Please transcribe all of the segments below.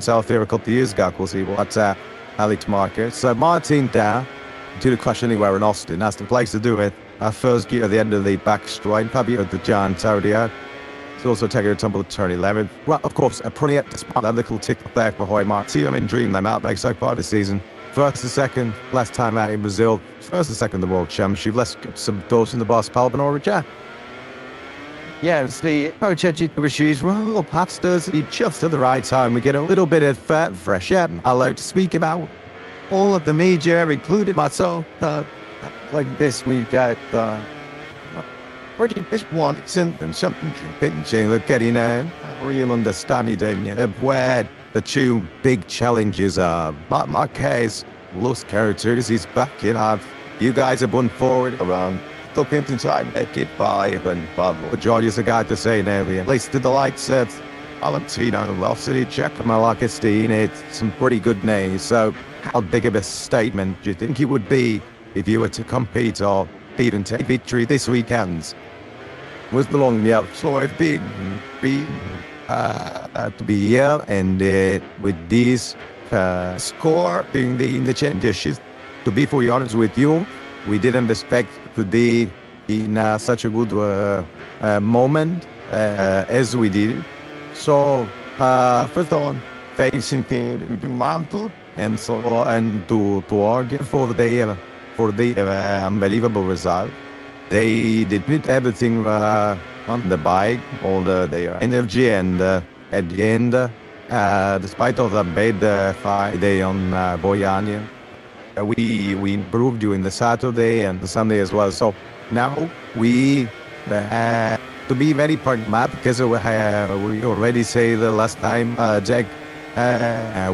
South here a couple of years ago, because he was Alex Marquez. So Martin there, to the crash anywhere in Austin, that's the place to do it. Our first gear at the end of the back straight, probably at the John Saturday. It's also taking a tumble to turn 11. Well, of course, a pretty despite that little tick there behind Mark. See, I mean, dream them out like so far this season. First and second, last time out in Brazil. First and second, the World Championship. Let's get some doors in the boss, Palban or Jack. Yeah, it's the Moto2 Q1. Well, perhaps does it just at the right time. We get a little bit of fresh air. I like to speak about all of the media, including myself. Like this, we got this one, and something look getting a real understanding of where the two big challenges are. Marquez, lost characters, he's back in. You guys have won forward around. Look into time, make it 5 and Pablo. George is a guy to say now, at least to the lights at Valentino, Velocity, Malakistine, it's some pretty good names. So, how big of a statement do you think it would be if you were to compete or even take victory this weekend? Was the long so I've been to be here and with this score in the championships. To be fully honest with you, we didn't expect to be in such a good moment as we did. So first on facing the mantle and to argue for the unbelievable result. They did everything on the bike, all their energy, and at the end, despite all the bad Friday on Boyania, we improved during the Saturday and the Sunday as well. So now we, to be very pragmatic, because we already say the last time, Jack,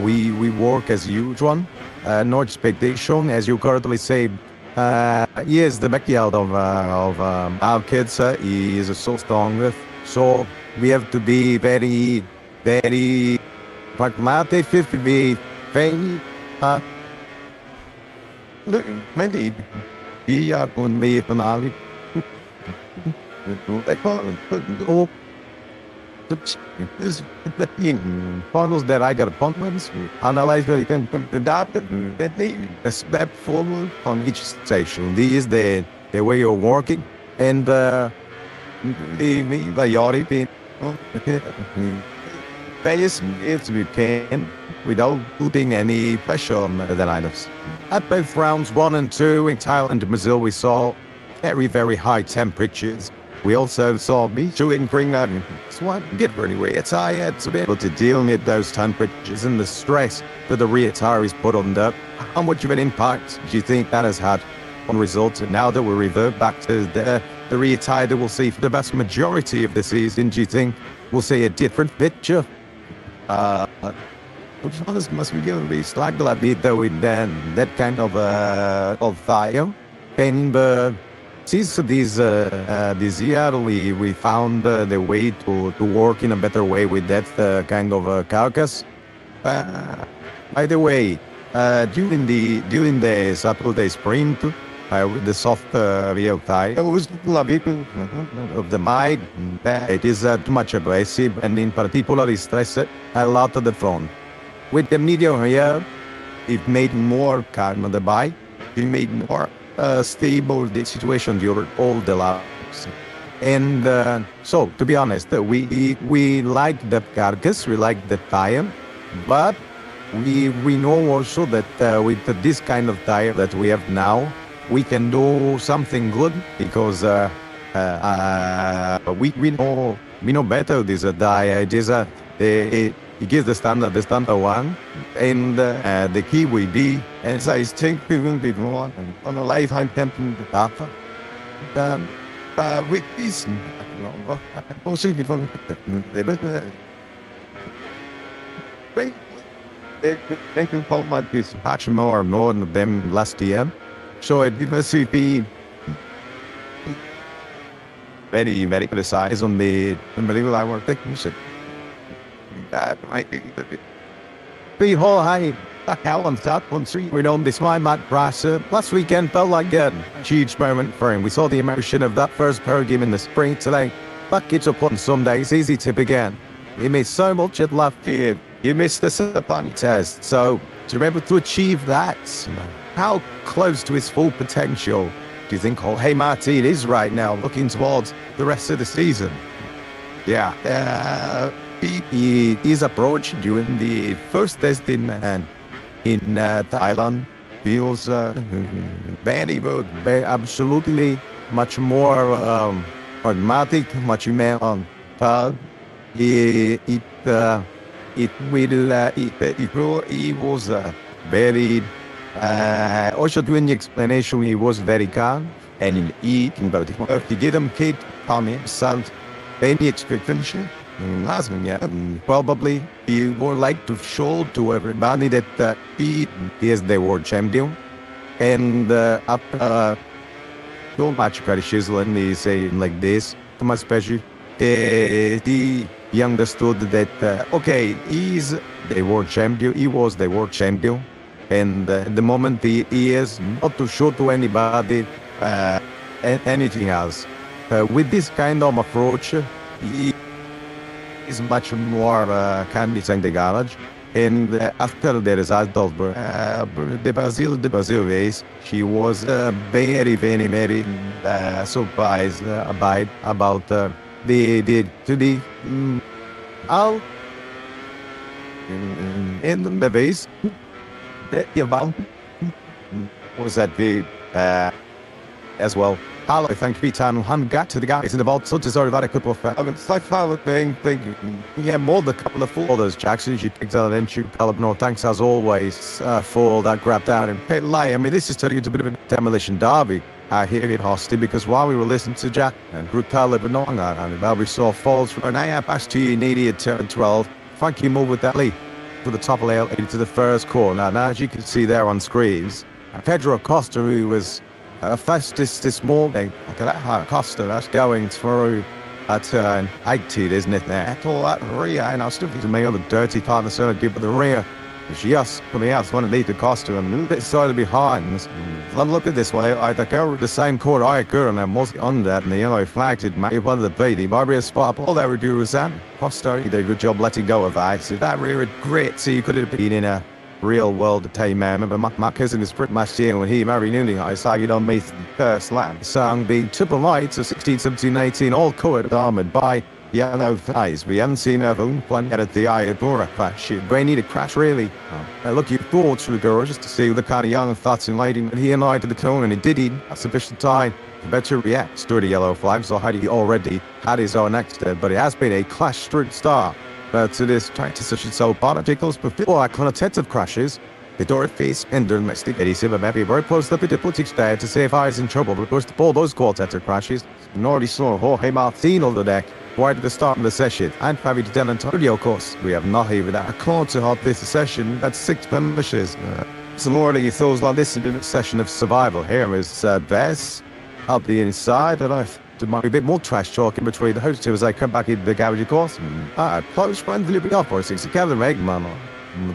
we work as usual, no expectation, as you correctly say. Yes, the backyard of our kids is so strong, so we have to be very, very pragmatic, to be very maybe we are going to be finale. Models that I got appointments, analyze very a step forward on each station. This is the way you're working, and the majority base if we can without putting any pressure on the lineups. At both rounds 1 and 2 in Thailand and Brazil, we saw very, very high temperatures. We also saw me shooting bring that get really rear tire to be able to deal with those temperatures and the stress that the rear tire is put under. How much of an impact do you think that has had on results? And now that we revert back to the rear tire that we'll see for the vast majority of the season, do you think we'll see a different picture? Which must be given to be slagged a bit though in that kind of fire. And since this year we found the way to work in a better way with that kind of carcass. By the way, during the Saturday sprint with the soft rear tire, it was a bit of the mic. It is too much aggressive, and in particular it stressed a lot of the front. With the medium here, it made more calm on the bike. It made more stable the situation during all the laps. And so, to be honest, we like the carcass, we like the tire, but we know also that with this kind of tire that we have now, we can do something good, because we know better this tire. It is it gives the standard one, and the key will be, as I think even bit more on a lifetime template data. With this, also different. They can call my this much more than them last year, so it must be very, very precise on the unbelievable hour technician. That might be whole high. Hell on top 1-3. We know this my Matt Brasser. Last weekend felt like a huge moment for him. We saw the emotion of that first podium in the sprint today. But it's up on some days, easy to begin. He made so much at left here. you missed the Sabani test. So to be able to achieve that, how close to his full potential do you think Jorge Martin is right now, looking towards the rest of the season? Yeah, he is approaching during the first test in Thailand. Feels very good, absolutely much more pragmatic, much more on par. He was very also during the explanation he was very calm and he didn't keep on himself any expectation. Probably he would like to show to everybody that he is the world champion, and after so much crashes when he say like this, Thomas Pesci, he understood that okay, he's the world champion, he was the world champion, and the moment he is not to show to anybody anything else. With this kind of approach, he is much more candidates in the garage. And after the result of the Brazil race, she was very surprised about the how in the race about was that the as well. Hello, thank you, Tan. Han got to the guys in the vault, so sorry about a couple of thing. Yeah, more than a couple of folders, Jackson. You picked out and shoot Caleb. No, thanks as always for all that grab down and pit lay. I mean, this is turning into a bit of a demolition derby here in Hosty, because while we were listening to Jack and Group Caleb and on that, and we saw falls from an AF past to needy at turn 12. Thank you, move with that lead to the top of the L to the first corner. Now, as you can see there on screens, Pedro Costa, who was fastest this morning. Look at that Costa, that's going through at turn 18, isn't it there? All that rear, and I still think to me on the dirty part of the circuit, but the rear is just coming out, one of the Costa and a little bit slightly behind. Let's look at this way, I go the same corner I occur, and I'm mostly on that, and the yellow flags it might be one of the beat. He might be a spot, all they would do was that. Costa, he did a good job letting go of that. So that rear is great, so you could have been in a real world team. I remember Marquez in the sprint last year when he married Newly. I saw it on me first lap. Song being triple lights of 16, 17, 18, all covered armored by yellow flies. We haven't seen a own plan at the Iadora crash. We need a crash really. Looking forward to the garage just to see the kind of young thoughts in lighting. And he and I to the cone, and he did it at sufficient time to better react to the yellow flags. So had he already had his own accident, but it has been a clash straight start to this practice such as so particles before connotative crashes. The door face and domestic adhesive may be very close to the politics there to save eyes in trouble, but of course, all those quartet crashes, and already saw Jorge Martin on the deck right at the start of the session, and Fabi Del Antonio, of course. We have not even a call to halt this session at 6 finishes. Some already thoughts like this in a session of survival. Here is Vess up the inside, and there might be a bit more trash talking between the host two as they come back into the garage, of course. Close friend Flipping off for 6 Kevin Eggman.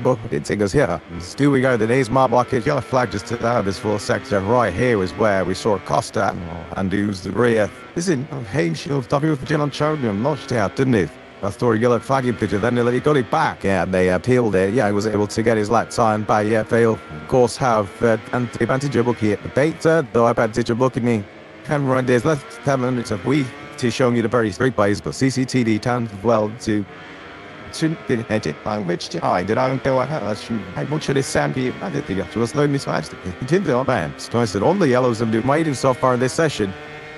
But it take us here. Still we go, the days mark like a yellow flag just to the this full sector. Right here is where we saw Costa and who's the rear. Listen, hey, she'll stop you with the gin on Chodium, notched out, didn't it? I saw a yellow flagging picture, then he got it back. Yeah, they appealed it. Yeah, he was able to get his lap time by fail. Of course, have advantage of looking at the data, though advantage of looking at camera days left 10 minutes of we to showing you the very straight ways, but CCTV turns well to edit language I did I go ahead. I much of this Sandy I did think was learning this fast. Continue on bands. So I said all the yellows have been waiting so far in this session.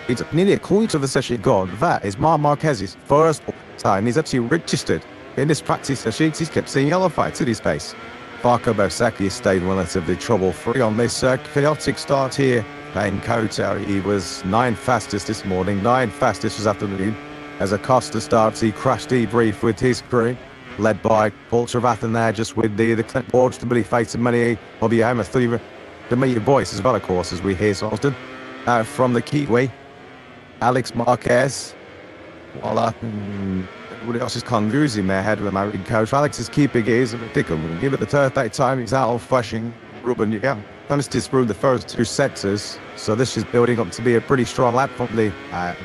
It's nearly a quarter of the session gone. That is Marquez's first time he's actually registered in this practice session. He's kept seeing yellow fights at his pace. Parker Bosaki stayed relatively trouble-free on this chaotic start here. Payne Kota, he was 9th fastest this morning, 9th fastest this afternoon. As Acosta starts, he crashed debrief with his crew, led by Paul Travathan there, just with the clipboard stability facing many of the Amateur, the media voice as well, of course, as we hear so often. From the Kiwi, Alex Marquez, voila. Everybody else is confusing their head with Maverick coach. Alex is keeping his ridiculous. Give it the third time, he's out of flashing Ruben, yeah. Managed to through the first 2 sectors, so this is building up to be a pretty strong lap from the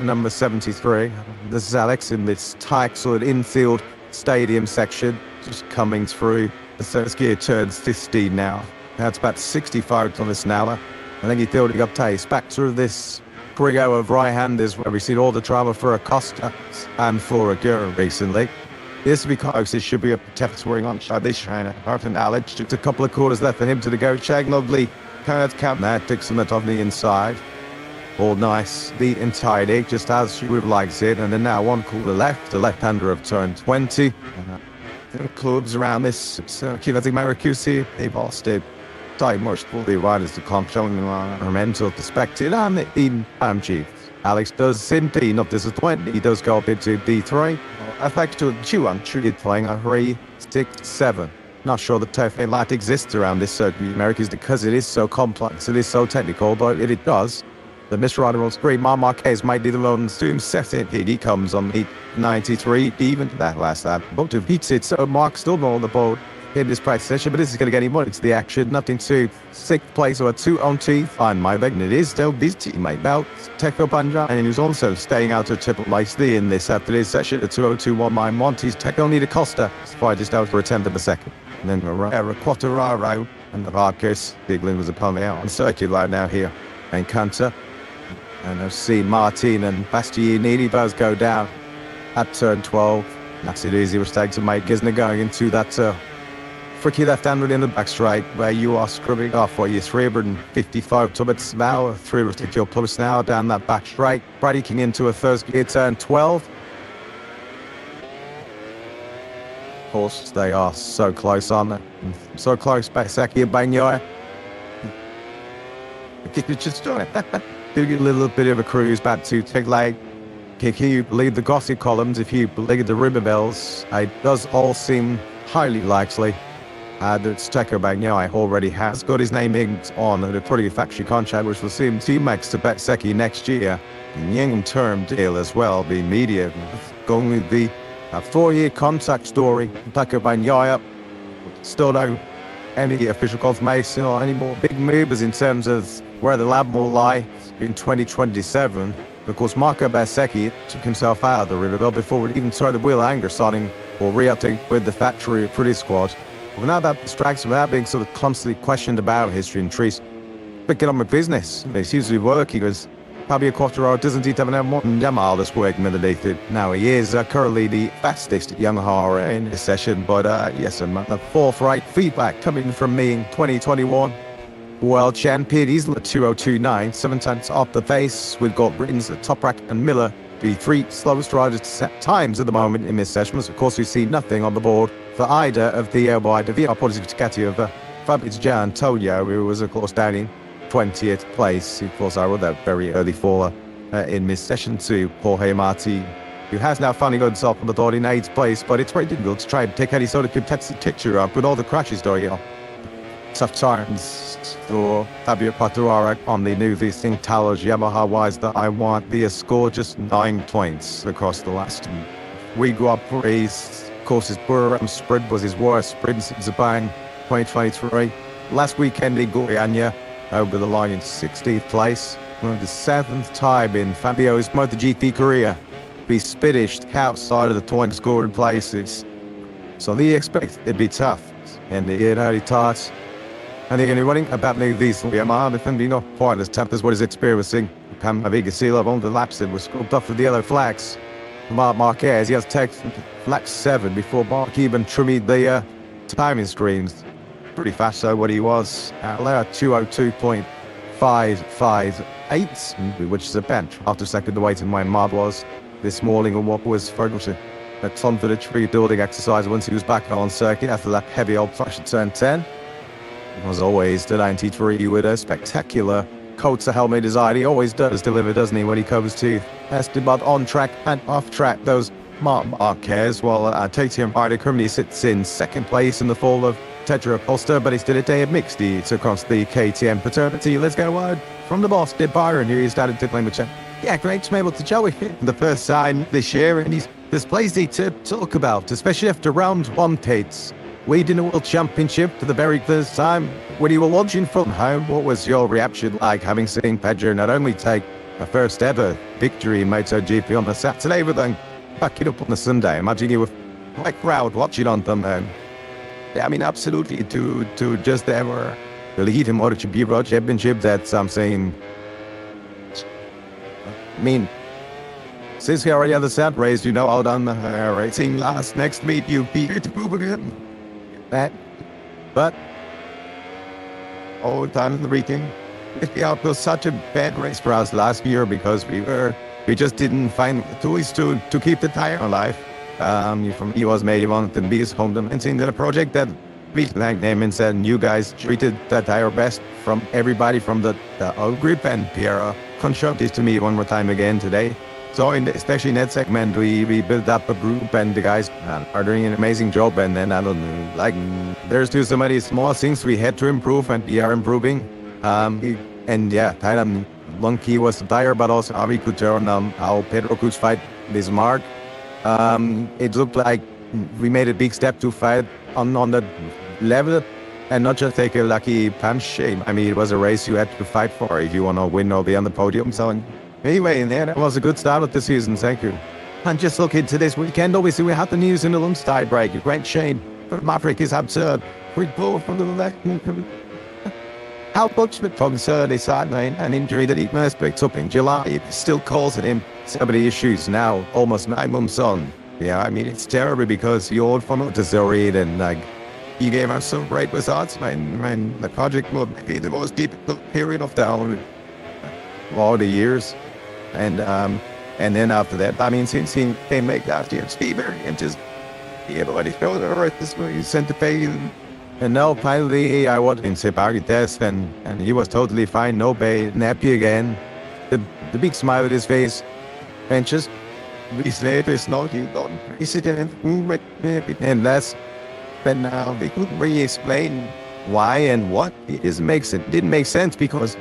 number 73. This is Alex in this tight sort of infield stadium section. just coming through. The first gear turns 15 now. That's about 65 on this now. I think he's building up pace back through this trio of right-handers where we've seen all the drama for Acosta and for Aguirre recently. This will be close. It should be a test scoring on this China. Martin Alex, just a couple of quarters left for him to go. Chag lovely. Can't count that. Dixon on the inside. All nice, neat and tidy, just as she would have liked it. And then now one quarter left. The left-hander of turn 20. Clubs around this circuit. I think Marquez, they've lost it. Time much fully wide as the comp showing a mental perspective. And in Chief. Alex does simply not disappoint. He does go up into D3. Effect to Q1, truly playing a 3-6-7. Not sure the tough light exists around this circuit in Americas because it is so complex, it is so technical, but it does. The Mr. Rider will scream, Marquez might be the one soon set it. He comes on 893, even that last lap. Moto beats it, so Mark still not on the board in this price session, but this is going to get him on into the action. Nothing to 6th place or a 2-on-2 on my bag, and it is still his teammate Belt, Teko Banja, and he's also staying out of triple nicely in this afternoon's session at 2:02.1 my Monty's Teko Nita Costa, just out for a 10th of a second. And then Quattararo and the Marquez. Bigland was upon the out on circuit right now here. And Cantor. And I've seen Martin and Bastianini both go down at turn 12. That's an easy mistake to make, isn't it, going into that tricky left-hander in the back straight where you are scrubbing off what you're 355 tubbits now, 3 your plus now down that back straight, breaking into a first gear turn 12. Of course, they are so close, aren't they? So close, Saki and Bagnoy. Just doing a little bit of a cruise back to Tiglag. If you believe the gossip columns, if you believe the rumor bells, it does all seem highly likely that Teko Bagnoy already has got his name inked on a pretty factory contract, which will see him teammates to Betseki next year. Long-term deal as well, the media going with the a 4-year contract story. Teko Bagnoy still no any official confirmation or any more big movers in terms of where the lab will lie in 2027. Of course, Marco Betseki took himself out of the Riverbell before it even started Will Anger starting or re-upping with the factory pretty squad. Well, now that distracts without being sort of constantly questioned about history and trees, picking up with business. It seems to be working as Fabio Quartararo doesn't even have more than Yamaha that's working underneath it. Now he is currently the fastest Yamaha in this session, but yes, the fourth right feedback coming from me in 2021. World champion, he's at 2029, 7 times off the pace. We've got Britain's Toprak and Miller, the 3 slowest riders to set times at the moment in this session. Of course, we see nothing on the board for either of the VR positive Ducati of Fabrizio Gianantonio, who was, of course, down in 20th place. Of course, I wrote that very early faller in this session to Jorge Martin, who has now finally got himself on the board in 8th place, but it's very difficult to try and take any sort of contested picture up with all the crashes going on. Tough times for Fabio Quartararo on the new thing Talos Yamaha-wise that I want. The score just 9 points across the last week. Up race. Of course, his Burram sprint was his worst sprint since Japan 2023. Last weekend in Guyana, over the line in 16th place. The 7th time in Fabio's MotoGP career. Be spitted outside of the point scoring places. So they expect it'd be tough. And the early starts. And they're going to be running about new diesel Yamaha, but then not quite as tough as what he's experiencing. Cam-Aviga-Sila on the laps that was scrubbed off with the yellow flags. Marquez, he has taken flag 7 before Mark even trimmed the timing screens. Pretty fast though, what he was. There, 202.558, which is a bench after second the weight in my Mard was this morning, and what was Ferguson. A ton for the tree building exercise once he was back on circuit after that heavy old flash at turn 10. As always, the 93 with a spectacular Coates helmet design. He always does deliver, doesn't he, when he comes to Esteban on track and off track. Those Marquez, while TTM rider currently sits in 2nd place in the fall of Tedra Costa, but it's still a day of mixed deeds across the KTM fraternity. Let's go word from the boss, Did Byron, who started to claim a check. Yeah, great to be able to show it the first time this year, and there's plenty to talk about, especially after round 1 Tates. We did a World Championship for the very first time. When you were watching from home, what was your reaction like having seen Pedro not only take a first ever victory in MotoGP on the Saturday, but then back it up on the Sunday? Imagine you were quite proud watching on them. And yeah, I mean, absolutely, to just ever lead a MotoGP World Championship, that's something. I mean, since we already had the set race, out on the racing next meet, you beat it to prove again. But all the time in the weekend, it was such a bad race for us last year because we just didn't find the tools to keep the tire alive. He was maybe one of the biggest home runs in the project that we thanked him and said, you guys treated that tire best from everybody from the old grip, and Pierre confirmed this to me one more time again today. So especially in that segment, we built up a group, and the guys are doing an amazing job. And then I don't know, there's still so many small things we had to improve, and we are improving. And yeah, Thailand, one key was the tire, but also how we could turn how Pedro could fight with Mark. It looked like we made a big step to fight on the level and not just take a lucky punch. I mean, it was a race you had to fight for if you want to win or be on the podium. So anyway, that was a good start of the season. Thank you. And just look into this weekend. Obviously, we had the news in the lunch tie break. A great shame, but Maverick is absurd. We pull from the left. How much from Saturday, Saturday, an injury that he first picked up in July, it still causing him so many issues now, almost 9 months on. Yeah, I mean, it's terrible because the old funnel to Zorid, and he gave us some great results. Man, the project will be the most difficult period of all the years. And then after that, I mean, since he came back last year, Steve and just everybody felt alright, this way he sent the pay. And now finally I was in Separi test, and he was totally fine, no pain, happy again. The big smile on his face, and just weeks later, it's not you don't and that's, but now they couldn't really explain why and what. It didn't make sense because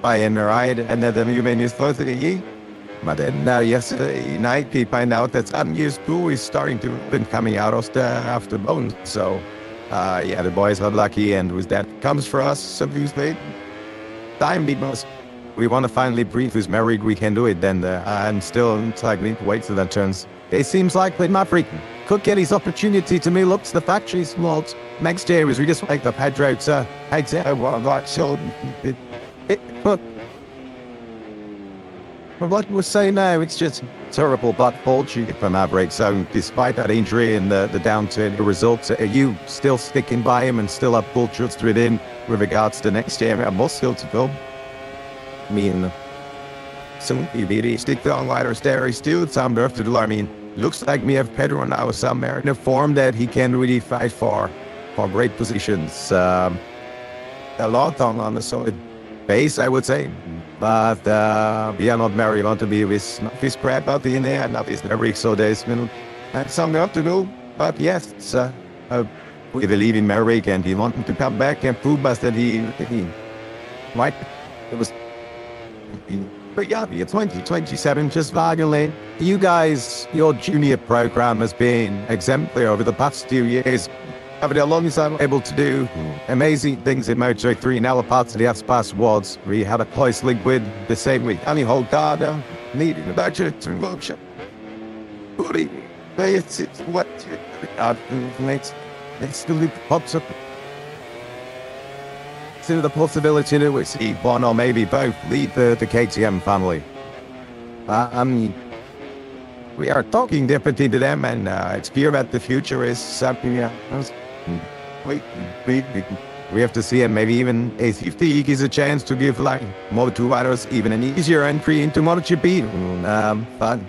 I am right, and then you made his first year. But then yesterday night we find out that some years too is starting to been coming out of the after bone. So yeah, the boys are lucky, and with that comes for us some news late time because we want to finally breathe with Maverick. We can do it then. And still, it's like we need to wait till that turns. It seems like with Maverick could get his opportunity. To me, looks the factory's fault. Next year is we just like the Pedro. I'd say so. But what we're saying now, it's just terrible but fortune for Maverick. So despite that injury and the downturn, the results, are you still sticking by him and still have full trust with him with regards to next year? And more still to go. I mean, some really stick down riders there. Still some left to do. I mean, looks like we have Pedro now somewhere in a form that he can really fight for great positions. A lot on the solid base, I would say. But we are not very want to be with his crap out in there, not his Maverick, so there's some work to do. But yes, we believe in Maverick, and he wanted to come back and prove us that he right. It was. But yeah, it's 2027, just vaguely. You guys, your junior program has been exemplary over the past few years. Over the longest I'm able to do amazing things in Moto3. Now, parts of the Aspas wards, we had a close link with the same week. Only hold guard, needing a budget to workshop. It's what makes the loop pops up. To the possibility that we see one or maybe both lead the KTM family. We are talking differently to them, and it's clear that the future is something we have to see, and maybe even A50 gives a chance to give like Moto2 riders even an easier entry into MotoGP. But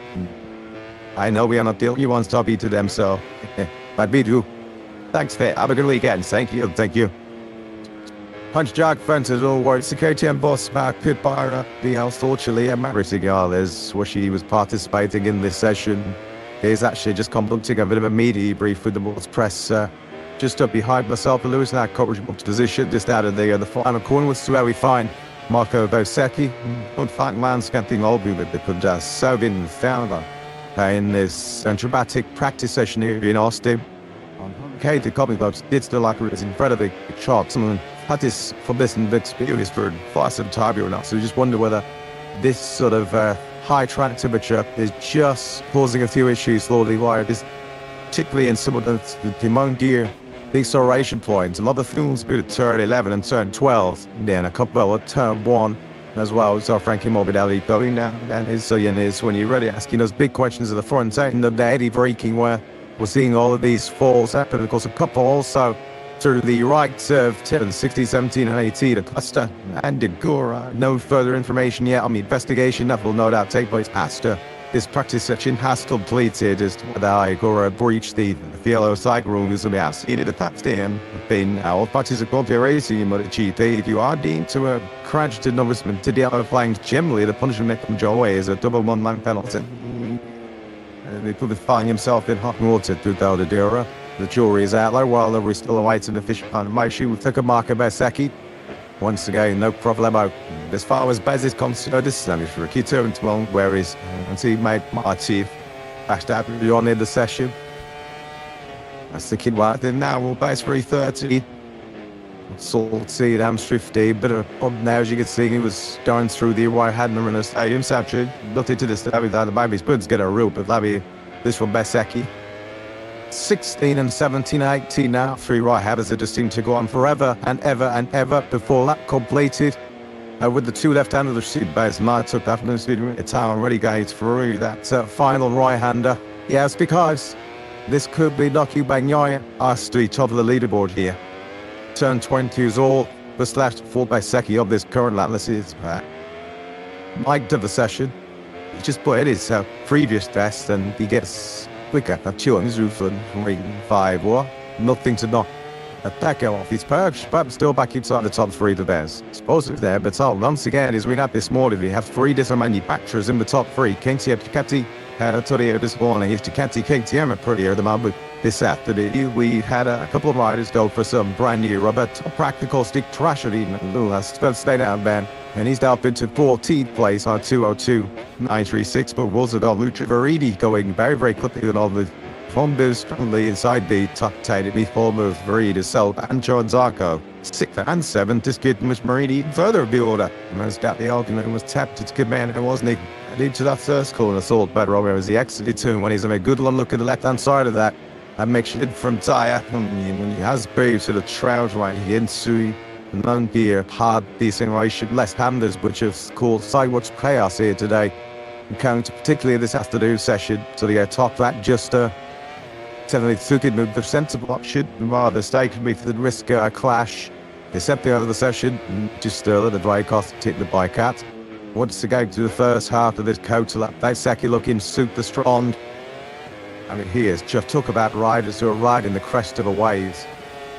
I know we are not the only ones talking to them, so but we do. Thanks, Fair. Have a good weekend. Thank you. Punch Jack Francis Allwards, the KTM boss back pit bar. Unfortunately, Maverick Vinales, where she was participating in this session, is actually just conducting a bit of a media brief with the Motor's press. Just up behind myself and losing that coverage position just out of the final corner was where we find Marco Bosecchi. Unfighting landscaping all be with the could so been found in this dramatic practice session here in Austin. Okay, the copy clubs did still like it was incredibly sharp. Someone had this from this experience for far some time or not. So we just wonder whether this sort of high track temperature is just causing a few issues slowly. Why this particularly in some of the Timon gear, the acceleration points. A lot of fuels good at turn 11 and turn 12, and then a couple at turn 1 as well. So Frankie Morbidelli going down, and his is when you're really asking those big questions at the front end of the heavy braking, where we're seeing all of these falls happen. Of course, a couple also through the right of 10, 16, 17 and 18, the cluster and the Gora. No further information yet on the investigation that will no doubt take place after this practice session has completed, as to whether Igora breached the yellow side rules of the house. It had attached him, been all parties of quality racing in MotoGP. If you are deemed to have crashed in nourishment to the yellow flags, generally the punishment from Joey is a double 1 lap penalty. And he could find himself in hot water through the Dura. The jury is out there while there is still awaiting the official confirmation. We took a marker by Seki. Once again, no problemo. As far as Bez is concerned, this is for Q2 and Timon, where his teammate Marquez bashed out beyond in the session. That's the kid right there now. We'll base 330. Salty, damn swifty, bit of a problem now, as you can see. He was going through the right hander in the stadium. Saturday, looked into this. The baby's buds get a root, but Labby, this one Beseki. 16 and 17, 18 now. 3 right handers that just seem to go on forever and ever and ever before that completed. With the 2 left-handers, the seat base, Matt took that from the speed. It's already going through that final right-hander. Yes, because this could be Lucky Bagnoy us to the top of the leaderboard here. Turn 20 is all the slashed 4 by Seki of this current lap. This is Mike to the session. He just put in his previous test and he gets quicker at 200 from 5 or nothing to knock that go off his perch, but still back inside the top 3 of the Bears. Supposedly there, but once again, as we had this morning, we have 3 different manufacturers in the top 3. KTM, Ducati, Torio this morning. It's Ducati, KTM are prettier than but this afternoon. We had a couple of riders go for some brand new rubber practical stick trash at even last stay down Ben. And he's now been to 14th place on 202.936, but Wolzadol Lucha Veridi going very, very quickly with all the Bombers strongly inside the top 10 before move Veridi, Self and John Zarco. 6th and 7th, this kid was Marini further of the order. Most doubt the argument was tapped to command, wasn't he? And into that first corner, thought better over as he exited too, when he's having a good one look at the left hand side of that. And makes it from tire when he has boots to the trout right into non-gear, hard deceleration, less handers, which is called sidewatch chaos here today. Encounter particularly this afternoon session, so the top that just telling it took it the sensible option, rather staking me for the risk a clash. They set the out of the session, just let the dry cost take the bike out. Once again to the first half of this coach lap, that Seki looking super strong. I mean, he is just talk about riders who are riding the crest of a wave.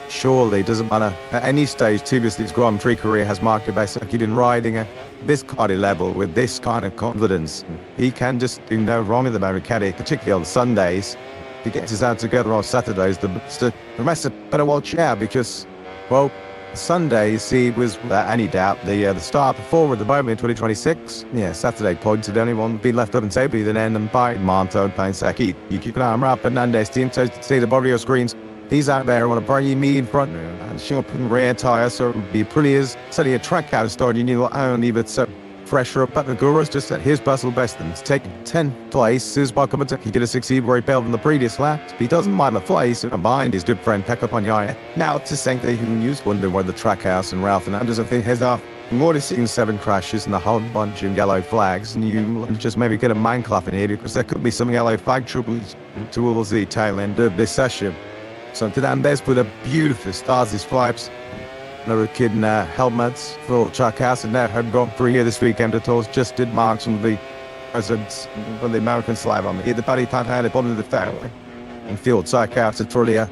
Surely, doesn't matter at any stage, previously his Grand Prix career has marked by Seki in riding at this kind of level with this kind of confidence. He can just do no wrong in the Maverick, particularly on Sundays. He gets his out together on Saturdays. The rest of better watch out because, well, Sundays he was without any doubt the star performer at the moment in 2026. Yeah, Saturday pointed anyone be left up and table than end and by Monto and Seki. You keep an eye on Ralph Fernandez team to see the body of screens. He's out there on a brand new in front and short rear tyre, so it would be pretty as setting a track out of start. You knew only but pressure up, but the Guru's just at his personal best and it's taken 10th place. His welcome to he did a 60 where he failed in the previous lap. He doesn't mind the place behind his good friend Pekka Panyaya. Now it's the same thing he used wondering where the track house and Ralph Fernandez I think heads off. More than seeing 7 crashes and a whole bunch of yellow flags, and you just maybe get a mind clap in here because there could be some yellow flag troubles towards the tail end of this session. So Fernandez with a beautiful stars his flaps. Another kid in helmets for Chuck House and now had gone through here this weekend at all. Just did marks on the presence on the American slab on me. The buddy can't hand it on the fairway. And field Chuck House at Trulia.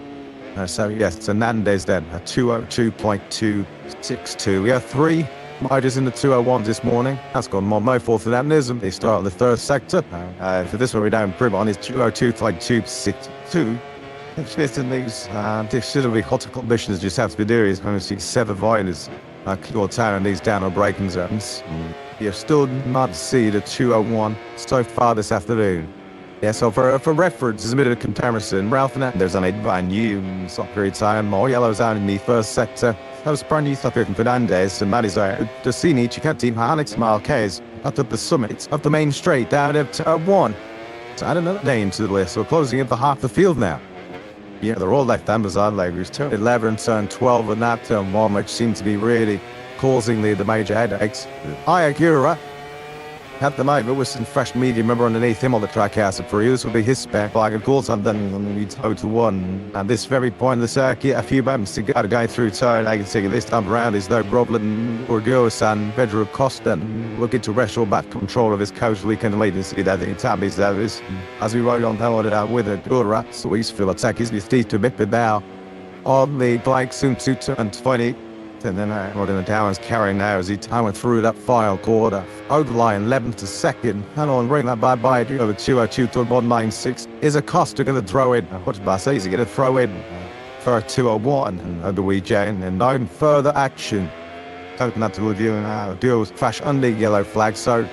So yes, Fernandez then a 202.262. We have 3 riders in the 201 this morning. That's gone more mo for Fernandez and they start in the third sector. For this one we don't improve on is 202.262. It's in these considerably hotter conditions just have to be doing is going to see 7 riders clear town in these downhill braking zones. You're still not to see the 201 so far this afternoon. Yeah, so for reference, there's a bit of a comparison. Ralph Fernandez on a brand new soccer time, more yellows out in the first sector. That was brand new soccer from Fernandez and Maddie's Dosini, Chicati, Alex Marquez up the summit of the main straight down at 1. add another name to the list. We're closing in for half the field now. Yeah, they're all left-handers, aren't they? We've turned 11, turned 12, and that turn 1, which seems to be really causing the major headaches. Ayagura at the moment with some fresh medium member underneath him on the track house for you. This will be his spare flag, of course, and then on the Moto1. At this very point in the circuit, a few moments to go, going through turn. I can see this time around is no problem. Burgos and Pedro Costa looking to wrestle back control of his coach weekend latency that the Tabby's there is. As we ride on down with a Dura, so he's feel attack is his teeth to bit now. On the bike soon to turn 20. And then Rodin the Downs carrying now as he towered through that final quarter. Over the line, 11th to 2nd. And on ring that bye-bye over 202 to 196. Is Acosta going to throw in? What's Bass? Is he going to throw in for 201 and the weekend? And now further action. Open up to review now. Duos crash under yellow flag. So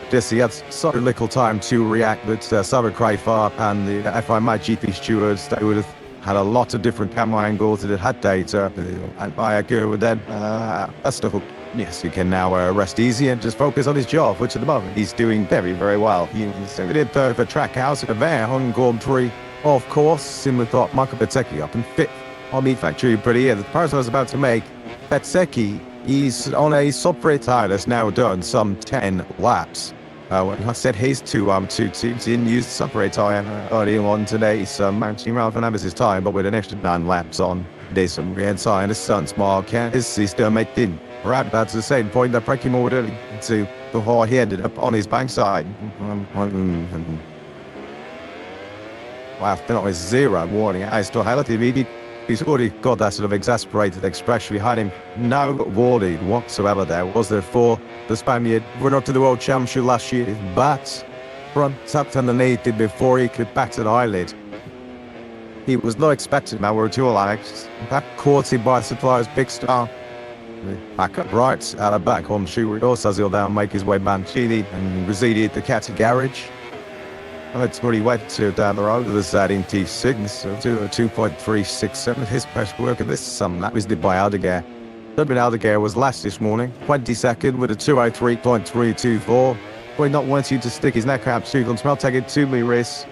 just he had so little time to react. But Sarah Crayfar and the FI MotoGP stewards, they would have had a lot of different camera angles that it had data, and by a good then that's the hook. Yes, he can now rest easy and just focus on his job, which at the moment he's doing very, very well. He did third for Trackhouse at there on Gorm 3. Of course, similar thought, Michael Bezzecchi up in 5th. On the factory pretty here. The person I was about to make, Bezzecchi, he's on a sub-free tire that's now done some 10 laps. When I said his two teams didn't use the separate tire early on today, so mounting around for Maverick's time, but with an extra 9 laps on. There's some red sign, the sun's Marquez is still making right that's the same point that breaking more to the hole he ended up on his backside. Wow, they're not a 0 warning. I still highlighted immediately. He's already got that sort of exasperated expression behind him. No warning whatsoever there was there for the Spaniard. Runner up to the World Championship last year, but front tucked underneath it before he could back to the eyelid. He was not expecting that were too Alex. That caught him by suppliers big star. Back up right, out of back on shoot. Also as he'll down make his way Mancini and receded the Catty garage. It's pretty wet to down the road. There's that in T6, so to a 2.367. His best work of this that was did by Aldegar. Dublin Aldegar was last this morning, 22nd with a 203.324. But not wants you to stick his neck out too long. I'll take it too many risks.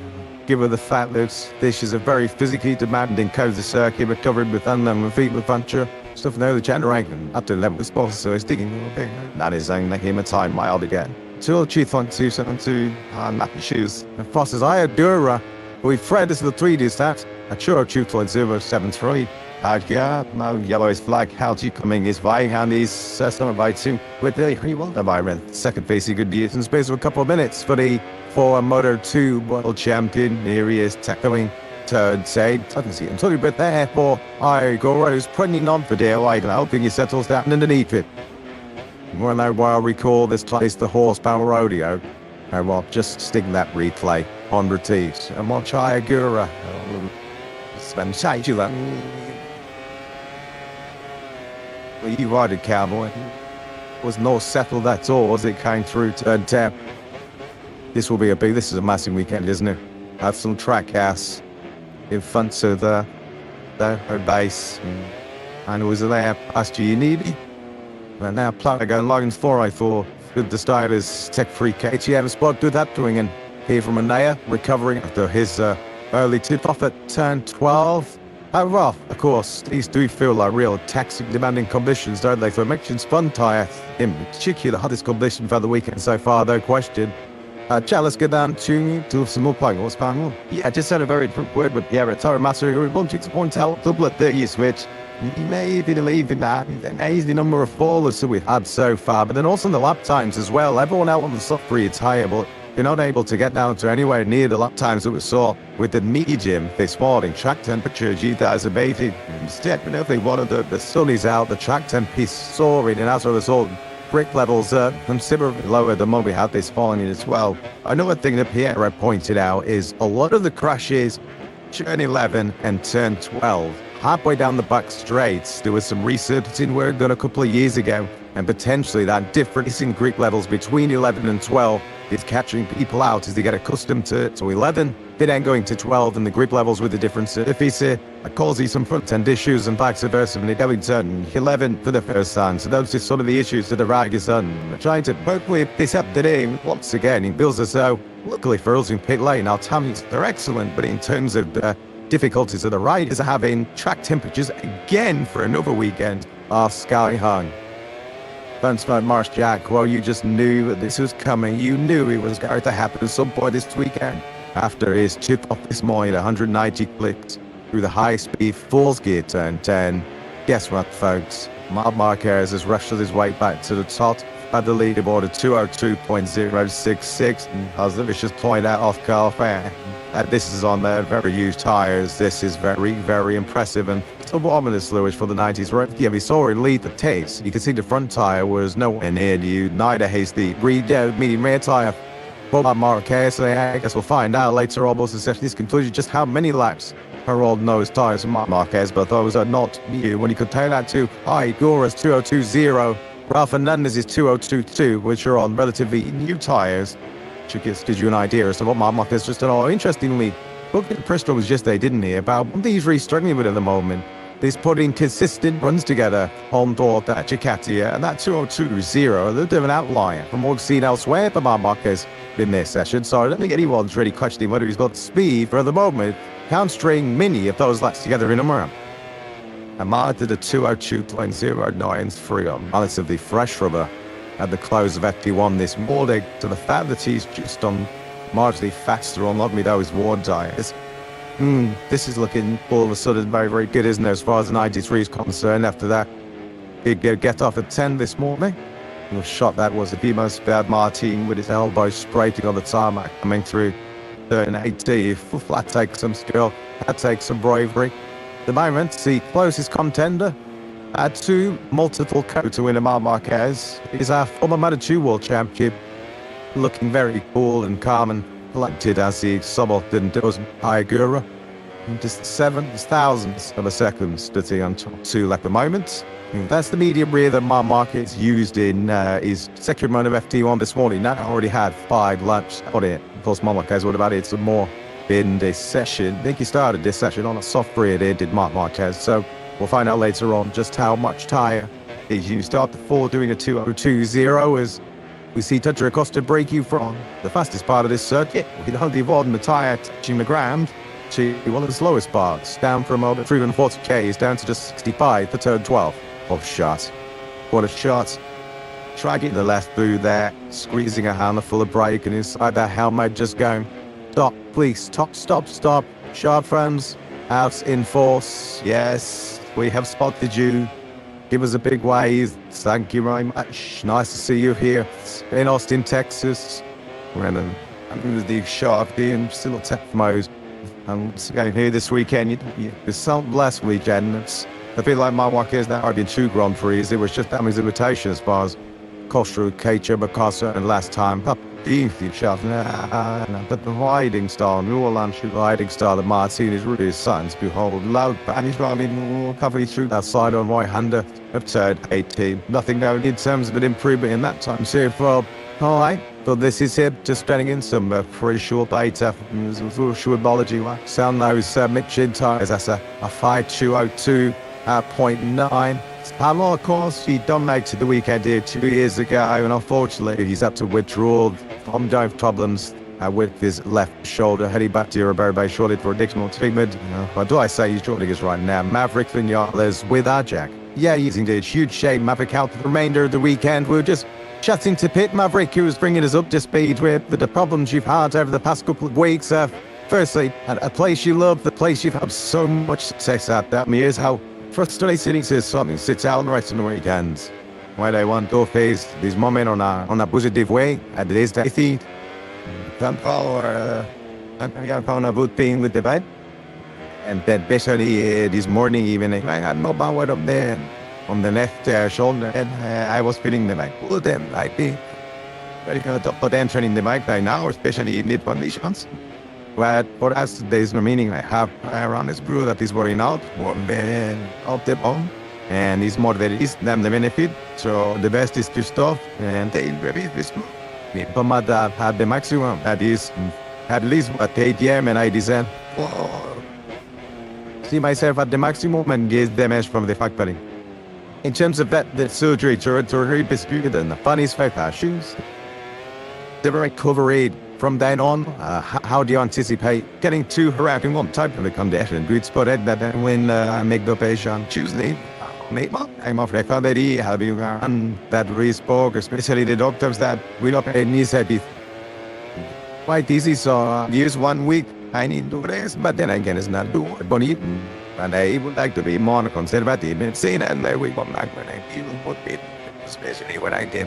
Given the fact that this is a very physically demanding code of the circuit, recovering with unknown feet with puncture. Stuff now the generating up to 11 spots, so it's digging a little bit. That is saying that him a time my Aldegar. 2.272 on Mappy shoes. And Foster's Ayadura, we Fred is the 3D stat. A Churo 2.073. Yeah, no yellow is flag. How to coming is vying and he's summer by 2 with the environment. Second facing good years in space of a couple of minutes for the Moto2 World Champion. Here he is tackling third side. I can see him totally bit there for Igor, who's putting on for dear light and hoping he settles down underneath it. Well, now, while I recall this place, the horsepower rodeo, and we'll just stick that replay on repeat. And watch Ayagura. Spend sight you that. Well, you ride it, cowboy. Was no settled at all as it came through turn 10. This will be this is a massive weekend, isn't it? Have some track house in front of the base. And it was there past you need it. And now Platter going Logan's 4i4 with the starters tech-free KTM spot do that doing and here from Anaya recovering after his early tip-off at turn 12. Well, of course, these do feel like real taxing demanding conditions, don't they? For mentioned spun tyre in particular, the hottest condition for the weekend so far, no question. Let's get down to some more playing horsepower. Yeah, just said a very different word with Pierre Tara Master who wanted to point out double at 30 switch. Maybe leaving that amazing the number of fallers that we've had so far, but then also the lap times as well. Everyone out on the soft-free tire, but you're not able to get down to anywhere near the lap times that we saw with the medium this morning. Track temperature, that is abated. Definitely one of the sun is out, the track temp is soaring, and as a result, brake levels are considerably lower than what we had this morning as well. Another thing that Pierre pointed out is a lot of the crashes, turn 11 and turn 12. Halfway down the back straights, there was some resurfacing work done a couple of years ago, and potentially that difference in grip levels between 11 and 12 It's catching people out as they get accustomed to 11. They then going to 12 and the grip levels with the different surfaces. It causes some front end issues and vice versa when they're going to 11 for the first time. So those are some of the issues that the riders are trying to work with this up today. Once again, it feels as though, luckily for us in pit lane, our timings are excellent, but in terms of the difficulties that the riders are having, track temperatures again for another weekend are sky high. Thanks for Marsh Jack. Well, you just knew that this was coming. You knew it was going to happen at some point this weekend. After his chip off this morning, 190 clicks through the high-speed fourth gear turn 10. Guess what, folks? Marquez has rushed his way back to the top at the leaderboard at 202.066. And as the vicious point out off car fan, this is on their very used tires. This is very, very impressive and somewhat ominous, Lewis, for the 90s. Right? Yeah, we saw it lead the pace. You can see the front tire was nowhere near you. Neither has the medium rear tire. But Marquez, I guess we'll find out later on, also this conclusion, just how many laps her old nose tires of Marquez, but those are not new. When you compare that to Igor's 2020, Ralph Fernandez's 2022, which are on relatively new tires, which gives you an idea as to what Marquez just done. Oh, interestingly, look at the press was just they didn't hear about what he's really struggling with at the moment. He's putting consistent runs together on board that Ducati, and that 2020, a little bit of an outlier from what we've seen elsewhere for Marquez in this session. So I don't think anyone's really questioning whether he's got speed, but at the moment, can't string many of those laps together in a row. And Mark did a 202.093 on relatively fresh rubber at the close of FP1 this morning, to the fact that he's just on marginally faster on not me those worn tires. This is looking all of a sudden very, very good, isn't it, as far as the 93 is concerned after that big get off at 10 this morning. The shot that was the most bad Martin with his elbow scraping on the tarmac coming through turn 80. That takes some skill, that takes some bravery. At the moment, the closest contender to multiple Q2 winner Marquez is our former Moto2 World Champion, looking very cool and calm and collected as he so-often does Igura. Just 7 thousandths of a second sitting on top 2 at the moment. That's the medium rear that Marquez used in his second run of FT1 this morning. That already had 5 laps on it. Of course, Marquez would have added some more in this session. I think he started this session on a soft rear there, did Marquez. So we'll find out later on just how much tyre he's used after 4 doing a 202.0 as we see Tundra Acosta break you from the fastest part of this circuit. We can hardly avoid the tyre touching the ground to one of the slowest parts, down from over 340 k's down to just 65 for turn 12. Oh, shot. What a shot. Try getting the left boot there, squeezing a handful of brake, and inside that helmet just going, stop, please, stop. Sharp friends, out in force. Yes, we have spotted you. Give us a big wave. Thank you very much. Nice to see you here in Austin, Texas. Brennan, I'm the sharp being still at tech mode. And again here this weekend, it's some last weekend. It's a bit like my Marquez now. I've been 2 Grand Prix. It was just damage limitation as far as Costa, Kecha, Bacasa, and last time. But the riding style, New Orleans riding style that Martin is really starting to behold. Loud, and he's running covering through that side on right-hander of turn 18. Nothing now in terms of an improvement in that time so far. All right, but this is him just getting in some pretty short data. Short biology. Sound those Michelin tires. That's a 5202.9. Hamel, of course, he dominated the weekend here 2 years ago, and unfortunately, he's had to withdraw from dive problems with his left shoulder, heading back to Europe shortly for additional treatment. What do I say? He's joining us right now. Maverick Vinales with our Jack. Yeah, he's indeed. Huge shame. Maverick out for the remainder of the weekend. We're just chatting to Pit Maverick, who's bringing us up to speed with the problems you've had over the past couple of weeks. Firstly, a place you love, the place you've had so much success at. That here's how frustrating it is something sits out right on the weekends. Why they want to face this moment on a positive way at this day. Can't follow on a good thing with the bed. And then especially this morning evening, I had no power up there on the left shoulder, and I was feeling the bike. Pull them like this. Very good potential in the bike right now, especially in mid conditions. But for us, there is no meaning. I have around the screw that is wearing out, more than up the bone, and it's more the risk than the benefit. So the best is to stop and take very this. But my dad had the maximum, that is, at least at 8 a.m. and I decided, see myself at the maximum and get damage from the factory. In terms of that, the surgery territory disputed and the funniest fact shoes. The recovery from then on, how do you anticipate getting too harassing one type of the condition? Good spot at that when I make the patient Tuesday. I'm of record that he have you and that we spoke, especially the doctors that we don't pay me said it. Quite easy, so use 1 week. I need to rest, but then again, it's not too bonny. And I would like to be more conservative and say that we come back when I feel good bit, especially when I can.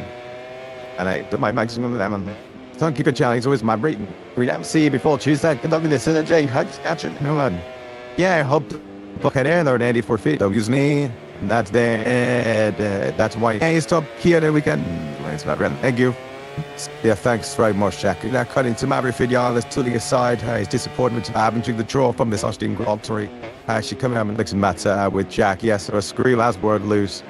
And I do my maximum lemon. Don't keep it challenge with my brain. We don't see before Tuesday. Conducting the synergy, hugs, catching. Yeah, I hope to book it in or 94 feet. Don't use me. That's that's why I stop here the weekend. It's not real. Thank you. Yeah, thanks very much, Jack. Now, cutting to Maverick Vinales to the aside. He's disappointed to having to the draw from this Austin Grand Prix. She coming out and mixing matter with Jack. Yes, so a screw last word loose.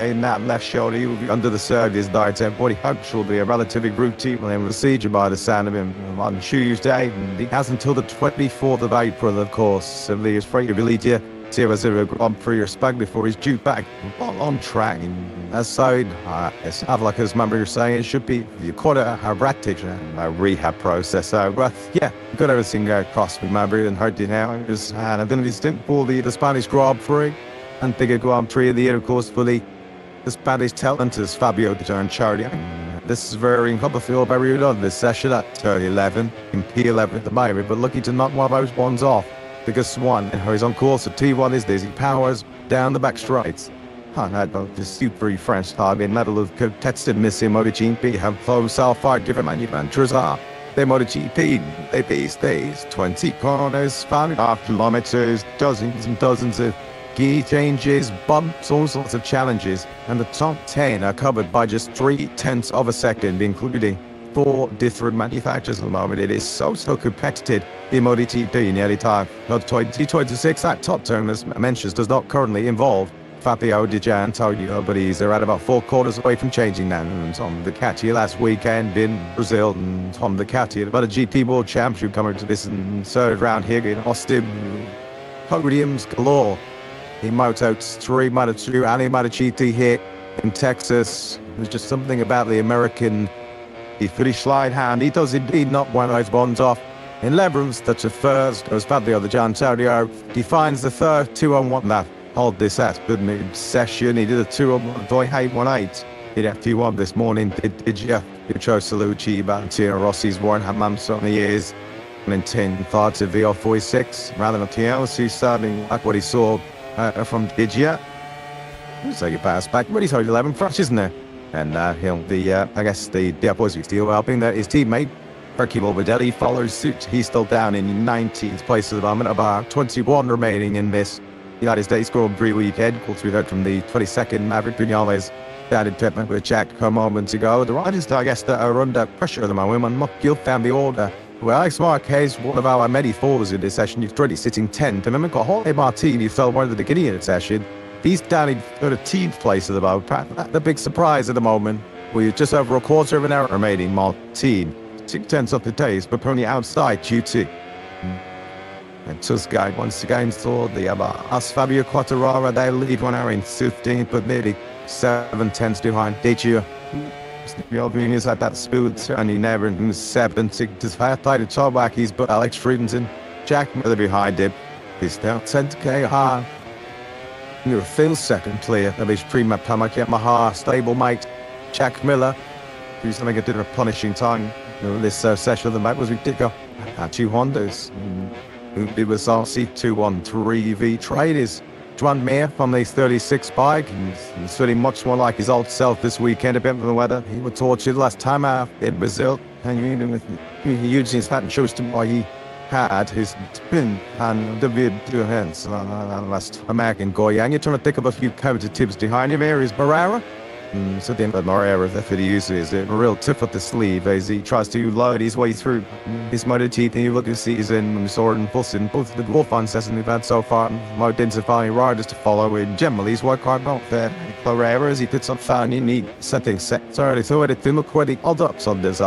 In that left shoulder, he will be under the surge. His diet and body hug will be a relatively routine and procedure by the sound of him on Tuesday. He has until the 24th of April, of course. So he is free to release you. 0-0 Grand Prix or spag before he's due back on track. Aside, as Avlakas member saying, it should be quite a erratic rehab process. So, yeah, got everything across with Maverick and hurt now. And I think he didn't pull the Spanish Grand Prix and take a Grand Prix of the year, of course, fully. The Spanish talent is Fabio Di Giancarlo. This is very Copperfield by on this session at 30-11 in P11 at the Maverick, but lucky to knock one of those ones off. Because one and hurries on course, so T1 is Dizzy Powers down the back straights. That the super French hobby and medal of contested missing MotoGP have closed so far different manufacturers are. They MotoGP, they base days, 20 corners, 5.5 kilometers, dozens and dozens of gear changes, bumps, all sorts of challenges, and the top 10 are covered by just 0.3 of a second, including 4 different manufacturers at the moment. It is so competitive. The MotoGP nearly time. Not 2026, that top term, as mentioned, does not currently involve Fabio Di Giancarlo, but he's around about 4 quarters away from changing that. And Tom Ducati last weekend in Brazil, and Tom Ducati about a GP World Championship coming to this third round here in Austin. Podiums galore. In Moto3, Moto2, and in MotoGP here in Texas. There's just something about the American finish line hand. He does indeed knock one of those bonds off. In Lebrun's, that's a first, goes Fabio Di Giancarlo, defines the third 2-on-1 that hold this at good mid-session. He did a 2-on-1, 8-1-8. He'd have Q1 this morning, did you? Pietro Salucci, Valentino Rossi's Warren Hammams on the years. And in 10 thoughts of VR46, rather than TLC starting like what he saw from Digia. So you pass back, but he's 11 fresh, isn't there? And he'll be, I guess, the boys are still helping his teammate. Hercule Videlli follows suit. He's still down in 19th place at the moment, about 21 remaining in this United States Grand Prix weekend. Of course, we heard from the 22nd Maverick Vinales down in Pittman with Jack a moment ago. The riders, I guess, that are under pressure at the moment, and not guilt family order. Well, Alex Marquez, one of our many forwards in this session, he's already sitting 10th. And then Jorge Martin, he fell one at the beginning of the session. He's down in 13th place at the moment. The big surprise at the moment. We're just over a quarter of an hour remaining. Martin, 6/10 of the days, but only outside Q2. And Tuscany once again saw the us Fabio Quartararo. They lead 1 hour in 15th, but nearly 7/10 behind Digia. Alvin is at that smooth turn. He never in 7th. Just fast by the top back. He's but Alex Friedenson, Jack Miller behind him. He's down 10k high. You're Phil second clear of his prima Pamak Yamaha stablemate, Jack Miller, who's having a bit of a punishing time. This session of the map was ridiculous. 2 Hondas. It was RC213V traders. Juan Mir from the 36 bike. He's feeling much more like his old self this weekend, a bit of the weather. He was tortured last time out in Brazil. And he used his hat and shows to why he had his spin and the vid two hands last American guy. And you're trying to think of a few counter tips behind him. Here is Barrera. So then Barrera, that's what he uses. A real tip up the sleeve as he tries to load his way through his MotoGP. You look at season, Sword and Fulson, both the Wolf on session we've had so far. More identifying riders to follow, and generally he's worked hard out there. Pereira's he did some fun in the setting set. Sorry, so it didn't look quite all up on this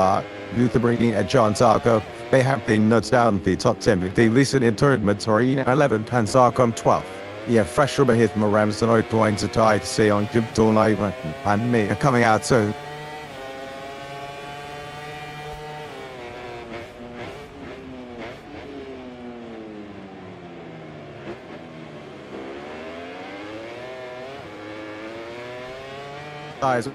Luther bringing a John Zarko. They have been nuts down the top 10. They listen in tournaments or 11 and Zarko 12. Yeah, fresh rubber hit from Ramsden out going to try to see on Jim Live and me coming out soon. Guys.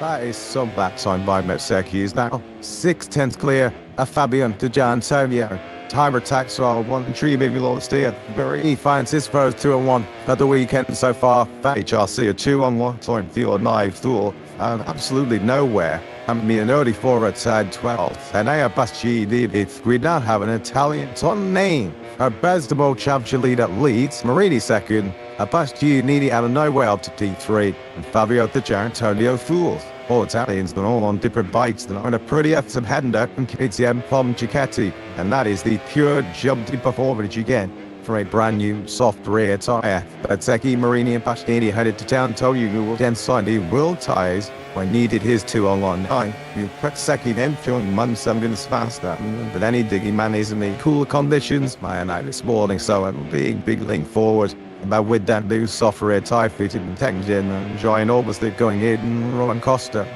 That is some backside by Metseki is now 6/10 clear. A Fabian to John Savio. Timer tax roll 1-3 maybe lost here. Very finds his first 2-1 at the weekend so far. HRC a 2-on-1 time field knife tool and absolutely nowhere. I mean an early forward side 12. And I Baschi did it. We now have an Italian ton name. A Besdemo Championship lead at Leeds, Marini second. A Baschi needy out of nowhere up to T3. And Fabio the Antonio Fools. All Italians are all on different bikes that are a pretty awesome hander and KTM from Giacchetti. And that is the pure jumpy performance you get for a brand new soft rear tyre. But Zeki, Marini and Pasquini headed to town told you who will then sign the world tyres when needed his 2-on-1. You put Zeki then feeling months minutes faster. But any diggy man is in the cooler conditions. My night this morning, so it will be a big link forward. But with that new software tyre fitted and technician and Giant obviously going in Roland Costa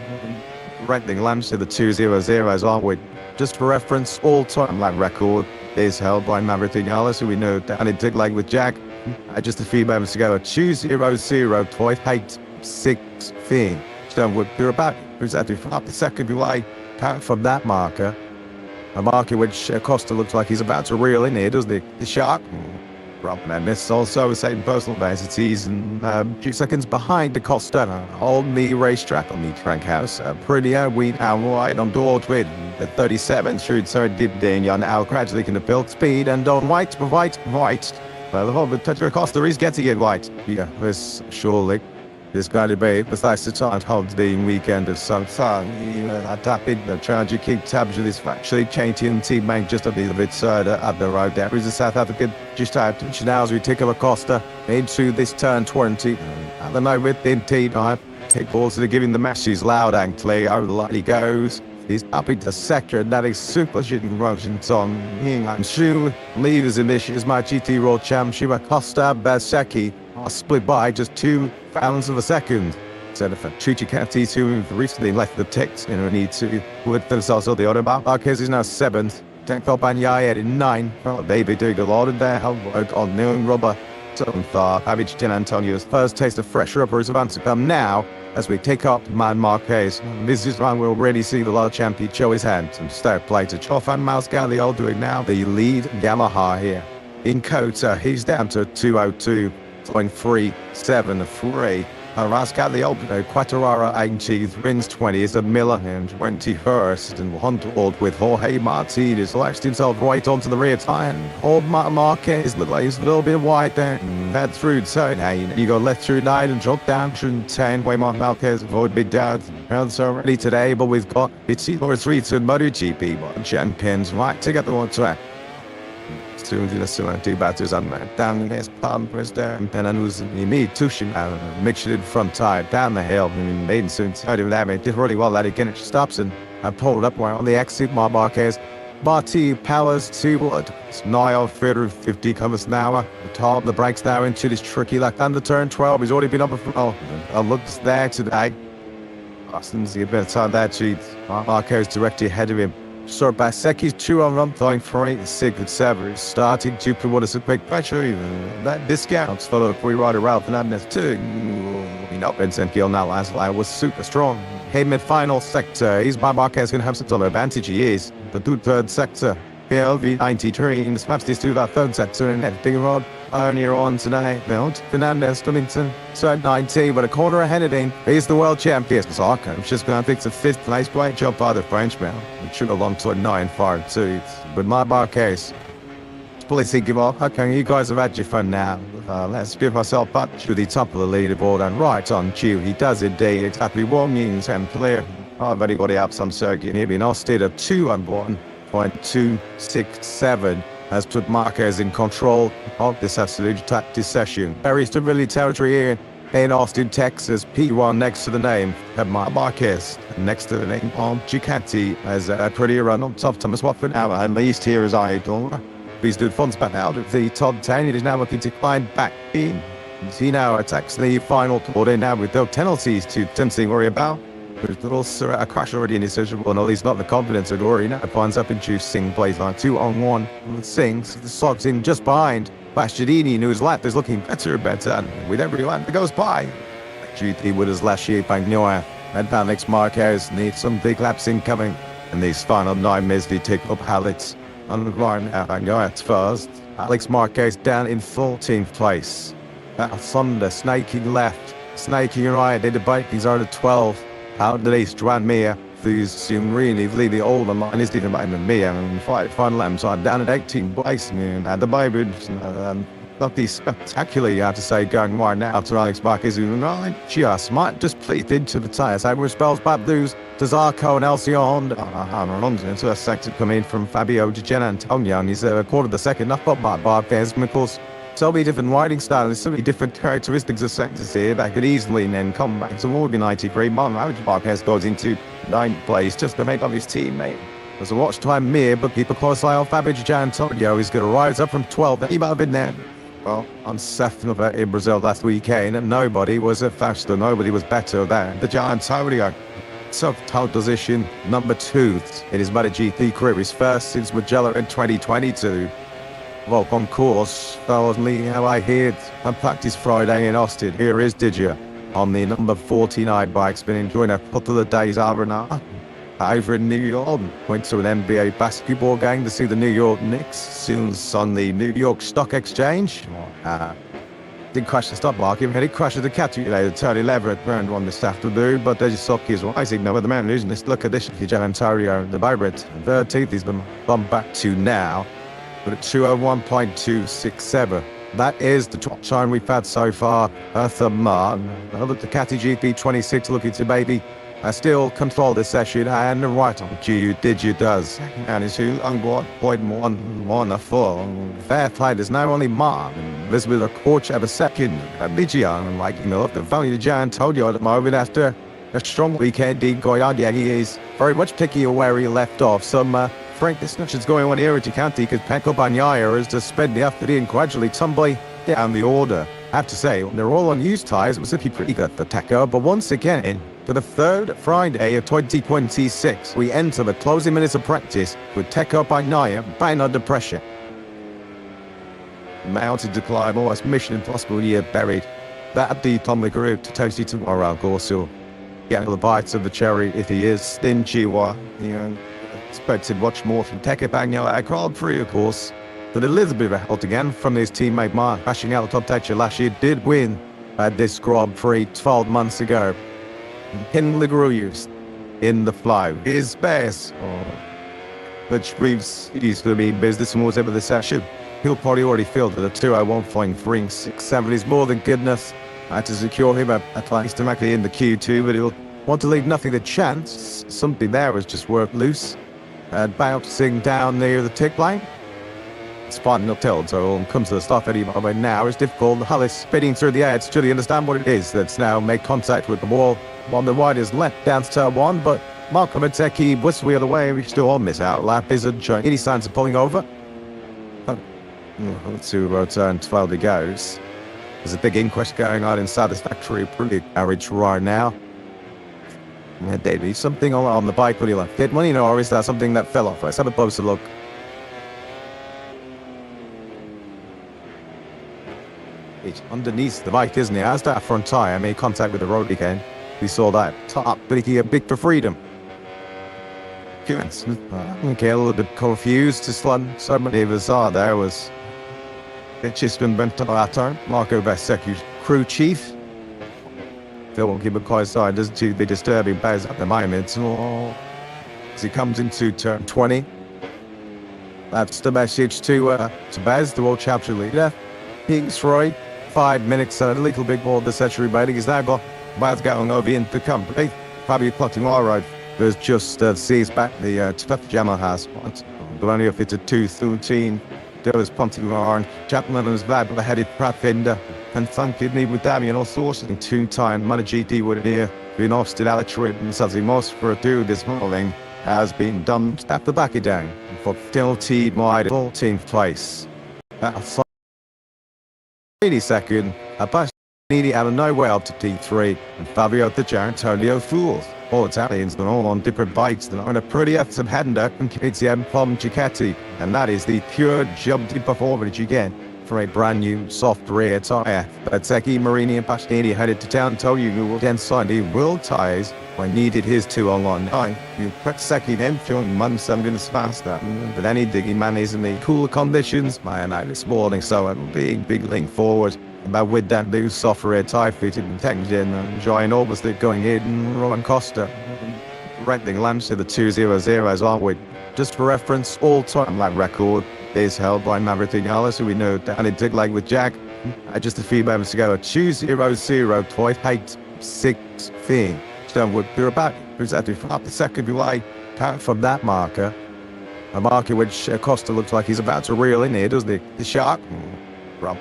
renting lamps to the 200s aren't we? Just for reference, all-time lap record is held by Maverick Vinales, who we know down in Dig Leg with Jack just a few moments ago at 2:00.863. So we're about who's at the second delay apart from that marker, a marker which Costa looks like he's about to reel in here, doesn't he? The shark. Rob Mendes also same personal best. He's 2 seconds behind the Costa on the racetrack, on the track house. Pretty we now right on board with the 37 shoot, so it did you're now gradually going to build speed and on white. Well, the whole Pedro Costa is getting it white. Yeah, this surely. This guy to be besides the time holds the weekend of some fun. I tap in the tragic keep tabs with this actually changing teammate just a little bit further up the road. There is a South African just out now as we take over Costa into this turn 20. At the moment, indeed, I take balls to giving the messages loud and clear. Over the line he goes. He's up into second, that is super shooting Russian song. I'm sure leaders in this is my GT World Championship. Costa Bersecki are split by just 2/1000 of a second. So the Trichicati, who recently left the ticks, need to would themselves on the other. Marquez is now 7th. Tenko Banyaya in 9. Well, they be doing a lot of their homework on new rubber. So far, Average Jan Antonio's first taste of fresh rubber is about to come now as we take up Man Marquez. This is when we'll already see the World Champion show his hand and start play to Choff and Mouse Galliol doing now the lead Yamaha here. In Kota, he's down to 2:02.373. Rascalio, Quattarara 18th, Rins 20 is a Miller and 21st, and Huntwald with Jorge Martinez lashed himself right onto the rear tire. Old Marquez looked like he's a little bit wide there. Head through turn 8, you go left through 9 and drop down through 10. Waymark Marquez avoid big down. Rounds already today, but we've got it's Moto3 to MotoGP champions right together on track. Soon the two batters on that. Down his palm was there, and then who's me tushing out mixed it front tire down the hill. And made soon I didn't have it. Did really well that again. It stops and I pulled up while on the exit. Marquez. Barty powers to wood. It's nigh off 50 kilometers an hour. The top of the brakes now into this tricky like under turn 12. He's already been up before. Oh, I looked there today. Austin's a bit on that sheet. Marquez directly ahead of him. So Baseki's 2 on run throwing for 8 Sigurd Sever starting to promote us a quick pressure even that discounts for the free rider Ralph Fernandez too. Vincent Gill now last line was super strong. Hey mid-final sector, is Marquez gonna have some advantage? He is. The 3rd sector. PLV 93 in the smaps to that 3rd sector and that big rod earlier on today. Fernandez coming to turn 19 but a quarter ahead of him. He's the world champion. Zarko's just gonna fix a 5th place great job by the Frenchman. It should have long to a 9-5-2. But my Marquez. Please give up. Okay, you guys have had your fun now. Let's give ourselves up to the top of the leaderboard and right on cue. He does indeed exactly 1 means and clear. I've only got it up some circuit here. Been Austin of 2:1.267 has put Marquez in control of this absolute tactic session. Very stability territory here in Austin, Texas. P1 next to the name of Marquez. Next to the name of Ducati as a pretty run on top. Thomas Watford now at least here is idle. He's doing funds back out of the top 10. It is now looking to climb back in. He now attacks the final quarter now with no penalties to Tennessee worry about. There's little a crash already in his social well, no, he's not the confidence of Rory now. Finds up into Singh plays line 2-on-1. Sings slots in just behind Bastianini, whose lap is looking better and better. And with every lap that goes by, GT with his last year by Noah. And Alex Marquez needs some big laps incoming. And these final 9 minutes they take up Alex on the line now. And Noah's first. Alex Marquez down in 14th place. Thunder snaking left, snaking right. In the bike, he's on the 12th. Out the east, Joan Mir, who's really the older man is even behind Mir and 5 final laps on down at 18th place. And the Bible, not the spectacular, you have to say, going wide now after Alex Marquez, who just might just pleat into the tyres. Over spells bad blues to Zarco and Alcion. Into a sector coming from Fabio Di Gianantonio, and he's a quarter of the second up by Marquez, of course. So many different riding styles, so many different characteristics of sectors here that could easily then come back to more than 93. Marquez goes into 9th place just to make up his teammate. There's a watch time mirror, but keep a close eye on Fabio Di Gianantonio. He's going to rise up from 12th. He might have been there. Well, on 7th in Brazil last weekend, and nobody was faster, nobody was better than the Gianantonio. Self-titled position number 2 in his MotoGP career, his first since Mugello in 2022. Well, on course, only how I heard and practice Friday in Austin. Here is Didier on the number 49 bike. It's been enjoying a couple of days over now. over in New York. Went to an NBA basketball game to see the New York Knicks. Soon on the New York Stock Exchange. Did crash the stock market, and it crashed the calculator. Tony Leverett burned one this afternoon, but there's stock is rising now with the man losing this. Look at this, John Ontario, the vibrant 13th, he's been bumped back to now, but at 201.267. That is the top time we've had so far. Eartha Martin, look, the Catty GP26 looking to maybe still control the session, and the right on Q does. And it's 2.114. Fair play, there's now only Martin. Elizabeth a coach of a second. Bijan, like, you know, the value of Jan told you at the moment after a strong weekend going on. Yeah, he is very much picky where he left off. Some frank discussions going on here at County because Peko Banyaya is to spend the afternoon gradually tumbling down the order. I have to say, they're all on used tyres. It was looking pretty good for Teco, but once again, for the third Friday of 2026, we enter the closing minutes of practice with Teco Banyaya bang under pressure. Mounted to climb, almost mission impossible year buried. That deep on the group to Toasty tomorrow, of course, he'll get the bites of the cherry if he is stingy. Expected much more from Teco Banyaya at Grand Prix, of course. But a little bit of a help again from his teammate Mark, crashing out the top teacher last year, did win at this Grand Prix 12 months ago. In the grooves, in the flow, his best. Which proves he's going to be in business and whatever the session. He'll probably already feel that the 201.367 is more than goodness to secure him at least directly in the Q2, but he'll want to leave nothing to chance. Something there was just worked loose and bouncing down near the tick line. Spotting up tilt, so comes to the stop at him by now. It's difficult. The hull is spinning through the air. It's truly understand what it is that's now made contact with the wall on the wide is left down to turn one, but Malcolm Ateki was wheel away. We still on this out lap. Isn't showing any signs of pulling over. To turn 12 it goes. There's a big inquest going on inside this factory. Pretty garage right now. There'd be something on the bike when he left it. Well, you know, or is that something that fell off? Let's have a closer look. It's underneath the bike, isn't it? As that front tyre made contact with the road again. We saw that top, but he a bit for freedom. Okay, a little bit confused. Just one, so many of us are. There was it's just been bent on that turn. Marco Vesecchi's crew chief. Phil won't give a quiet side, doesn't too be disturbing Bez at the moment. As he comes into turn 20. That's the message to Bez, the world chapter leader. Kingsroy, 5 minutes and a little bit more of the century rating. He's now got Baz going over into the company. Probably plotting all right. There's just sees back the tough Gemma has. But only if it's a 2-13. There was punting on. Chapman was bad with a headed Pratt Fender. And some kidney with Damien all sorts of 2-time MotoGP with it here. Being off still Alex Ribbons as he must for a do this morning has been dumped at the back of down for still team wide 14th place. That's 82nd, a bus nearly out of nowhere up to T3, and Fabio Di Antonio Fools. All Italians are all on different bikes that are on a pretty some Hender and KTM from Giacchetti, and that is the pure jumpy performance you get for a brand new soft rear tyre. But Zeki, Marini and Pasquini headed to town, told you who will then sign the world tyres when needed his 2-on-1. You put Zeki then feeling months I'm going to faster, but any digging man is in the cooler conditions. My night this morning, so a big link forward. But with that new soft rear tyre fitted and technician and enjoying August going in, Rowan Costa renting lamps to the 200s, aren't we? Just for reference, all-time lap record is held by Maverick Vinales, who we know down in Dig Lake with Jack just a few moments ago at 2:00.863. So we're about exactly half a second away from that marker. A marker which Costa looks like he's about to reel in here, doesn't he? The shark.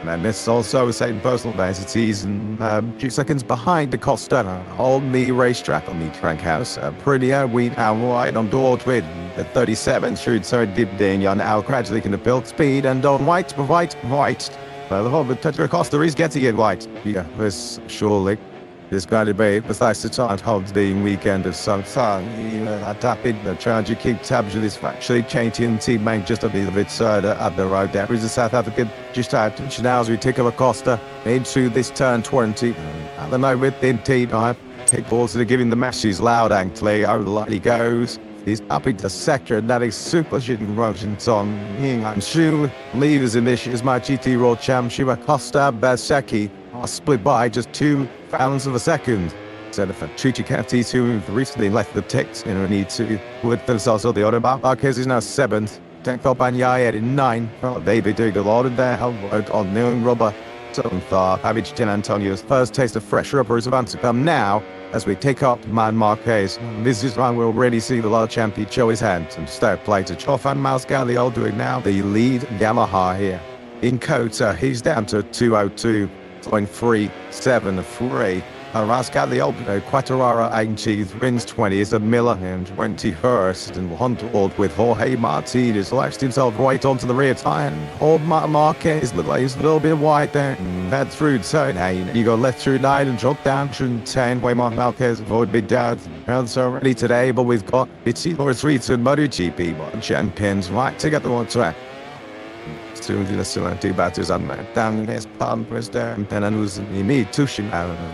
And this also same personal densities and a few seconds behind the Costa on the racetrack on the track house. Pretty we are wide on board with the 37 should so dip down now gradually going to build speed and on white. Well, the whole Tetra Costa is getting it white. Yeah, this surely is going to be besides the time holds the weekend of some fun. I tap in the charger keep tabs with this actually changing teammate just a little bit further up the road. There is a South African just out now as we take over Costa into this turn 20. At the moment in T9, kick balls that are giving the messages loud and clear. Over the light he goes. He's up into sector, that is super shitting Russians on Ying and Shu. Leaders in this is my GT World Championship. Acosta Bersecki are split by just 2 thousandths of a second. So the Trichikati, who recently left the Tex in a need to with themselves on the other. Marquez is now 7th. Tenko Banyai in 9th. Oh, they be doing a lot of their homework on new rubber. So far, Average Tin Antonio's first taste of fresh rubber is about to come now as we take up Man Marquez. This is when we'll already see the World Champion show his hands and start play to Choff and Mouse Galliol doing now the lead Yamaha here. In Kota, he's down to 202.373. Rascalio, Quattarara 80th, wins 20th, and Miller and 21st, and Huntwald with Jorge Martinez lashed himself right onto the rear tire. Old Marquez, the lays a little bit wide there, head through turn 8, you go left through 9 and drop down through 10, way Marquez avoid big down. Rounds already today, but we've got Moto3 to MotoGP, but champions right to get the one track. Soon to the still 2 batters unmanned. Down his pump was there, and then I was Tushing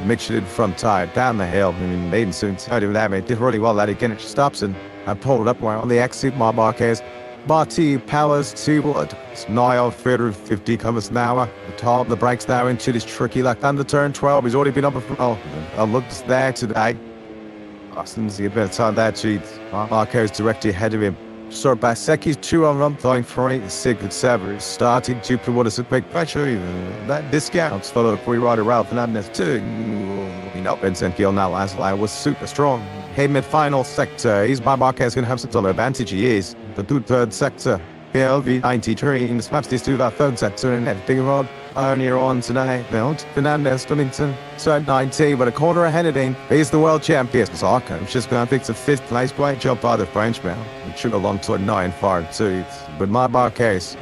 Michelin front tire down the hill, and Maiden soon started with that. It did really well that again. She stops and I pulled up while on the exit. Marquez. Barty powers to what? Niall further 50 kilometers an hour. The top of the brakes now into this tricky left under turn 12. He's already been up for I looked there today. Austin's a bit on that sheet. Marquez directly ahead of him. So Baseki's 2 on run throwing for 8, 6 and 7. Starting to promote us a quick pressure. That discounts for the free rider Ralph Fernandez too. Vincent Gill now last line was super strong. Hey, mid-final sector. He's Marquez going to have some advantage. He is. The 3rd sector. PLV 93 in the smaps to that 3rd sector and everything wrong. Earlier on today, Fernandez Flemington, turn 19, but a quarter ahead of him. He's the world champion. Zarko's just going to fix a 5th place. Great job by the Frenchman. Should have long to a 9-5-2. But my Marquez.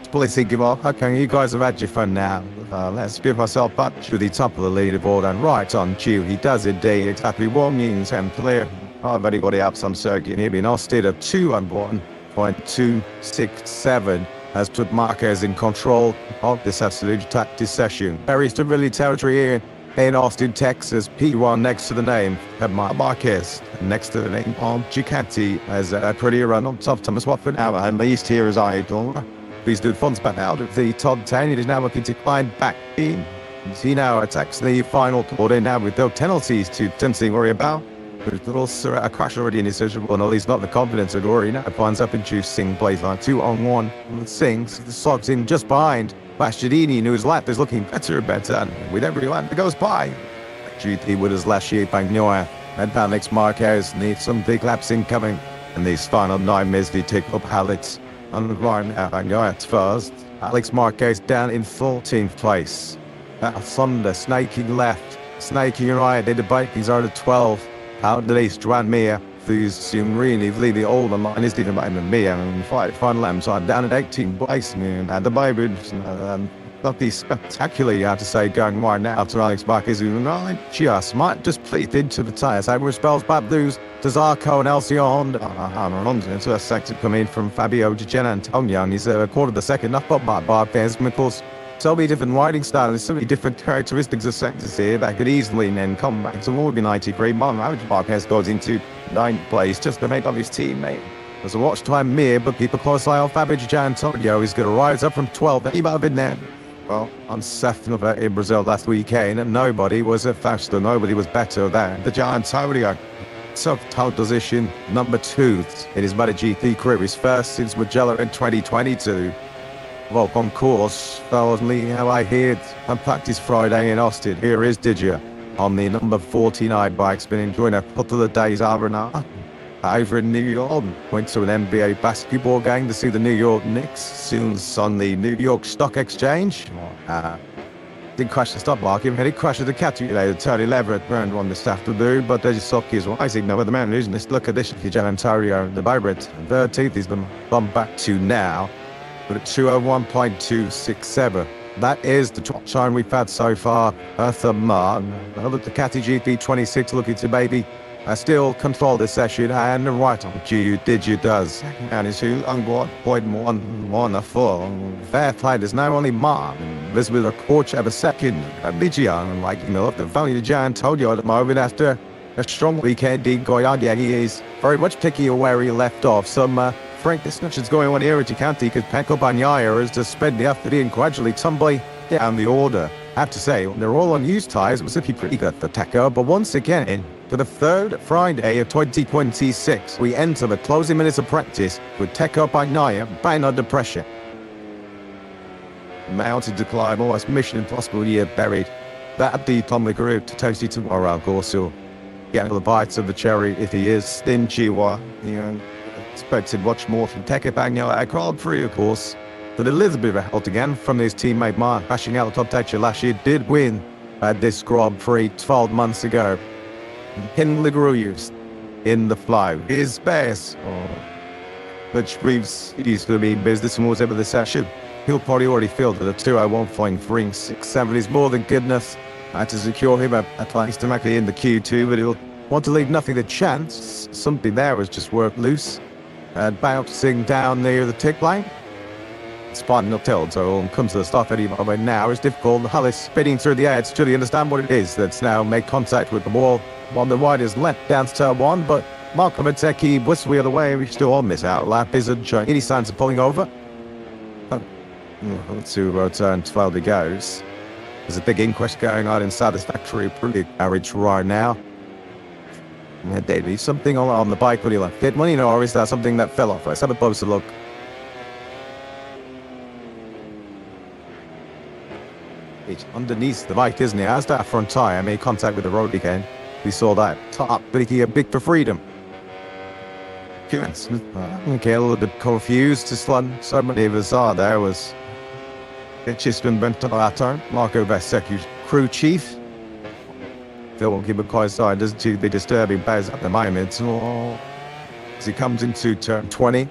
Please give up. Okay, you guys have had your fun now. Let's give ourselves up to the top of the leaderboard and right on cue. He does indeed exactly 1 means and clear. I've already got it up some circuit here. Been Austin at 2-1.267. Has put Marquez in control of this absolute tactic session. Very stability territory here in Austin, Texas. P1 next to the name of Marquez. Next to the name of Ducati as a pretty run on top. Thomas Watford now at least here is idle. These good funds back out of the top 10. It is now looking to climb back in. He now attacks the final quarter now with no penalties to Tennessee worry about. There's a little a crash already in his session, but at least not the confidence of Rory. Now finds up into Singh plays on 2-on-1. Singh slots in just behind Bastianini, whose lap is looking better and better. With every lap that goes by, GT with his last year Bagnoa and Alex Marquez needs some big laps incoming. And these final 9 minutes they take up Alex on the run. Bagnoa at first. Alex Marquez down in 14th place. Thunder snaking left, snaking right. In the bike, he's on at 12. Out the east, Joan Mir, who's really the older line is the mind of me. And final laps are down at 18 place, man. And the Bible, not the spectacular, you have to say, going wide now after Alex Marquez, who just might just pleat into the tyres. Over spells bad news to Zarco and Alcion. Into a sector coming from Fabio Gian Antonio, and he's a quarter of the second up by Marquez, of course. So many different riding styles, so many different characteristics of sectors here that could easily then come back to more than 93. Marquez goes into 9th place just to make up his teammate. There's a watch time mere, but keep a close eye on Fabio Gian Antonio. He's going to rise up from 12th. He might have been there. Well, on 7th in Brazil last weekend, and nobody was faster, nobody was better than the Gian Antonio. So top position, number 2 in his MotoGP career, his first since Mugello in 2022. Well, on course, only how I heard and practice Friday in Austin. Here is Didier on the number 49 bike's been enjoying a couple of days over in New York. Went to an NBA basketball game to see the New York Knicks. Soon on the New York Stock Exchange. Didn't crash the stock market, he crashed the calculator, turn 11 at round 1 this afternoon, but there's stock is rising now with the man losing this look at this for Gian Antonio, the vibrant 13th he's been bumped back to now. But at 201.267. That is the top time we've had so far. Arthur Martin, the Ducati GP26 looking to maybe still control the session, and right on cue, Didier does. And it's 2.114. Fair play, there's now only Martin. This was a quarter of a second. Didier, like, the value of Gian Antonio at the moment after a strong weekend in Goyard. Yeah, he is very much picking where he left off. Some frank discussions going on here at County because Pecco Bagnaia is to spend the afternoon gradually tumbling down the order. I have to say, they're all on used tyres, it was looking pretty good for Teco, but once again, for the third Friday of 2026, we enter the closing minutes of practice with Pecco Bagnaia bang under pressure. Mounted to climb, almost mission impossible year buried. That deep on the group to Toasty tomorrow, of course, so getting the bites of the cherry if he is stingy. Expected much more from Pecco Bagnaia at Grand Prix, of course. But a little bit of a help again from his teammate Mark, crashing out the top texture last year, did win at this Grand Prix 12 months ago. In the grooves, in the flow, his best. Which proves he's going to be in business and whatever the session. He'll probably already feel that the 201.367 is more than good enough to secure him at least directly in the Q2, but he'll want to leave nothing to chance. Something there was just worked loose and bouncing down near the tick line. Spotting up tilt, so comes to the stop any moment now. It's difficult. The hull is spinning through the air. It's truly understand what it is that's now made contact with the wall on the right is left down to turn one, but Marco Matecchi whistle the other way. We still on this outlap. Isn't showing any signs of pulling over. To turn 12 he goes. There's a big inquest going on inside this factory. Pretty average right now. Yeah, Davey, something on the bike when he left it. Money, or is that something that fell off? Let's have a closer look. It's underneath the bike, isn't it? As that front tyre made contact with the road again. We saw that top, but he big for freedom. Okay, a little bit confused. Just like so many of us are. There was it's just been bent on that turn. Marco Vesecchi's crew chief. Phil will give a quiet side, doesn't too be disturbing Bez at the moment. As he comes into turn 20.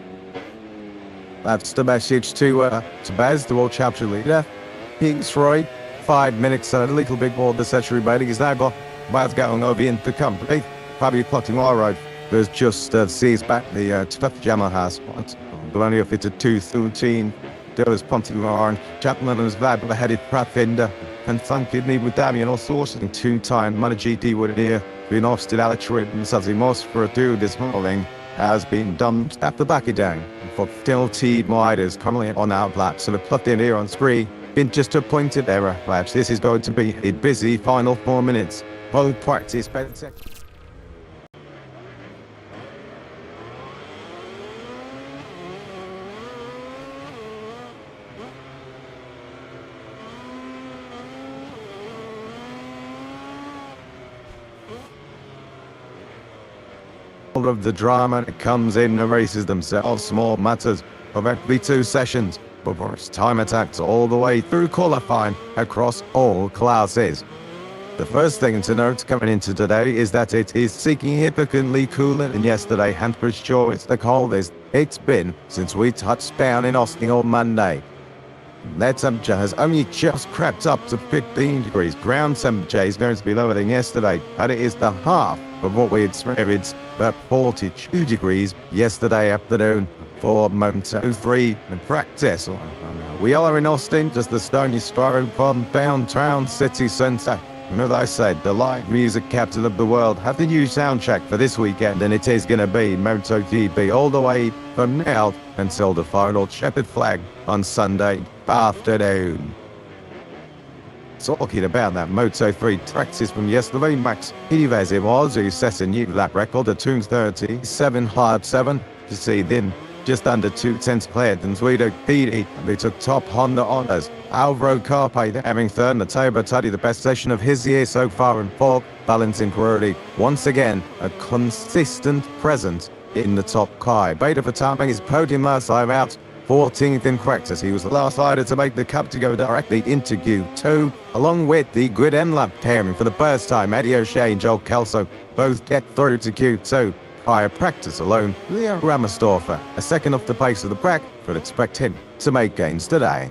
That's the message to Bez, the world chapter leader. King's Roy. 5 minutes and a little bit more of the century remaining. He's now got Baz going over into the company. Probably plotting all right. There's just sees back the tough jammer has. Only if it's a 213. There was punting on. Chapman was bad with a headed Pratt Fender. And thank me with Damien all sorts of 2-time MotoGP with here. Been off still Alex Ribbons as he must for a dude this morning has been done at the back of down. For still T riders currently on outlap. So the plugged in here on screen. Been just a pointed error. Perhaps this is going to be a busy final 4 minutes. Both practice better. All of the drama that comes in the races themselves, small matters of every 2 sessions. But first time attacks all the way through qualifying across all classes. The first thing to note coming into today is that it is significantly cooler than yesterday, and for sure it's the coldest it's been since we touched down in Austin on Monday. That temperature has only just crept up to 15 degrees. Ground temperature is going to be lower than yesterday, and it is the half of what we experienced at 42 degrees yesterday afternoon for Moto3 in practice. We are in Austin, just the stony spiral from downtown city centre. And as I said, the live music capital of the world have the new soundtrack for this weekend, and it is going to be MotoGP all the way from now until the final checkered flag on Sunday afternoon. Talking about that Moto3 practice from yesterday, Max Ives it was who set a new lap record at 2:37.7 to see then just under 2/10 cleared than Guido Pidi. They took top Honda honours. Alvaro Carpe having third in the table, Teddy the best session of his year so far in fourth. Valentin Quirdi once again a consistent presence in the top car. Beta for timing his podium last time out. 14th in practice. He was the last rider to make the cup to go directly into Q2, along with the grid end lap pairing for the first time. Eddie O'Shea and Joel Kelso both get through to Q2. Prior practice alone, Leo Ramersdorfer, a second off the pace of the pack, but expect him to make gains today.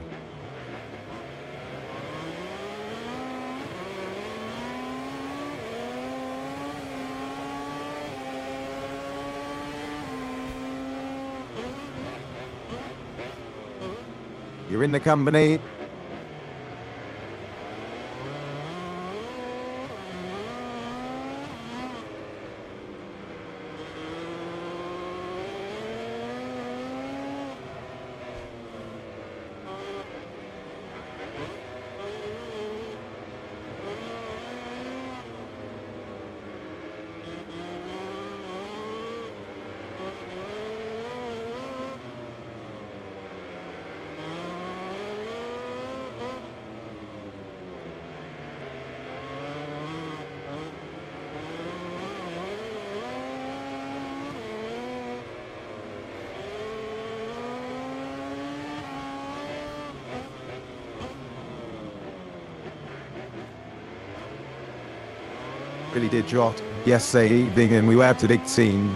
You're in the company. really did drop yesterday evening, and we were predicting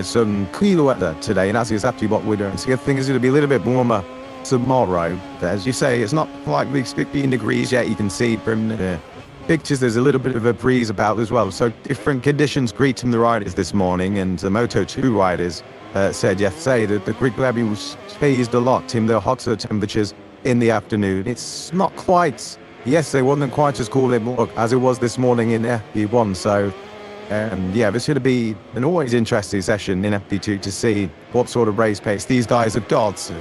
some cooler weather today, and that's exactly what we're doing. So I think it's going to be a little bit warmer tomorrow. But as you say, it's not quite 15 degrees yet. You can see from the pictures there's a little bit of a breeze about as well. So different conditions greeting the riders this morning, and the Moto2 riders said yesterday that the grid gravity was phased a lot in the hotter temperatures in the afternoon. It's not quite, yesterday wasn't quite as cool as it was this morning in FP1. So yeah, this should be an always interesting session in FP2 to see what sort of race pace these guys have got.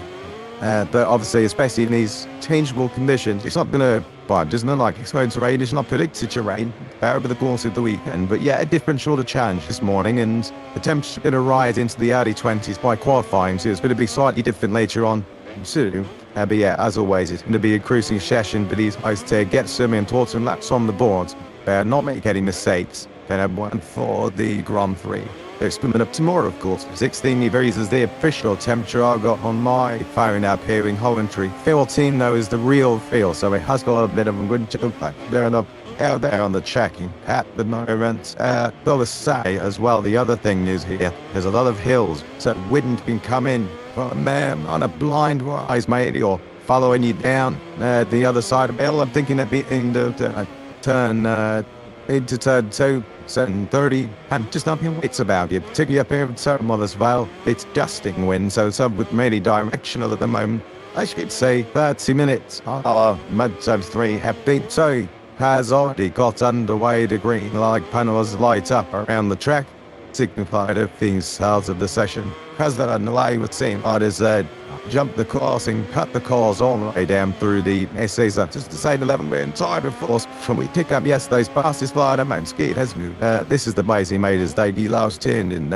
But obviously, especially in these changeable conditions, it's not going to, well, there's no like exposed rain, it's not predicted to rain over the course of the weekend. But yeah, a different sort of challenge this morning, and the temperature's going to rise into the early 20s by qualifying, so it's going to be slightly different later on too. But yeah, as always, it's going to be a cruising session for these guys to get some important laps on the board, not make any mistakes. Then I went for the Grand Prix. It's coming up tomorrow, of course. 16 degrees is the official temperature I got on my phone app here in Coventry. 14 though is the real feel, so it has got a bit of a good jump back there and up out there on the checking at the moment. Gotta say as well, the other thing is here, there's a lot of hills, so wind can come in on a blind rise, mate, or following you down the other side of the hill. I'm thinking at the end of turn into turn 2, 7:30, and just nothing waits about you, particularly up here in Surrey as well. It's dusting wind, so it's mainly directional at the moment. I should say 30 minutes. Moto3 happy. So has already got underway. The green light panels light up around the track, signified of the start of the session. Has that underway, we're seeing riders jump the course and cut the course all the way down through the essays. Just to say, 11 minute time of force from we pick up yesterday's fastest rider, Mount Ski has moved. This is the base he made his debut last year, and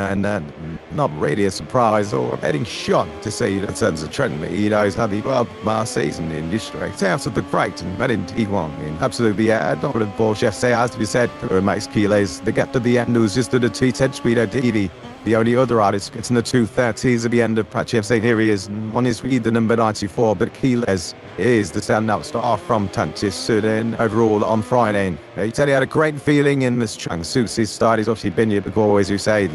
not really a surprise or a betting shot to see that sense of trend. You know, he's had the last season in history. It's out of the great and met in T1. I mean, absolutely, not a Porsche yesterday, as to be said, for Max Keeles. The gap to the end was just at a 210 speed out TV. The only other artist gets in the 230s at the end of practice. Yesterday, here he is on his lead, the number 94, but Keeles is the standout star from Tantis Sudan overall on Friday. He said he had a great feeling in this track. Suits his start. He's obviously been here before, as you say.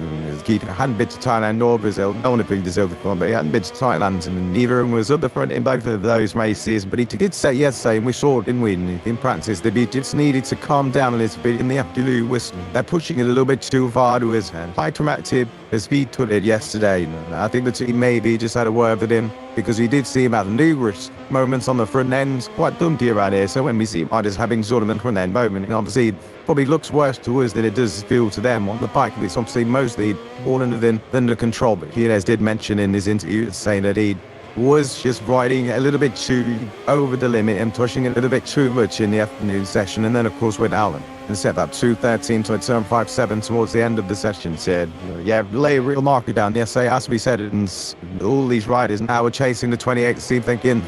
He hadn't been to Thailand or Brazil. No one had been to Brazil before, but he hadn't been to Thailand, and neither of them was up the front in both of those races. But he did say yesterday, and we saw it, didn't we, in practice, that he just needed to calm down a little bit in the afternoon. They're pushing it a little bit too far to his hand. High traumatic as he put it yesterday. I think the team maybe just had a word with him, because he did see him have numerous moments on the front end, quite dumpy around here. So when we see riders having sort of a front end moment, and obviously it probably looks worse to us than it does feel to them on the bike. It's obviously mostly all under control. But Vinales did mention in his interview saying that he was just riding a little bit too over the limit and pushing it a little bit too much in the afternoon session. And then of course with Alan and set up 2:13 to a turn 5.7 towards the end of the session, said, yeah, lay a real marker down. Yes, as we said, and all these riders now are chasing the 28 seed, thinking,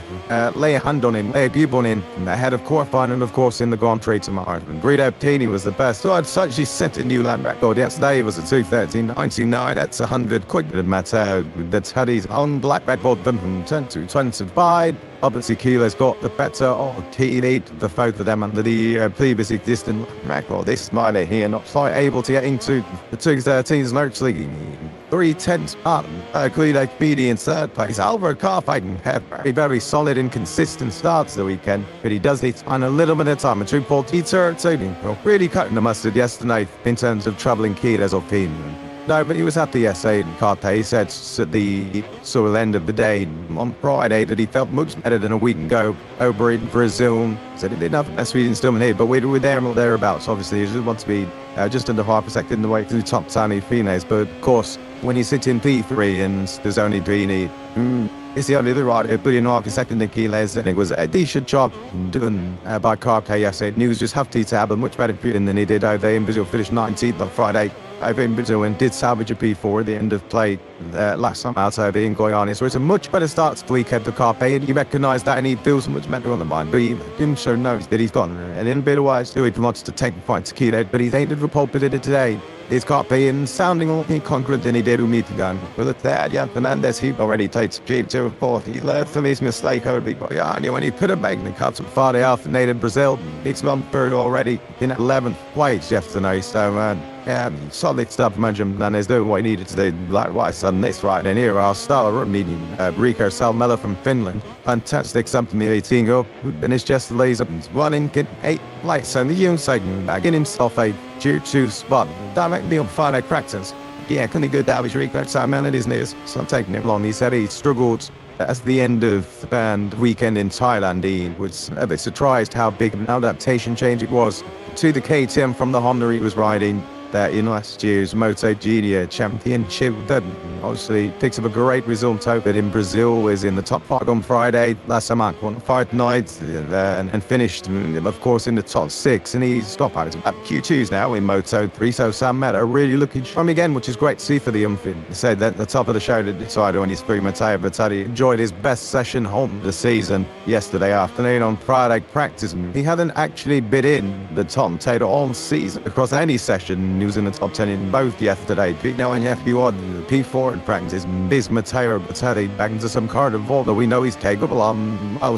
lay a hand on him, lay a cube on him, ahead of quarterfinal, and of course in the Grand Prix tomorrow. And Guido Pini was the best. So I'd actually set a new land record. Yesterday it was a 2:13.99. That's 100 quick to Matteo. That's had his own black record from 10 to 25. Obviously, Keeler's got the better of T8, the both of them under the previous existing record. This minor here not quite able to get into the 213s and actually 3/10 up. Guido Pini in third place. Alvaro Carpenter had very solid and consistent starts the weekend, but he does it on a little bit of time. A 2:42, really cutting the mustard yesterday in terms of troubling Keeler's opinion. No, but he was happy yesterday in Carte. He said at the sort of end of the day on Friday that he felt much better than a week ago over in Brazil. Said he didn't have the best speed still here, but we were there or thereabouts. Obviously, he just wants to be just under half a second the way to the top Tiny Vinales. But of course, when you sit in P3 and there's only Pini, it's the only other rider put in half a second in Keeles, and it was a decent job done by Carpe yesterday. He was just happy to have a much better feeling than he did over there in Brazil. Finished 19th on Friday over in Brazil and did salvage a P4 at the end of play last time out over in Guyana. So it's a much better start to the weekend for Carpe, and you recognise that, and he feels much better on the mind. But he himself knows that he's gone a little bit of wise too. He wants to take the fight to Keeles, but he's aimed for pole position today. his copy and sounding all concrete than he did with Michigan. But at that, yeah, Fernandez, he already takes G2 fourth. He learned from his mistake over Goiânia when he could have made the cut from Friday after native Brazil. It's gone third already in 11th place yesterday, so yeah, solid stuff, Manjum, and there's doing what he needed to do. Likewise, on this right in here, our star meeting Rico Salmela from Finland. Fantastic, something the 18 go, and it's just lays up running, get 8 lights on the young segment, back in himself a Q2 spot. Directly on Friday practice. Yeah, couldn't go down with Rico Salmela, isn't it? It's not taking him long. He said he struggled at the end of the band weekend in Thailand. He was a bit surprised how big of an adaptation change it was to the KTM from the Honda he was riding that in last year's MotoGP Championship. That obviously picks up a great result over in Brazil, was in the top 5 on Friday, last time won 5 nights, and finished, of course, in the top 6, and he's top out at Q2s now in Moto3, so Sam Meta really looking strong again, which is great to see for the Umfin. He said that at the top of the show to decide when he's through Matteo Bertatti enjoyed his best session home the season yesterday afternoon on Friday practice. He hadn't actually been in the top 10 all season across any session. He was in the top 10 in both yesterday. Now in FP1, P4 in practice, Biz Matteo Bertatti back into some carnival that we know he's capable of.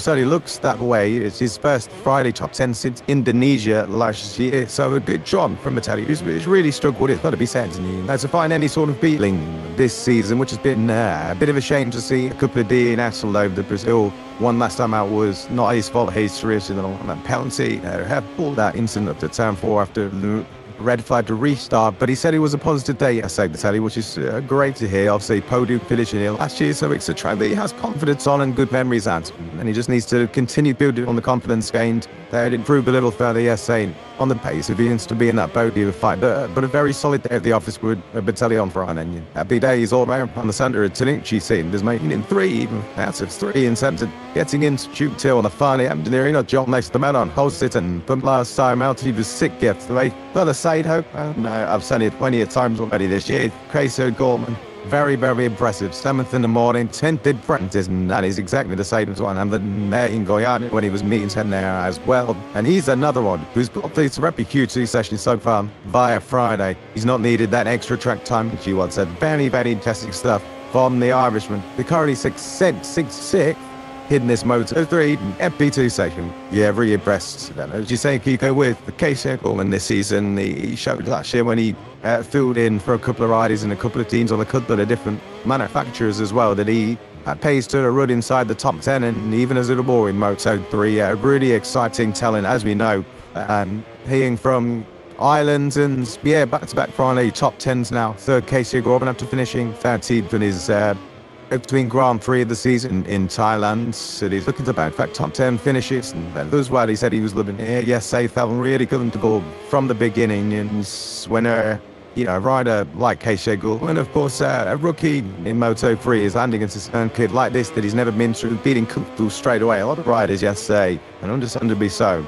Certainly looks that way. It's his first Friday top 10 since Indonesia last year. So a good job from Matteo. He's really struggled, it's got to be said. And to find any sort of feeling this season, which has been a bit of a shame to see a couple of DNS all over the Brazil. One last time out was not his fault. He's seriously on that penalty. Had pulled that incident up to turn 4 after red flag to restart, but he said it was a positive day yesterday, which is great to hear. Obviously, podium finishing here last year, so it's a track that he has confidence on and good memories at, and he just needs to continue building on the confidence gained. They'd improved a little further yesterday on the pace if he wants to be in that podium fight, but a very solid day at the office with Bertelli on Friday. And happy days all around on the Sandra Tanucci scene. There's making in 3 even out of 3 in center, getting into Q2 on the Friday afternoon. Not John next to the man on host it, and from last time out he was sick yesterday. Not a side hope. No, I've said it plenty of times already this year. Crazy Gorman. Very, very impressive. 7th in the morning, 10th in practice, and that is exactly the same as one. And there in Goiânia when he was meeting 10 there as well. And he's another one who's got this rep Q2 session so far via Friday. He's not needed that extra track time, which he wants. Said very, very interesting stuff from the Irishman. The currently 6'6", hitting this Moto3 FP2 session. Yeah, really impressed. As you say, Kiko, with the K-Circle in this season, he showed last year when he filled in for a couple of riders and a couple of teams on a couple of different manufacturers as well, that he pays to run inside the top 10 and even as a little more in Moto3. Really exciting talent, as we know. Hearing from Ireland and yeah, back-to-back Friday top 10s now. 3rd Casey Gorban after finishing 13th in his between Grand Prix of the season in Thailand. So he's looking to back top 10 finishes, and as well he said he was living here. Yes, they felt really comfortable from the beginning, and when a rider like K-Shegul, and of course a rookie in Moto3 is landing into a circuit like this that he's never been through, beating comfortable straight away. A lot of riders yesterday, and understandably so,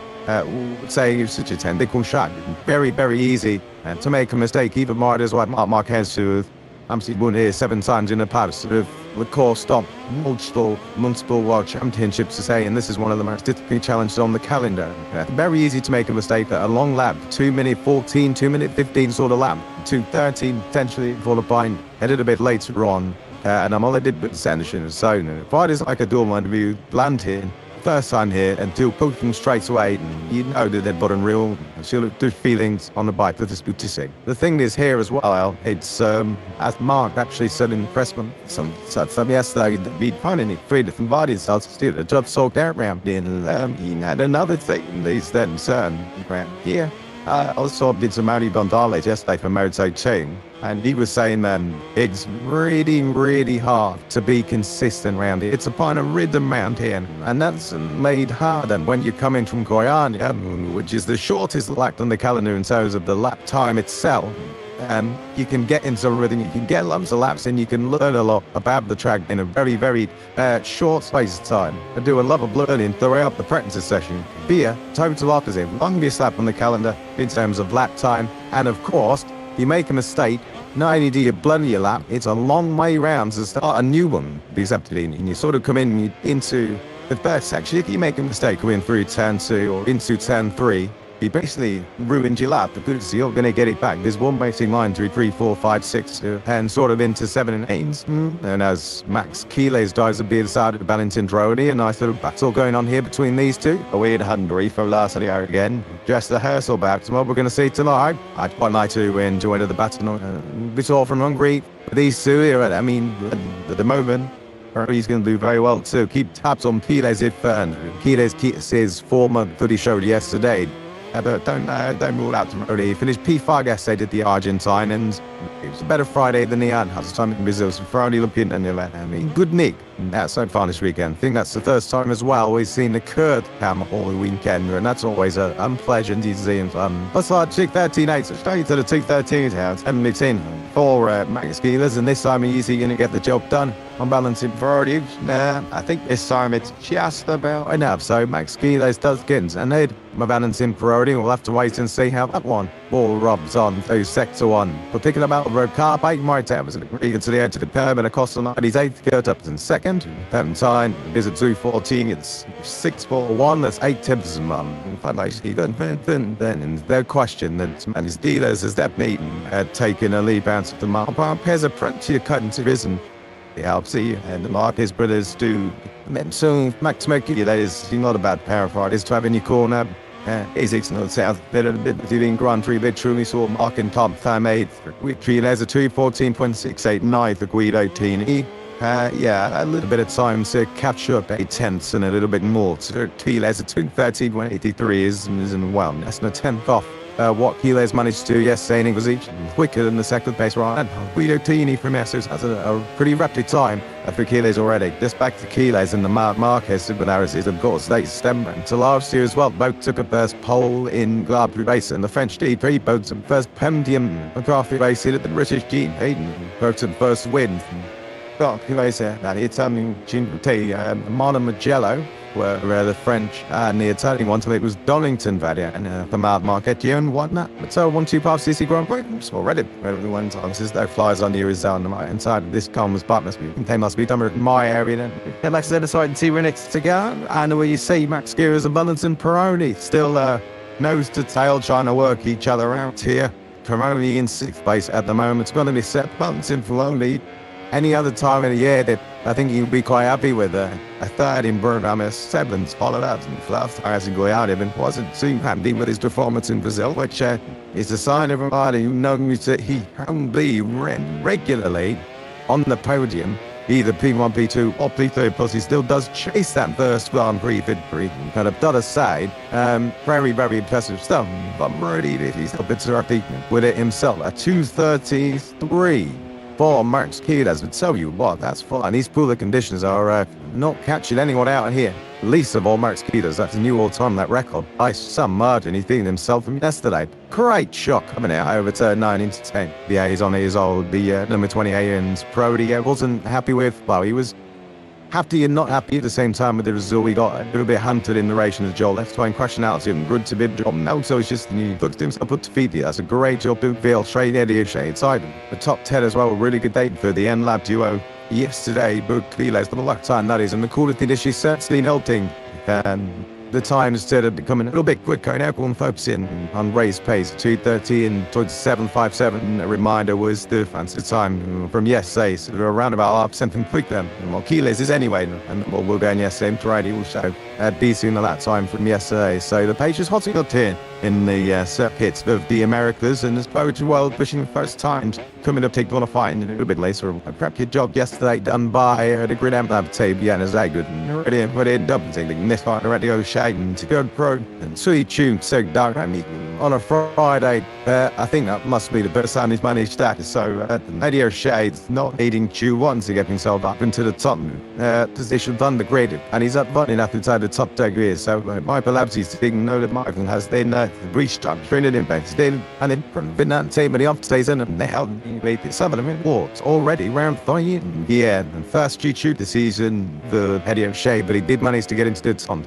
say it's such a technical shot, very, very easy to make a mistake. Even riders like Marquez, who absolutely won here 7 times in the past, sort of the course stop multiple world championships to say, and this is one of the most difficult challenges on the calendar. Very easy to make a mistake at a long lap, 2 minute 14, 2 minute 15 sort of lap, 2:13 potentially for the bind, headed a bit later on, and I'm all I did with Sanderson. So riders like a dual interview land here. First time here and do coaching straight away, and you know that they're bottom real. She'll do feelings on the bike that is good to see. The thing is here as well, it's as Mark actually said in the press some yesterday that we finding it 3 different bodies. So still the job sold there around in he had another thing these then around here. Also did some Mauri Gonzalez yesterday for Moto2, and he was saying that it's really, really hard to be consistent around here. It's a kind of rhythm around here, and that's made harder when you're coming from Goiânia, which is the shortest lap on the calendar in terms of the lap time itself. You can get into rhythm, you can get lumps of laps, and you can learn a lot about the track in a very, very short space of time. I do a lot of learning throughout the practice session. Here, total opposite, longest lap on the calendar in terms of lap time, and of course, you make a mistake, not only do you blunder your lap, it's a long way round to start a new one, and you sort of come into the first section. If you make a mistake coming through turn 2 or into turn 3, he basically ruined your lap because you're going to get it back. There's one racing line through 3, 4, 5, 6, and sort of into 7 and 8. And as Max Keeles dives a bit side of Valentin Brody, a nice little battle going on here between these two. A weird Hungary for last year again. Just the rehearsal back to what we're going to see tonight. I'd quite like to enjoy the battle. It's all from Hungary. But these two here, I mean, at the moment, he's going to do very well too. Keep tabs on Keeles if Keeles his former that he showed yesterday. Don't rule out tomorrow. He finished P5 yesterday, did the Argentine, and it was a better Friday than he had. Has time in Brazil, so Friday looking and I mean, good nick. That's so far this weekend. I think that's the first time as well we've seen the Kurt cam all the weekend, and that's always a unpleasant to see. That's like 213.8, so straight to the 213 house, and it's in for Max Keeles, and this time he's going to get the job done. On balancing priorities, I think this time it's just about enough. So Max Keeles does get, and then my balancing priority, we'll have to wait and see how that one ball rubs on through sector 1. But picking about the road car, Peyton Whitehead was agreed to the edge of the curb and across the line. He's 8th, Kurt up in 2nd. Time is at 2:14. It's 6:41. That's 8 tenths a month. Then their question that his dealers has definitely taken a leap out of the Marquez a plenty of cut into risen. The Alpsy and the Marquez brothers do. So Max Mercury, that is not a bad pair of riders to have in your corner. Asics North South, better bit doing Grand Prix, but truly saw Mark in top time 8th. Victory there's a 2:14.689 for Guido Tini. Yeah, a little bit of time to catch up 8 tenths and a little bit more. So Keeles at 2:13.83 is well, that's a 10th off. What Keeles managed to do yesterday, and it was each quicker than the second place ride. Guido Tini from Essos has a pretty rapid time for Keeles already. Just back to Keeles and the Marquez similarities, of course, they stem to last year as well. Both took a first pole in Grand Prix race, and the French GP both took first podium Grand Prix race at the British GP. Both took first win. Well, Keeles, it's Mono Magello were the French and the Italian ones, so it was Donington Vadia and for Marquez and whatnot. But so 125cc Grand Prix, it's already everyone's answers though flies on the Arizona on my inside of this comes but they must be done in my area then. And like I said, aside and see where next to go. And where you see Max Gear's abundance and Peroni still nose to tail trying to work each other out here. Peroni in 6th place at the moment. It's going to be set balance in Filoni. Any other time of the year that I think you'd be quite happy with a 3rd in Birmingham, 7th followed out and last as in Goyard and wasn't too happy with his performance in Brazil, which is a sign of a rider who knows that he can be regularly on the podium, either P1, P2 or P3, plus he still does chase that first Grand Prix victory. Kind of that aside, very, very impressive stuff. But really, he's a bit happy with it himself. A 2:33. For Max Keeles, but tell you what, that's fine. These cooler conditions are not catching anyone out here. Least of all Max Keeles, that's a new all-time that record. By some margin, he's beating himself from yesterday. Great shot coming out over turn 9 into 10. Yeah, he's on his old, the number 28 and Brody wasn't happy with. Well, he was happy and not happy at the same time with the result. We got a little bit hunted in the race as Joel left trying crashing out to him. Good to be job. No, so it's just he looked himself up to feed you. That's a great job to feel straight Eddie shade side. The top 10 as well, a really good day for the end lap duo yesterday. But Keeles, the luck time that is, and the coolest thing is she's certainly helping. The time instead of becoming a little bit quicker, now everyone focusing on race pace. 2:30 and towards 7:57. A reminder was the fancy time from yesterday, so around about something quick then. Well, Keeles is anyway, and what we'll go on yesterday, Friday will show decent at that time from yesterday. So the pace is hotting up here in the circuits of the Americas, and as Poetry World pushing first times coming up, take on a fight in a little bit later. A prep good job yesterday done by the Grid Amp Lab tape, yeah, and it's that good. Already put in double taking this part already go shading to go pro and so tuned so dark. I mean, on a Friday, I think that must be the best time he's managed that. So Radio Shade's not needing Q1 to get himself up into the top position undergraded, and he's up running up inside the top degrees. So Michael Labsy's thinking no that Michael has then reached up, training impacts then, and then been that team of the off season, and now some of them in wards already round 3. Yeah, and first Q2 the season, the Radio Shade, but he did manage to get into the top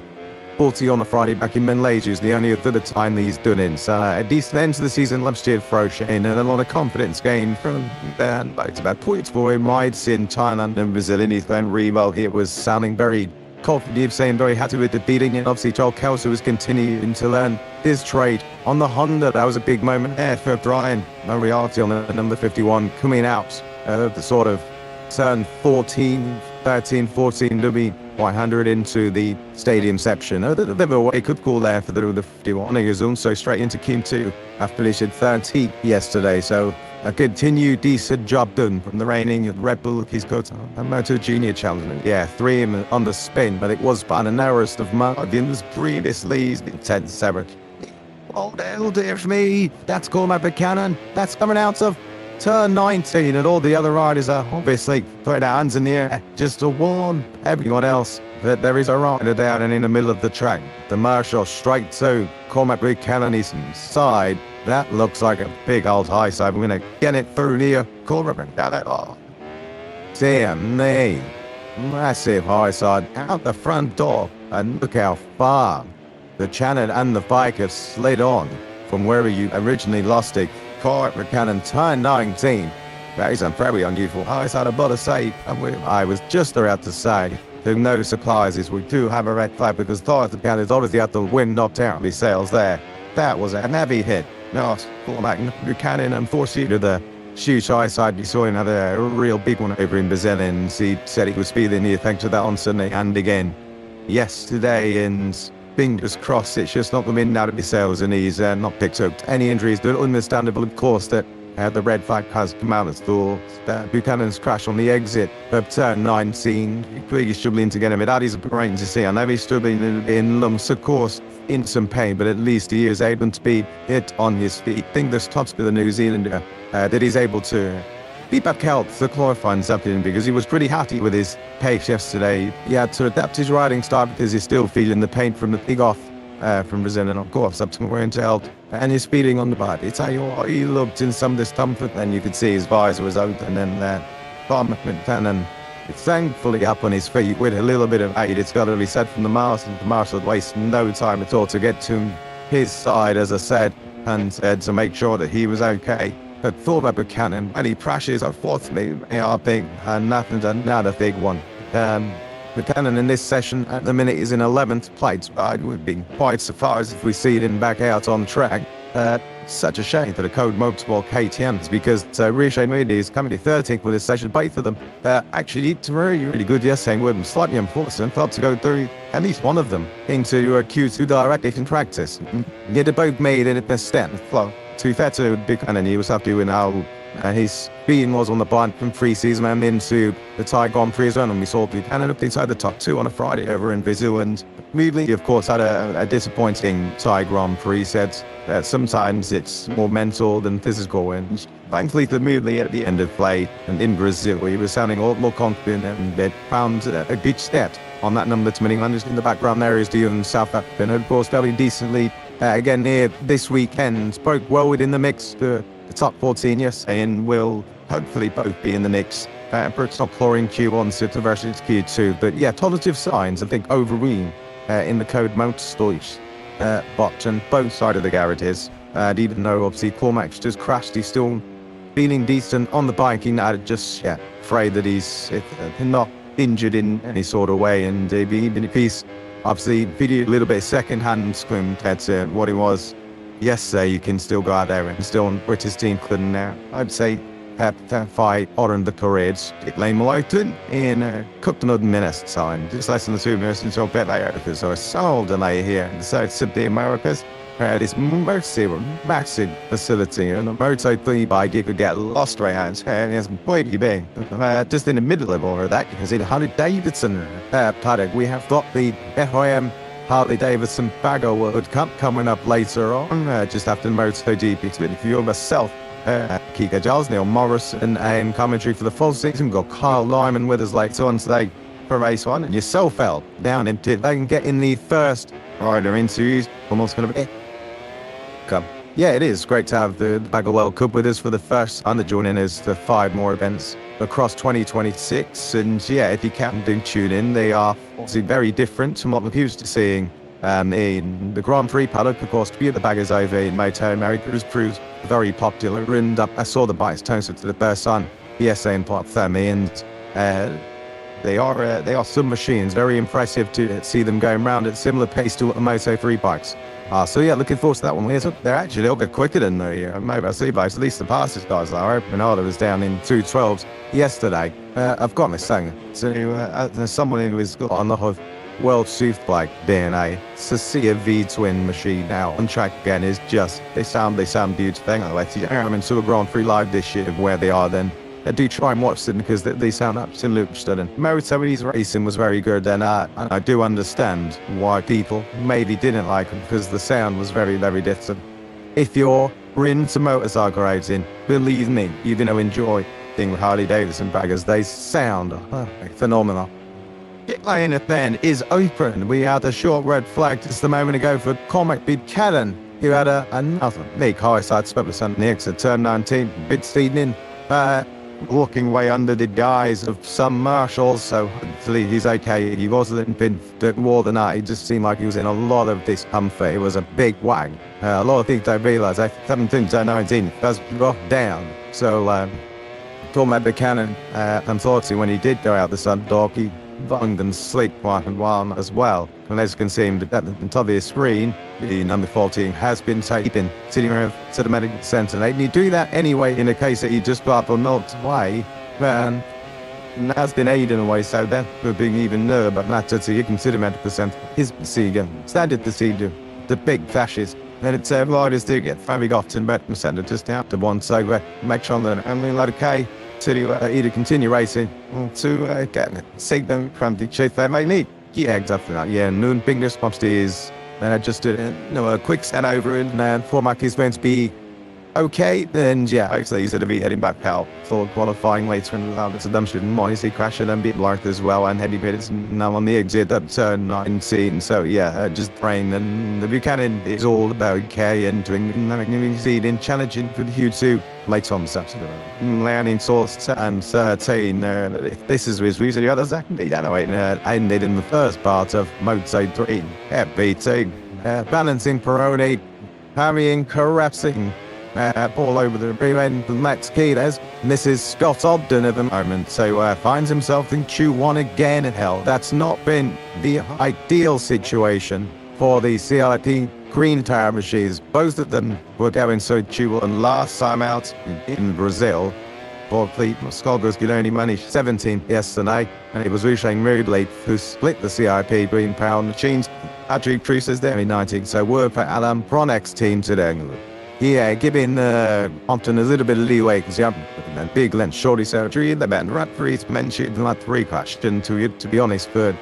40 on a Friday back in Malaysia is the only other time that he's done it. So a decent end to the season last year for Shane, and a lot of confidence gained from it's about points for him. Rides in Thailand and Brazil, and he's going really well. It was sounding very Confident saying very happy with the beating, and obviously Joel Kelso was continuing to learn his trade. On the Honda, that was a big moment there for Brian Moriarty on the number 51, coming out of the sort of turn 13, 14 to be 100 into the stadium section. A little bit of a wake-up call there for the 51. He was also straight into Q2 after finishing 30 yesterday, so a continued decent job done from the reigning Red Bull. He's got a Moto Junior Challenger. Yeah, 3 on the spin, but it was by the narrowest of margins previously. He's been 10-7. Oh, dear me. That's Maverick Vinales. That's coming out of turn 19, and all the other riders are obviously putting their hands in the air just to warn everyone else that there is a rider down and in the middle of the track. The marshal straight to Maverick Vinales' side. That looks like a big old high side. We're going to get it through here. Maverick Vinales. Oh, dear me. Massive high side out the front door. And look how far the channel and the bike have slid on from where you originally lost it. Maverick Vinales, turn 19. That is a very unusual high side, I've got to say. I was just about to say, there's no surprises. We do have a red flag because Maverick Vinales obviously had the wind knocked out his sails there. That was a heavy hit. No, Maverick Vinales, unfortunately, to the huge high side. We saw another real big one over in Brazil, and he said he was feeling the effect of that on Sunday and again yesterday. And fingers crossed it's just not the wind out of his sails and he's not picked up any injuries. But understandable, of course, that the red flag has come out as thought. Buchanan's crash on the exit of turn 19. Really struggling to get him. That is great to see. I know he's struggling in lumps, of course, in some pain, but at least he is able to be hit on his feet. I think this talks to the New Zealander that he's able to be back out for qualifying something, because he was pretty happy with his pace yesterday. He had to adapt his riding style because he's still feeling the pain from the big off from Brazil, and of course up to wear and tear, and he's speeding on the bike. It's how he looked in some discomfort, and you could see his visor was open, and and thankfully up on his feet with a little bit of aid. It's got to be said from the marshal wasted no time at all to get to his side, as I said, and said to make sure that he was okay. But for Buchanan, when he crashes, unfortunately, they are big, and nothing's another big one. Buchanan in this session at the minute is in 11th place. I would be quite surprised if we see him back out on track. Such a shame for the Code Motorsport KTMs, because Riche Moody is coming to 13th with this session. Both of them actually really good yesterday, with them slightly unfortunate, thought to go through at least one of them into a Q2 directly in practice. Yet they both made it at the step. Well, to be fair to Buchanan, he was happy with how his speed was on the bike from pre-season and into the Thai Grand Prix zone, and we saw Buchanan up inside the top 2 on a Friday over in Brazil. And Moodley, of course, had a disappointing Thai Grand Prix. Said sometimes it's more mental than physical, and thankfully for Moodley at the end of play and in Brazil, he was sounding a lot more confident, and they found a good step on that number 21. In the background there is Dion South Africa, and of course very decently again here this weekend. Spoke well within the mix, the top 14 yesterday, and will hopefully both be in the mix for top chlorine Q1 versus Q2. But yeah, positive signs, I think, overall in the Code Motorsport bot and both sides of the garages. Even though obviously Cormac just crashed, he's still feeling decent on the bike. He's just afraid that he's not injured in any sort of way, and even if he's obviously video a little bit second-hand compared to what he was yesterday, you can still go out there and still on British team couldn't I'd say fight on the courage. Lane Malone in cooked another minute's time, just less than 2 minutes until bit later, so a sole delay here. So it's the Americas. This massive facility, and the Moto3 bike, you could get lost right hands, and it's completely big. Just in the middle of all of that, you can see the Harley-Davidson paddock. We have got the FIM Harley-Davidson Bagger World Cup coming up later on, just after the MotoGP. So if you're myself, Kika Giles, Neil Morris, and commentary for the full season. We've got Kyle Lyman with us later on today for race 1, and yourself out down in pit. They can get in the first rider into almost going to be Cup. Yeah, it is great to have the Bagger World Cup with us for the first time. Joining us for 5 more events across 2026. And yeah, if you can tune in, they are obviously very different from what we're used to seeing in the Grand Prix paddock. Of course, the Baggers over in Moto America has proved very popular. And I saw the bikes turned to the first on yesterday in Part 30, and They are some machines. Very impressive to see them going around at similar pace to Moto3 bikes. So yeah, looking forward to that one. They're actually a little bit quicker than the Moto3 bikes. At least the fastest guys are. Vinales was down in 2:12s yesterday. I've got my saying. So there's someone who has got a lot of World Superbike DNA. To see a V-twin machine now on track again is just, they sound beautiful. Let's see, I'm in sort of Grand Prix Live this year of where they are then. I do try and watch them because they sound absolutely stunning. Moto2's racing was very good, and I do understand why people maybe didn't like them because the sound was very, very different. If you're into motorcycle racing, believe me, you're going to enjoy things with Harley Davidson baggers. They sound phenomenal. Pit lane then is open. We had a short red flag just a moment ago for Maverick Vinales, who had another big high side split on the exit turn 19, pit speeding in. Walking away under the guise of some marshals, so hopefully he's okay. He wasn't been more than that. He just seemed like he was in a lot of discomfort. It was a big wag. A lot of things don't realise. 17 to 19 does drop down. So, Maverick Vinales, unfortunately, when he did go out the sun dog, he bunged and sleep quite a while as well. And as you can see at the top of the screen, the number 14 has been taken, sitting around to the medical centre. And you do that anyway in the case that you just got up or knocked away, and has been aided away, so that would be even more, but not so you consider medical centre. His procedure, standard procedure, the big fascist. And it's riders do get very often medical centre just out to one side, make sure that I'm like okay. To either continue racing or to save them from the chase they might need. Yeah, exactly that. Yeah, noon big response is just a quick stand over and for Marquez going to be okay, then yeah, hopefully he's going to be heading back out for qualifying later in the round. It's a dumb shooting more. He crashed and bit large as well, and heavy bits now on the exit up turn 19. So yeah, just praying. And the Buchanan is all about okay and doing in challenging for the Q2 later on Saturday. Landing source and 13. This is his reason. The others that can be ended in the first part of Moto3 FBT. Balancing Peroni, carrying, collapsing. All over the rear end of Max Keyless. This is Scott Ogden at the moment, so finds himself in Q1 again in hell. That's not been the ideal situation for the CIP green tire machines. Both of them were going so Q1 last time out in Brazil. For the Scott was only managed 17 yesterday, and it was Rushing Rudley who split the CIP green power machines. Patrick Truce is there in 19, so word for Alan Pronex team today. Yeah, giving Compton a little bit of leeway because you have big length shorty surgery. The man rat for his mentioned not three question to be honest, but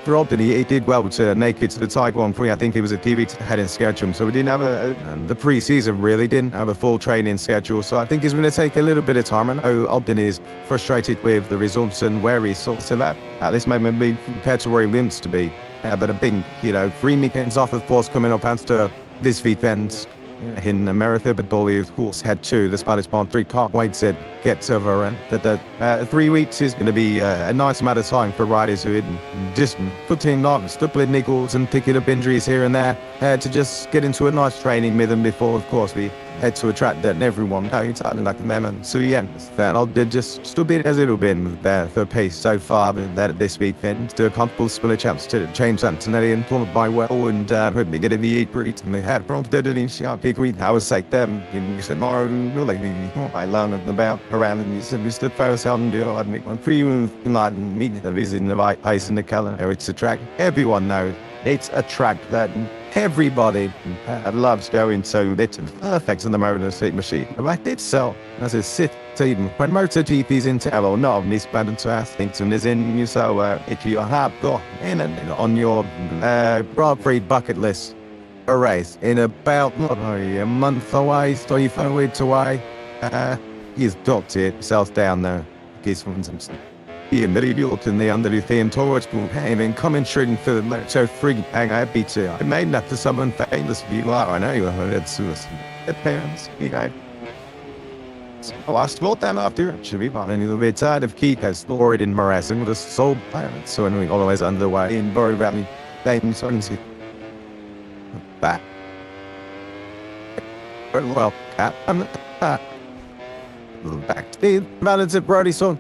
for Ogden he did well to make it to the Type 1 free. I think he was a few weeks ahead in schedule, so we didn't have the pre-season really didn't have a full training schedule. So I think it's going to take a little bit of time. I know Ogden is frustrated with the results and where he's sort of at this moment compared to where he wants to be. But a big, 3 weekends off of course coming up after this weekend. In America, but Dolly of course had 2. The Spanish Bond 3 can't wait to get over, and that 3 weeks is going to be a nice amount of time for riders who just put in stupid nickels and picking up injuries here and there to just get into a nice training rhythm before of course we head to a track that everyone knows like them. And so yeah, that I'll just still been as it'll been there for pace so far, but that this weekend to a comfortable split chance to James Antonelli and followed by well and hopefully get in the 8 great, and they had prompted it in CRP green. I was like them you said more like I learned about around and you said Mr. Ferris and I'd make one free like meeting the visit in the right place in the calendar. It's a track everyone knows. It's a track that everybody loves going to. It's perfect on the Moto3 machine. Right, it's so as a sit team when MotoGP's in town or not, this band and Athington is in you. So if you have got in on your Grand Prix bucket list a race in about a month away, 3-4 weeks away, he's got it himself down there. He's from some. In the review in the underlying towards having commentating for the Moto3 hang I beat you. I made that to someone famous you are. I know you heard it suicide. It parents, so I thought that after should be fine. A little bit tired of keep has stored in harassing with a soul parents. So anyway, always underway in Bury Valley. They so back. Well, I'm back to the balance of Brody song.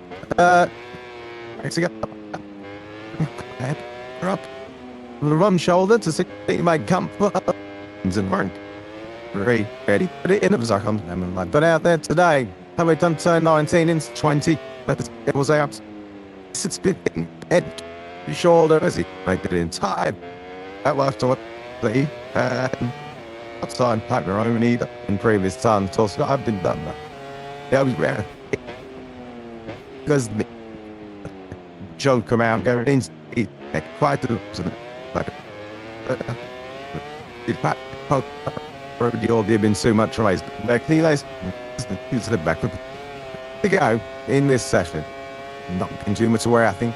Thanks again. up the run shoulder to see my comfort and weren't very ready. But it was like I'm like, but out there today, have we done turn 19 into 20? But it was out. It's been head shoulder as he made it in time. That was to play outside partner only in previous times. So I've been done that. That was rare. Because the joke come out going in, it quite to like the old been so much raised. Like he lays to the back of the go in this session. Not too much aware, I think.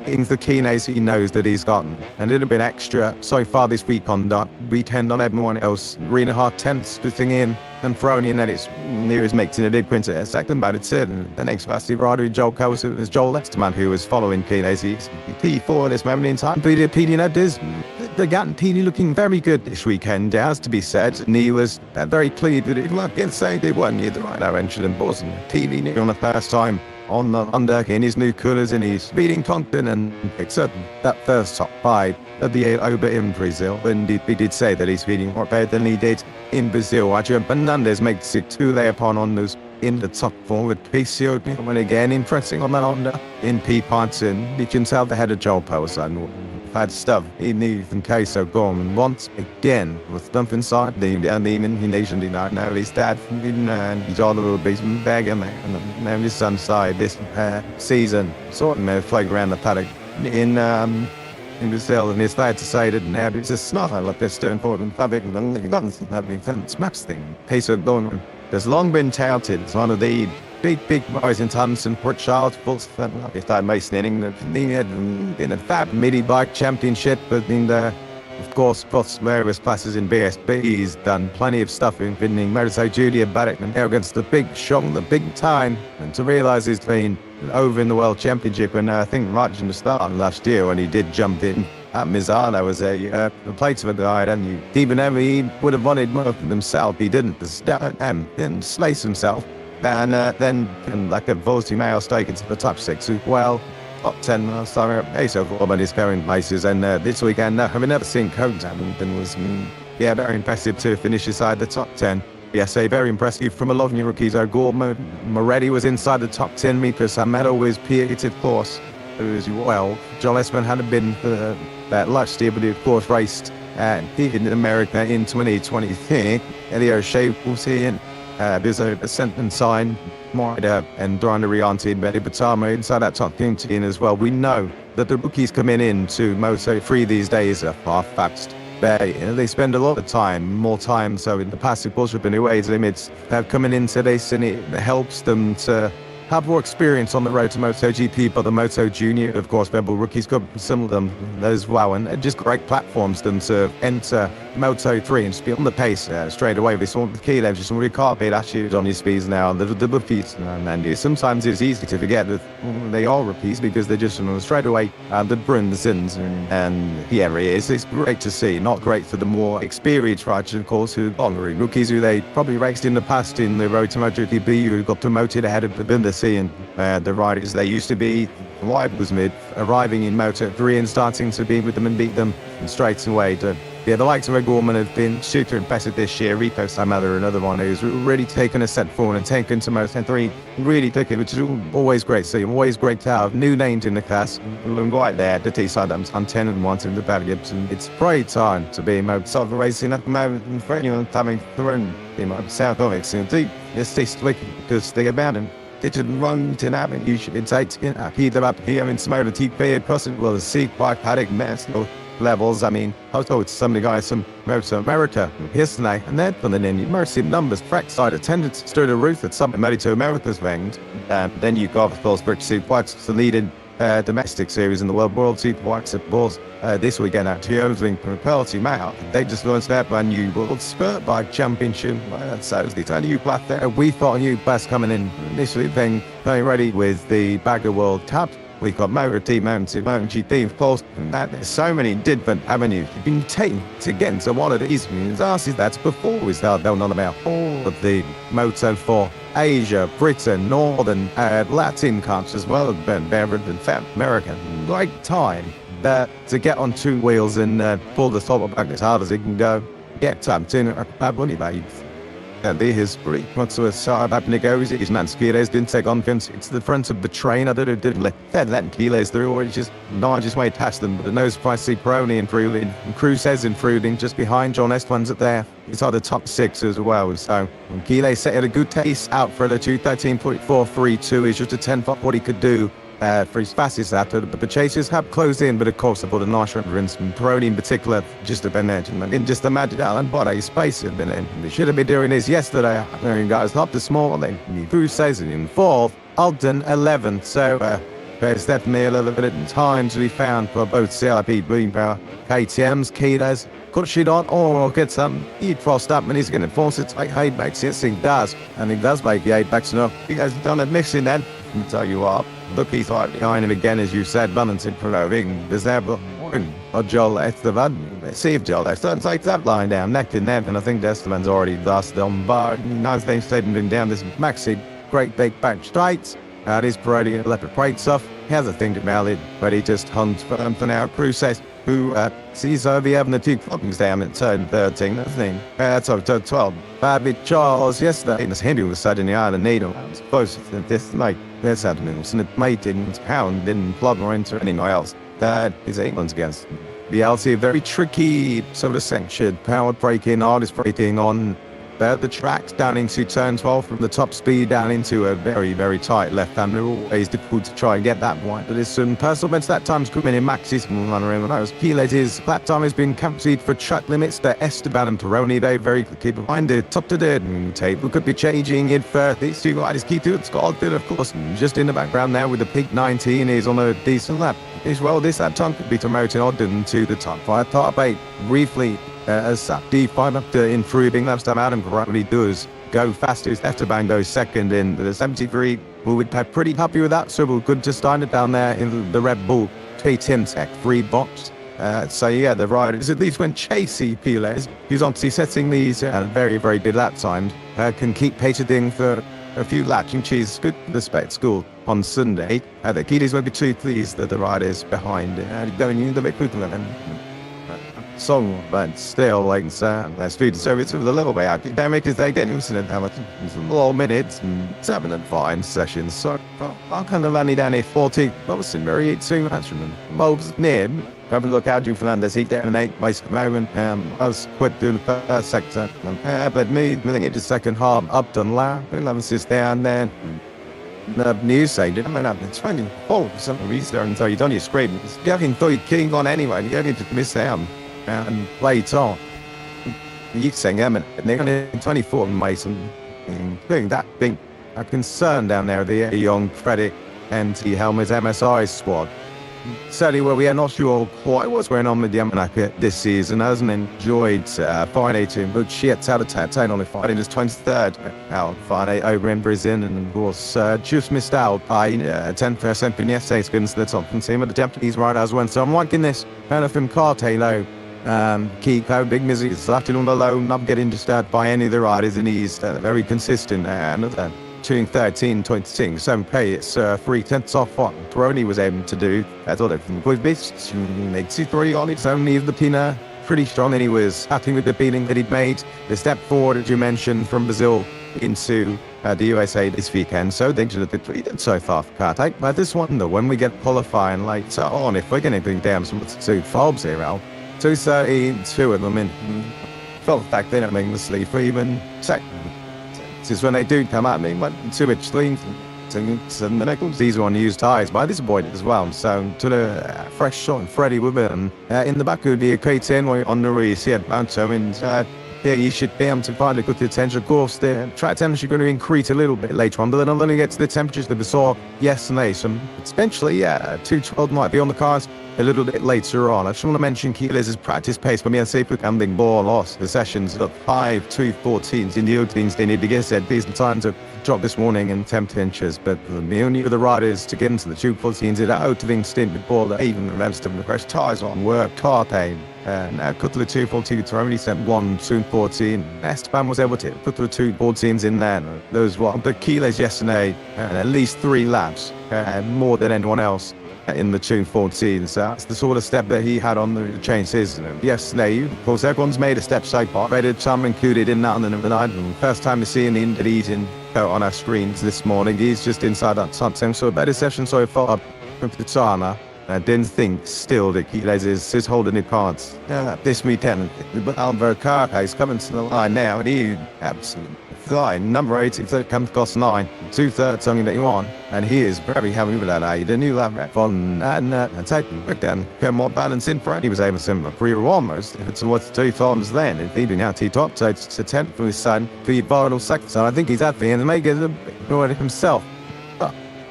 In the keenness he knows that he's gotten a little bit extra so far this week on that weekend on everyone else. 3.5 tenths to thing in and thrown in, and it's near as making a difference at a second, but it's it. And the next fastest rider, Joel Coase, was Joel Lesterman, who was following keenness. He's P4 at this moment in time. But the Gatton PD looking very good this weekend, has to be said. And he was very pleased with it. Like I say, they weren't near the right direction and wasn't PD on the first time on the under in his new colours, and he's beating Compton and picks up that first top 5 of the over in Brazil. And he did say that he's feeling more better than he did in Brazil. Adrian Fernandez makes it 2 thereupon on those in the top 4 with PCO and again impressing on that Honda in P parts, and you can tell the head of Joel Power and had stuff in even case of going once again with stuff inside the nation denied now his dad and he's all a little bit bag and now his son's side this season sort of flag around the paddock in Brazil, and it's fair to say that now it's a snot I love this important public and nothing having fun smaps thing pace of going has long been touted as one of the big boys in Thompson, Port Charles, if that Mason in a fab midi bike championship, but in the, of course, plus various classes in BSB, he's done plenty of stuff in winning Moto2 Junior Barrett and now against the big show, the big time, and to realise he's been over in the World Championship, and I think right in the start last year when he did jump in at Mizano was a place of a guide, and even though he would have wanted more of himself, he didn't. And slice himself. And then, like a varsity male stake into the top 6 as well. Top 10 sorry, ace overall on his current bases. And this weekend, having never seen Codes Hamilton was, very impressive to finish inside the top 10. Yes, very impressive from a lot of new rookies. Gordon Moretti was inside the top 10 meters. Meadow was P8, of course, as well. John Esman hadn't been that last year, but he, of course, raced in America in 2023. Elio Shea was here. There's a sentence sign, Morida and Duranda Rianti and Betty Batama inside that top 15 as well. We know that the rookies coming in to Moto3 these days are far fast. They spend a lot of time, more time, so in the past, of course, with the new age limits, coming into this, and it helps them to have more experience on the road to MotoGP, but the Moto Junior, of course, Rebel rookies got some of them as well, and just great platforms them to enter Moto3 and just be on the pace straight away. They saw the key, they've just really can't be attitude on your speeds now, the rookies, and sometimes it's easy to forget that they are rookies because they're just straight away the Brunsons, and here he is. It's great to see, not great for the more experienced riders, of course, who are rookies who they probably raced in the past in the road to MotoGP, who got promoted ahead of the seeing the riders they used to be. Wide was mid, arriving in Moto3 and starting to be with them and beat them straight away. The likes of Gorman have been super impressive this year. Rico Samela, another one who's really taken a step forward and taken to Moto3 really quickly, which is always great to see. Always great to have new names in the class. Right there, the T-side on 10 and 1 in the Belgians, and it's great time to be Moto racing at the moment, and for anyone coming through in South of it, it's this week because they abandoned. It should run to that, you should take either up here in Moto2 across it will see quite paddock national levels. I mean, I told some of the guys from Moto America yesterday, and they're pulling in immersive numbers, trackside attendance through the roof at some Moto2 America's ranked. Then you've got, of course, British Superbikes, the leading domestic series in the World Superbikes, of course, this weekend at Toyota's Propelty Mount. They just launched their brand new World Spurt Bike Championship. So it's a new class there. We thought a new class coming in initially, then very ready with the Bagger World Cup. We've got Moto2 Mountain, MotoGP, of course, and there's so many different avenues you've been taken to get into one of these asses. That's before we start going on about all of the Moto for Asia, Britain, Northern, Latin countries as well, and Beverage and South America. Great time to get on two wheels and pull the throttle back as hard as he can go. Get tapped in at bad money, mate. The history. What's the side up goes? His man skiers didn't take on fence. It's the front of the train. I didn't let kilos through, or just way past them. But the nose pricey Peroni and Frulin. And Cruz says in Frulin, just behind John Estevans at there. It's on the top six as well. So Kile set at a good pace out for the 2:13.432 is just a 10 for what he could do. For his fastest after, but the chasers have closed in, but of course about a nice reference from Peroni in particular, just a management. And just imagine Alan Body space had been in. They should have been doing this yesterday. Guys, not this morning. Who says it in fourth, Alden 11th. So there's definitely a little bit of time to be found for both CLP Green Power, KTM's, Kidas. Could shit on or get some he'd frost up and he's going to force it to make hay backs. Yes, he does. And he does make the hay backs enough. He has done a mixing then. I'll tell you what. Look, he's right behind him again, as you said, balancing for Roving. There's there, but Joel Esteban. See if Joel Esteban takes that line down, neck and neck, and I think Esteban's already lost on bar. Nice thing stepping down this maxi, great big back straight. His Peroni electric brakes off. He has a thing to mail it, but he just hunts for now. Cruz says, who sees over having the two floppings down at turn 13, I think. That's over turn 12. Bobby Charles yesterday, this Henry was sat in the island needle. I was close to this night. There's happening, and it made didn't pound, didn't plug or enter anything else. That is England's against. The LC, very tricky sort of section. Power braking, hardest braking on the tracks down into turn 12 from the top speed down into a very, very tight left-hand. Always difficult to try and get that point. But there's some personal events that time's coming in Maxis and run around. When I was Pilet, his lap time has been captured for track limits. The Esteban and Peroni, they very quickly behind the top to the table. Could be changing in for these two riders. Key to it's got of course, just in the background now with the peak 19 is on a decent lap. As well, this lap time could be promoting Ogden to the top 5. Top 8 briefly. As D5 up to improving laps time out and probably does go fastest. Esteban goes second in the 73. We would be pretty happy with that, so we're good to start it down there in the Red Bull K10 Tech 3 box. So yeah, the riders, at least when Chasey Piles, who's obviously setting these very, very good lap times, can keep pating for a few laps and cheese good the spec school on Sunday. The kiddies will be too pleased that the riders behind going into the big quicker. So, but still, like, let's feed the service with a little bit academic as they get used to it. It's low minutes and 7 and 5 sessions. So, I kind of landed down a 40. I was in very 2 instrument. Mobs near. Have a look out, you Fernandez. He down an 8 by moment. I was quit doing the first sector. But me, moving into the second half, up and low. 11 is down there. The news side, I mean, it's finding some reason until you done your screen. It's getting 3 king on anyway. You need to miss them. And play it on. You saying them, and they're going to 24 Mason. Doing that big a concern down there, the young credit and the Helmets MSI squad. Certainly, where we are not sure quite what's going on with the Yamanaca this season. Hasn't enjoyed Friday too much. Shit out of 10 on the Friday, just 23rd out Friday over in Brazil, and of course, just missed out by 10% in yesterday's against the top team of the Japanese riders went. So I'm liking this kind of from Cartelo. Keep out big misery, starting on the low, not getting disturbed by any of the riders, and he's very consistent and doing 13.26. So pay it's 3/10 off what Peroni was able to do. I thought it was best. Makes it pretty on its own. Leave the Pina pretty strong, and he was happy with the feeling that he'd made. The step forward, as you mentioned, from Brazil into the USA this weekend. So they did it pretty so far for Karte. But this one, though, when we get qualifying later on, if we're going to bring down some 2 Fobs here out. 2:32 of them in. Felt back then, I mean, the sleep for even second. Since when they do come at me, went too much sleep. So the next these are on used tires by this point as well. So to the fresh shot and Freddie with it. And in the back would be a K10 on the race. Yeah, so and yeah, you should be able to find a good attention. Of course, the track temperature going to increase a little bit later on, but then I'm going to get to the temperatures that we saw yesterday. So eventually, yeah, 212 might be on the cars a little bit later on. I just want to mention Keyless' practice pace for me and see if we can bring ball lost. The sessions got 5:2:14s in the openings. They need to get said decent time to drop this morning in 10 inches, but the only of the riders to get into the 2:14s at opening stint before the even the rest of the fresh tires on work car pain. And a couple of 2:14 to only sent 1:2:14. Esteban was able to put the 2:14s in there. Those were the kilos yesterday, and at least 3 laps, more than anyone else. in the 214. So that's the sort of step that he had on the change system. Yesterday, of course, everyone's made a step so far. Rated some included in that on the night. First time to see an Indonesian on our screens this morning. He's just inside that something. So a better session so far from Tsana. I didn't think still that Quiles is holding the cards. This weekend, but Alvaro Carca is coming to the line now, and he absolutely flying. Number 8, it comes cost 9, 2/3 something that you want, and he is very happy with that. The new lap on and taking back down, come more balance in front. He was able to free almost. It's what's 2 times then. It's leading out to top, so it's a 10 for his son, the vital second. So I think he's happy and make it himself.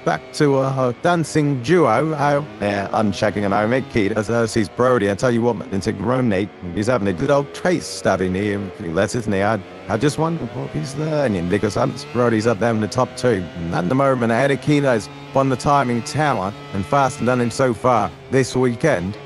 Back to a dancing duo. I'm checking an Omeg Key as he's Brody. I tell you what, man, it's a grown Nate. He's having a good old trace studying here. Let's isn't he? I just wonder what he's learning because Brody's up there in the top 2. And at the moment, ahead of Kino's won the timing tower and fast and done him so far this weekend.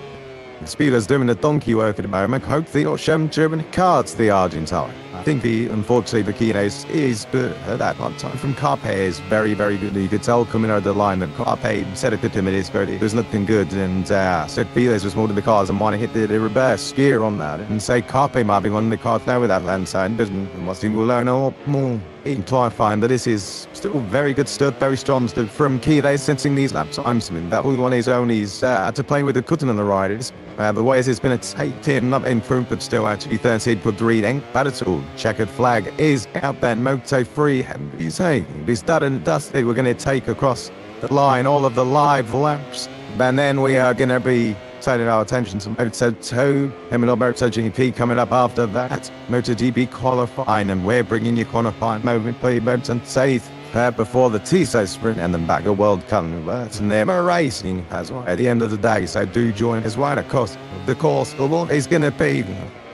Speeder's doing the donkey work at the moment. Hopefully, or Shem German cards the Argentine. I think unfortunately, the Kines is good at that one time. From Carpe is very, very good. You could tell coming out of the line that Carpe said it to him, it is good. It was looking good. And so Speeder's was more to the cars and want to hit the reverse gear on that. And say Carpe might be one of the cars now with that land sign. Doesn't must he will learn a lot more. You try and find that this is still very good stuff, very strong stuff from Kide sensing these lap times. I mean, that one is only to play with the cutting on the riders. The ways it's been a tight team, not improved, but still actually 13 good reading. But it's all checkered flag is out there. Moto3 and he's saying this done and dusted. We're going to take across the line all of the live laps. And then we are going to be turning our attention to Moto2 and MotoGP coming up after that. MotoGP qualifying, and we're bringing you qualifying moment for Moto2 before the TSO sprint and then back a World Cup. And they're racing as well at the end of the day. So do join us right across the course. The one is going to be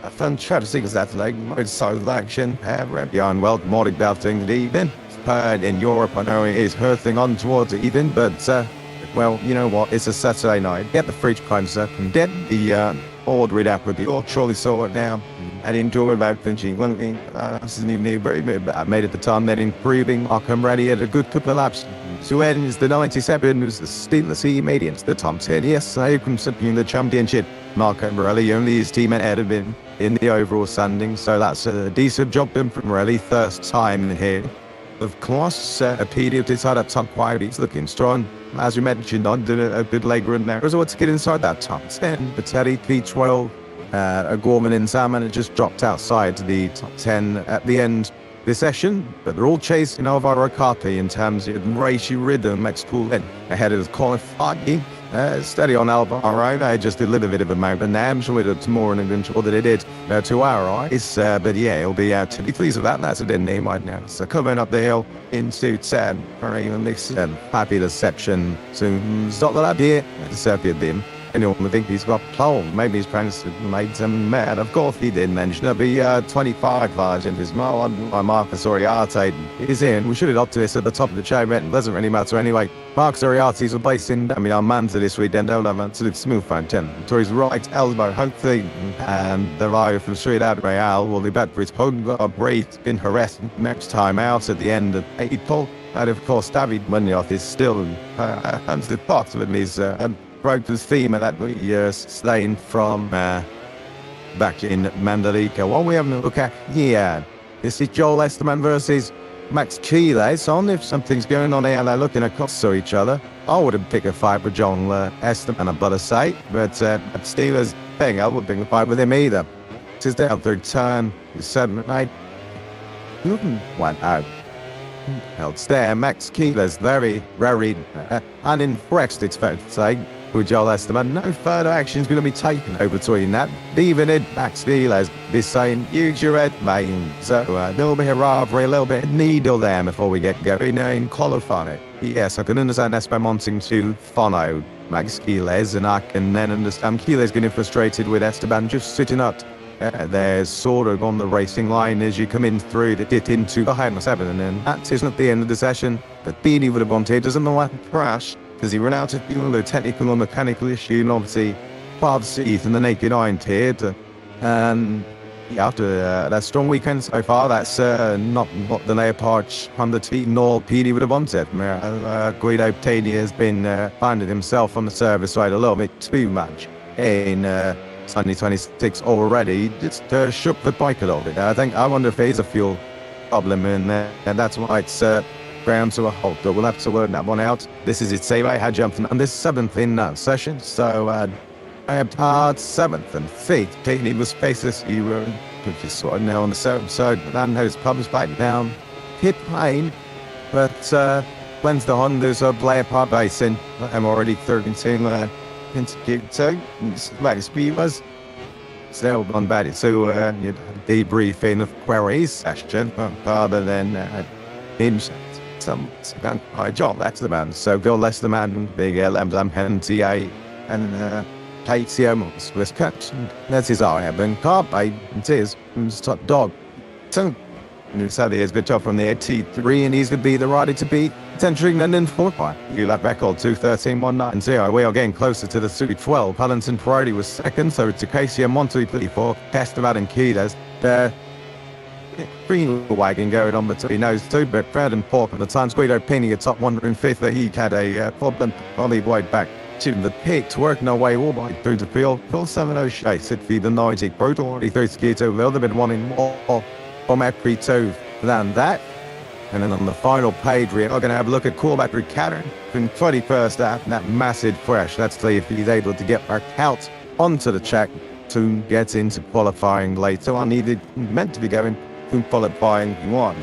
a fantastic Saturday. Moto action beyond World Nordic belting the even. In Europe, I know it is hurtling on towards it even, but well, you know what? It's a Saturday night. Get the fridge cleanser and get the board read up with you. Or surely saw it now and enjoy about finishing. I made at the time that improving. I'm ready at a good couple of laps. So is the 97 was the Steelers medians, the Tom 10. Yes, I can in the championship. Marco Morelli only his team had been in the overall standing, so that's a decent job done from Morelli. First time in here. Of course, Peter decided up top wide. He's looking strong. As you mentioned, on a good leg run there. So to get inside that top 10, Pateri, P12, Gorman and Salmon just dropped outside the top 10 at the end of the session. But they're all chasing Alvaro Carpe in terms of race rhythm. Next pull in ahead of qualifying. Steady on Alvaro. I just did a little bit of a mountain. I'm sure it's more than sure that it did to our eyes. But yeah, he'll be out to be pleased with that. That's a dead name right now. So coming up the hill into 10 for even this fabulous section. So stop the lap here. Circuit dim. Anyone would think he's got pole. Maybe he's trying to make them mad. Of course he did mention it'll be 25 version. His Marcus Oriarte is in. We should have got to this at the top of the show, but it doesn't really matter anyway. Marcus Oriarte's replacing our Manza this weekend. They'll have absolute smooth phone 10 to his right elbow, hopefully. And the rider from Shootout Real will be back for his home break in harassed next time out at the end of April. And of course, David Munoz is still the part of it is broke the theme of that slaying from back in Mandalika. What we having a look at here? This is Joel Esteban versus Max Quiles. On if something's going on here, they're looking across to each other. I wouldn't pick a fight with Joel Esteban, I've got to say, but Steelers thing, I wouldn't pick a fight with him either. This is down third turn, 7 at night. Went out. Held there, Max Quiles very unimpressed, it's fair to say. With Joel Esteban, no further action is going to be taken over between that. Even in Max Quiles is saying, use your head, mate. So a little bit of rivalry, a little bit of needle there before we get going in qualifying. Yes, I can understand Esteban wanting to follow Max Quiles, and I can then understand Quiles getting frustrated with Esteban just sitting up. There's sort of on the racing line as you come in through to get into behind the 7, and then that isn't the end of the session. But Beanie would have wanted, doesn't know what crash. Because he ran out of fuel, a technical or mechanical issue, and obviously part of the seat and the naked iron teared. And after that strong weekend so far, that's not what the Leopard Honda team nor PD would have wanted. Guido Ptadi has been finding himself on the service side a little bit too much in Sunday 26 already. Just shook the bike a little bit. I wonder if there's a fuel problem in there, and that's why it's ground to a halt. But we'll have to work that one out. This is it. Say I had jumped on this 7th in session, so I have hard 7th and 5th. Ptadi was faceless. You were just sort of now on the 7th side. That knows published back down. Hit plane, but when's the Hondas of Leopard Basin? I'm already 13 into Q2. Like speed was still on bad. So debriefing of queries session rather than him. Some job that's the man. So go less the man, big LM NTA and KCM was cut. That's his eye. And car by his top dog. So Saturday has been tough from the T3 and he's going to be the rider to beat entering London 4-5. You lap record 2:13.190. We are getting closer to the Suit 12. Huntington Priority was second, so it's a KCM 1-2-3-4. Castavad and Kidas. Green wagon going on between those two, but Brad and Pork at the time. Guido Pini at top 105th. He had a problem on the way back to the pit, working our way all the way through the field. Phil 7-0 chase. It'd be the 90. Brutal already through Q2. A little bit wanting more from FP2 than that. And then on the final page, we are going to have a look at Cormac Ricardo in 21st half, and that massive crash. Let's see if he's able to get back out onto the track to get into qualifying later on. He meant to be going to qualifying one.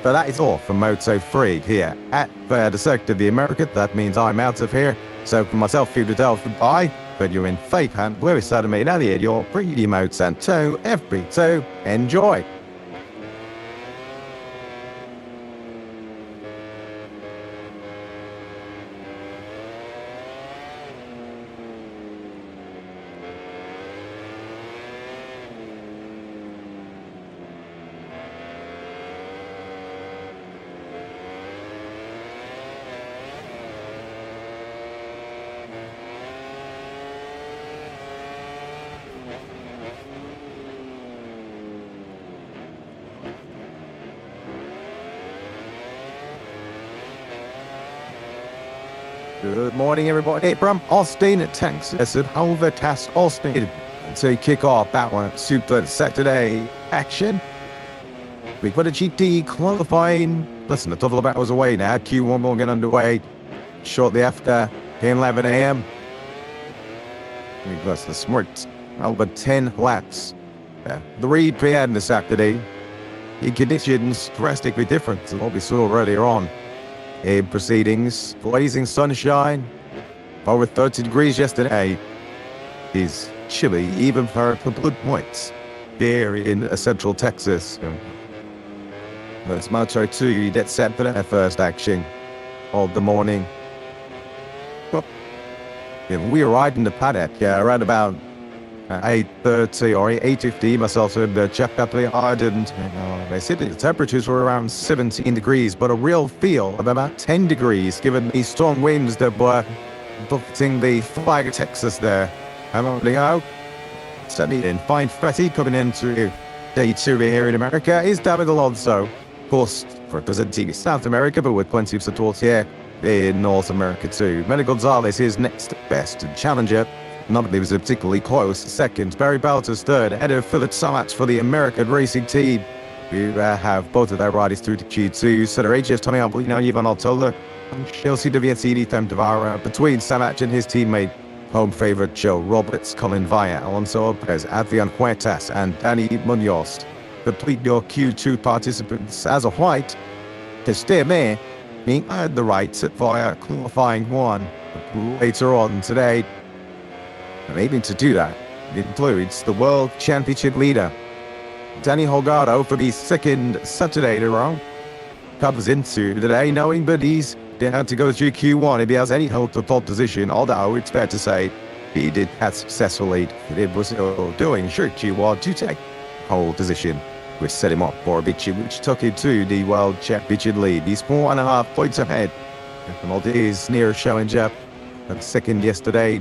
But that is all from Moto3 here at the Circuit of the America. That means I'm out of here. So for myself, Fudadel, goodbye. But you're in faith hand. Where is Saturday, Elliot? Your pretty Moto2 FP2. Enjoy. Good morning, everybody. From Austin, Texas, at Overcast Austin to kick off that one. Super Saturday action. We've got a GT qualifying. Listen, a couple of hours away now. Q1 will get underway shortly after 11 a.m. We've got the smart over 10 laps. The Reed p.m. this Saturday. The conditions drastically different to what we saw earlier on. In proceedings, blazing sunshine, over 30 degrees yesterday. Is chilly even for good points here in central Texas. It's Moto2 that's set for their first action of the morning. Well, we arrived in the paddock around about 8:30 or 8:50. Myself and Jeff Buckley, I didn't. They said the temperatures were around 17 degrees, but a real feel of about 10 degrees, given the strong winds that were buffeting the flag of Texas there. I'm only out. Sunny and fine Fretty coming into day 2 here in America is David Alonso. Of course, representing South America, but with plenty of support here in North America too. Mena Gonzalez is next best challenger. None of them was a particularly close second. Barry Balter's third. Ahead of Philip Samats for the American racing team. We have both of their riders through to Q2. So they're AGS Tommy Albolino, Ivan Altola, and Chelsea WSED Tom Devara. Between Samats and his teammate, home favourite Joe Roberts, Colin Vaya, Alonso Lopez, Adrian Huertas, and Danny Munoz. Complete your Q2 participants as a white. To stay there, being earned the rights at via qualifying one. Later on today, and aiming to do that includes the World Championship leader, Danny Holgado, for the second Saturday in a row. Comes into today knowing that he's down to go through Q1 if he has any hope of pole position, although it's fair to say he did have successfully it was doing sure Q1 to take pole position, which set him up for a bit, which took him to the World Championship lead. He's 4.5 points ahead. And Maltese near challenger and second yesterday.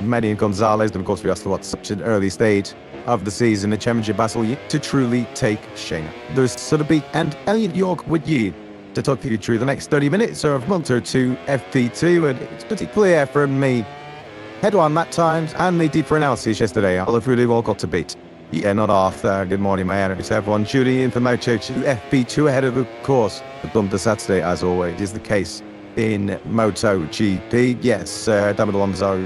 Maverick Vinales, and of course we asked what's such an early stage of the season, the championship battle yet to truly take shape. There's Sotheby and Elliot York with you to talk you through the next 30 minutes of Moto2 FP2, and it's pretty clear from me head-on lap times and the deeper analysis yesterday. I'll have really well got to beat. Yeah, not Arthur. Good morning, my enemies. Everyone tuning in for Moto2 FP2 ahead of course, the Moto2 Saturday, as always, is the case in MotoGP. Yes, David Alonso,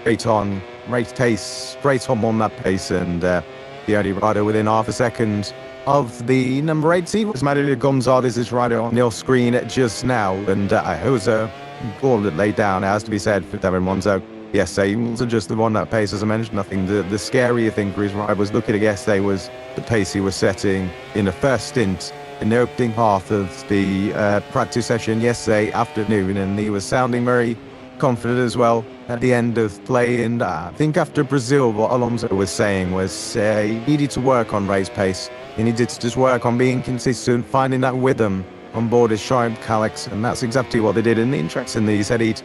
great on race pace, great on that pace, and the only rider within half a second of the number 18 was Maverick Vinales' rider on your screen just now, and I was all that laid down, has to be said, for David Alonso. Yesterday, he wasn't just the one that pace, as I mentioned. Nothing. The scarier thing for his rider was looking at yesterday was the pace he was setting in the first stint in the opening half of the practice session yesterday afternoon, and he was sounding very confident as well at the end of play. And I think after Brazil, what Alonso was saying was he needed to work on race pace. He needed to just work on being consistent, finding that rhythm on board his Triumph Calyx, and that's exactly what they did. And interestingly, he said he'd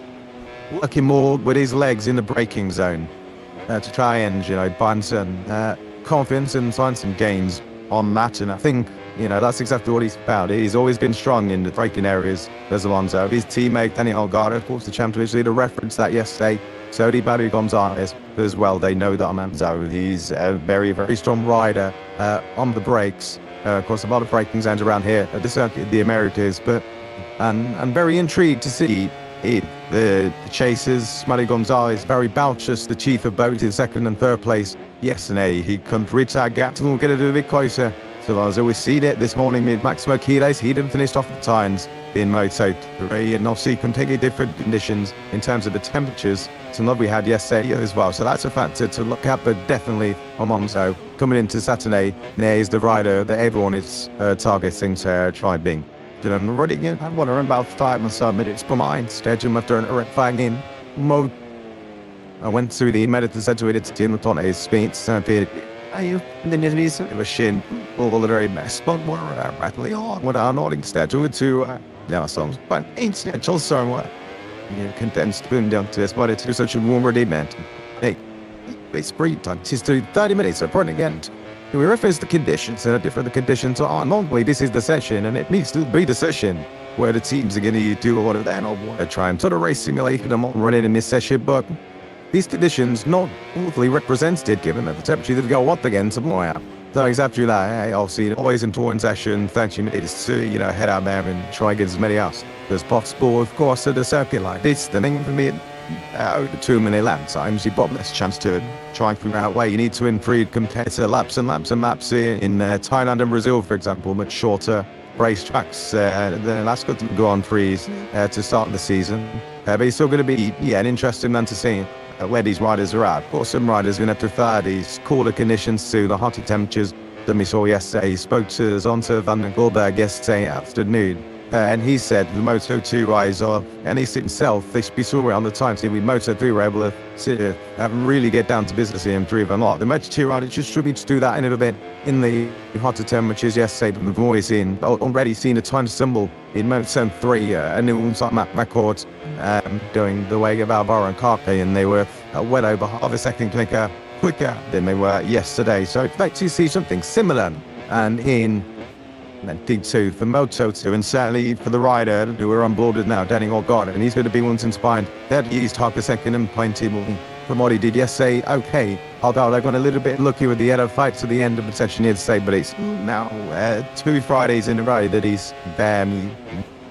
working more with his legs in the braking zone to try and, find some confidence and find some gains on that. And I think, that's exactly what he's about. He's always been strong in the braking areas, as Alonso. His teammate, Daniel Garda, of course, the championship leader, referenced that yesterday. So did Maverick Vinales as well. They know that Alonso, he's a very, very strong rider on the brakes. Of course, a lot of braking zones around here at the circuit, the Americas, but I'm very intrigued to see the chasers. Maverick Vinales, very bounteous, the chief of both in second and third place yesterday. He couldn't reach that gap, and we'll get it a bit closer. So as we've seen it this morning with Max Marquez, he didn't finish off the times in Moto3, and obviously completely different conditions in terms of the temperatures to what we had yesterday as well. So that's a factor to look at, but definitely Alonso coming into Saturday, there is the rider that everyone is targeting to try being. I'm running in. I'm wondering about 5 or so minutes behind. Schedule after a red flag in mode. I went through the Moto2 Saturday to team on his speed. Then it is a machine. All the very best. But we're rapidly on with our nodding schedule to songs. But ain't schedule somewhere. Condensed boom down to this, but it's such a warm event. Hey, it's free time. It's 30 minutes of running again. We reference the conditions and different the conditions are. Normally, this is the session, and it needs to be the session where the teams are going to do a lot of that. I want to try and sort of race simulation. I'm not running in this session, but these conditions not fully represented, given that the temperature that go up again tomorrow. So exactly that. I'll see always important session. 30 minutes to head out there and try and get as many hours as possible. Of course, at the circuit like this, the thing for me. Over 2-minute lap times, you've got less chance to try and figure out where you need to improve compared to laps and laps and laps in Thailand and Brazil, for example, much shorter race tracks. Then that's got to go on freeze to start the season. But it's still going to be an interesting one to see where these riders are at. Of course, some riders are going to prefer these cooler conditions to the hotter temperatures that we saw yesterday. He spoke to Zonta van den Goldberg yesterday afternoon. And he said the Moto2 riders are, and he himself, they saw around the time, see, with Moto3 were able to sit here and really get down to business and improve a lot. The Moto2 riders just struggled to do that a little bit in the hotter temperatures yesterday, but we've already seen a time stumble in Moto3, a new on-site record doing the way of Alvaro and Carpe, and they were well over half a second quicker than they were yesterday. So expect to see something similar and in P2 for Moto2, and certainly for the rider who are on board with now, Daniel Garda, and he's going to be once inspired. That he's half a second and plenty from what he did yesterday. Okay, although I got a little bit lucky with the end of fights at the end of the session yesterday, but it's now 2 Fridays in a row that he's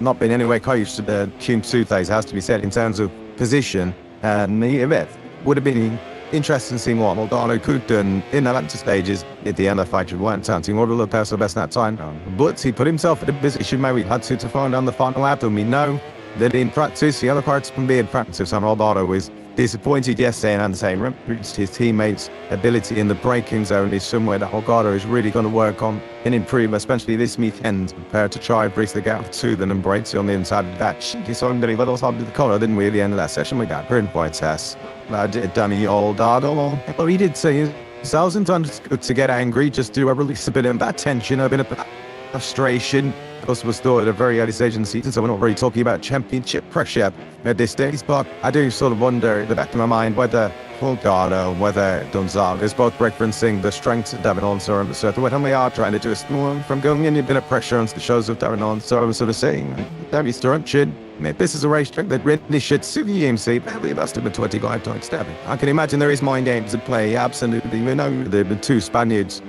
not been anywhere close to the Q2 phase, has to be said, in terms of position. And the event would have been interesting to see what Maldonado could do in the latter stages at the end of the fight. Weren't counting order the personal best that time, but he put himself in a position where he had to find on the final lap, and we know that in practice, the other parts can be in practice, and Maldonado was disappointed yesterday and saying his teammates' ability in the braking zone is somewhere that Holgado is really going to work on and improve, especially this weekend, to try and bridge the gap to the number 8 on the inside of that. He saw him doing little side of the corner, didn't we, at the end of that session? We got print point test. Danny Oldado. Well, he did say sometimes it's good to get angry, just to release a bit of that tension, a bit of frustration. Of course, we're still at a very early stage in the season, so we're not really talking about championship pressure at this stage. But I do sort of wonder in the back of my mind whether Fulgado, whether Gonzalez, both referencing the strengths of David Alonso and Certain when we are trying to do a storm from going in a bit of pressure on the shows of David Alonso. I'm sort of saying, David Sturm should, this is a racetrack that really should suit the EMC. Probably must have been 25 times David. I can imagine there is mind games at play, absolutely. We know the two Spaniards,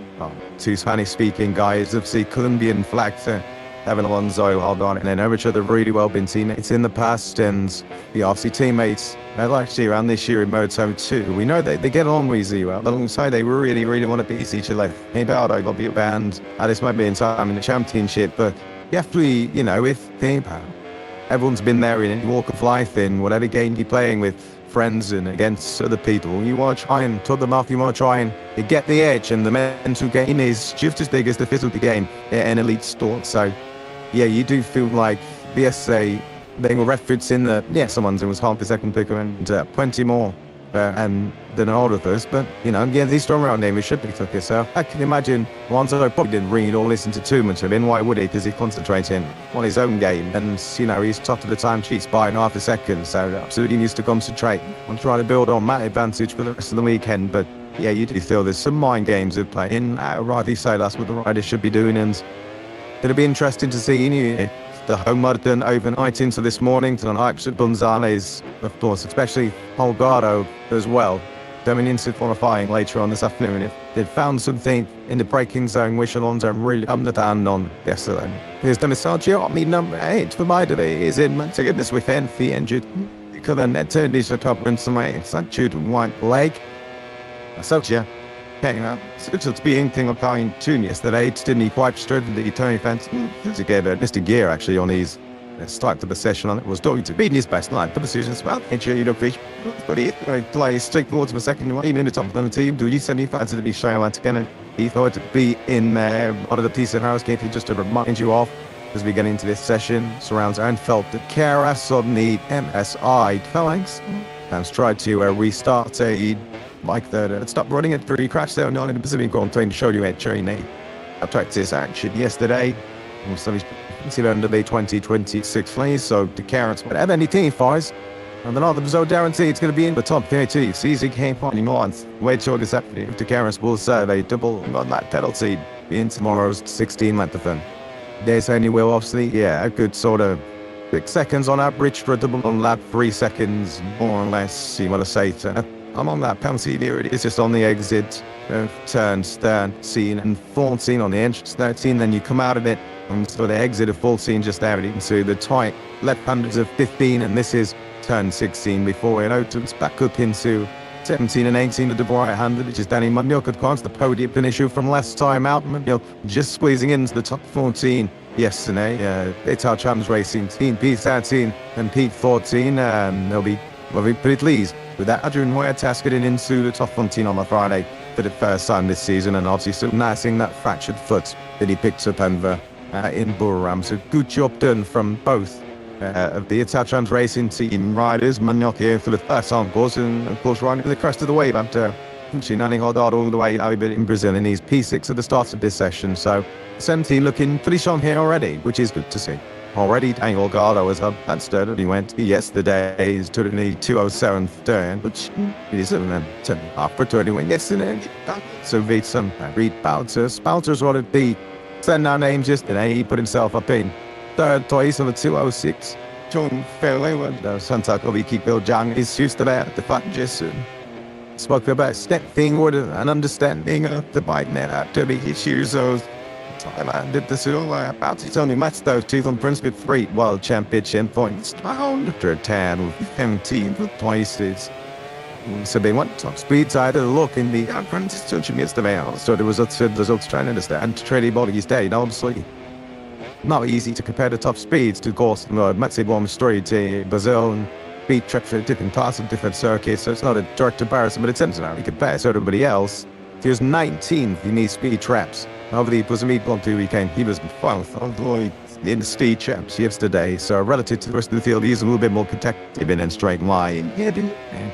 two Spanish-speaking guys, obviously Colombian flags. David Alonso, hold on, and they know each other really well, been teammates in the past, and the RC teammates, actually around this year in Moto2. We know they get along really well. Alongside, they really, really want to beat each other. Maybe I'll be a band at this moment in time in the championship, but you have to be, with everyone's been there in any walk of life, in whatever game you're playing with friends and against other people. You want to try and talk them off, you want to try and get the edge, and the mental game is just as big as the physical game in elite sport. So, yeah, you do feel like, yes, they were referencing that, someone's was half a second quicker and plenty more and than all of us, but, these strong round names should be took so I can imagine Alonso probably didn't read or listen to too much of him. Why would he? Because he's concentrating on his own game, and, he's top of the time sheets by half a second, so absolutely needs to concentrate on trying to build on that advantage for the rest of the weekend. But, yeah, you do feel there's some mind games at play, and rightly so, that's what the riders should be doing, and it'll be interesting to see the home run done overnight into this morning to the hypes of Gonzalez, of course, especially Holgado as well. Coming into qualifying later on this afternoon, if they'd found something in the braking zone which Alonso really understand on yesterday. Here's the Sergio, number 8 for my day is in to get this weekend, the injured. Because then that turned his top and some such a white leg. Sergio. So it's being thing of fine tune yesterday. It didn't quite straight the turning fence. He gave a Mr. Gear actually on his start to the session on it. Was going to beat his best line for the season as well. And sure you don't fish. But he plays straight forward to the second one. Even in the top of the team, do you send me fancy to be showdown again? He thought to be in one of the piece of house game just to remind you off as we get into this session. Surrounds and felt the KRS on the MSI phalanx. And tried to restart a like that, stopped running it for he crashed there on in the Pacific Grand Train to show you a training. I practiced action yesterday. So he's under the 2026 phase, so the carrots, whatever any team fires. And then all the so guarantee it's going to be in the top 30. Season can't find any more. Wait till this afternoon. If the carrots will serve a double on that penalty in tomorrow's 16 lengthathon. There's only will obviously, a good sort of 6 seconds on average for a double on lap, 3 seconds more or less. You want to say I'm on that penalty here. It is just on the exit, turn, stern, scene, and 14 on the entrance 13. Then you come out of it, and so the exit of 14 just out into the tight left-handers of 15, and this is turn 16 before it opens back up into 17 and 18 of the right-handed, which is Danny Munoz across the podium finisher from last time out. Munoz just squeezing into the top 14 yesterday. It's our champs racing team, P13 and P14, and they'll be pretty pleased with that. Adrian Huertas getting into the top 14 on the Friday for the first time this season, and obviously still nursing that fractured foot that he picked up over in Buriram. So good job done from both of the Italian racing team riders. Munoz here for the first time, of course, and of course riding the crest of the wave after running hard all the way over in Brazil in his P6 at the start of this session. So 17 looking pretty strong here already, which is good to see. Already, Daniel Gardo was up and started. He went yesterday. He's to the 207 turn, which is after 21 yesterday. So beat some Reed Bouncers. Bouncers wanted to send our names yesterday. He put himself up in third twice on the 206. John Fairway with Santa Kobe Bill Jang is used to that. The fact just spoke about stepping with an understanding of the bike net after the issues of Thailand did the Seoul about it's only matched those two from Principal 3 World Championship points down after 10 with 17 with places. So they went top speed side of the look in the apprentice judging yesterday. So the results trying to understand to trade bodies day, obviously. Not easy to compare the top speeds to course massive one straight to Brazil and beat track for different parts of different circuits, so it's not a direct comparison, but it's interesting to compare to everybody else. He was 19th in these speed traps. Over it was a meat block 2 weekend. He was 12th in the speed traps yesterday. So relative to the rest of the field, he's a little bit more protective in a straight line.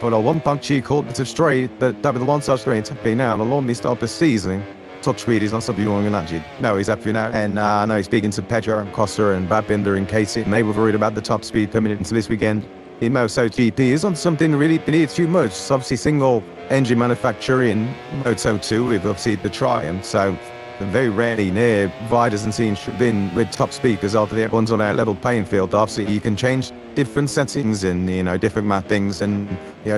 But a 1 punch he called it a straight, but that was the one such straight to be now. The longest stop this season. top speed is not something you want to imagine. No, he's happy now. And I know he's speaking to Pedro and Costa and Brad Binder in case they were worried about the top speed coming into this weekend. In MotoGP is on something really beneath too much. It's obviously single engine manufacturer in Moto2 with obviously the Triumph. So very rarely near riders and teams should been with top speed because after everyone's on a level playing field. Obviously you can change different settings and different mappings and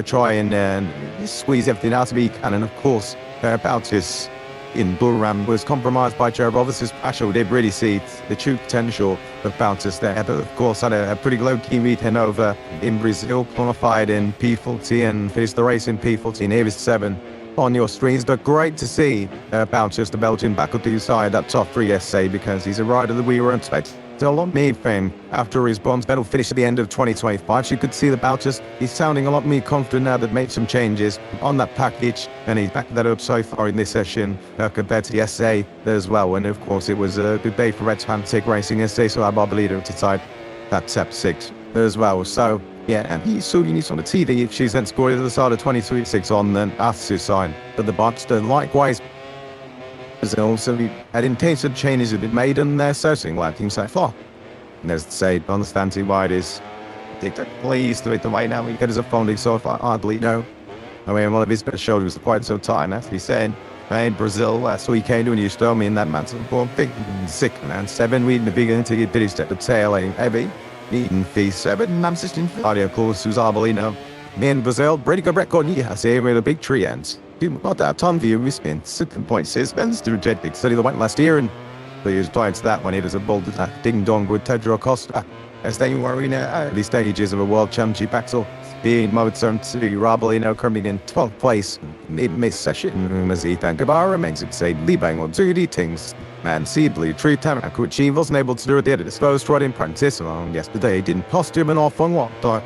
try and squeeze everything out of you can. And of course Bautis in Bullram was compromised by Cherbovis's crash. We did really see the true potential of Bautis there, but of course had a pretty low-key weekend over in Brazil, qualified in P40 and finished the race in P40 nearest 7 on your screens. But great to see Bautis, the Belgian, back up to the side, that top 3 SA, because he's a rider that we were expecting a lot made for him after his bronze medal finish at the end of 2025. So you could see the Bautis, he's sounding a lot more confident now that made some changes on that package, and he's backed that up so far in this session compared to the SA as well. And of course it was a good day for Red Fantic Racing SA, so our Bob leader to side that step 6 as well. So yeah, and he's so unique on the TV if she's then scored to the side of 23.6 on the Asu side, but the Boxster likewise. Also, had intensive changes have been made in their searching lighting so far. And as I say, understanding why it is, I think they're pleased with the way now he gets a funding so far. Hardly no. I mean, one of his best shoulders for quite some time, as he said. In Brazil last weekend when you stole me in that mountain for big 6 and 7 we the beginning to get finished at the tail heavy. Eating fee 7 I'm just in Friday, of course, who's Arbolino. Me in Brazil, pretty good record, yes, here with a big tree ends. Not that ton for you, we spent 6.6 pence to reject it. Study the went last year, and the years prior to that when it was a bold ding dong with Pedro Costa. As they were in early stages of a world championship battle, being Moto2 Rabolino coming in 12th place mid session. As Ethan Guevara makes it say, Libang on 2D things. Man, Seedley, Tree Tamak, which he wasn't able to do at the end of the exposed right in practice along yesterday. He didn't cost him an off on what, but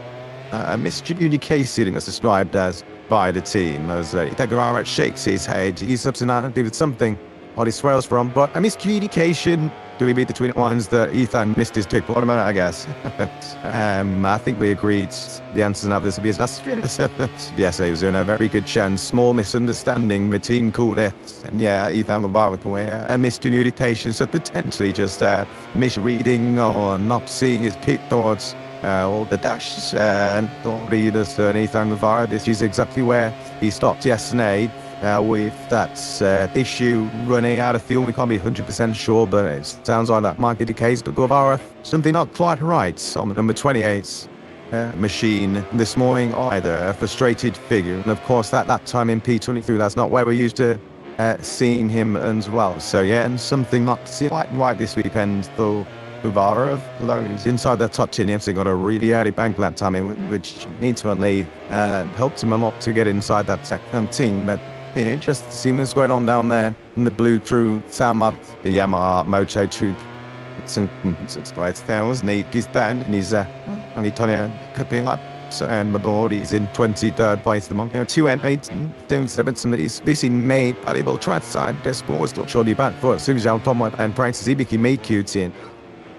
a miscommunication as described as by the team, as Ethan Guevara shakes his head. He's up to now with something what he swears from, but a miscommunication. Do we beat the between ones that Ethan missed his pick? What about it, I guess? I think we agreed the answer now this will be his last yes, he was in a very good chance. Small misunderstanding between Coolness and Ethan Mubarak away. A miscommunication, so potentially just misreading or not seeing his pick thoughts. All the dash and leaders and Ethan Mubarak. This is exactly where he stopped yesterday. With that issue running out of fuel, we can't be 100% sure, but it sounds like that might be the case. But Guevara, something not quite right on the number 28 machine this morning either. A frustrated figure, and of course that time in P23, that's not where we're used to seeing him as well. So and something not quite right this weekend, though. Guevara, he's inside the top 10, he got a really early bank that time, which ultimately helped him a lot to get inside that second team. But just seeing what's going on down there in the blue through Salma, the Yamaha Moto2. It's quite fair, wasn't he? He's down and he's only cooking up. So, and the board is in 23rd place. The month, 2 and 8, doing 7. Some of these busy made valuable track side. Their scores look surely back for as soon as Tom and practice, he became made cute in.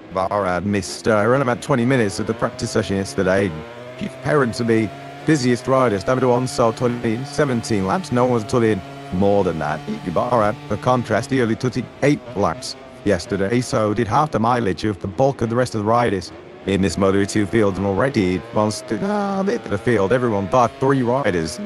Guevara missed around about 20 minutes of the practice session yesterday. He's parent to be busiest riders. David Alonso took in 17 laps. No one's took in more than that. Guevara, for contrast, he only took in 8 laps yesterday, so did half the mileage of the bulk of the rest of the riders in this Moto2 field, and already wants to the field. Everyone but 3 riders.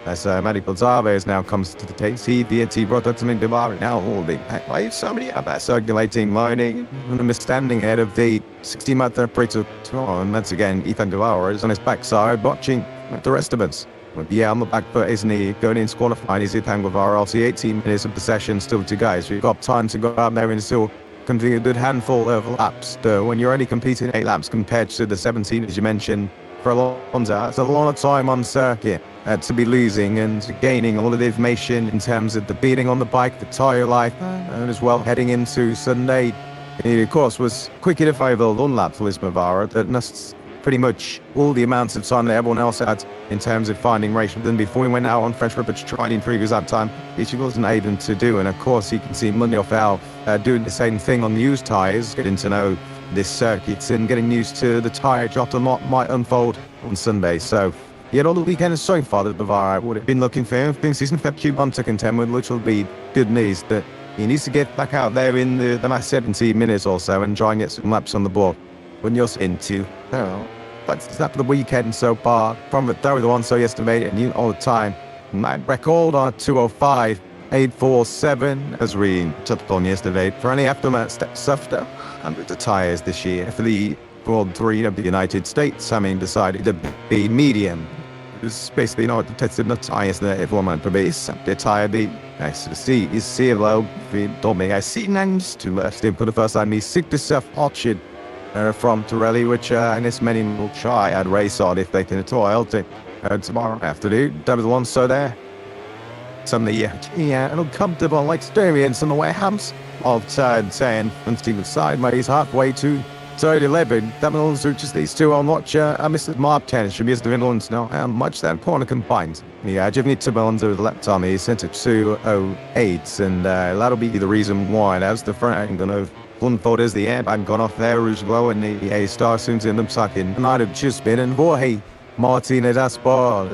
As Matty Gonzalez now comes to the taste, he brought up something Guevara now holding wave. Somebody up that circulating lining and standing ahead of the 60-month operator. And that's again Ethan Guevara is on his backside watching the rest of us. On the back foot, isn't he? Going in qualifying, is Ethan Guevara. Obviously 18 minutes of the session still to go, so you've got time to go out there and still complete a good handful of laps. When you're only competing 8 laps compared to the 17 as you mentioned for Alonso, that's a lot of time on circuit to be losing and gaining all of the information in terms of the beating on the bike, the tyre life, and as well heading into Sunday. He of course was quick enough over one lap for Guevara that missed pretty much all the amounts of time that everyone else had in terms of finding race than before he went out on fresh rubber to try and improve his lap time, which he wasn't able to do. And of course you can see Monday off Al doing the same thing on the used tyres, getting to know this circuit and getting used to the tyre drop and what might unfold on Sunday. So Yet all the weekend so far that Bavaria would have been looking for everything season for Q1 to contend with, which will be good news that he needs to get back out there in the last 17 minutes or so and try and get some laps on the board. When you're into, what's up for the weekend so far? From the third one so yesterday and you all the time. My record on 205.847 as we touched on yesterday. For any aftermath steps after 100 tires this year for the World 3 of the United States, having decided to be medium. It was basically not tested the tires that everyone for base. The tire be nice to see is zero. We don't make I see names to still for the first time. He's sick to self option from Torelli, which I guess many will try and race on if they can at all. Tomorrow afternoon, that was one so there. Suddenly, an uncomfortable experience in the warehouse of turn 10 and Steven sideways halfway to turn 11. That means just these two on watch. Mrs. Marquez should be as the Vinales know how much that corner combines. Jimmy Tibbons with left on he sent it 208, and that'll be the reason why. That's the front angle of one thought is the airbag gone off there as well, and the A-Star soon in them sucking. Might have just been in Jorge Martinez Aspar,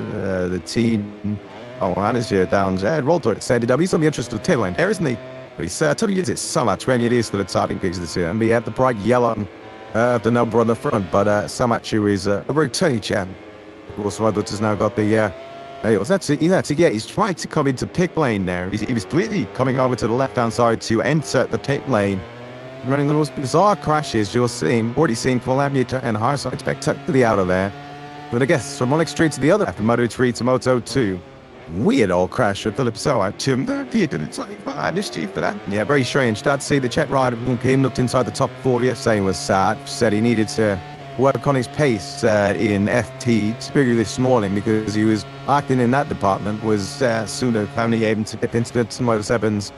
the team. Oh, and it's down there. Rolter said he's on the interest of tail end there, isn't he? He's telling you it's so much when it is for the starting gigs this year. And we had the bright yellow the number on the front, but Samachu is a returning champ. Of course, Rodgers has now got the he's trying to come into pit lane there. He was clearly coming over to the left-hand side to enter the pit lane. Running the most bizarre crashes you'll see. Already seen Paul Avenue and high side spectacularly out of there. But I guess from one extreme to the other, from Moto3 to Moto2. Weird old crash with Philip Soa. Tim, it's like, for that. Yeah, very strange. Dad see the Czech rider who came looked inside the top 40 yesterday was sad. Said he needed to work on his pace in FT, especially this morning, because he was acting in that department, was sooner only able to dip into the Moto7s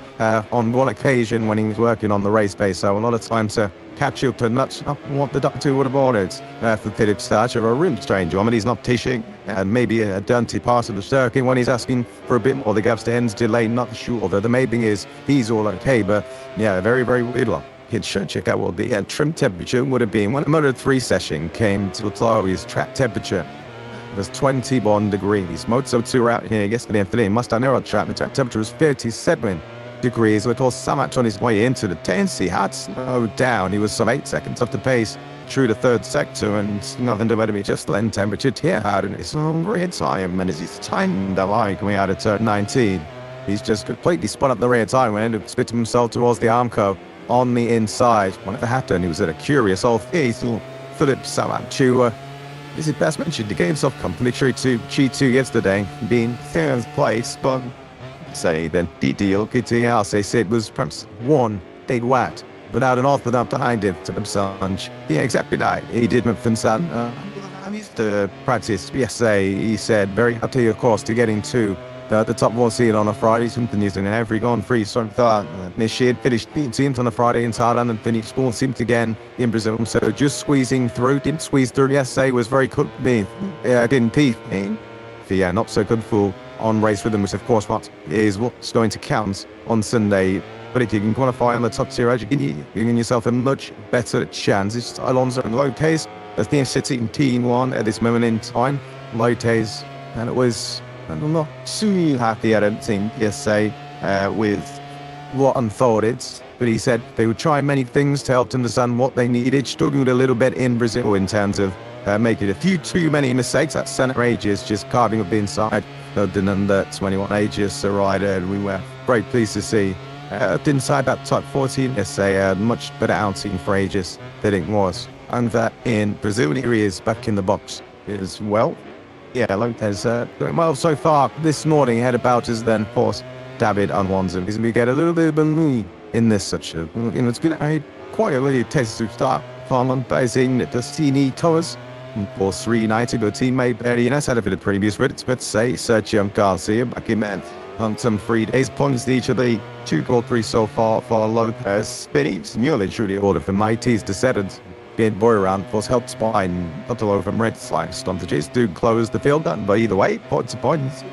on one occasion when he was working on the race pace. So a lot of time to catch up to nuts up what the doctor would have ordered for Philip Starch or a real strange one. He's not teaching and maybe a dirty part of the circuit when he's asking for a bit more. The gaps to ends delay, not sure. Although the main thing is he's all okay, but yeah, very, very weird one. It should check out what the trim temperature would have been when the Moto3 session came to Atari's track temperature. It was 21 degrees. Moto2 out here yesterday and today. Mustang Aero track, the track temperature was 37 degrees. With all so much on his way into the 10th, he had slowed down. He was some 8 seconds off the pace through the third sector, and nothing to better me just lend temperature here out in his rear time. And as he's timed the line coming out of turn 19, he's just completely spun up the rear time and ended up spitting himself towards the arm curve on the inside. Whatever happened, he was at a curious old face. Philip Samachu, is it best mentioned, he gave himself complimentary to Q2 yesterday, being third place, but say then the deal else they said was perhaps one they'd whacked without an author up behind him to themselves. Yeah, exactly that. He did Vincent. I used to practice yesterday, he said, very happy of course to getting to the top one seed on a Friday, something using every gone free sort of thought. This year finished 18th on a Friday in Thailand and finished 14th again in Brazil. So just squeezing through, didn't squeeze through yesterday, was very good for me. Didn't peak me. Yeah, not so good for on race rhythm, which of course what is what's going to count on Sunday. But if you can qualify on the top tier, you're giving yourself a much better chance. It's Alonso and Lopez as the sitting team one at this moment in time. Lopez, and it was, I'm not too happy, I don't think, yesterday with what unfolded. But he said they would try many things to help understand what they needed. Struggled a little bit in Brazil in terms of making a few too many mistakes. That center ages just carving up the inside. The under 21 ages rider, and we were very pleased to see inside that top 14 yesterday, much better outing for ages than it was. And that in Brazil, here he is back in the box as well. Yeah, Lopez doing well so far. This morning he had about as then forced David Unwanson. He's going to get a little bit of a lead in this such a, it's been a quite a really test to start from basing the Destiny Towers. For 390, but teammate Barry and had a bit of previous Reddit, but say Sergio Garcia back in man on some 3 days points each of the 2 Gold 3 so far for Lopez. Spinning nearly truly order from Mighty's descendants. Being boy around was helped by Buffalo from Red Slime strategies to close the field done, but either way, points to points.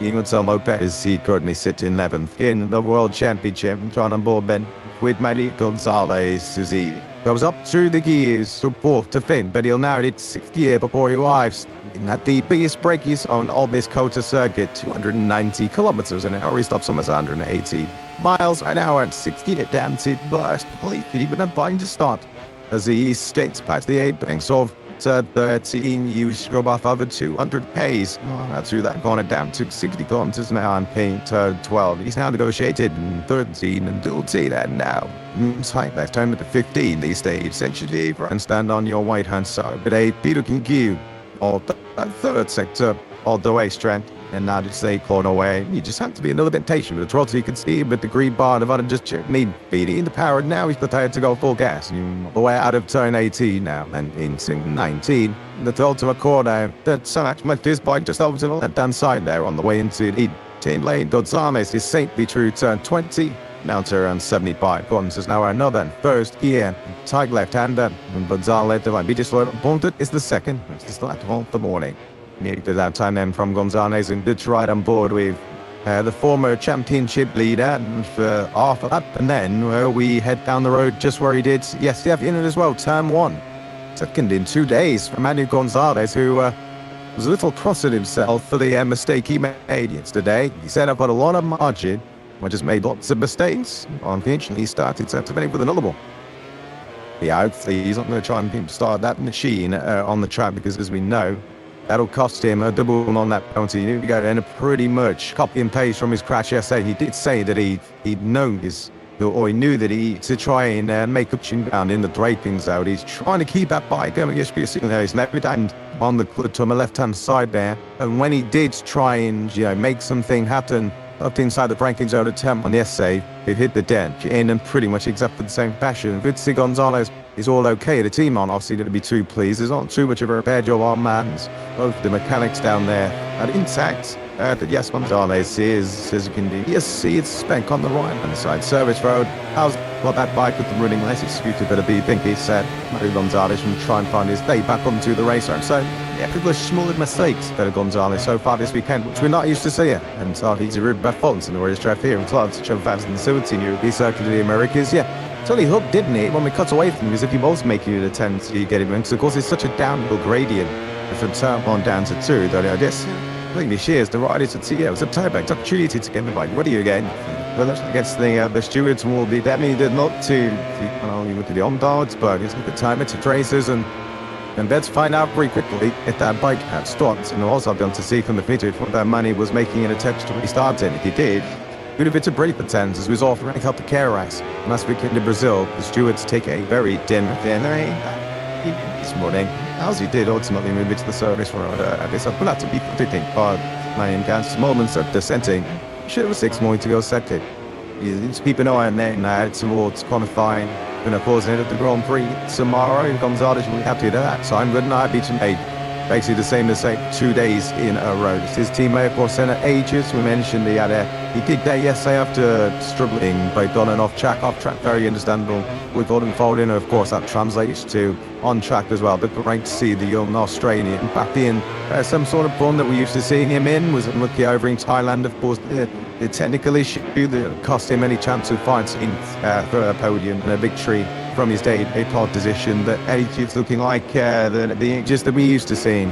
Even so, Lopez he currently sits in 11th in the World Championship, trying on board Ben with Manny Gonzalez Suzy. Goes up through the gears from 4th to 5th, but he'll now hit 6th gear before he arrives at the biggest brakies on all this Kota circuit, 290 kilometers an hour. He stops almost 180 miles an hour at 60 to damn it, but even a bind to start as he skates past the 8 banks of 13. You scrub off over 200 pace through that corner down to 60 kilometers an hour and paint 12. He's now negotiated 13 and dual T that now. Tight left turn to 15 these days. Essentially, and stand on your right hand side. But a Peter can give all the third sector all the way strength. And now just say corner away. You just have to be a little bit patient with the throttle. You can see with the green bar, the button just need feeding the power. Now he's prepared to go full gas. Away out of turn 18 now, and into 19. The throw to a corner. That's so much this bike just over to the left hand side there on the way into the 18 lane. Gonzalez is safely through turn 20. Now to around 75 kilometers an hour. Another first gear. Tight left hander. And Gonzalez, the be just pointed, is the second. It's the last one of the morning. Needed that time then from Gonzalez and did right on board with the former championship leader for half a lap, and then we head down the road just where he did. Yes, yeah, in it as well. Turn 1, second in 2 days for Manu Gonzalez, who was a little cross at himself for the mistake he made yesterday. He set up on a lot of margin, but just made lots of mistakes. Unfortunately, he started separating with another one. Yeah, hopefully he's not going to try and start that machine on the track, because as we know, that'll cost him a double on that penalty. He got in a pretty much copy and paste from his crash yesterday. He did say that he'd known his, or he knew that he to try and make up chin down in the drapings out. He's trying to keep that bike going. Yes, be a signal there. He's left it and on the to my left hand side there. And when he did try and make something happen up inside the braking zone attempt on the essay, it hit the dent in and pretty much exactly the same fashion. Vitsi Gonzalez is all okay. The team on obviously going to be too pleased. There's not too much of a repair job on Mans. Both the mechanics down there are intact. But yes, Gonzalez is, as you can do. Yes, see, it's Spank on the right hand side. Service road. How's that bike with the running less executed, but I think he said Mario Gonzalez will try and find his way back onto the racer. So, yeah, people are smaller mistakes for Gonzalez so far this weekend, which we're not used to seeing. And so he's a rude by faults in the racetrack here. It's lots of fans in the 17 European circuit of the Americas. Yeah. Totally hooked, didn't he? When we cut away from him, as if he was making an attempt to get him in. Because, of course, it's such a downhill gradient from turn 1 down to 2 that I guess completely shears the riders at CEO. It's a tieback opportunity to get the bike ready again. But that's against the stewards will be definitely not to look at the on-darts, but it's a good time. It's a tracers, and let's find out very quickly if that bike had stopped. And also, I've to see from the footage what that money was making an attempt to restart it. If he did, even if it's a brief attempt, as we saw for help the KRS last weekend in Brazil, the stewards take a very dim this morning, as he did ultimately move into the service road. This up to be predicting, but my gas moments of dissenting. Should have 6 more to go second. Just keep an eye on that now towards qualifying. Going to pause in at the Grand Prix tomorrow. Gonzalez will be happy with that. So I'm good night, beach and eight. Basically the same as 2 days in a row. It's his teammate, of course, Senna Ages. We mentioned he did that yesterday after struggling both on and off track. Very understandable with Gordon Folding. Of course, that translates to on track as well. But great to see the young Australian back in some sort of form that we used to see him in. Was unlucky over in Thailand, of course. The technical issue that cost him any chance of fighting for a podium and a victory from his day pod position, that Ages looking like the just that we used to seeing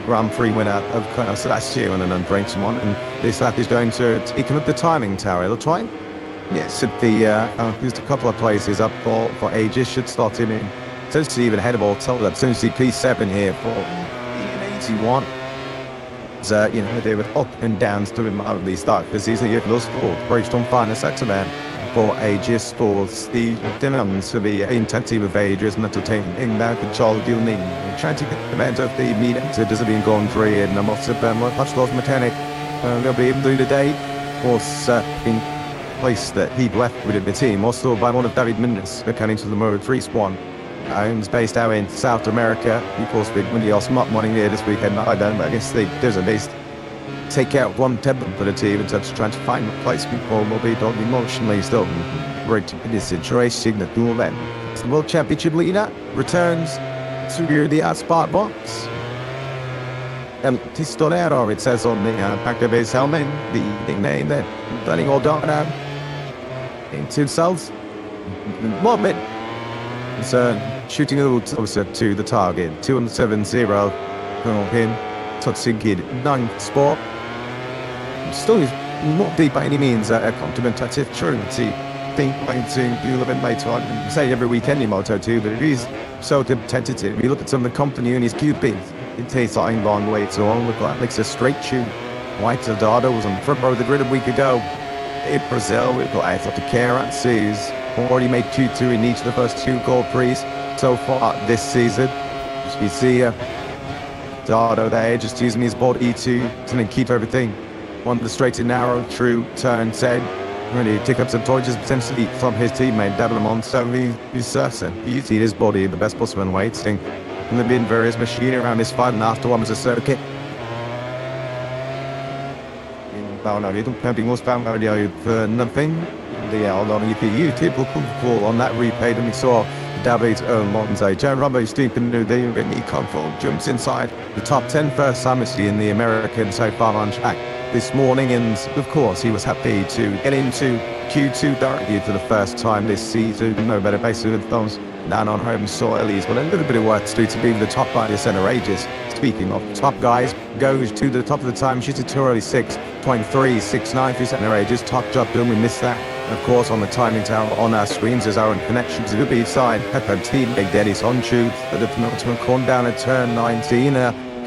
Grand Prix winner of last year and then breaks one. And this lap is going to take him up the timing tower. It'll try. Yes, at the just a couple of places up for Ages should start him in. Essentially even ahead of all told that essentially P7 here for 81. So, they were up and downs to him at least start because he's a low sport. Braced on fine sector man for Ages for the demands to be intensive of Ages and entertaining in that control deal need. Trying to get the event of the meeting to does have been gone free and I'm also much lost mechanic. They'll be able to do today. Of course, in place that he'd left with the team, also by one of David Mendes, mechanic to the Moto3 squad. He's based out in South America. Of course, big windy or smart morning here this weekend. I don't know, but I guess there's at least take out one temper for the team in terms of trying to find a replacement for Moby Dog emotionally still right in this situation that do event. The World Championship leader returns to the spot box. And he stood out, or it says on the back of his helmet, the nickname that running all dark out into cells. Moment. It's shooting a little closer to the target. 270 for him. Totsigid, 9th spot. Still is not deep by any means a complimentative truancy. Think you'll have been made to say every weekend in Moto2, but it is so tentative. You look at some of the company and his QPs, it tastes like long way to on. Look like it's a straight shoot. White Soldado was on the front row of the grid a week ago. In Brazil, we've got Alpha and Suze. Already made Q2 in each of the first 2 Grand Prix so far this season. As you see, Dado there just using his board E2 to keep everything on the straight and narrow, true turn 10. Really tick up some torches potentially from his teammate Dablamont, so he's certain. You see his body in the best possible weight, and there have been various machine around his 5.5 kilometers circuit. No, you don't have to spam audio for nothing. The YouTube will come cool on that replay, and we saw David's own Monte. Joe Rumbo, Stephen New, he comfort jumps inside the top 10 first time in the American so far on track this morning, and of course he was happy to get into Q2 directly for the first time this season. No better place with thumbs down on home soil. He's got a little bit of work to do to be the top by the center ages. Speaking of top guys, goes to the top of the time sheet at 2:06.369 for center ages. Top job done, we missed that. And of course on the timing tower on our screens is our own connection to the B side. Pepper team Big Daddy's on tube for the penultimate corner down at turn 19.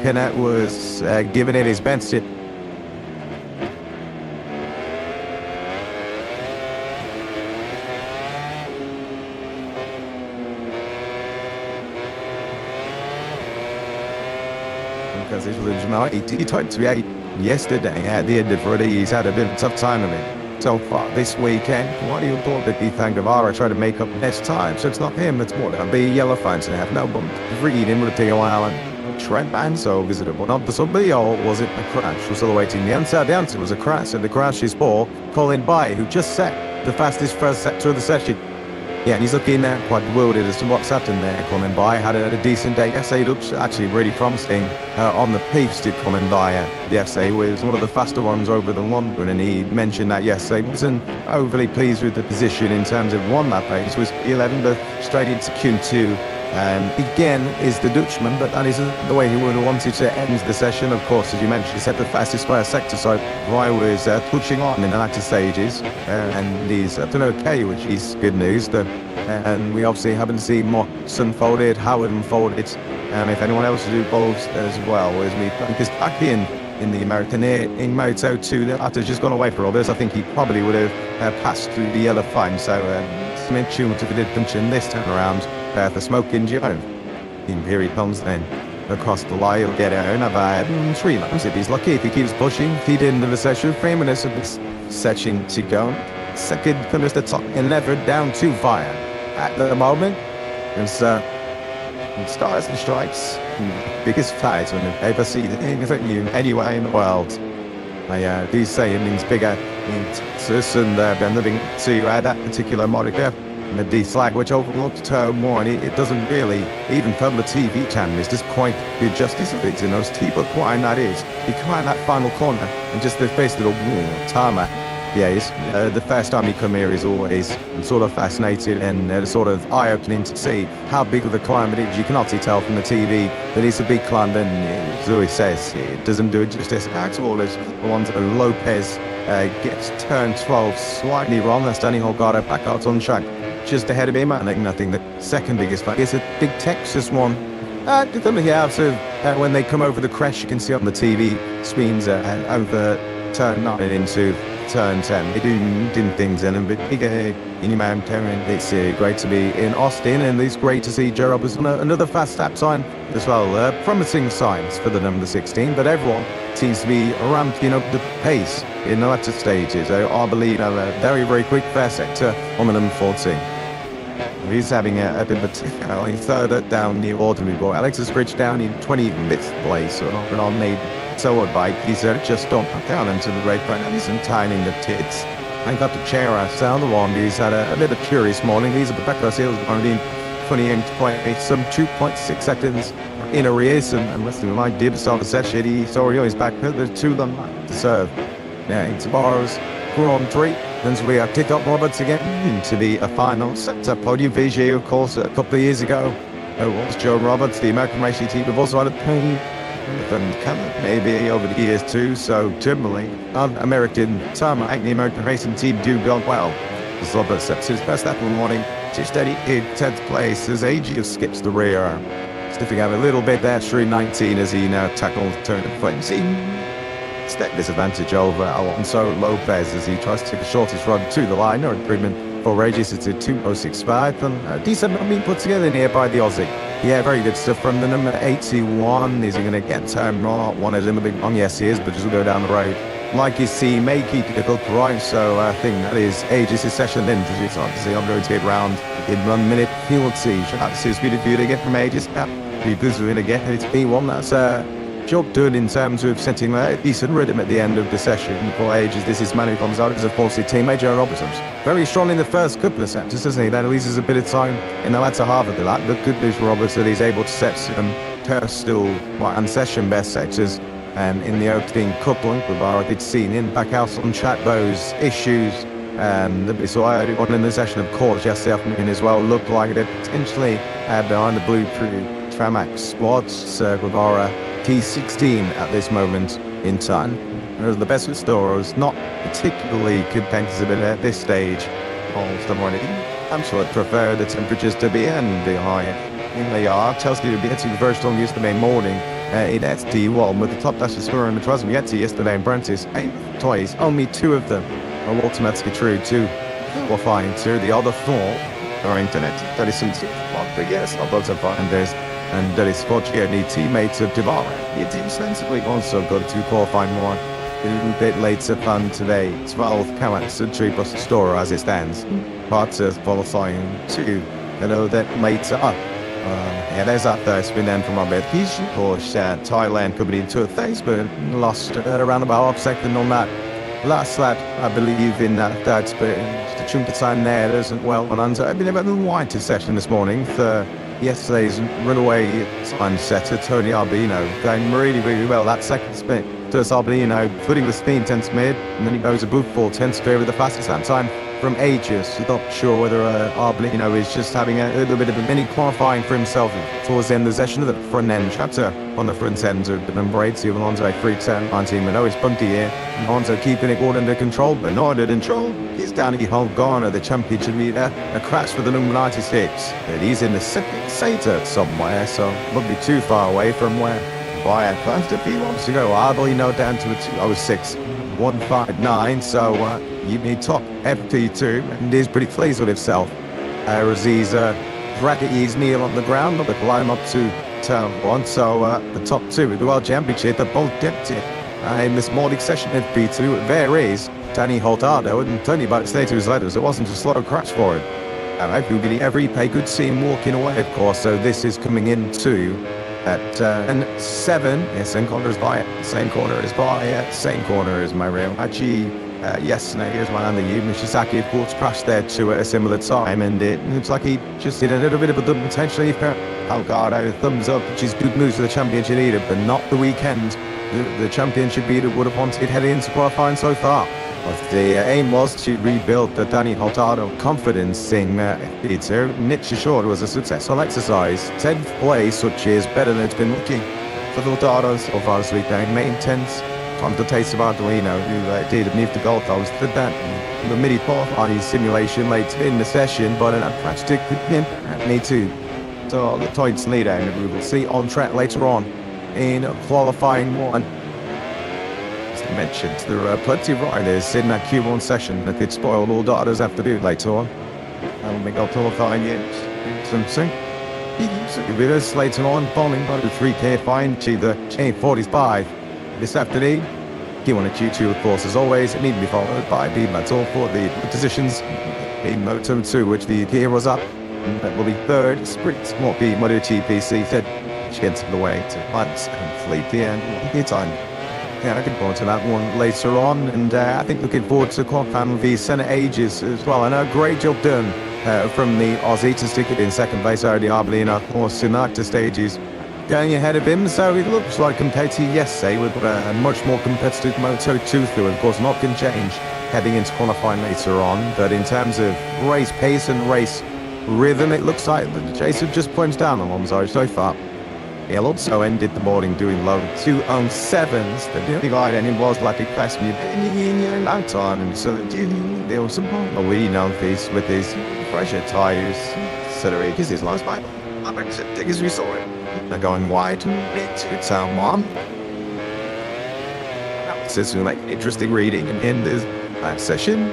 Kenneth was giving it his best. Because he tried to be yesterday at the end of Friday. He's had a bit of a tough time of it so far this weekend. What do you thought that he thanked Avara try to make up next time? So it's not him, it's more to be yellow fines and have no bump. Read him with a TO Island. Trent Banso visible. Not the somebody, or was it a crash? Was still awaiting the answer. The answer was a crash, and the crash is for Colin By, who just set the fastest first sector of the session. Yeah, and he's looking quite bewildered as to what's happened there. Coming by, had a decent day. SA looks actually really promising on the pace did coming by. The SA was one of the faster ones over the London, and he mentioned that SA wasn't overly pleased with the position in terms of one that pace. Was 11th, but straight into Q2. Again is the Dutchman, but that isn't the way he would have wanted to end the session. Of course, as you mentioned, he set the fastest first sector, so Rye was pushing on in the latter stages, and he's up to okay, which is good news. And we obviously haven't seen Mox unfolded, Howard unfolded, if anyone else is involved as well, as we because back in the American in Moto2, the latter just gone away for others. I think he probably would have passed through the yellow fine, so Smith tuned to the punching this time around. The smoking Joe. Here he comes then across the line. He'll get out about 3 laps if he's lucky. If he keeps pushing, feed into the session. 3 minutes of this session to go. Second comes the top 11 down to fire at the moment. It's stars and strikes. Biggest fight on the ever seen anything anywhere in the world. I do say it means bigger in Texas, and been living to that particular moniker. And the D-Slag, which overlooks turn 1, it doesn't really, even from the TV channel, is just quite good justice of it. You know, steep but quiet that is. You come out that final corner and just the face of the tarmac. Yeah, the first time you come here is always sort of fascinating and sort of eye-opening to see how big of the climb it is. You can obviously tell from the TV that it's a big climb, and as always says, it doesn't do it justice at all. As the ones that Lopez gets turn 12 slightly wrong. That's Danny Holgado back out on track. Just ahead of him, I think nothing. The second biggest fight is a big Texas one. When they come over the crash, you can see on the TV screens over turn 9 into turn 10. They do things in a bit bigger in your mountain. It's great to be in Austin, and it's great to see Joe Roberts on another fast lap time as well. Promising signs for the number 16, but everyone seems to be ramping up the pace in the latter stages. I believe a very, very quick first sector on the number 14. He's having a bit of a third down near Ordinary Boy. Alexis Bridge down in 25th place, and on the Solar bike. He's just don't put down into the right front, and he's entirely the tits. I got the chair outside the one. He's had a bit of a curious morning. He's at the back of sales only 28 some 2.6 seconds in arrears, and listening to my dibs on the session, he's already on his back. There's 2 of them to serve. Now, tomorrow's Grand Prix. Then we have kicked up Roberts again to be a final sector podium VG, of course, a couple of years ago. It was Joe Roberts, the American racing team. We've also had a and maybe over the years too. So generally, American tarmac, the American racing team do go well. Robert sets his best that morning, too steady in 10th place as AG skips the rear. Sniffing out a little bit there through 19 as he now tackles turn 20. Step disadvantage over Alonso Lopez as he tries to take the shortest run to the line. No improvement for Regis. It's a 2:06.5 and a decent run being put together here by the Aussie. Yeah, very good stuff from the number 81. Is he going to get turn one a little bit wrong? Yes, he is, but just will go down the road. Like you see, may keep it up right, so I think that is Aegis' session then. It's on to see I'm going to get round in 1 minute penalty. That's his beautiful again from Aegis. People's going to get it. P1, that's job done in terms of setting a decent rhythm at the end of the session for Aegis. This is Manu comes out as a force teammate, Joe Robertson's very strong in the first couple of sectors, doesn't he? That loses a bit of time in the latter half of the lap. But good news for Roberts that he's able to set some personal and session best sectors. In the opening couple, we've already seen in back out on chat those issues. We saw everyone in the session, of course, yesterday afternoon as well. Looked like they potentially had behind the blue Tramac squads. Guevara T16 at this moment in time. The best with Storos, not particularly competitive at this stage of the morning. I'm sure I'd prefer the temperatures to be and the higher. They are. Chelsea will be getting very strong yesterday morning. In ST1 with the top dashes scorer and the tries we had to yesterday in Prentice. 8 toys, only 2 of them are automatically true to qualifying to the other 4 are internet. That is some but yes, I'll both have finders and that is fortunately teammates of Devara. Your team sensibly also got to qualify more. A little bit later fun today. 12 counts and 3 plus the store as it stands. Parts of qualifying 2. Hello that later up. Yeah, there's that first spin then from Robert. He's, of course, Thailand coming into a phase, but lost around about half second on that last lap, I believe, in that third spin. The chunk of time there isn't well on under. I've been a wider session this morning for yesterday's runaway time setter, Tony Albino, going really, really well. That second spin, Tony Albino putting the speed 10th mid, and then he goes above 4 10th clear with the fastest lap time. From Aegis, not sure whether Arbelino is just having a little bit of a mini qualifying for himself towards the end of the session of the front end chapter on the front end of the number 80 of Alonso 310 19 Minot. It's bunky here. Alonso keeping it all under control, but not under control. He's down at Holgana, the championship leader. A crash for the number 96. But he's in the second Sata somewhere, so won't be too far away from where Bayern plans to be wants to go. Arbelino down to a 206 159, so you need top FP2 and he's pretty pleased with himself. Raziza bracket his kneel on the ground, but climb up to turn 1, so the top 2 in the World Championship are both empty. In this morning session FP2 there is Danny Holtado, and Tony about to say to his letters it wasn't a slow crash for him. I hope every pay could see him walking away, of course, so this is coming into at 7, yes, same corner as by it, same corner as by it, same corner as my real. Actually, yes, now here's my under you. Mishisaki, of course, crashed there too at a similar time, and it looks like he just did a little bit of a double potentially. Oh God, a thumbs up, which is good news for the championship leader, but not the weekend. The championship leader would have wanted heading into qualifying so far. But the aim was to rebuild the Danny Hurtado confidence in FP2. Niche assured was a successful exercise. 10th place, which is better than it's been looking for the Hurtados so far this week. They maintenance on the taste of Arduino, who did beneath the goal post. Did that in the mini qualifying simulation late in the session, but an practice with him at me too. So the Toyd's leader, and we will see on track later on in qualifying 1. Mentioned there are plenty of riders in that Q1 session that could spoil all Darters afternoon later on. I don't think I'll qualify yet. Something. With us later on, following by the 3K fine to the J45 this afternoon. Q1 and Q2, of course, as always, it need to be followed by the battle for the positions in Moto2, which the gear was up. And that will be third. Sprint won't be MotoGP third, which gets the way to Hunt and Fleet the end. Time. Yeah, looking forward to that one later on, and I think looking forward to qualifying the Senate Ages as well. I know, great job done from the Aussie to stick it in second place. Already Arbelino, of course, in the actor stages going ahead of him, so it looks like compared to yesterday with a much more competitive Moto2 through. Of course, not can change heading into qualifying later on, but in terms of race pace and race rhythm, it looks like the Jason just plunged down Alonso so far. He also ended the morning doing low 207s. The only guy and it was like a class me in long time. And so there was some Molino face with his fresher tires. Saturday because his last bike. I think it's as we saw it. They're going wide to sound mom. This is like interesting reading in this session.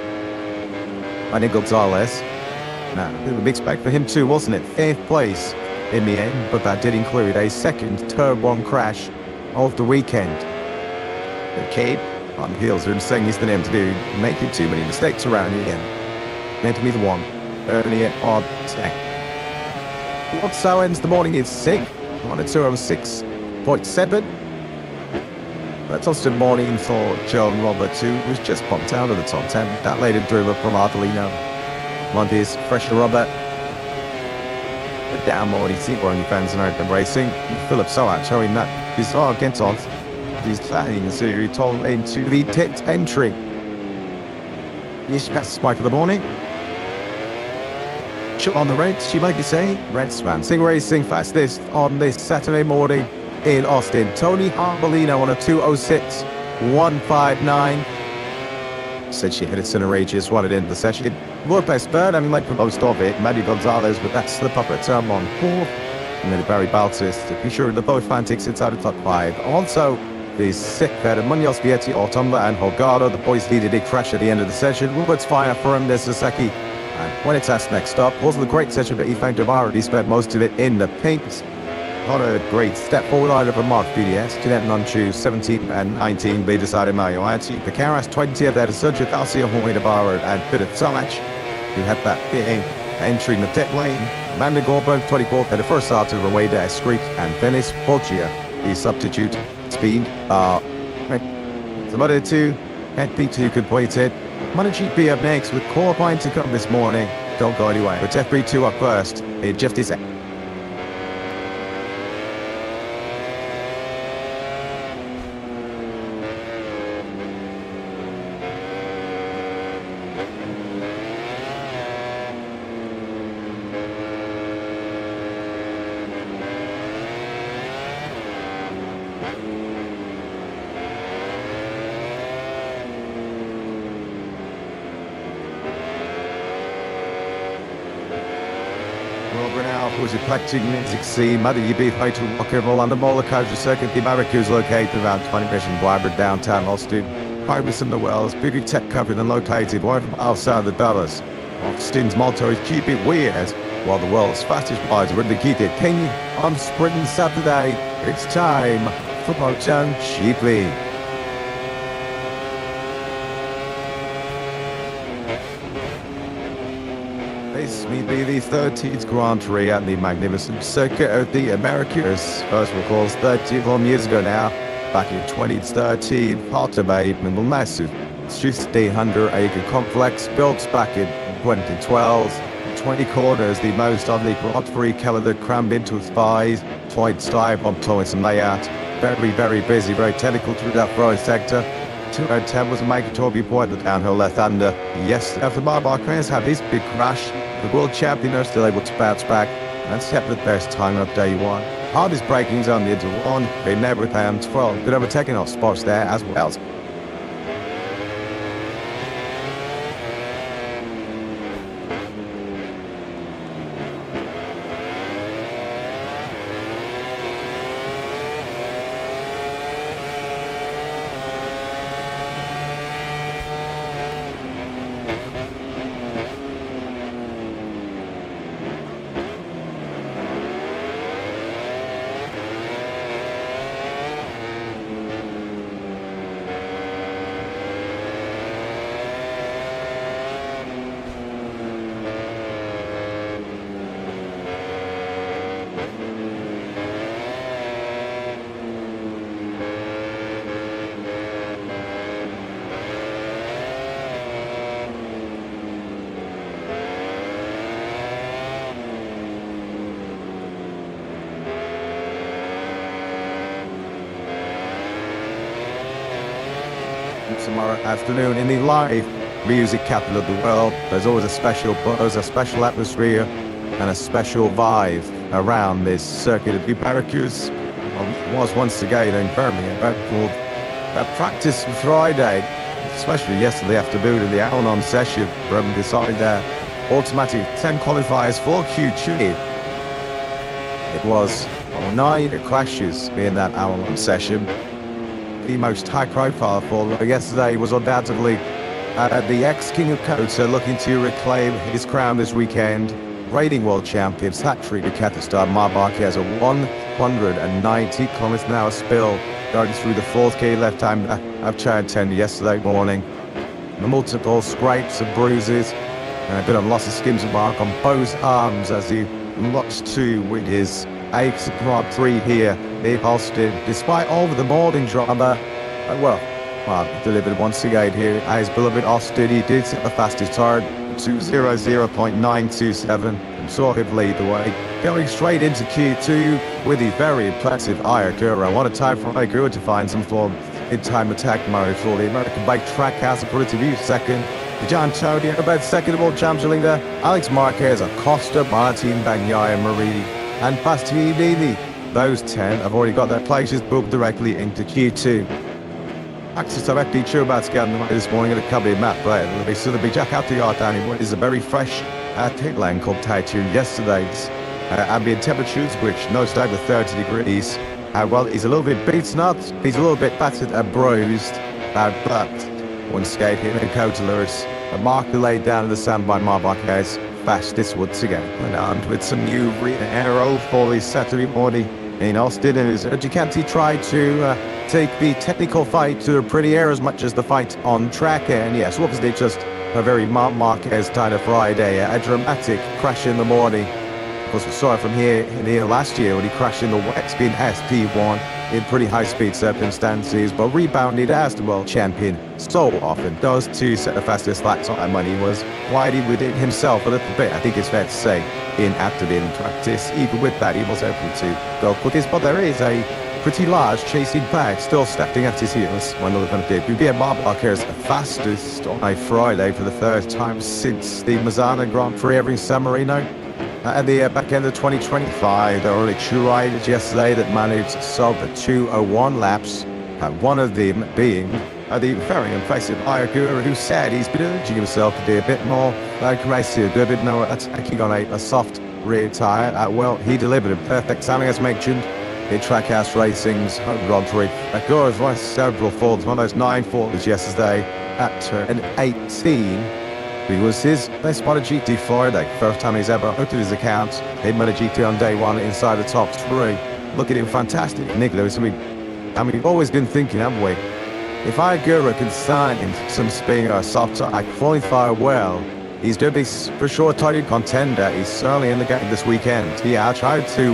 I think Gonzalez. Now, it was a big spec for him too, wasn't it? 5th place in the end, but that did include a second Turbo 1 crash of the weekend. The Cape on the heels of him saying he's the name to do, making too many mistakes around the end. Meant to be the one. Earlier on tech. What so ends the morning is sick. On a 206.7. That's also morning for John Roberts, who was just bumped out of the top 10. That later drew up from Ardolino. Monty's fresher Robert. But down more, you see where fans are open racing. Philip Soat showing that his against odds. He's planning the series told into the 10th entry. Yes, that's spike of the morning. Shot on the Reds, she might be saying. Reds Sing Racing fastest on this Saturday morning in Austin. Tony Arbolino on a 206.159. Said she hit it center ages, wanted in the session. Lopez third, like for most of it. Maddie Gonzalez with that slip up at turn 1 4th. And then Barry Baltis to be sure the both fantics inside the top 5. Also, the sick better Munoz, Vietti, Autumba, and Holgado. The boys needed a crash at the end of the session. Roberts fire for him, there's Sasaki. And when it's asked next up, wasn't a great session, but he thanked Navarro. He spent most of it in the paint. Not a great step forward either for Mark BDS. Jeanette Nunchu, 17 and 19, they decided Mario Anti. The Caras, 20th, there to Sergio Garcia, Jorge Navarro, and Peter Tomach, who had that big entry in the pit lane. Amanda Goldberg, 24th, at the first start to away there, Screek, and Dennis Foggia, the substitute speed. The Moto2 and P2 could point it. MotoGP up next with core point to come this morning. Don't go anywhere. But FB2 up first. It just is. Was eclectic music scene, MotoGP high to rockable on the Motor circuit. The Maverick is located around 20 Mission Wyburn, downtown Austin. Pirates in the Wells, big tech covered and located right from outside the Dallas. Austin's motto is keep it weird, while the world's fastest riders are indicated. King on Sprint Saturday. It's time for MotoGP. This may be the 13th Grand Prix at the magnificent circuit of the Americas. First recalls 31 years ago now, back in 2013, part of a massive 300-acre complex built back in 2012. 20 corners, the most on the Grand Prix calendar, crammed into its thighs, point style on towards some layout. Very, very busy, very technical through that front sector. 210 was a mandatory point at the downhill left under. Yes, after Marquez had his big crash, the world champion are still able to bounce back and set the best time of day one. Hardest braking's on the into one, they never found 12, but overtaking off spots there as well. Tomorrow afternoon in the live music capital of the world. There's always a special buzz, a special atmosphere, and a special vibe around this circuit of the Barracudas. was once again in Birmingham. Practice Friday, especially yesterday afternoon in the Al-Anon session from beside automatic 10 qualifiers for Q2. It was 9 crashes in that Al-Anon session. The most high profile for yesterday was undoubtedly the ex-King of Kota looking to reclaim his crown this weekend. Reigning world champion, hat-trick at Kazakhstan, Marquez, a 190 km/h spill going through the 4th key left-hand of Chad 10 yesterday morning. Multiple scrapes and bruises, and a bit of loss of skins mark on both arms as he lost 2 with his 8th Grand Prix here in Austin. Despite all of the morning drama, delivered once again here at his beloved Austin. He did set the fastest time, 2:00.927, and saw him lead the way. Going straight into Q2 with the very impressive Ayakura. What a time for Ayakura to find some form in time attack mode for the American bike track house. Put it to view second. John Antonio, about second of all champs leader. Alex Marquez, Acosta, Martin, Bagnaia, Marini, and Bastianini. Those 10 have already got their places booked directly into Q2. Access directly to about scanning this morning at a cubby map, right? So the big jack out the yard down in what is a very fresh pit lane compared to yesterday's ambient temperatures, which notched over 30 degrees. Well, he's a little bit beaten up, he's a little bit battered and bruised, but one skate here in Kota Lewis, a marker laid down in the sand by Marquez, fastest once again, and armed with some new rear aero for the Saturday morning in Austin. And as Ducati tried to take the technical fight to a pretty air as much as the fight on track, and yes, wasn't it just a very Marquez kind of Friday, a dramatic crash in the morning. Of course, we saw it from here last year when he crashed in the wet spin SP1 in pretty high-speed circumstances, but rebounded as the world champion so often does to set the fastest laps on, and when he was gliding within himself a little bit, I think it's fair to say, in practice. Even with that, he was able to go put his, but there is a pretty large chasing bag still stepping at his heels when they're going to debut. Marquez the fastest on a Friday for the 3rd time since the Mazzana Grand Prix in San Marino. At the back end of 2025, there were only 2 riders yesterday that managed to solve the 2:01 laps, one of them being the very impressive Ayakura, who said he's been urging himself to be a bit more aggressive, a bit more attacking on a soft rear tyre. Well, he delivered a perfect timing, as mentioned, in Trackhouse Racing's Grand Prix. Ayakura's won several falls, one of those 9 falls yesterday at turn 18. It was his best MotoGP Friday, first time he's ever looked at his account in MotoGP on day 1 inside the top 3. Look at him, fantastic. Nick Lewis, we've always been thinking, haven't we? If Ayakura can sign some speed or soft I qualify well, he's going to be for sure a title contender. He's certainly in the game this weekend. Yeah, I tried to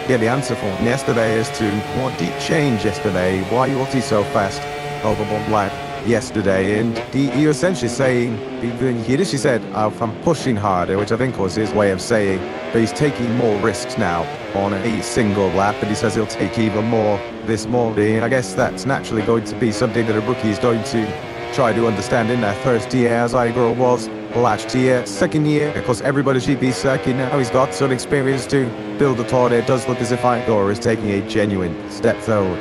get the answer for him yesterday as to what did change yesterday. Why was he so fast over one lap yesterday? And he essentially saying, he initially said, I'm pushing harder, which I think was his way of saying that he's taking more risks now on a single lap, and he says he'll take even more this morning. And I guess that's naturally going to be something that a rookie is going to try to understand in their first year, as Igor was last year. Second year, of course, everybody's GP circuit now. He's got some experience to build a tour. It does look as if Igor is taking a genuine step forward.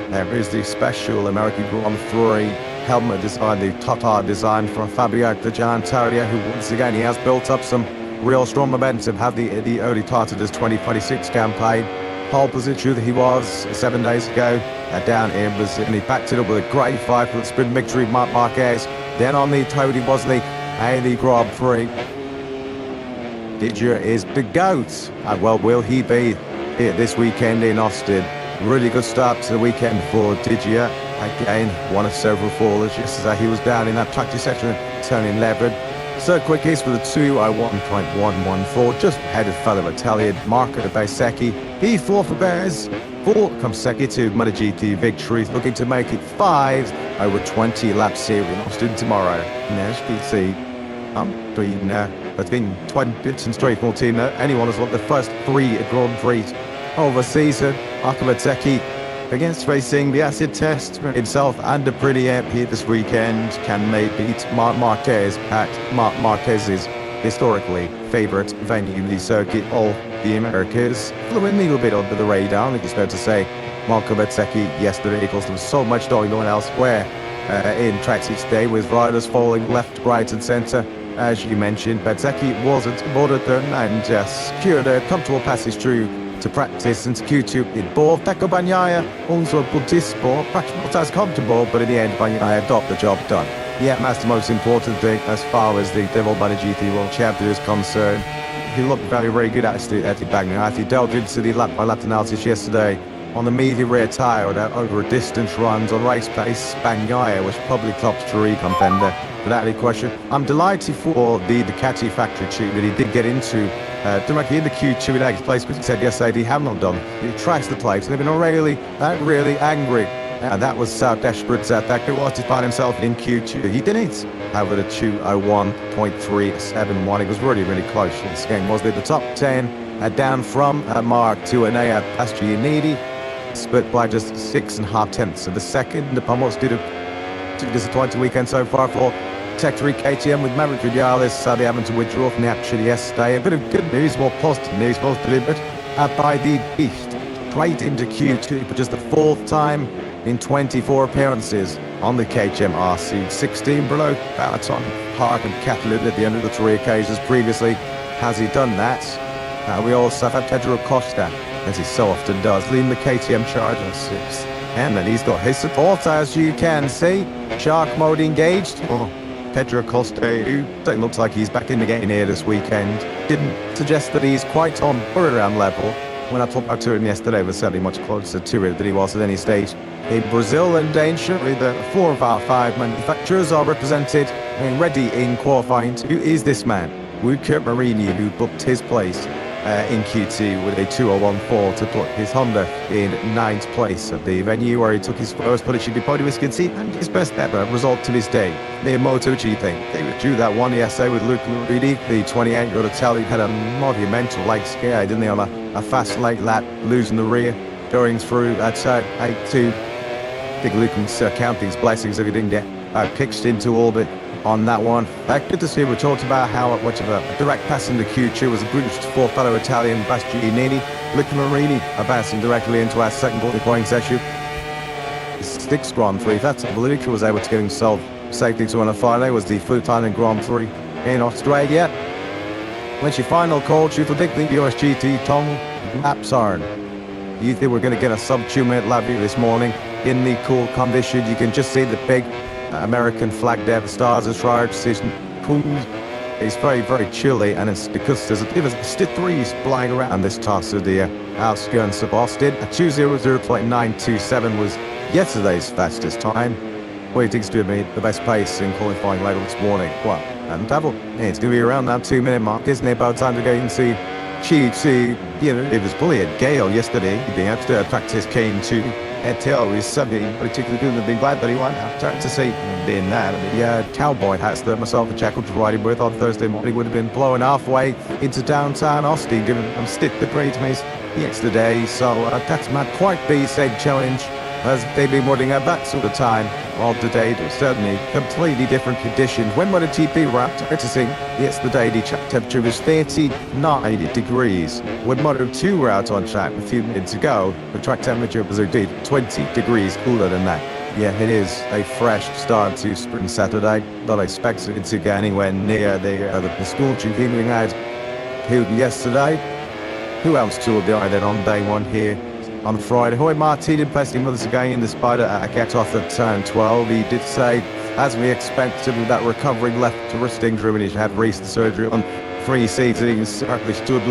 There is the special American Grand Prix helmet design, the Tata design from Fabio Giantaria, who once again he has built up some real strong momentum, had the early Tata's 2026 campaign. Pole position that he was 7 days ago down in Brazil, and he backed it up with a great fight for the sprint victory, Marquez. Then on the Tony Bosley and the Grand Prix. Didier is the GOAT. And well, will he be here this weekend in Austin? Really good start to the weekend for Didier. Again, one of several fallers yesterday. He was down in that practice section, turning 11. Third quickest with a 2:01.114, just ahead of fellow Italian Marco De Besecchi. He fought for Bears. 4 consecutive MotoGP victories, looking to make it 5 over 20 laps here in Austin tomorrow. Nash PC. It's been 20 since 2014. Anyone has won the first 3 Grand Prix over season. Marco Bezzecchi against racing the acid test himself and a pretty MP this weekend. Can they beat Marquez at Marquez's historically favourite venue in the circuit of the Americas. Flew in a little bit under the radar, I think it's fair to say. Marco Bezzecchi yesterday, because there was so much going on elsewhere in track each day, with riders falling left, right and centre. As you mentioned, Bezzecchi wasn't Moto3 and secured a comfortable passage through to practice into Q2 in both. Pecco Bagnaia also put this sport practically not as comfortable, but in the end Bagnaia got the job done. Yeah, that's the most important thing as far as the Devil by the GT World Champion is concerned. He looked very, very good at the Bagnaia. He delved into the lap by lap analysis yesterday on the medium rear tyre without over a distance runs on race pace. Bagnaia was probably top 3 contender without any question. I'm delighted for the Ducati factory team that he did get into directly in the Q2 in 8th place, because he said yesterday he had not done. He tracks the place and they've been really angry. And that was how desperate that he was to find himself in Q2. He didn't have it at 2:01.371. It was really, really close. This game was at the top 10, down from Mark to Enea past Giannini, split by just 6.5 tenths of a second. The Pummels did a disappointing weekend so far for Tech 3 KTM, with Maverick Vinales sadly having to withdraw from the action yesterday. A bit of good news, more positive news, both delivered by the Beast. Straight into Q2 for just the 4th time in 24 appearances on the KTM RC. 16 below Balaton, Park and Catalan at the end of the 3 occasions previously. Has he done that? We also have Pedro Costa, as he so often does, leading the KTM charge on 6th. And then he's got his support, as you can see. Shark mode engaged. Pedro Costa, who looks like he's back in the game here this weekend, didn't suggest that he's quite on around level. When I talked about to him yesterday, was certainly much closer to it than he was at any stage in Brazil. And danger with 4 of our 5 manufacturers are represented and ready in qualifying. Who is this man? Luca Marini, who booked his place in Q2 with a 2:01.4 to put his Honda in 9th place at the venue where he took his first position podium, as you can see, and his best ever result to this day. The MotoGP thing. They withdrew that one yesterday with Luca Marini. The 28-year-old Italian had a monumental leg scare, didn't he, on a fast late lap, losing the rear, going through that 8-2. I think Luca was counting his blessings if he didn't get pitched into orbit on that one. Good to see. We talked about how much of a direct pass into Q2 was a British 4th fellow Italian Bastianini. Luca Marini passing directly into our second point session. 6th Grand Prix. That's Luca was able to get himself safely to on a Friday. Was the full time in Grand Prix in Australia. When's your final call? You predict the USGT Tom laps are. You think we're going to get a sub 2-minute lap here this morning in the cool conditions? You can just see the big American flag there, the stars as far as decision. It's very, very chilly, and it's because there's a bit of a stiff breeze flying around this toss of the outskirts of Austin. A 2:00.927 was yesterday's fastest time. What do you think's going to be the best pace in qualifying later this morning? Well, and double. It's going to be around that 2-minute mark, isn't it? By the time to go and see Q2, it was brilliant. Gale yesterday, being able to practice came to Tail is something particularly good, and been glad that he won. I'm starting to see in that. The cowboy hats that myself and Jack were riding with on Thursday morning would have been blowing halfway into downtown Austin, giving them stick the great maze yesterday. So that's not quite the same challenge as they've been running at that sort of time. Well, today it was certainly completely different conditions. When MotoGP were out practicing yesterday, the track temperature was 39 degrees. When Moto2 were out on track a few minutes ago, the track temperature was indeed 20 degrees cooler than that. Yeah, it is a fresh start to Sprint Saturday. Not expecting it to get anywhere near the scorching heat we had yesterday. Who else toured the island on day 1 here on Friday? Hoy Martin impressing others again in the Spider gets off at turn 12. He did say, as we expected, with that recovering left wrist injury when he had recent surgery on 3 seasons, he certainly stood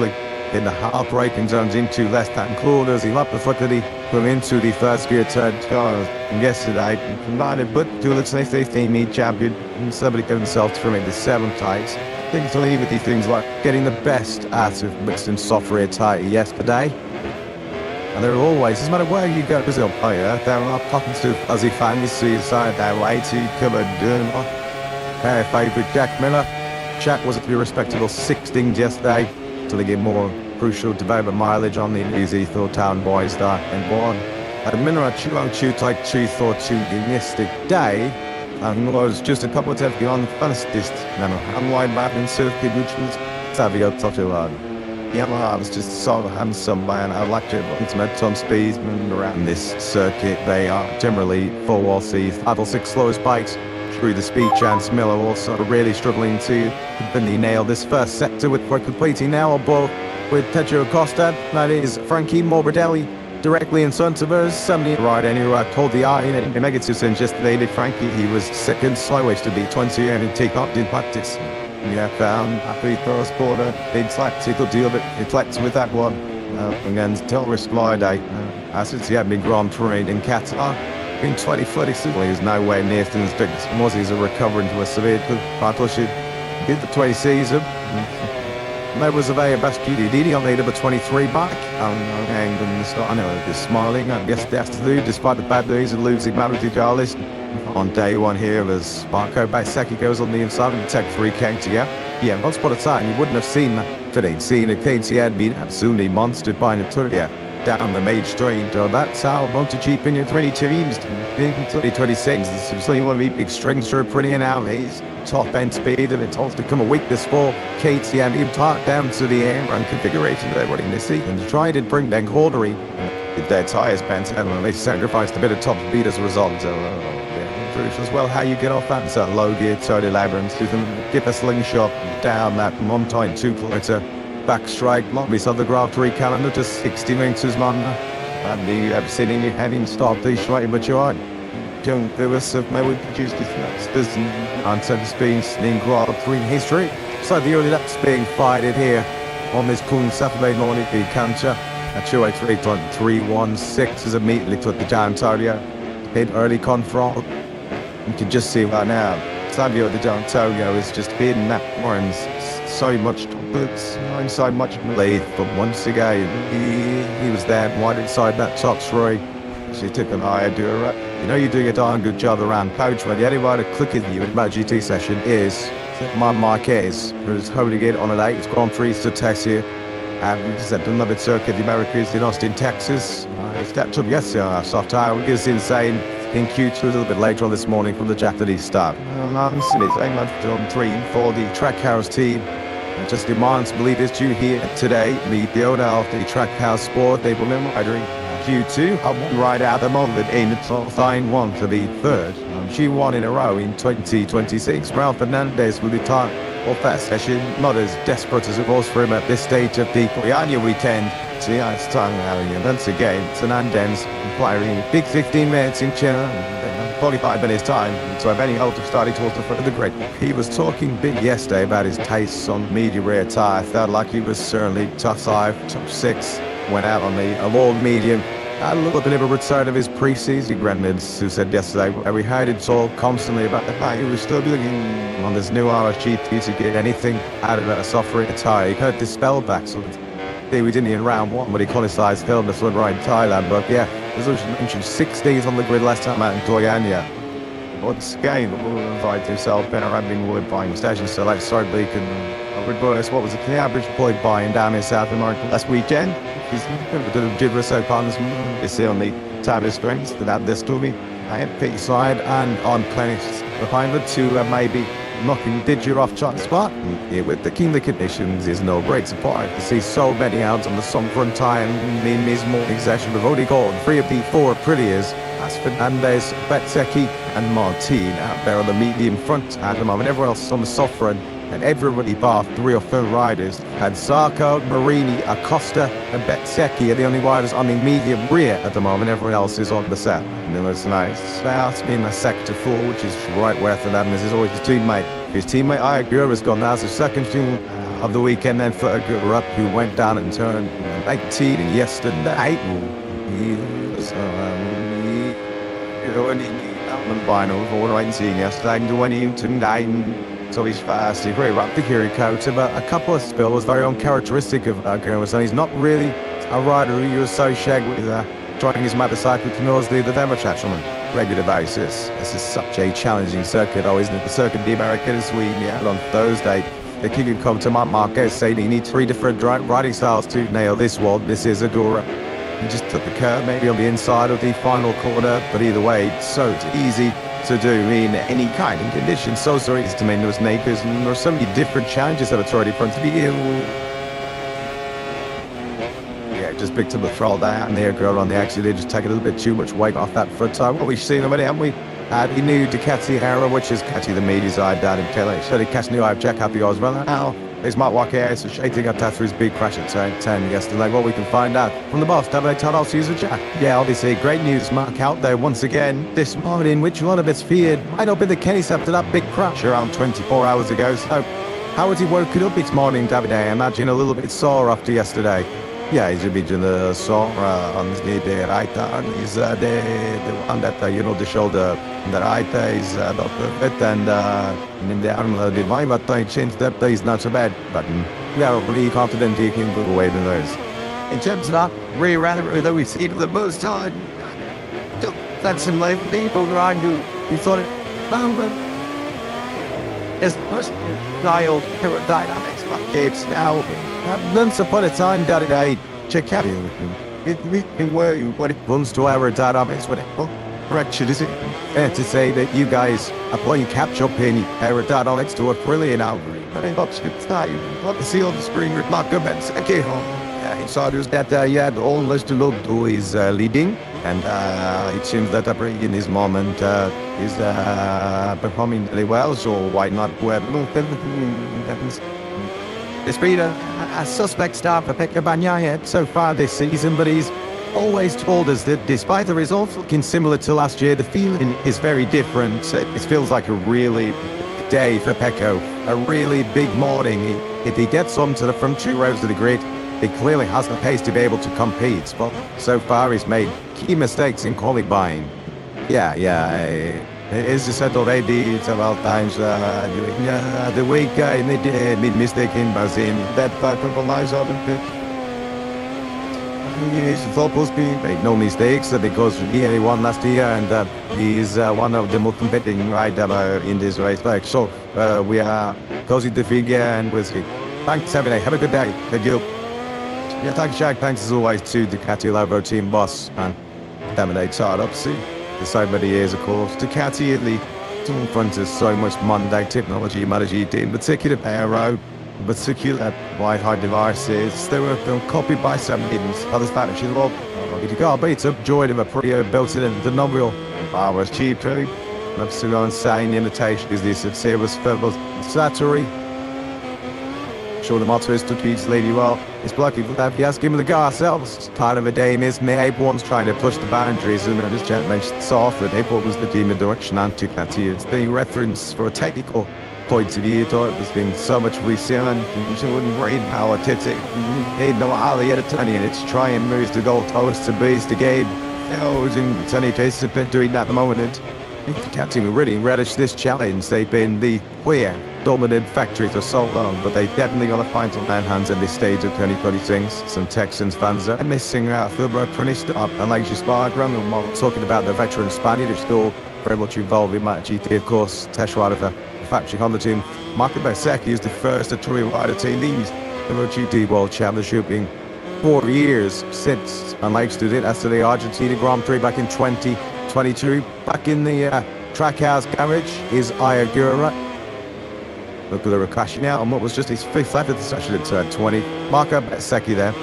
in the hard braking zones into left-hand corners. He loved the foot that he put into the first gear turn 12 yesterday. Combined but to the 15 meet champion, and somebody got himself through in the 7th tights. Things to leave with these things like getting the best out of mixed and soft rear tyre yesterday. And they're always, doesn't matter where you go, Brazil player, they're not talking to fuzzy fans, so you decide their way to come and do them. Their favourite Jack Miller. Jack was a pretty respectable 16th yesterday, to get more crucial development mileage on the easy Thor Town boys that and born. At a minimum, Chu type 2 Thor 2 in yesterday, and was just a couple of times beyond the fastest unwind back in circuit, which was Savio Totolan. Yamaha was just so handsome, man. I liked it. It's met some speed moving around this circuit. They are generally 4-wall seats, idle 6 slowest bikes through the speed chance. Miller also really struggling to completely nail this first sector with for completing now a ball with Pedro Acosta. That is Frankie Morbidelli directly in front of us. Somebody right anyway called the eye in Megatusen just today. Frankie, he was second slowest to be 20 and take up in practice. Yeah, found happy first quarter. Big tactical deal, but it flex with that one. Against Terrorist Friday. Since he had been Grand Prix in Qatar in 2046, well, he was nowhere near things big. Mozzie's are recovering to a severe partnership. Did the 20 season. There was a very best QDD on the number 23 back. I know they're smiling. I guess that's to do, despite the bad news of losing Maverick Vinales. On day one here, as Marco Baiseki goes on the inside and Tech 3 came together. Yeah, once upon a time, you wouldn't have seen that today. Seeing a KT had been absolutely monstered by Naturia down the main street. So that's how MotoGP in your 3 teams in 2026. This is one of the big strings for pretty in alleys. Top end speed, and it's also become a weakness for KTM. Even talked down to the air and configuration they're running this season to try to bring down Cordery. Their tyres bent and they sacrificed a bit of top speed as a result. So, as well, how you get off that low gear Tony Labyrinth, you can give a slingshot down that Montine 2-kilometer back strike, we saw the Grand Prix calendar to 60 meters long, and the sitting heading start the straight, but you're on. Young Lewis of maybe produced this next answer to speed in Grand Prix history. So the early laps being fighted here on this cool Saturday morning, the canter at 283.316 is immediately took the Gian Antonio, hit early confront. You can just see right now, Savio de Antonio is just hitting that orange so much inside much late, but once again, he was there right inside that top three. She took an higher doer. You know you're doing a darn good job around coach, but the only way to click with you in my GT session is Marquez, who's holding it on a late Grand Prix to Texas. And he's at another circuit, the Americas in Austin, Texas. Stepped up yesterday, soft tire, which is insane. In Q2 a little bit later on this morning from the Japanese start. It's England on 3 for the Trackhouse team. Just demands believe is due here today. The owner of the Trackhouse Sport, they will be riding Q2. I'm right at the moment in the top line one for the third Q1 in a row in 2026. Ralph Fernandez will be time of that session. Not as desperate as it was for him at this stage of the Koreania weekend. So yeah, it's time and once again, Fernandez firing big 15 minutes in China, 45 minutes time. So if any hope of starting towards the front of the grid. He was talking big yesterday about his tastes on medium rear tire. Felt like he was certainly top 5, top 6. Went out on the long medium. Had a little bit of a return of his pre-season. Gremlins, who said yesterday, we heard it all constantly about the fact he was still looking on this new RSGP to get anything out of a software tire. He heard this spell back, so we didn't in round 1, but he qualified still in the front right in Thailand. But yeah, as I mentioned, 6 days on the grid last time out in Koyanya. Once again, we'll invite himself better having wood buying station, so let's start leaking. Reverse, what was the average point buying down in South America last weekend? He's a bit of so partners. It's the only time of strengths that have this to me. I am pit side and on clinics behind the two, maybe knocking Digier off chart spot. Yeah, with the kingly conditions is no great surprise to see so many out on the sun front tire in this morning session. We've already got 3 of the 4 prettiers. That's Fernandez, Bezzecchi and Martin out there on the medium front at the moment. Everyone else is on the soft front. And everybody bar 3 or 4 riders. And Sarko, Marini, Acosta and Bezzecchi are the only riders on the medium rear at the moment. Everyone else is on the set. And it was nice. South in the sector 4, which is right where Fernandez is always his teammate. His teammate Ayagura has gone as the second team of the weekend. Then for Agura, who went down and turned 18 yesterday. He was final for what I'm seeing yesterday. 29. So he's fast, he's very rapid here in Kota, but a couple of spills very uncharacteristic of Agura. So he's not really a rider who you associate with driving his motorcycle to Norsley the Democrats on a regular basis. This is such a challenging circuit, though, isn't it? The circuit the Americans we had on Thursday. The king can come to Marquez saying he needs 3 different riding styles to nail this one. This is Agura. He just took the curve maybe on the inside of the final corner, but either way, it's so easy to do in any kind of condition. So sorry to mean those neighbors, and there's so many different challenges that it's already front to be just picked up the throttle down there, girl on the axle. They just take a little bit too much weight off that front tire. What we've seen already, haven't we? The new Ducati Hera, which is Ducati the media side down in Kelly. So the Ducati new I've Jack Happy as well. Now, there's Marquez, so shaking got that through his big crash at turn 10 yesterday. Well, we can find out from the boss. Davide Todos user Jack. Yeah, obviously, great news. Mark out there once again this morning, which a lot of it's feared might have been the case after that big crash around 24 hours ago. So, how has he woken up this morning, Davide? I imagine a little bit sore after yesterday. Yeah, he's a bit sore on his knee there, right arm. He's the one that, the shoulder, the right is not perfect, and in the arm, the line, but I changed that, he's not so bad. But we are pretty confident he can go away the nose. In terms of that, we rather, though we see the most time, that's some life people around who thought it, it's first dialed aerodynamics, but Gabe's now. Once upon a time, that I check out where it runs to aerodynamics, what correction is it? To say that you guys are playing catch up in aerodynamics to a brilliant algorithm. But it helps you time. What you see on the screen with Marco Benseke. So there's that, all Lester Lobdo is leading, and it seems that in this moment is performing really well, so why not It's been a suspect start for Pecco Bagnaia so far this season, but he's always told us that despite the results looking similar to last year, the feeling is very different. It feels like a really big day for Pecco, a really big morning. If he gets onto the front two rows of the grid, he clearly has the pace to be able to compete, but so far he's made key mistakes in qualifying. As I said already several times during the week, I made mistake in Brazil. That compromise of it. He's supposed to made no mistakes because he won last year, and he's one of the most competitive riders in this race. So we are closing the figure, and we'll see. Thanks, everybody. Have a good day. Thank you. Yeah, thanks, Jack. Thanks as always to Ducati Lobo team boss and Davide Todos. The side of the years, of course. Ducati Italy in front of so much modern-day technology, MotoGP, in particular aero, in particular wide-height devices. They were copied by some other Spanish as well. The car beats up joy of a pretty built in the novel. Was cheap too. Loves to go insane imitation is this at Service Federal Saturday. Sure the motorist took each lady well. It's lucky for that. Yes, give me the car ourselves. Part of the day is everyone's trying to push the boundaries, and this gent mentioned soft that April was the team in direction anti-Ducati. It's the reference for a technical point of view. Thought there's been so much reselling. You wouldn't read power tits it. Ain't no alley at a ton, and it's trying moves to go toast to base the game. And Tony participant doing that at the moment. Ducati really relished this challenge. They've been the clear dominant factory for so long, but they definitely got to find some hands at this stage of 2026. Some Texans fans are missing out. Filbert finished up, and like just talking about the veteran Spaniard who's still very much involved in MotoGP, of course. Test rider for the factory Honda team. Marco Benseke is the first Tour rider to lead the MotoGP World Championship in 4 years since, and likes to do it after the Argentina Grand Prix back in 2022. Back in the Trackhouse garage is Ayagura. Look at the crashing out on what was just his fifth lap of the session at turn 20. Marco Benseke there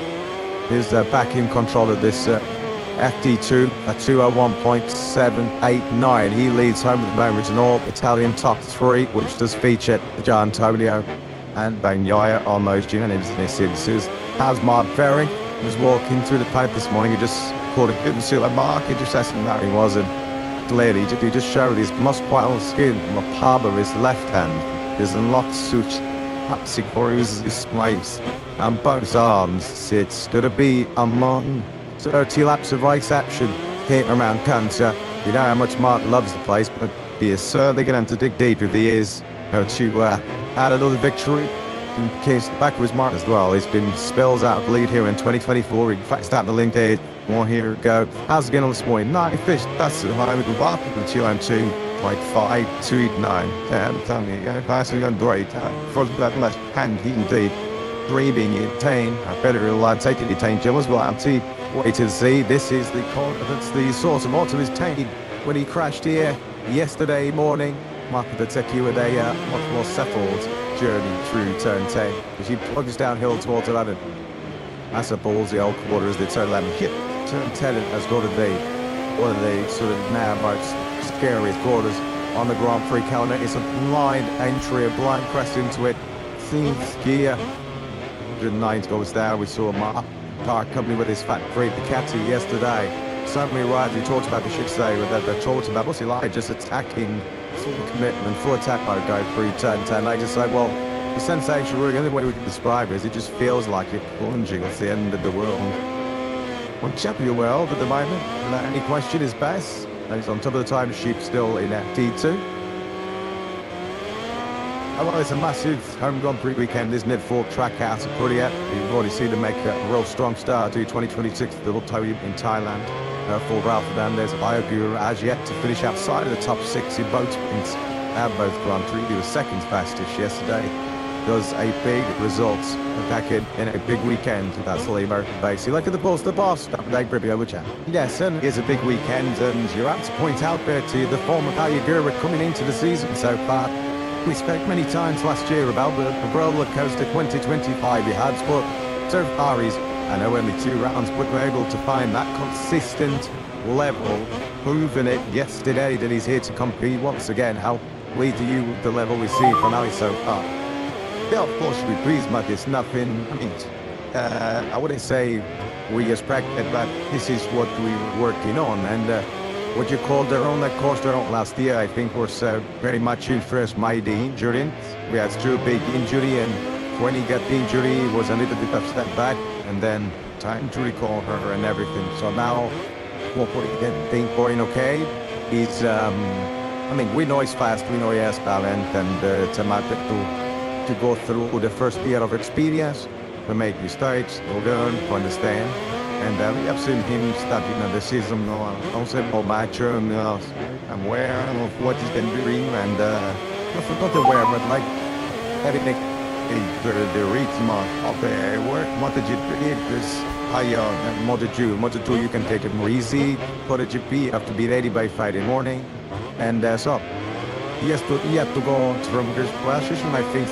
is back in control of this FD2 at 201.789. He leads home with the original Italian top three, which does feature Gian Antonio and Bagnaia on those instances. As Mark Ferry was walking through the pipe this morning, he just called a good seal of Mark, he just asked him how he was, and clearly he just showed his muscular skin on the palm of his left hand. There's a lot of such haptic for his place, and both arms. It's going to be among 30 laps of race action here around Cancer. You know how much Mark loves the place, but he is certainly going to have to dig deep if he is to add another victory. In case the back was Mark as well. He's been spells out of lead here in 2024. In fact, starting the link there. More here we go. How's it going on this morning? 9 fish. That's the high. We go up to 2M2. Like 5, 2, 9, 10, tell me, passing on great. For that left hand, he indeed. Dreaming in Tane. I better take it in Tane. Jim as well. I'm wait to see. This is the confidence, the source of autumn is Tane. When he crashed here yesterday morning, Marquez took you with a much more settled journey through turn 10. As he plugs downhill towards 11. That's a ballsy old quarter as they turn 11. Hit turn 10 has got to be one of the sort of now most scariest quarters on the Grand Prix calendar. It's a blind entry, a blind crest into it. Seems gear. 109 goes there. We saw Mark Car Company with his fat great Ducati yesterday. So many rides he talked about, I should say, that they talked about what's he like, just attacking, sort of commitment, full attack mode going through turn 10. I just say, well, the sensation, really, the only way we can describe it is it just feels like you're plunging at the end of the world. Well, Chappie well at the moment, without any question, is best. And he's on top of the time sheet still in D2. Oh, well, it's a massive home Grand Prix weekend, isn't it, for Trackhouse and Korea. You've already seen them make a real strong start to 2026, the little podium in Thailand. For Ralph Fernandez, Ayogura has yet to finish outside of the top 6 in both sprints and both Grand Prix. He was second fastest yesterday. Does a big result back in a big weekend. That's Limo basically. Look at the boss, they grip over chat. Yes, and it's a big weekend, and you're apt to point out there to the form of Ayogura coming into the season so far. We spoke many times last year about the roller coaster 2025 he had, but so far he's, I know only 2 rounds, but we're able to find that consistent level, proving it yesterday that he's here to compete once again. How pleased are you with the level we see from Ali so far? Yeah, of course, we pleased, but it's nothing. I mean, I wouldn't say we expected, but this is what we're working on. And what you called their own that course their own last year, I think, was very much in first by the injury. We had 2 big injury, and when he got the injury, it was a little bit of step back, and then time to recall her and everything. So now, what we think going okay is, I mean, we know he's fast, we know he has talent, and it's a matter to go through the first year of experience, to make mistakes, to learn, to understand. And we have seen him starting the season, also more mature, and I'm aware of what he's been doing, and not aware, but like having the rhythm of the work. MotoGP is higher than Moto2. Moto2 you can take it more easy. MotoGP you have to be ready by Friday morning, and so he has to go from this position. I think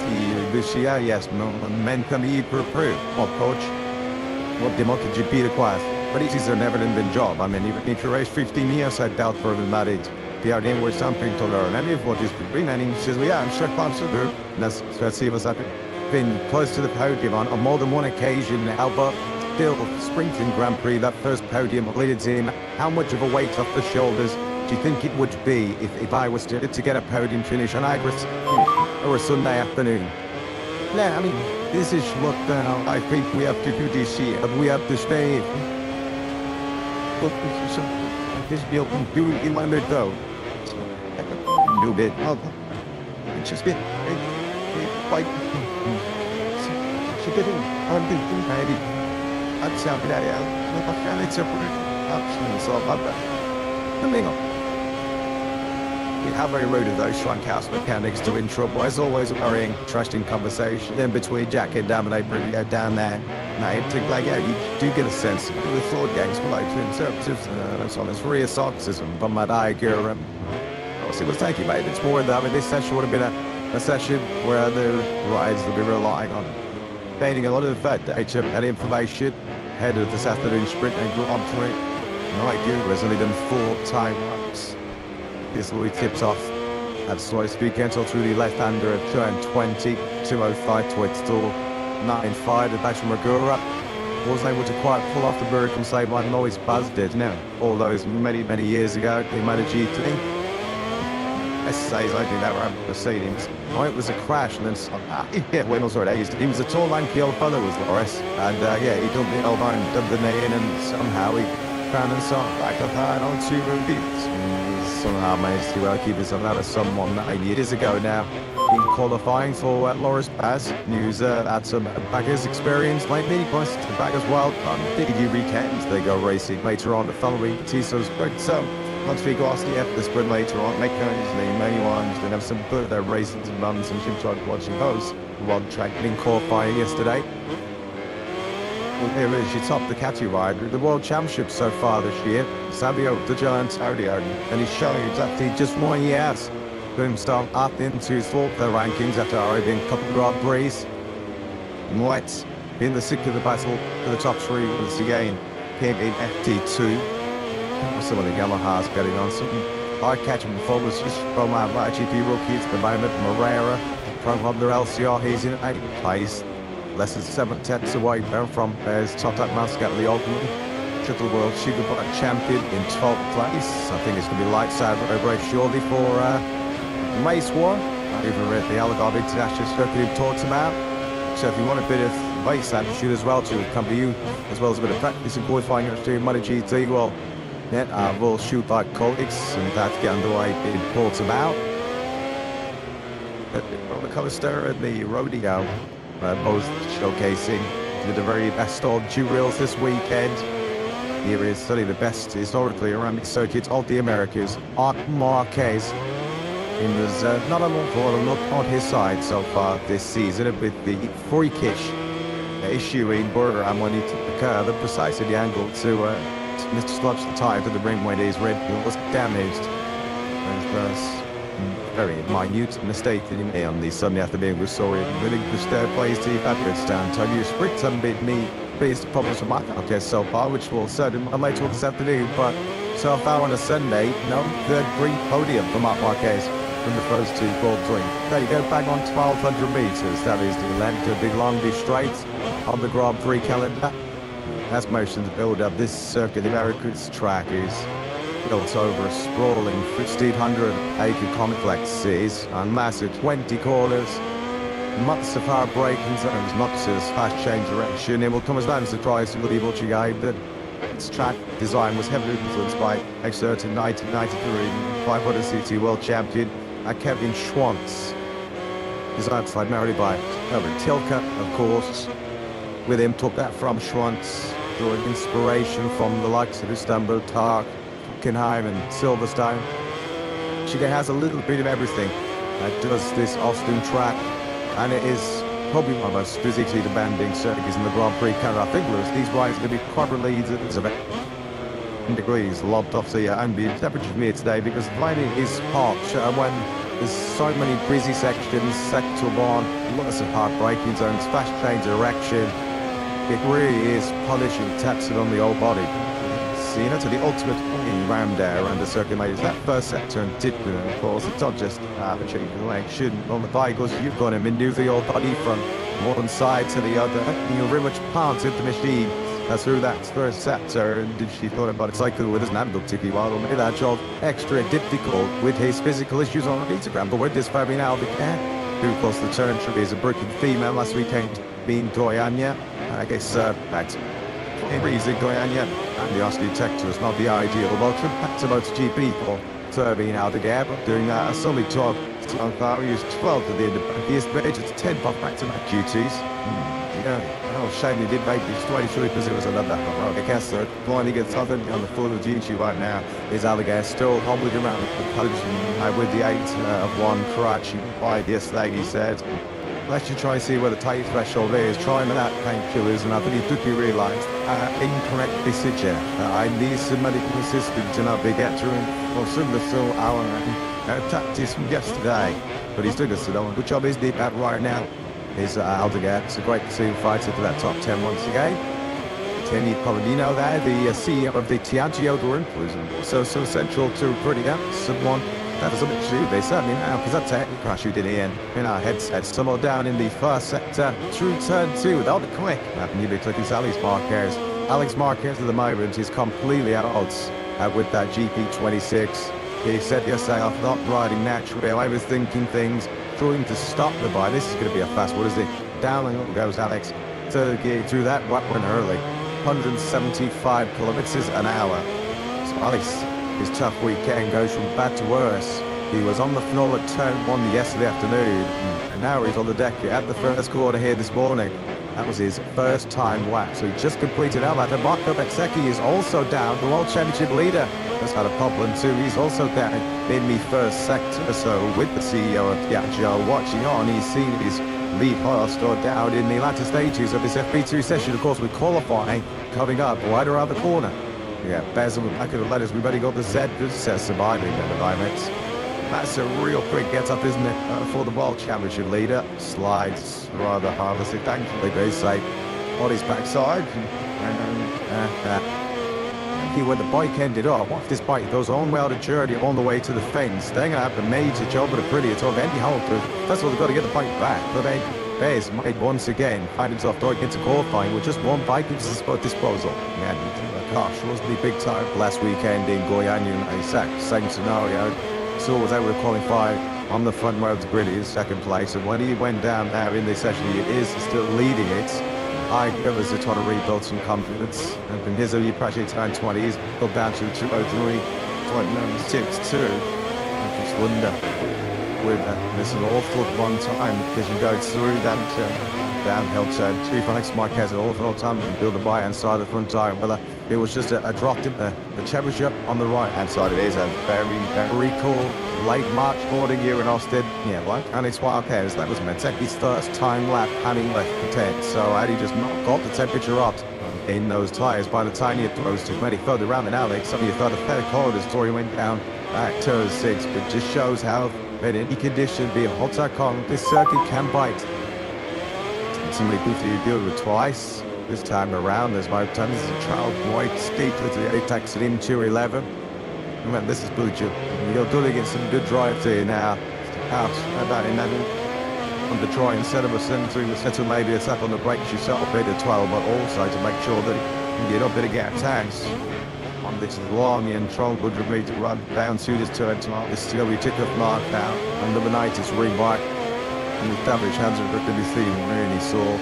this year he has mentally prepared or coach what the MotoGP requires. But it is a never-ending job. I mean, even if you race 15 years, I doubt for him that they are in with something to learn. And if what is doing, and he says, well, yeah, I'm sure clubs will do. Let's see what's happening. Been close to the podium on more than one occasion now, but still, sprinting Grand Prix, that first podium leads in. How much of a weight off the shoulders do you think it would be if I was to get a podium finish on Agris or a Sunday afternoon? Yeah, I mean, this is what I think we have to do this year. We have to stay. This build do it in my mid though. Do bit. It's just bit. Like. She didn't. I'm thinking maybe. I'd sound that out. It's a option. So about that. Let me go. How very rude of those Trackhouse mechanics to trouble. As always, a worrying, trusting conversation in between Jack and Dominate Brilliant down there. Now, to like, yeah, you do get a sense of the thought gangs for like interpreters and so on. It's very assaultism from that Ayogura. Obviously, was taking, mate. It's more that, I mean, this session would have been a session where the rides would be relying on gaining a lot of that data and information ahead of this afternoon sprint and Grand Prix. Ayogura has only done 4 time runs. This Louis tips off at slowest weekend so through the left-hander of turn 20, 205 to its still 9.5. The back from Magura wasn't able to quite pull off the bird from save like Lois Buzz did now. All those many years ago, he made a G3. SSA's only never had proceedings. Oh, it was a crash and then yeah, Winnels were aged. He was a tall, lanky old fellow, was Loris. And yeah, he dumped the elbow and dumped the knee in, and somehow he found himself back up hard on 2 repeats. Somehow managed to keep his another someone 9 years ago now. In qualifying for Loris Pass, news had some baggers experience lately, plus the baggers well on big weekends. They go racing later on the following Tiso's sprint. So once we go off the sprint later on, make the main ones, then have some good races and runs, and should try watching those. One track in qualifying yesterday. Here is your top Ducati rider, the World Championship so far this year. Sabio, the giant Saudi, and he's showing exactly just what he has. Put himself up into fourth the rankings after already being a couple of Grand Prix. White in the thick of the battle for the top three once again. Came in FT2. Some of the Yamahas getting on some eye-catching performances from our MotoGP rookies at the moment. Moreira from Honda LCR, he's in 8th place. Less than 7/10 away from his top at Muscat, the ultimate triple world shootout champion in 12th place. I think it's going to be lights out very shortly for Race 1. I've even read the Algarve International Circuit he talks about. So if you want a bit of race attitude as well to come to you, as well as a bit of practice and qualifying to MotoGP, well, then we'll shoot like colleagues and that get underway in Portimao. The roller coaster and the rodeo, both showcasing the very best of jewels this weekend. Here is certainly the best historically around the circuit of the Americas, Marquez. And there's not an awful lot of luck on his side so far this season with the freakish issue in Borderham when he took the car, the precisely the angle to mislodge the tire to the ring when his red wheel was damaged. And very minute mistake that he made on the Sunday afternoon. We saw him relinquish their place to Fabulous down to use Sprint and bit me faced problems with Marquez so far, which will certainly later this afternoon. But so far on a Sunday, no third green podium for Marquez from the first two qualifying. There you go, back on 1,200 meters. That is the length of the longest straight on the Grand Prix calendar. As motion to build up this circuit, the Americas track is built over a sprawling 1,500-acre complexes on massive 20 corners, months of hard braking zones, months of fast change direction. It will come as no surprise to believe what you gave that its track design was heavily influenced by a certain 1993 500cc world champion Kevin Schwantz. Designed primarily by Maverick Vinales, of course. With him took that from Schwantz, drawing inspiration from the likes of Istanbul, Tark, Hockenheim and Silverstone. She has a little bit of everything that does this Austin track, and it is probably one of the most physically demanding circuits in the Grand Prix calendar. I think these rides are going to be quite related. It's about 10 degrees lobbed off the ambient temperature for me today because the lighting is hot when there's so many busy sections, sector one, lots of hard braking zones, fast change direction. It really is polishing, taxing on the old body. So, you know, to the ultimate round there around the circuit made that first sector and dip with it, of course. It's not just a change of direction on the bikes. You've got to maneuver your body from one side to the other. You're very much part of the machine through that first sector. And she thought about it cycle with his handle particularly well. Made that job extra difficult with his physical issues on Instagram. But with this Maverick Vinales, who plus the turn is a broken female last weekend, being Goiânia. I guess that's a reason Goiânia and the Austin Texas is not the ideal. Welcome back to MotoGP for Turbine out the gap, doing a solid job. So far, he was 12th at the end of the stage. It's 10 back-to-back Q2s. Yeah, shame he did make this 23 because it was another I guess they're blinding at something on the full of G2 right now. Is Alligator still hobbling around the podium with the 8 of 1 crutch by yesterday, he said. Let's just try and see where the tight threshold is. Try him out painkillers, and I think he quickly realised incorrect decision. I need some medical assistance and I'll be get through or soon the full hour tactics from yesterday. But he's doing a good job, isn't he, at right now? Is Aldegar. It's a great to see him fighting for that top 10 once again. Kenny Palladino there, the CEO of the Tiagio Group, was so central to pretty up someone. That was a bit true, they certainly now, because that technical crash you did in our headset. Somewhere down in the first sector, through turn 2, without the quick. That newly clicking Alex Marquez. Alex Marquez at the moment is completely at odds with that GP26. He said yesterday, I'm not riding naturally. I was thinking things, trying to stop the bike. This is going to be a fast, what is it? Down and up goes Alex. To get through that one early. 175 kilometers an hour. So Alex, his tough weekend goes from bad to worse. He was on the floor at turn 1 yesterday afternoon, and now he's on the deck at the first quarter here this morning. That was his first time whack, so he just completed out that. Marco Bezzecchi is also down, the World Championship leader. Has had a problem too, he's also down in the first sector. So with the CEO of Piaggio watching on, he's seen his lead horse go down in the latter stages of this FP2 session. Of course, with qualifying coming up right around the corner. Yeah, Basil with back of the letters. We better got the set. Good set surviving at the Vimex. That's a real quick gets up, isn't it? For the World Championship leader. Slides rather harmlessly. Thankfully, very safe on his backside. He, when the bike ended up, off this bike goes on well to journey on the way to the fence. They're going to have the major job of the pretty top Andy Halter. That's what they've got to get the bike back. But Bears might once again find himself going into qualifying with just one bike at his disposal. And gosh, wasn't he big time last weekend in Goiânia? Exact same scenario. So was able to qualify on the front row of the grid, his second place. And when he went down there in this session, he is still leading it. I give us a ton of rebuild some confidence. And from his early project time 20, he's got down to 203, 2.62. I just wonder, with this an awful one time, because you go through that downhill turn, 3 for Marquez an awful time and build the right hand side of the front tire. Well, it was just a drop in the championship on the right hand side. It is a very cool late March morning here in Austin. Yeah, like, and it's Marquez. That was Menteki's first time lap having left the tent. So had he just not got the temperature up in those tires by the time he throws to many further around than Alex, some of you thought the fair corridors before he went down back turn 6, but just shows how in any condition, be a hot icon, this circuit can bite. Somebody briefly deal with twice. This time around, there's my time. This is a child white steep with the A-tax at him 211. Remember, this is Buju. You're doing it some good drive here now. Out about 11 on the try instead of a 7-3 with settle maybe it's up on the brakes yourself, bit of 12, but also to make sure that you can get up bit of gap tags. On this long intro, good for me to run down to this turn tomorrow. This is we took off Mark down, and number 9 is rebike. And the damage hands are good to be seen, really saw.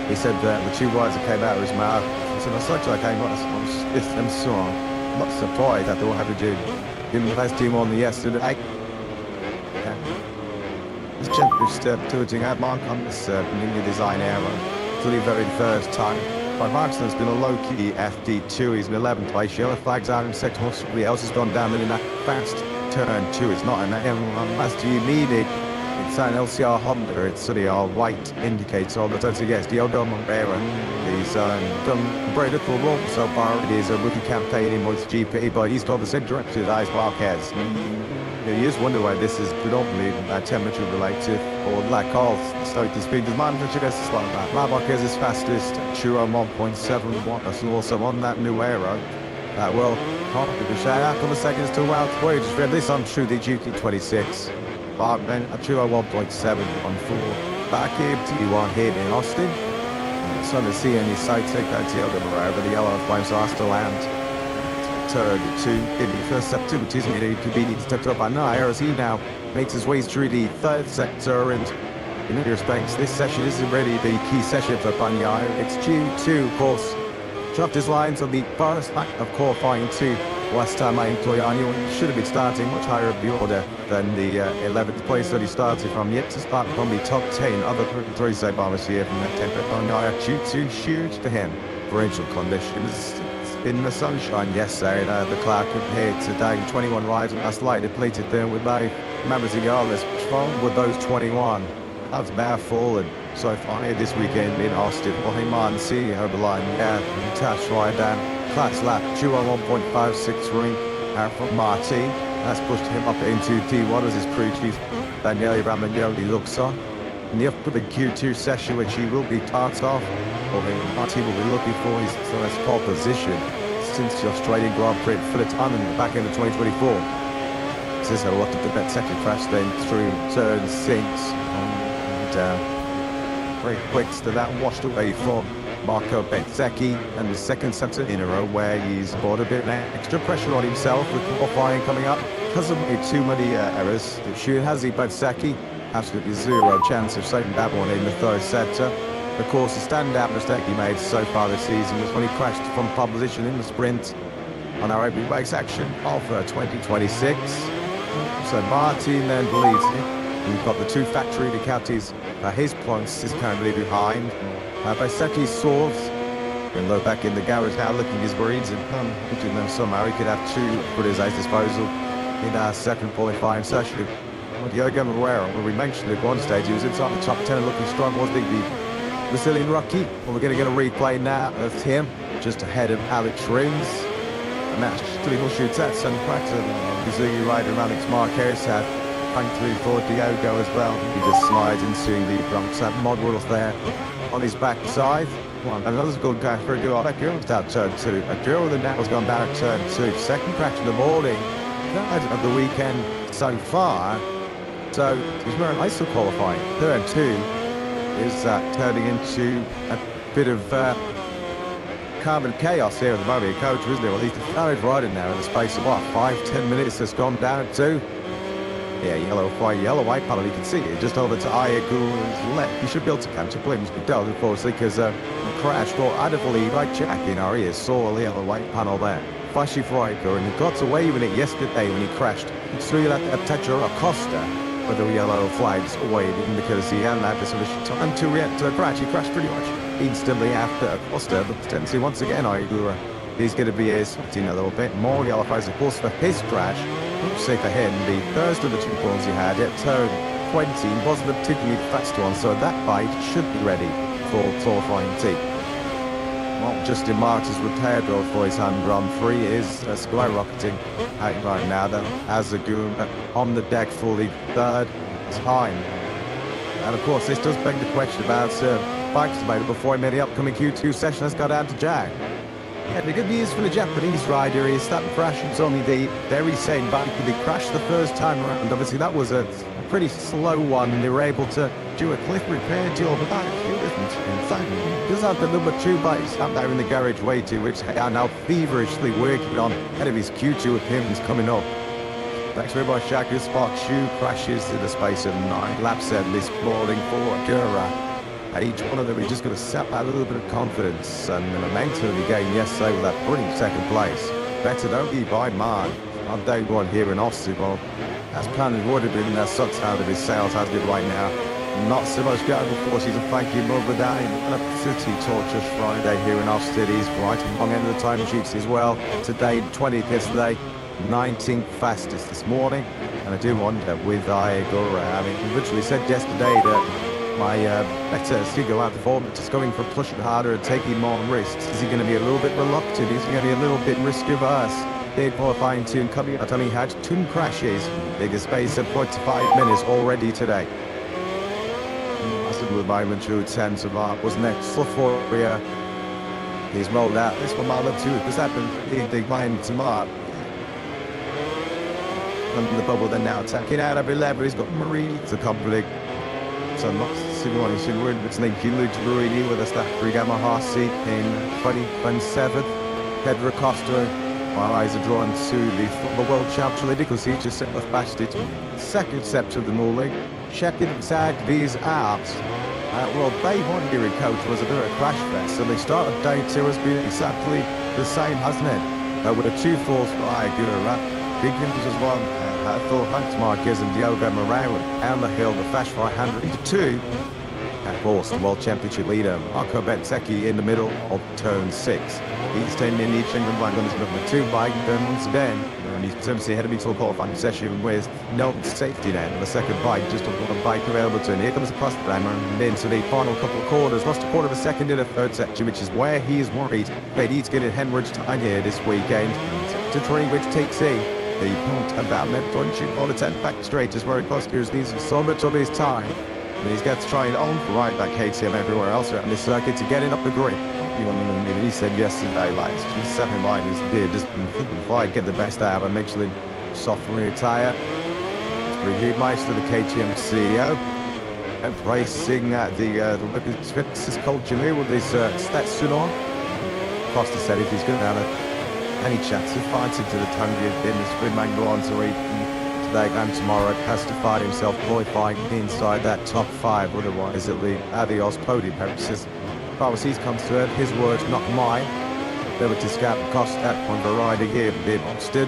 He said that the 2 words that came out of his mouth. He said, I such like I I'm sorry. I'm not surprised that they will have to do. Give the last team on the yesterday. This championship step to it at Mark on this new design error. For the very first time. By Markson's been a low-key FD2, he's in 11th place. Yellow flags out in second. Somebody else has gone down in that fast turn 2. It's not an last you need it. It's an LCR Honda. It's sort of white indicates all the time. So yes, Diogo Moreira. He's done very little wrong so far. It is a rookie campaign in MotoGP, but he's got the same direction as Marquez. You just wonder why this is predominantly temperature related or lack of starting speed. The manufacturer gets like that. Marquez is fastest, Churro 1.71. That's also on that new aero. Well, can't give a shout out on the seconds to Wild Voyage. Just read this on True the Duty 26. Mark Ben, Churro 1.7 on 4. Back here, T1 here in Austin. Sun to see any side take that tail over the yellow flames are still land. Turn 2 in the first sector, which is convenient stepped up by Nair as he now makes his way through the third sector. And in many respects, this session isn't really the key session for Banyai. It's Q2, of course. Dropped his lines on the first lap of qualifying 2. Last time I employ Anya should have been starting much higher up the order than the 11th place that he started from. Yet to start from the top 10 other 3 side bombers here from that temper. Banyai Q2 huge to him. Torrential conditions. In the sunshine yesterday, the cloud compared today, 21 rides, and that's light depleted there with no members regardless. What's wrong with those 21? That's mouthful, and so far here this weekend in Austin, Ohiman C over the line, touch right down, class lap, 201.56 ring, from Martin. That's pushed him up into T1 as his crew chief, Daniele Ramagnoli looks on. And the up for the Q2 session, which he will be tarts off. Martin will be looking for his first pole position since the Australian Grand Prix for the time in the back end of 2024. This is a lot of the second crash then through turn 6 and very quick to that washed away from Marco Bezzecchi and the second sector in a row where he's brought a bit of extra pressure on himself with qualifying coming up because of too many errors. The shoe has he Bezzecchi. Absolutely zero chance of saving that one in the third sector. Of course, the standout mistake he made so far this season was when he crashed from pole position in the sprint on our opening race action of 2026. So Martin then believes it. We've got the 2 factory Ducatis. His points is currently behind. Bezzecchi's source. And look back in the garage now, looking his breeds and between them somehow he could have 2 put his at disposal in our second qualifying session. Diogo Moreira, when we mentioned at one stage, he was inside the top 10 looking strong, wasn't he? The Brazilian rookie. Well, we're going to get a replay now of him just ahead of Alex Rins. match to little shootout, some cracks of Kazooie rider Alex Marquez had thankfully for Diogo as well. He just slides into the Bronx at Modwell there on his backside. Another good guy for a girl. That girl was out turn 2. A girl with the net was gone down at turn 2. Second crash in the morning. Third of the weekend so far. So he's very nice to qualifying. Turn 2 is turning into a bit of carbon chaos here at the moment. Coach, isn't it? Well, he's started riding now in the space of what, 5-10 minutes has gone down at 2. Yeah, yellow, white panel, you can see it just over to Ayagu's left. You should be able to catch a glimpse, but don't, unfortunately, because the crash got out of the lead right Jack in our ears. Saw the yellow, white panel there. Flashy for Ayagu, and he got away with it yesterday when he crashed through that Tetra Acosta with the yellow flags waving because he hadn't had the sufficient time to react to the crash. He crashed pretty much instantly after Acosta, but potentially once again, Ayagu is going to be sweating a little bit more yellow flags, of course, for his crash. Safe for him, the first of the 2 points he had at turn 20 wasn't a particularly fast one, so that bike should be ready for qualifying team. Well, Justin Martin's repair draw for his hand Grand Prix is skyrocketing out right now. Then Azagoon on the deck for the third time. And of course, this does beg the question about bikes available before he made the upcoming Q2 session has got down to Jack. Yeah, the good news for the Japanese rider is that the crash was only the very same bike that he crashed the first time around. Obviously, that was a pretty slow one, and they were able to do a cliff repair deal, but that in fact, does have the number 2 bikes out there in the garage waiting, which they are now feverishly working on ahead of his Q2 appearance coming up. Thanks very much, Shaku. Spark Shoe crashes in the space of 9 laps this morning for Gura. At each one of them, he's just going to sap out a little bit of confidence and the momentum he gained yesterday with that brilliant second place. Better don't be by man on day 1 here in Austin. Well, as planned, it would have been sucked out of his sails as it right now. Not so much going before she's a thank you mother day and a city torture Friday here in Austin. He's right along end of the time sheets as well. Today, 20th yesterday, 19th fastest this morning. And I do wonder with Ayagura, I mean, he literally said yesterday that my better Sigo out the form, just going for pushing harder and taking more risks. Is he going to be a little bit reluctant? Is he going to be a little bit risk averse? They're qualifying to coming out. Only had 2 crashes, biggest space of 45 minutes already today. With my true sense of art was next for he's rolled out. This one Marlon too. This happened in the mind to Mark. Under the bubble, then now attacking out of 11. He's got Marie to complete. So not Simone Sigurd, it's Linky Luke Ruini with a stack Gamma Harsey in 2027. Pedro Costa, my eyes are drawn to the World Championship because he just set the fastest second step to the morning. Checking inside these out. Well, day 1 here in coach was a bit of a crash fest, so they started day 2 as being exactly the same, hasn't it? With a 2-4 for Ayagura. Big news as well. I thought Hans Marquez and Diogo Moreira down the hill, the fast right-hander into 2. And of course, the World Championship leader, Marco Bentecchi, in the middle of turn 6. He's taking in each England bike on his number 2 bike, then once again, and he's potentially ahead of me to a qualifying session with no safety net on the second bike, just on one bike available to him. Here comes the cross primer and into the final couple of corners, lost a quarter of a second in the third section, which is where he is worried. They need to get a hemorrhage time here this weekend to try which takes in. The point about Medpunching on the 10 back straight is where he Oscars needs so much of his time. And he's got to try and on right that KTM everywhere else around this circuit to get it up the grid. He said yesterday, like, just set him mind, he's there, just fight, get the best out of him, make sure they soft rear tyre. Review Meister, the KTM CEO, and racing at the Fitness culture here with this Stetson on. Costa said if he's going to have any chance of fighting to the Tungia in the sprint manual on today and tomorrow, has to fight himself qualifying inside that top 5, otherwise at the Adios podium purposes. As far as he's comes to it, his words, not mine. They were to scout the cost at one variety here, did Austin.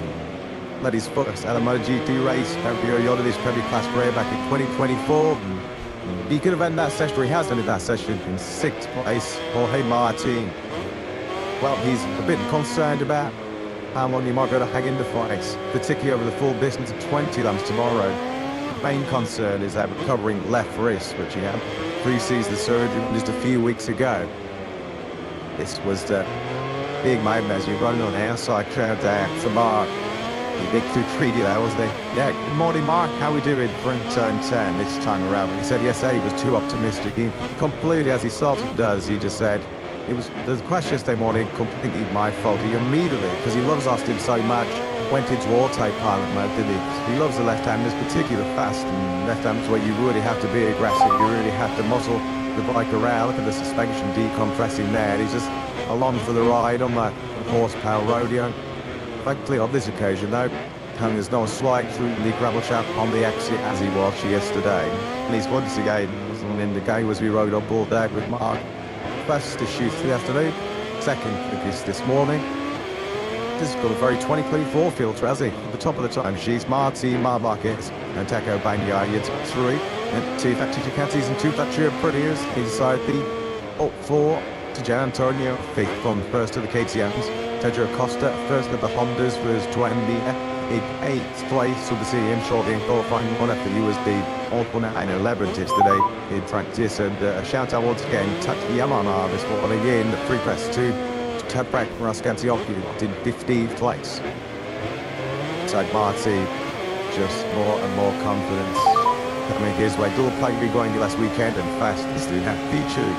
Led his first at a MotoGP race, period this Premier Class career back in 2024. He could have ended that session, he has ended that session in 6th place, Jorge Martin. Well, he's a bit concerned about how long he might be able to hang in the fight, particularly over the full distance of 20 laps tomorrow. The main concern is that recovering left wrist, which he had pre-season surgery just a few weeks ago. This was the big mate as you running on the outside crowd there. Samar, the big 2-3 that was there. Yeah, good morning, Mark. How we doing for turn 10 this time around? He said yesterday he was too optimistic. He completely, as he seldom does, he just said, the crash yesterday morning, completely my fault. He immediately, because he loves Austin so much, went into autopilot mode, didn't he? He loves the left-handers, particularly fast and left-handers where you really have to be aggressive. You really have to muscle the bike around. Look at the suspension decompressing there. He's just along for the ride on that horsepower rodeo. Thankfully, on this occasion, though, there's no slide through the gravel trap on the exit as he was yesterday. And he's once again in the game as we rode on board there with Mark. First to shoot for the afternoon, second quickest this morning. This has got a very 2024 filter, has he? At the top of the time, she's Martin, Marquez, and Teco Banyard, 3, and 2 factory Ducatis and 2 factory Prettiers inside the up 4 to Gian Antonio, 5th from first to the KTMs. Pedro Costa, first of the Hondas, was 20 in 8th place with the CM shortly in qualifying one after he was the all-1 and 11 yesterday in practice. And a shout out once again to Yamaha this morning in the free press to Tebrak Raskantioki in 15th place. Inside Marty, just more and more confidence coming his way. Dual plate be going last weekend and fastest in that feature.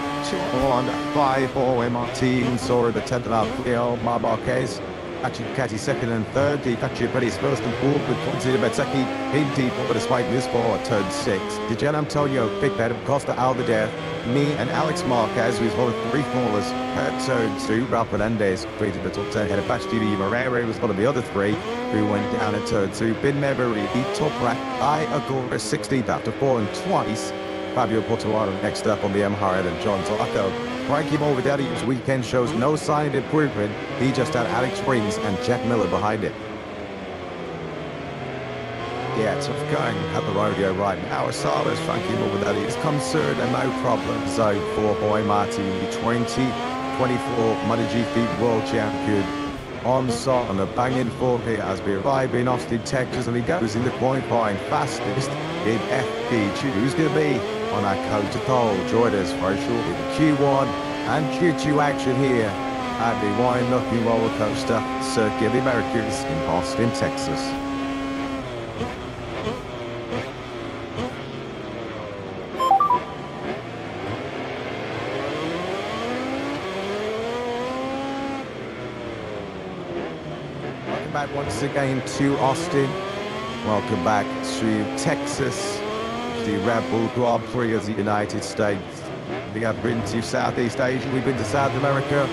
2-1-5-4 MRT, saw the 10th and half wheel, Marquez. Actually, Ducati second and third. The factory Pretty's first and fourth with Ponzi Bezzecchi in deep over despite this ball at turn 6. Di Gian Antonio, Big Bed, Costa Alvader, me and Alex Marquez, who's one of the 3 smallers at turn 2. Ralph Menendez created the top 10 head of Batch TV. Morera was one of the other 3 who went down at turn 2. Bin Maverick, top rack, Agora 16th after 4 and twice. Fabio Portuano next up on the M-Hard and John Tolacco. Frankie Morbidelli, whose weekend shows no sign of improvement. He just had Alex Springs and Jack Miller behind it. Yeah, tough going at the rodeo right now. As far as Frankie Morbidelli is concerned, and no problem. Zone 4 boy Martin, the 2024 MotoGP World Champion. On a banging 4 here as we arrive in Austin, Texas, and he goes in the qualifying fastest in FP2. Who's going to be on our coat-to-pole? Join us very shortly. The Q1 and Q2 action here at the wine-looking roller coaster circuit of the Americas in Austin, Texas. Welcome back once again to Austin. Welcome back to Texas. The Red Bull Grand Prix of the United States. We have been to Southeast Asia, we've been to South America.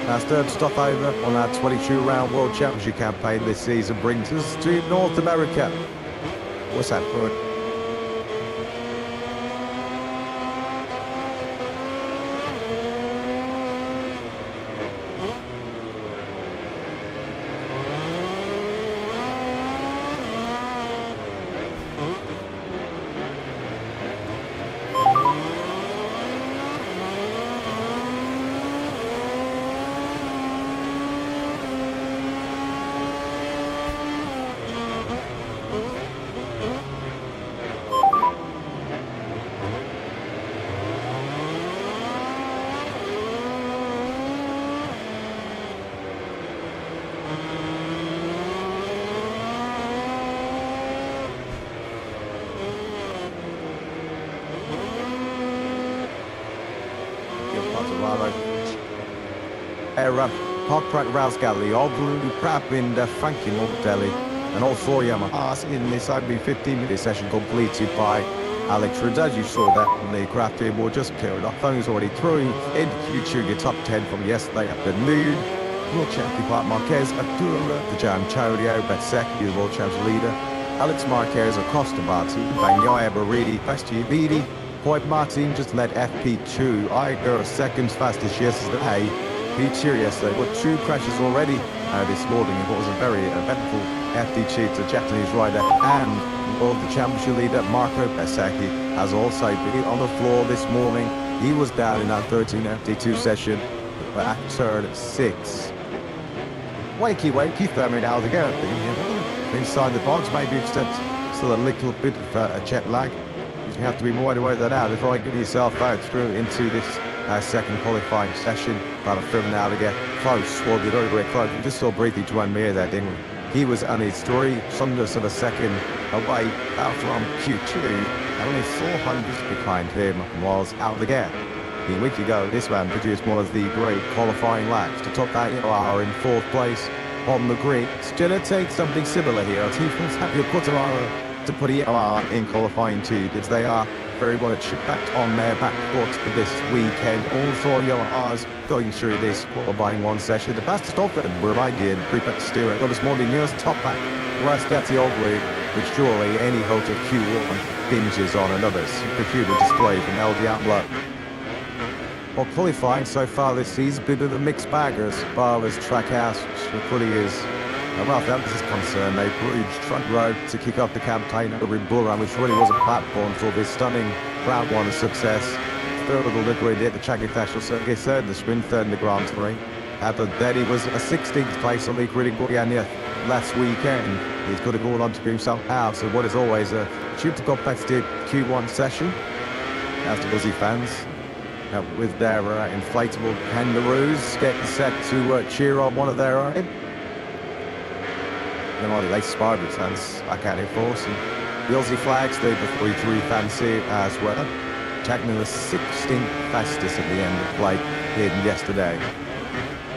Our third stopover on our 22-round World Championship campaign this season brings us to North America. What's that for? Hot Rouse Gallery, all blue, crap in the Frankie Morbidelli, and all 4 Yamahas in this only 15-minute session completed by Alex Rhodes. As you saw that in the craft team, we'll just clear it off. Phone's already through in Q2, your top 10 from yesterday afternoon. World Champion Marquez, Adura, the Gian Antonio, Bezzecchi, the World Champions leader, Alex Marquez, Acosta Martin, Bagnaia Baridi, Bastian Vidi, Point Martin just led FP2. Iger seconds fastest yesterday. P2 yesterday, but 2 crashes already this morning. It was a very eventful FP2 to Japanese rider and World Championship leader Marco Bezzecchi has also been on the floor this morning. He was down in that 13 FP2 session at turn 6. Wakey, therming out again. Inside the box, maybe it's still a little bit of a jet lag. You have to be more aware of that now before I get yourself out through into this second qualifying session. But I'm now to get close. Well, the very close. We just saw briefly Joan Mir there, didn't we? He was only 300ths of a second away from Q2, and only 400ths behind him was out the gap. A week ago, this man produced one of the great qualifying laps to top that are in 4th place on the grid. It's going to take something similar here. Teams have to put to put in qualifying too, because they are very much back on their back foot this weekend. All 4 Yamahas going through this qualifying 1 session. The fastest of them were Ryan, Prefect Stewart, got this morning nearest top back. Rest that's the old way, which surely any Moto Q1 binges on another computer display from El Diablo. Well, qualifying so far this season, bit of a mixed bag as far as Trackhouse really is. Well, that is concerned, they bridged front row to kick off the campaign over in Bullrun, which really was a platform for this stunning round 1 success. 3rd of the liquid at the Chaggy National Circuit, 3rd in the sprint, 3rd in the Grand Prix. After that, he was a 16th place on the grid in Guyana last weekend. He's got to go on to do himself out, so what is always a super competitive Q1 session. As the Buzzy fans, with their inflatable kangaroos, getting set to cheer on one of their own. Then all the latest Spartans fans back at it force. And the Aussie flags, the 3-3 fancy as well. Tackling the 16th fastest at the end of play here yesterday.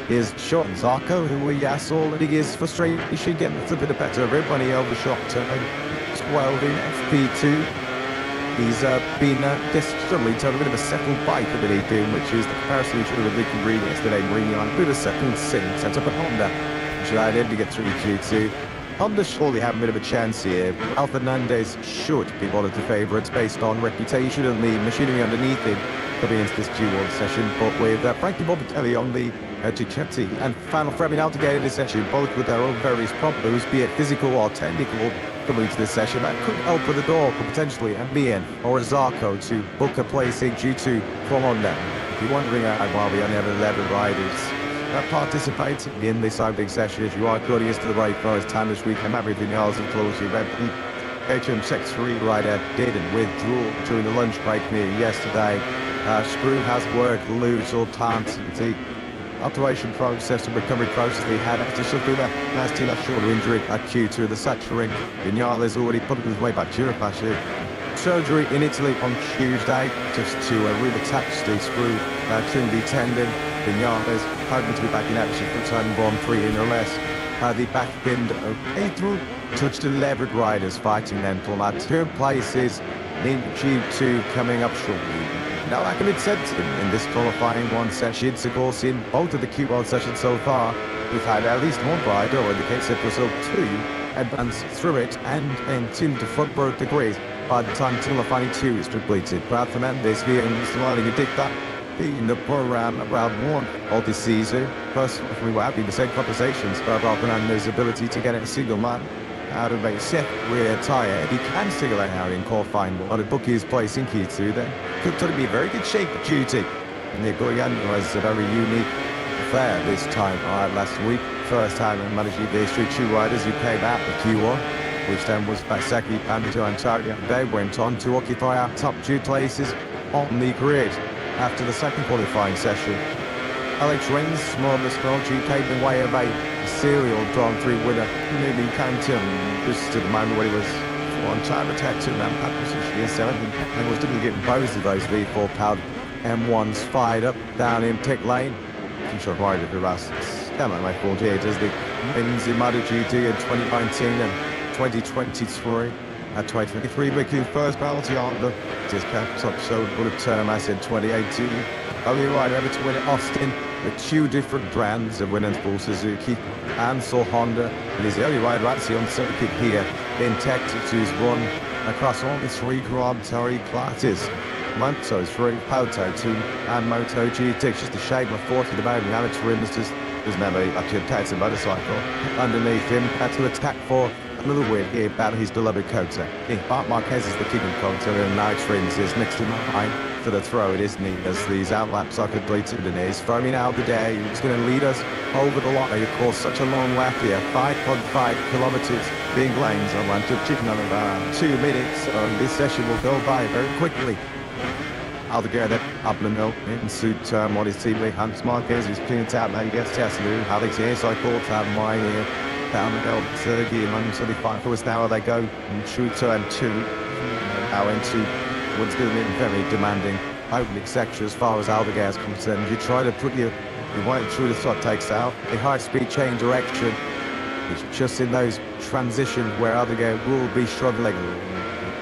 Here's Sean Zarco, who we saw that he is frustration getting a bit better of it when he overshot turn 12 in FP2. He's been certainly turned a bit of a settled bike a bit doing, which is the comparison to the big green yesterday, bringing on a bit of a second sim, set up a Honda, which I did to get through Q2. Honda surely have a bit of a chance here. Al Fernandez should be one of the favourites based on reputation and the machinery underneath him coming into this Q1 session, but with Frankie Bobatelli on the Giuseppe and Final Framing out together this session, both with their own various problems, be it physical or technical, coming into this session. That could open the door for potentially a Bien or a Zarco to book a place in Q2 from Honda. If you're wondering why we only have 11 riders participating in this opening session, if you are joining us to the very first time this week, Maverick Vinales and closely HM Sex 3 rider did withdraw during the lunch break near yesterday. Screw has worked loose all time. The alteration process and recovery process they had after suffering a nasty left shoulder injury at Q2 of the Saturday. Vinales already put his way back to Europe actually. Surgery in Italy on Tuesday just to reattach the screw to the tendon. Vinales hoping to be back in action for time 1-3 in or less. The back end of April touched 11 riders fighting then for that 2 places in Q2 coming up shortly. Now, like I said in this qualifying 1 session, of course, in both of the Q1 sessions so far, we've had at least 1 rider, or in the case of Brazil 2, advance through it and until the front row degrees by the time qualifying 2 is completed. Brad Fernandez here in Mr. to dictate in the program round 1 of this season. First, we were having the same conversations about Fernandez's ability to get a single man out of a set rear tyre. If he can single it out in qualifying 1 and book his place in Q2, then could totally be a very good shape for duty. And the Goyano was a very unique affair this time last week. First time in MotoGP history, 2 riders who came out of Q1, which then was Basaki, Pandito and Antonio. They went on to occupy our top 2 places on the grid after the second qualifying session. Alex Rins, more of the Smolgy, paving way of a serial Grand Prix winner, maybe Canton, just to the moment when he was on time attack to man position year 7 and was still getting both of those V4 powered M1s fired up down in pit lane. I'm sure rider for us. Come on, my fault here. Does the wins in MotoGP in 2019 and 2023. At 2023, making first penalty on the just kept up so good a term as in 2018. Only rider ever to win at Austin with 2 different brands of winners for Suzuki and for Honda. And he's the only rider actually on circuit here in Texas who's won across all the 3 Grand Prix classes. Moto3, Moto2 and MotoGP. It's just a shame of 40 the man Alex Rins doesn't have actually attacks a motorcycle underneath him. Had to attack for another win here about his beloved Kota. Marquez is the king of Kota and Alex Rins is next to mine for the throw, isn't he? As these outlaps are completed and he's throwing out the day. He's going to lead us over the line. Of course, such a long lap here, 5.5 kilometers being lanes on one to chicken on about 2 minutes. So this session will go by very quickly. Aldeguer up the middle, in suit what is teammate Hans Marquez, who's clean out now, he gets Tesla, Alex here, so I called to have mine here, down the middle, Sergey, and 135 for us now, they go, and shootout and 2, now into what's going to be very demanding opening section as far as Aldeguer is concerned. You try to put your weight through the sort takes out, the high speed change direction, it's just in those transitions where Aldeguer will be struggling.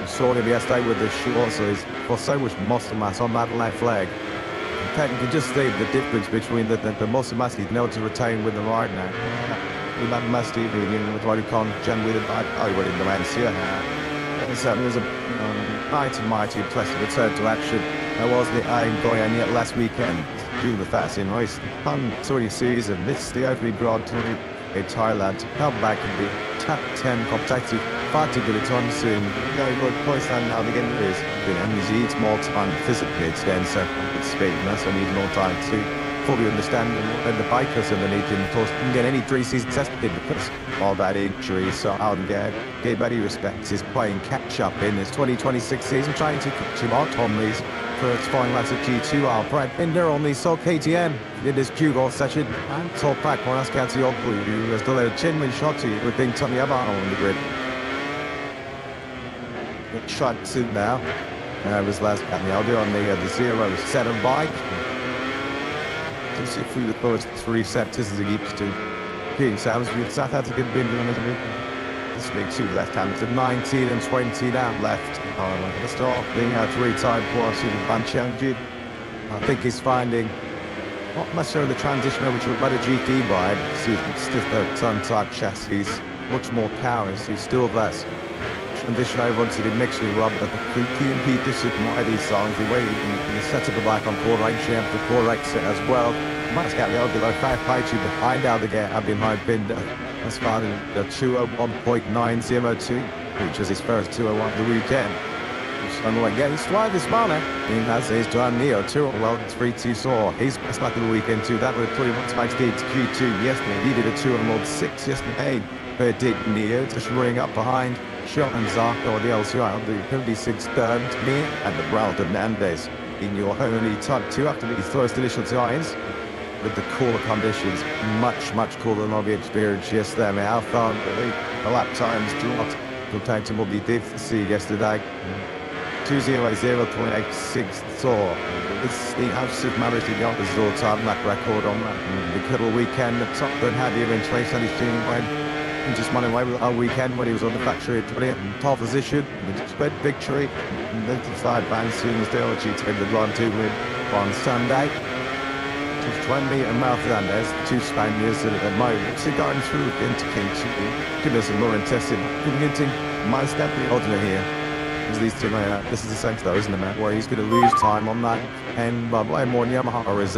Sort of yesterday with the short, so he's got so much muscle mass on that left leg. In fact, you can just see the difference between the muscle mass he's able to retain with the right now. With that mass deep with what you can't gen with it, I would in the man see it. There's a mighty impressive return to action. There was the aim going on yet last weekend due to the fast in race. So you see, this is the opening Grand Tour in Thailand to come back and be top 10 competitive. Particularly time soon, good points and now again it is. And he needs more time physically, it's then so it's speed, and that's what needs more time to fully understand and the bikers underneath him. Of course, didn't get any pre-season tested because all that injury, so Aldeguer gave any respects is playing catch-up in his 2026 season, trying to catch him out on these first final laps of G2 are Brad Binder on the Sol KTM in this Q1 session, and Sol Pratt Moras County Oglu, who has delivered a chin-win shot to you with Bing Tommy Abar on the grid. Shot to now. Was last at the Aldi on the 0-7 bike. To see through the first 3 sectors as he keeps to King Sam's with South African bin on his move. This big 2 left handers at 19 and 20 down left. The start being a 3-time plus in Banchangji. I think he's finding not necessarily the transition over to a better GT bike. Stiff ton type chassis, much more power, so he's still less. Transition over onto the mixture with Robert Kuki and Pete Dissip and why these songs the way he set up the bike on 4 right champ the 4 right set as well. Might get the old below 5 fights behind Aldeguer I've been high Binder as far as the 201.902, which is his first 201 of the weekend. And again, he's twice this morning. He has his John Neo 2 well 3-2 saw. He's best back of the weekend too. That would 21 spikes did to Q2 yesterday. He did a 2 on mod 6 yesterday. But did Neo just ring up behind. Shot and Zarko or the LCI on the 56 third me and the Brown Hernandez in your only type 2 after these first initial times with the cooler conditions, much cooler than we experienced yesterday. How far the lap times dropped compared to what we did see yesterday. 2:00.86 saw. It's the absolute Maverick Vinales all-time lap record on that. The Cuddle weekend, the top gun had the event race and he's doing when he just won away with our weekend when he was on the factory at 20th and 12th position. The spread victory. And then the side band soon still achieved the Grand 2 win on Sunday. 20 and Maverick Vinales, 2 Spaniards at the moment. So going through into King2. Goodness and Lauren testing. Commuting. My step the alternate here. These two, this is the sector though, isn't it, man? Where he's going to lose time on that. And by more Yamaha is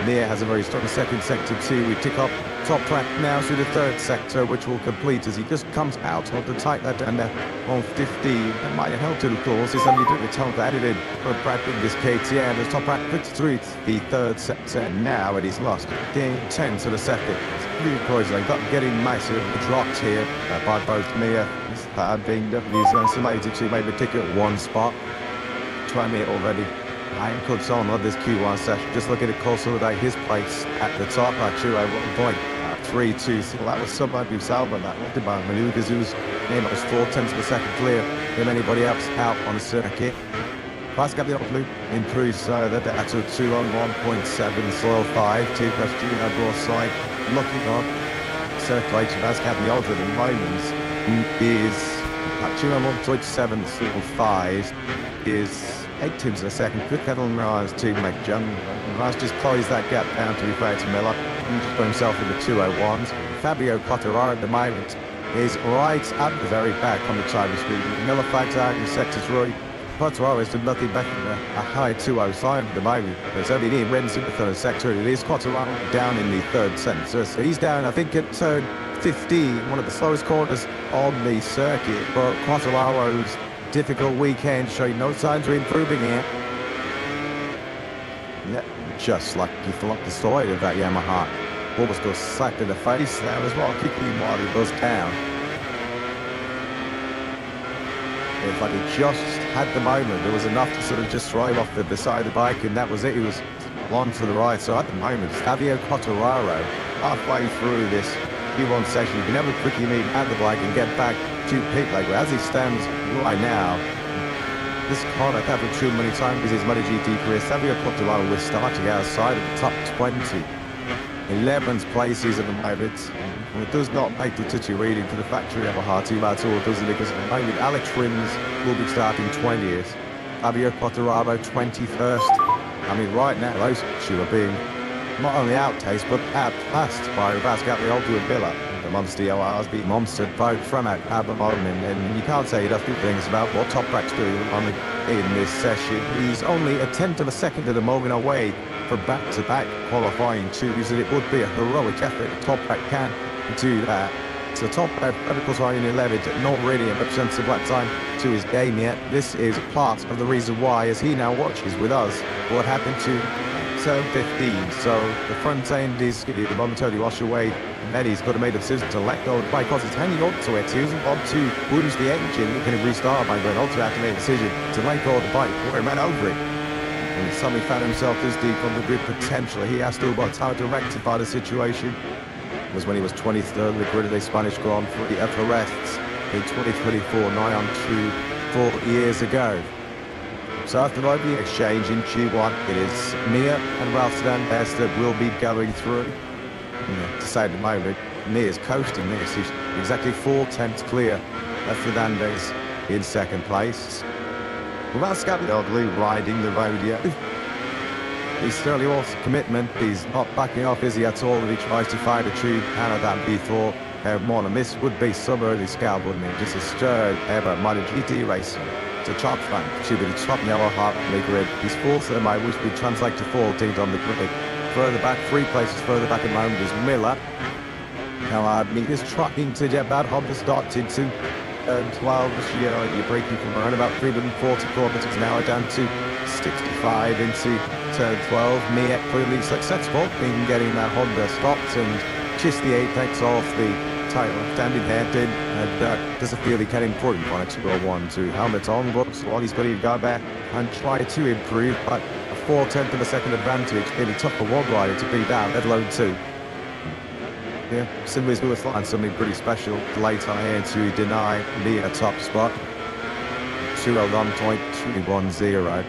Nia has a very strong second sector too. We tick up top track now through the 3rd sector, which will complete as he just comes out of the tight left and on 15. That might have helped it, of course. He's only doing the time that added in for Brad in this KTM. The top track 53, the 3rd sector now, and he's lost game 10 to the second. They got getting massive dropped here by both Mia and being definitely selected to maybe ticket 1 spot. 20 already. I could on this Q1 session. Just look at it closer today. His place at the top at 2:01.32. So that was somebody himself on that. Led by Manukas, whose name was 4/10 of a second clear than anybody else out on the circuit. Fast got the loop improves so that they're at 2:01.7 soil 5. 2 plus 2 broadside. Looking on circulation as Captain Aldred in moments is at 2:01.7 soil 5 is 8 a second. Good pedal and Rise to make jump. Rise just closed that gap down to be fair to Miller. He just put himself in the 2:01s. Fabio Quattararo at the moment is right at the very back on the time of speed. Miller flags out in sectors right. Quattararo has done nothing better than a high 2:05 at the moment. There's only Ian Renz in the 3rd sector. It is Quattararo down in the 3rd sector. So he's down, I think, at turn 15, one of the slowest corners on the circuit. But Quattararo's difficult weekend showing no signs of improving here. Yeah, just like he fell off the side of that Yamaha. Almost got slapped in the face there as well, kicking him while he goes down. It's like he just had the moment. There was enough to sort of just drive off the side of the bike, and that was it. He was on for the ride. So at the moment, Fabio Quartararo, halfway through this Q1 session, you can never quickly meet at the bike and get back to pit lane. As he stands right now, this car I've had too many times because his MotoGP career, Fabio Quartararo was starting outside of the top 20. 11th place he's at the moment. And it does not make the touchy reading for the factory of a hard team at all, does it? Because at the moment, Alex Rins will be starting 20th. Fabio Quartararo 21st. I mean, right now, those two are being not only outtasted, but outclassed by Vasquez Liolto and Villa. The Monster DORs beat Monster both from out Albon, and you can't say enough good things about what Toprak's doing in this session. He's only a tenth of a second at the moment away for back-to-back qualifying twos, and it would be a heroic effort if Toprak can do that. So Toprak, of course, are in 11th, not really represents the black time to his game yet. This is part of the reason why, as he now watches with us, what happened to turn 15. So the front end is momentarily washed away, and then he's got to make the decision to let go of the bike because he's hanging on to it. He doesn't want to lose the engine. He can restart by going on to have to make a decision to let go of the bike before he ran over it. And he suddenly found himself this deep on the grid potentially. He has still got time to rectify the situation. It was when he was 23rd in the grid of the Spanish Grand Prix at Jerez in 2024, nigh on to 4 years ago. So after the exchange in Q1, it is Mia and Ralph Fernandez that will be going through. To say at the moment, Mia's coasting this. He's exactly 4/10 clear of Fernandez in second place. Ralph Fernandez riding the rodeo. He's certainly also commitment. He's not backing off, is he, at all? He tries to find a tube out of that before more than this would be some early scalp, wouldn't it? Just a stirred ever MotoGP racer. It's a top front, to be the top yellow heart on the grid. He's fourth at the moment, which would translate to 14th on the grid. Further back, 3 places further back at the moment is Miller. Now, Mika's trying to get that Honda started into 12 this year. You're breaking from around about 340 kilometers an hour down to 65 into turn 12. Mia clearly successful in getting that Honda stopped and just the apex off the title, standing headed, and doesn't feel he can improve on a 201 to helmet on, but while he's got to go back and try to improve, but a 4/10 of a second advantage, really tough for one rider to beat down, let alone two. Yeah, Simba's going to find something pretty special late on here to deny Mia a top spot. 201.210.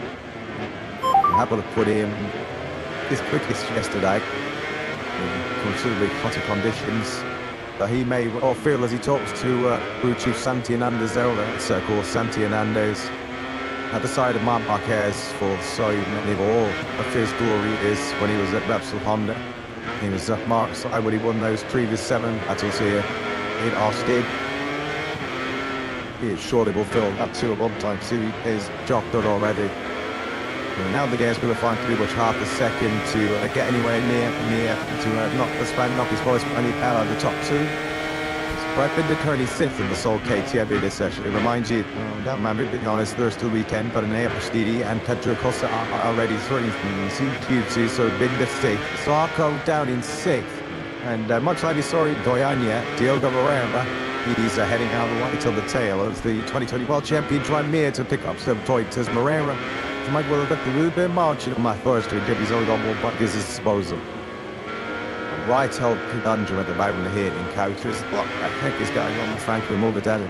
Happy to put him his quickest yesterday in considerably hotter conditions. But he may well feel as he talks to Chief Santi Hernandez there, of course Santi Hernandez at the side of Marquez for so many of all of his glory is when he was at Repsol Honda. He was at Mark's side when he won those previous 7 battles here in Austin. He surely will fill that 201 time 2 his job done already. And now the game's going to find pretty much half a second to get anywhere near to knock his voice any out of the top 2. Brad Binder currently 6th in the Sol KTM in this session. It reminds you that Maverick Vinales Thursday weekend, but Anea Pastidi and Pedro Costa are already through in Q2, so Binder 6th. Sarko down in 6th. And much like we saw in Goiânia, Diogo Moreira, he's heading out the way to the tail of the 2020 World Champion Drymere to pick up some points as Moreira might well have got a little bit of margin on my first to give his own on one back as his disposal. Right held conundrum at the moment here in coaches. What the heck is going on with Franco Morbidelli?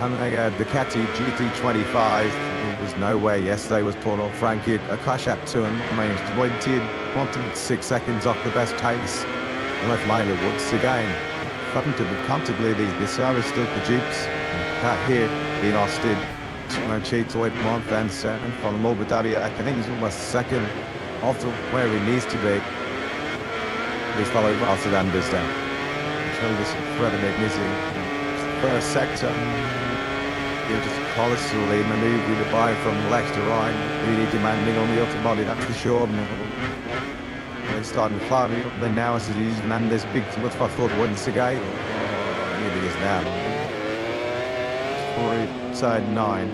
And the Ducati GT25, there was no way yesterday was pulling off Frankie. A crash at 2 and managed 1.6 seconds off the best pace. And left Milo once again. Comfortably, the service still produced. That here in Austin. Cheats away from 1 and 7 from Morbidelli. I think he's almost second off to where he needs to be. He's followed Ralph Fernandez down. Showing this incredible missing first sector. He'll just colossally manoeuvring the bike from left to right, really demanding on the upper body, that's for sure. They're starting climbing up there now as he's Fernandez big to look for once again. Here he is now. Side 9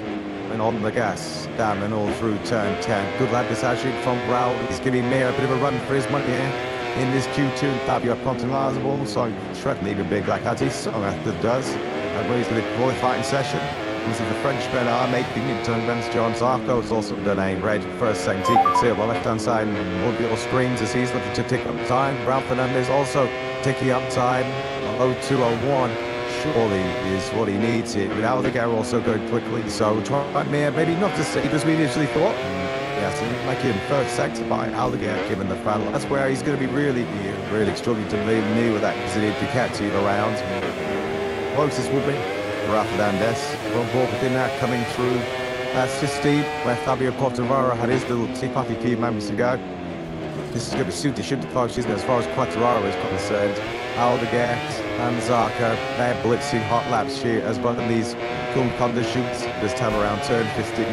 and on the gas, down and all through turn 10. Good lad this actually from Raul. He's giving Mir a bit of a run for his money here in this Q2. Fabio Quartararo will also threatening a big like Hattie, so after does. And he's going to qualifying session. Obviously, the Frenchmen are making it turn against John Zarco. It's also done a red first second. You can see on the left-hand side and all the little screens as he's looking to tick up time. Ralph Fernandez also ticking up time. 0201 surely is what he needs here. Without the Aldegar also going quickly, so trying maybe not to save as we initially thought. Yeah, so like in first sector by Aldegar given the final. That's where he's going to be really struggling to lead me with that Brazilian Ducati around. Closest will be Ralph Fernandez. One ball within that coming through. That's 15, where Fabio Quartararo had his little tea-party few moments ago. This is going to suit the shooting folks, isn't it, as far as Quartararo is concerned. Aldegar and Zarco, they're blitzing hot laps here as one of these contenders shoots this time around turn 15.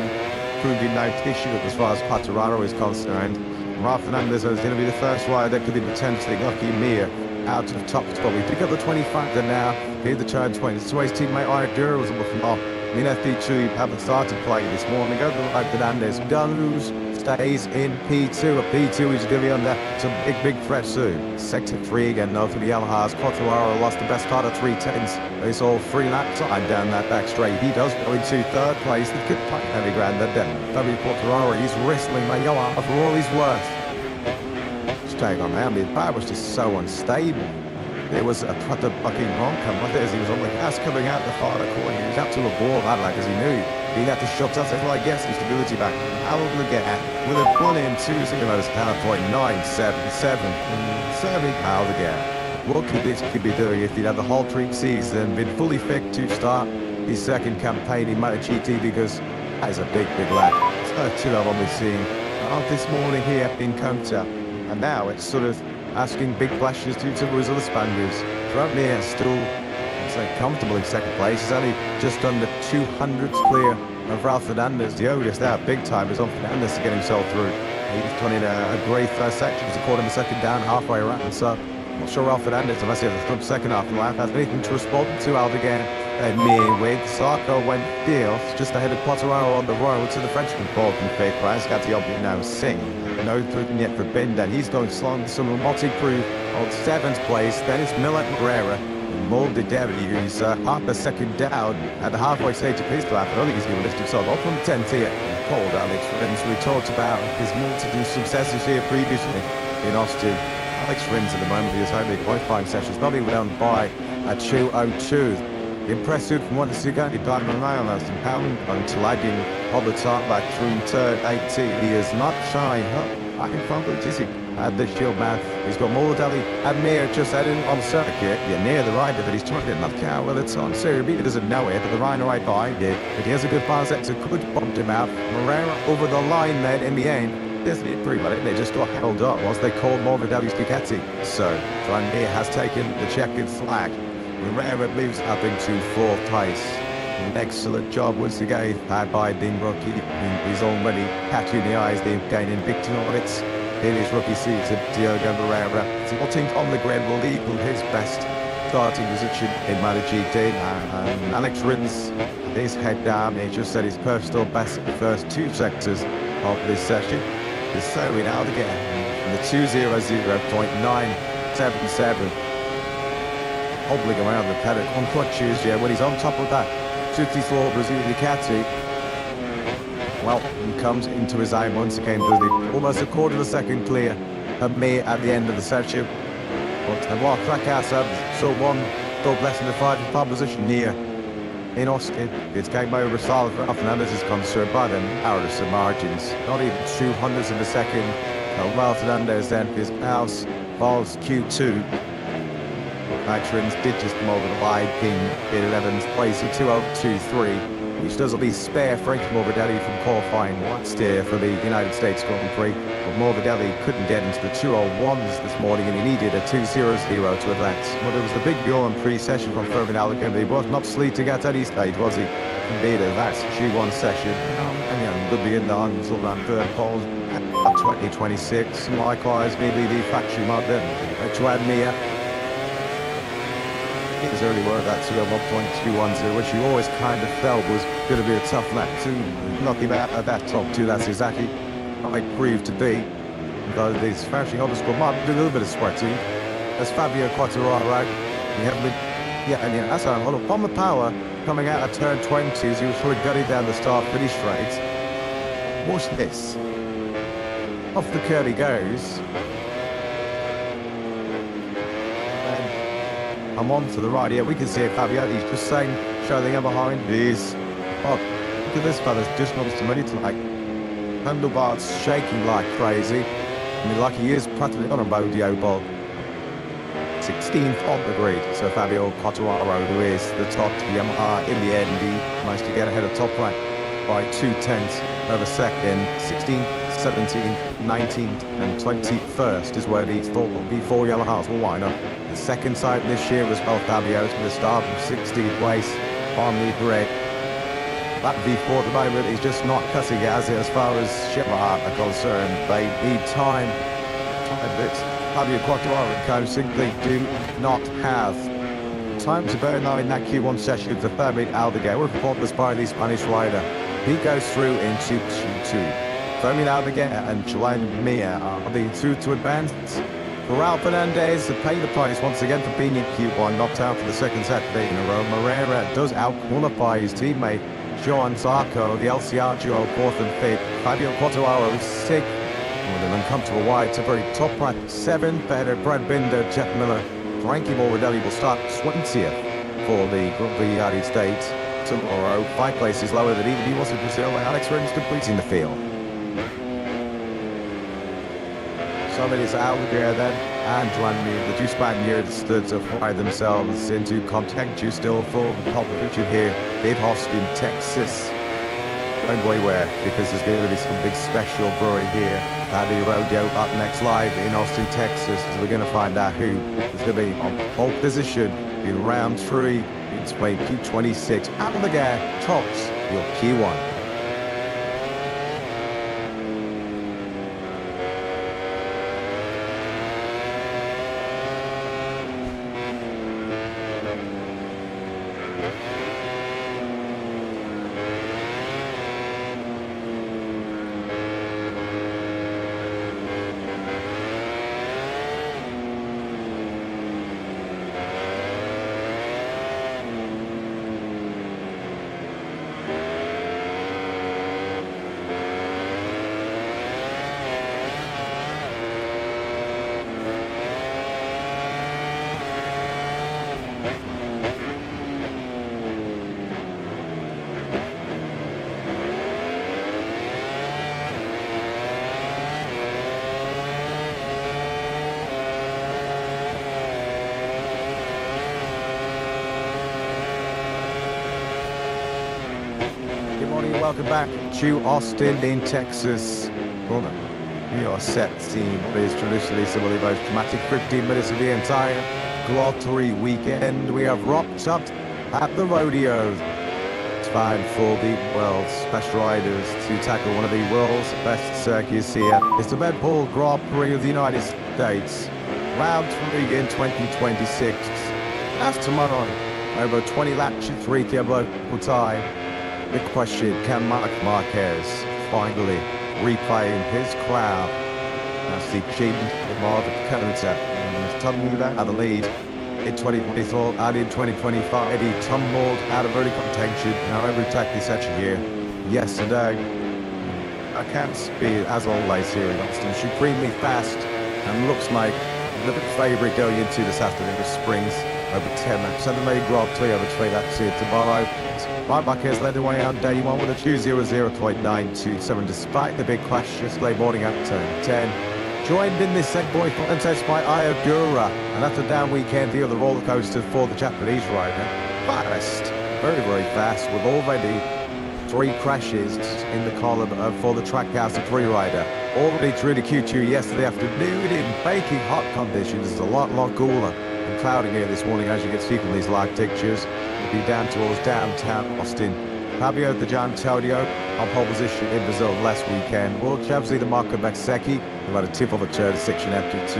Proving no tissue as far as Quartararo is concerned. Ralph Fernandez is going to be the first rider that could be potentially lucky Mir out of the top spot. We pick up the 25 then now. Here the turn 20. So his teammate Ira was looking off. Mina F2 haven't started playing this morning. Go to Ralph Fernandez. Guns stays in P2. A P2 is going to be under some big threat soon. Sector 3 again, no for the Yamahas. Quartararo lost the best part of 3/10. It's all 3 laps time down that back straight. He does go into third place. The good fight heavy ground that W Quartararo, he's wrestling my Yamaha for all he's worth. Staying on there, the power was just so unstable. There was a proper fucking wrong come with it as he was on the gas coming out the far corner. He was up to a ball that like as he knew. He had to shut us. Well, I guess his stability back. How will we get at with a 1-in-2 PowerPoint 977. Serving Aldegar. What could this be doing if he'd had the whole pre-season been fully fit to start his second campaign in MotoGP, because that is a big lad. So two I've only seen this morning here in Kota. And now it's sort of asking big flashes due to his other Spaniards. Trevor still comfortable in second place. He's only just under 200 clear of Ralph Fernandez. The oldest out big time is on Fernandez to get himself through. He's done in a great first section. He's caught him a second down halfway around. So I'm not sure Ralph Fernandez, unless he has a good second half of the lap, has anything to respond to Aldegar. And midway, Zarco went deals just ahead of Quartararo on the road to the Frenchman Paul from fifth. Gatti now sing. No through yet for Binden. He's going slung. Some multi-proof on 7th place. Then it's Milan Herrera. Molded Derry, who's half a second down at the halfway stage of his lap. I don't think he's going to lift himself up from 10th here. Paul Alex Rins, we talked about his multiple successes here previously in Austin. Alex Rins at the moment, his only qualifying sessions, not even down by a 2:02. Impressive from what the Gatti Diamond Miles and Pound until lagging on the top back through turn 18. He is not shy up. I can probably dizzy at the shield man. He's got Mordelli and Mir just heading on circuit. You're near the rider that he's trying to knock out. Well, it's on Serbia. He doesn't know it, but the rider right behind it. But he has a good pass that could bump him out. Morera over the line then in the end. Isn't it pretty much? They just got held up whilst they called Mordelli's Ducati. So, Mir has taken the checkered flag. Herrera moves up into 4th place. An excellent job once again had by Dean Rocky. He's already catching the eyes, they're gaining big targets in his rookie season. Diogo Herrera, sitting on the grid, will equal his best starting position in MotoGP. Alex Rins, his head down, he just said his personal best in the first 2 sectors of this session. The Soin out again, the 2:00.977. Hobbling around the paddock on crutches, yeah, when he's on top of that 54 Brazilian Ducati. Well, he comes into his own once again, almost a quarter of a second clear of me at the end of the session. But and while track outside, so one dog less than the 5 position here in Austin. It's game over as far as Ralph Fernandez is concerned by the narrowest of margins. Not even 200ths of a second. Ralph Fernandez then his house falls Q2. Trins did just come over the line in 11th place at 2:02.3, which does at least spare Frank Morbidelli from qualifying last year for the United States Grand Prix. But Morbidelli couldn't get into the 2:01s this morning, and he needed a 2:00 to advance. Well, there was the big Bjorn pre-session from Fermin Aldegar. He was not sleeping at any stage, was he? Indeed, that's Q1 session. And good begin the hands all around third pole at 2026. Likewise, maybe the factory model to add Mia. His early work at 1.210, which you always kind of felt was going to be a tough lap to knock him out at that top 2. That's exactly what it proved to be. Though this factory on the squad might do a little bit of sweating. As Fabio Quartararo, we have been, that's a lot of on the power. coming out of turn 20 as he was trying to gutty down the start-finish straight. Watch this. Off the curb he goes. And I'm on to the right here. We can see it, Fabio. He's just saying, showing him behind. He's, oh, look at this fella's just not to minute like handlebars shaking like crazy. I mean, like he is practically on a rodeo ball. 16th on the grid. So Fabio Quartararo, who is the top Yamaha, in the end, he managed to get ahead of top right by 2/10 over second. 16th, 17th, 19th, and 21st is where these four Yamahas will wind up. The second side this year was both Fabio's with a start of 16th place on the grid. That V4 at the moment is just not cutting it as far as Yamaha are concerned. They need time. Fabio Quartararo simply do not have time to burn now in that Q1 session of the Fabio Aldeguer. We're performed by the Spanish rider. He goes through into Q2. Fabio Aldeguer and Julian Mia are the two to advance. Raul Fernandez to pay the price once again for being in Q1, knocked out for the second Saturday in a row. Moreira does out-qualify his teammate Joan Zarco, the LCR duo, 4th and 5th. Fabio Quartararo is 6th. With an uncomfortable wide to very top right, 7th. Better Brad Binder, Jeff Miller, Frankie Morbidelli will start 20th for the United States tomorrow. 5 places lower than even he was in Brazil. Alex Rins completing the field. So it is Aldeguer then, and Juan Mir, the two Spaniards stood to fly themselves into contention still for the competition here in Austin, Texas. Don't go anywhere, because there's going to be some big special brewing here at the rodeo up next live in Austin, Texas. So we're going to find out who is going to be on pole position in round 3. It's playing Q26. Aldeguer tops your Q1. Welcome back to Austin in Texas. We are set to see what is traditionally some of the most dramatic 15 minutes of the entire Glory weekend. We have rocked up at the rodeo. It's time for the world's best riders to tackle one of the world's best circuits here. It's the Red Bull Grand Prix of the United States. Round 3 in 2026. That's tomorrow. Over 20 laps, 3 local time. The question, can Marquez finally reclaim his crown as the chief of Moto2? He's tumbled out of the lead in 2024 and in 2025. He tumbled out of early contention. Now every tackle section here yesterday. I can't speed as always here in Austin. Supremely fast and looks like the favourite going into this afternoon of Springs. Over 10 laps. And the main Grand Prix over 3 laps here tomorrow. Marquez led the way on day 1 with a 2:00.927 despite the big crash yesterday morning at turn 10. Joined in this second boy contest by Ayogura, and after down weekend the other roller coaster for the Japanese rider. Fast, very, very fast, with already 3 crashes in the column for the Trackhouse 3 rider. Already through the Q2 yesterday afternoon in baking hot conditions. It's a lot cooler and cloudy here this morning as you can see from these live pictures. We'll be down towards downtown Austin. Fabio Di Gianantonio on pole position in Brazil last weekend. World champs leader Marco Bezzecchi, who had a tip of a turn section after 2.